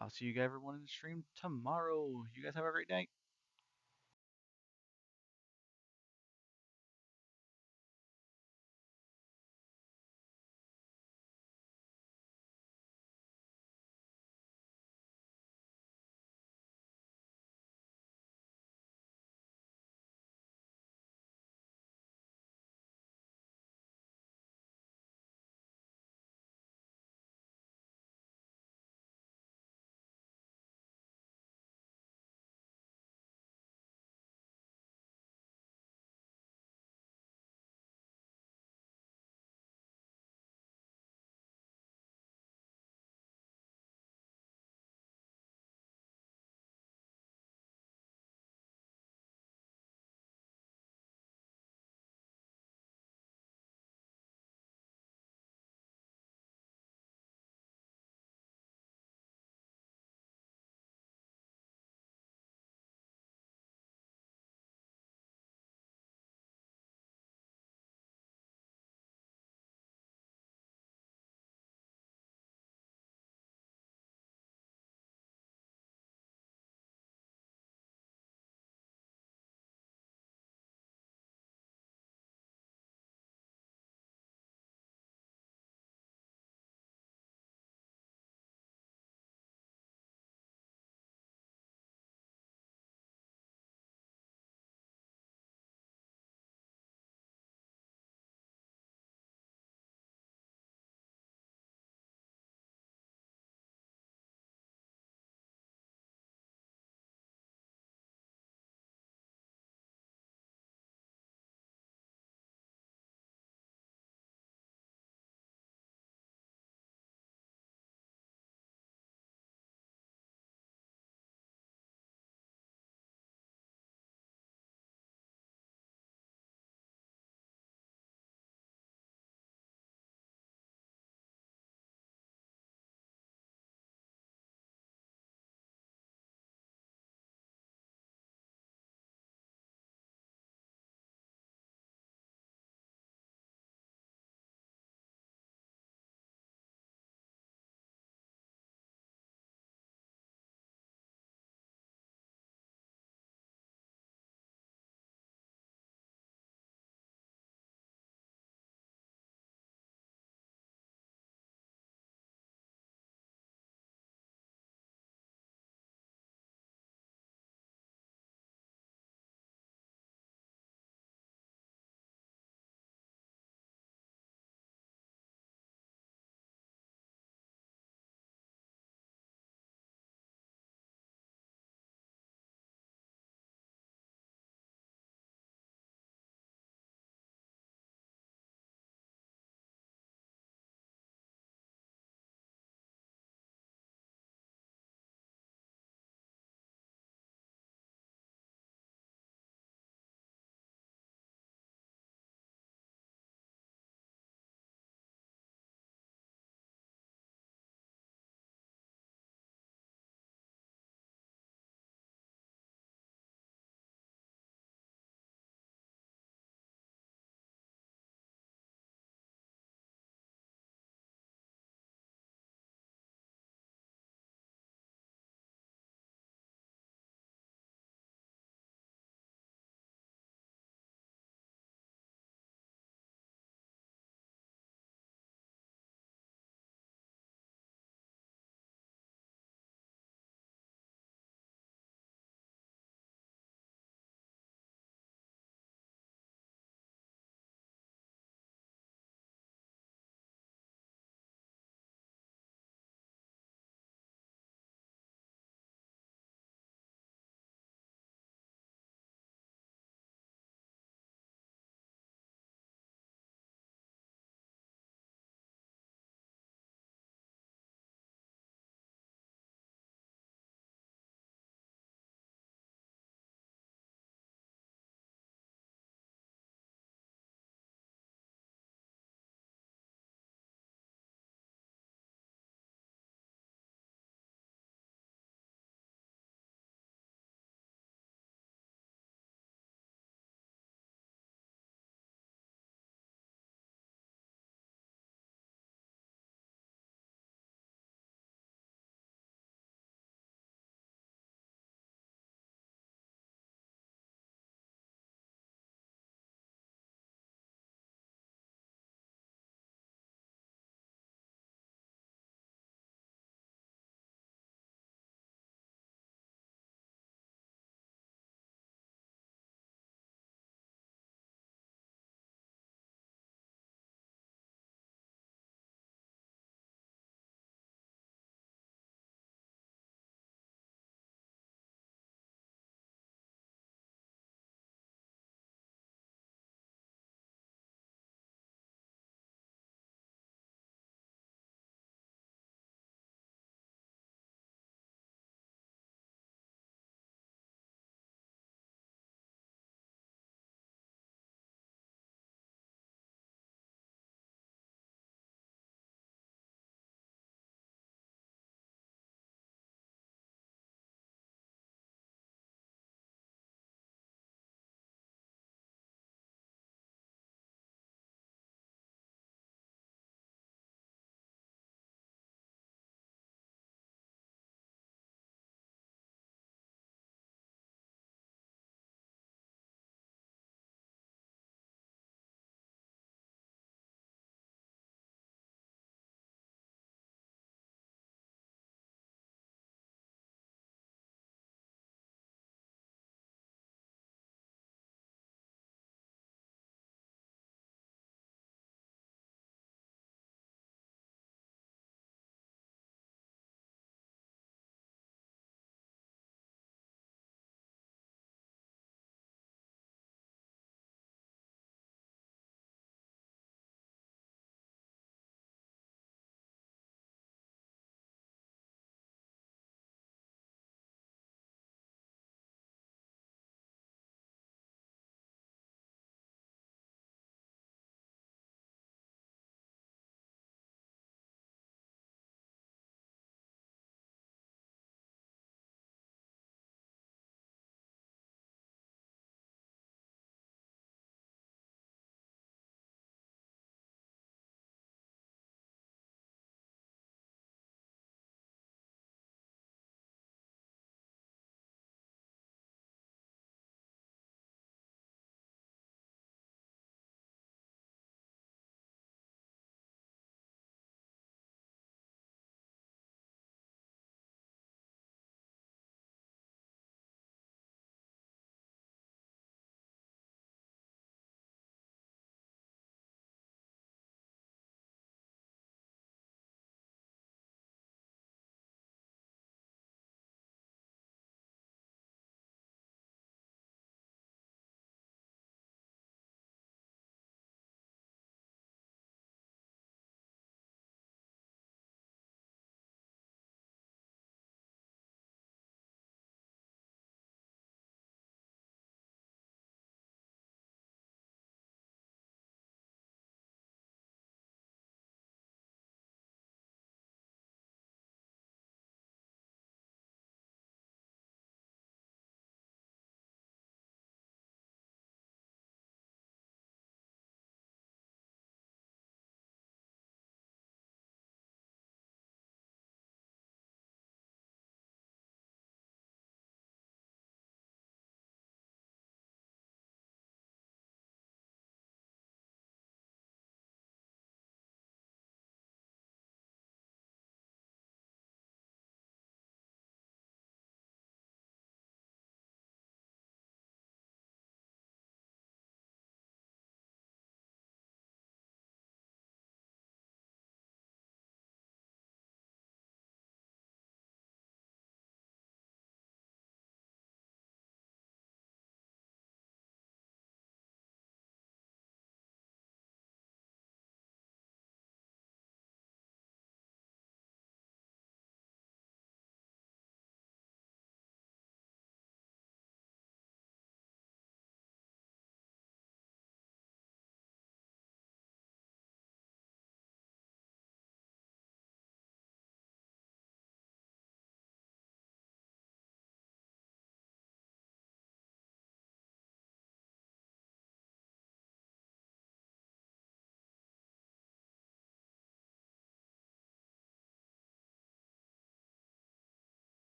Speaker 1: I'll see you guys everyone in the stream tomorrow. You guys have a great night.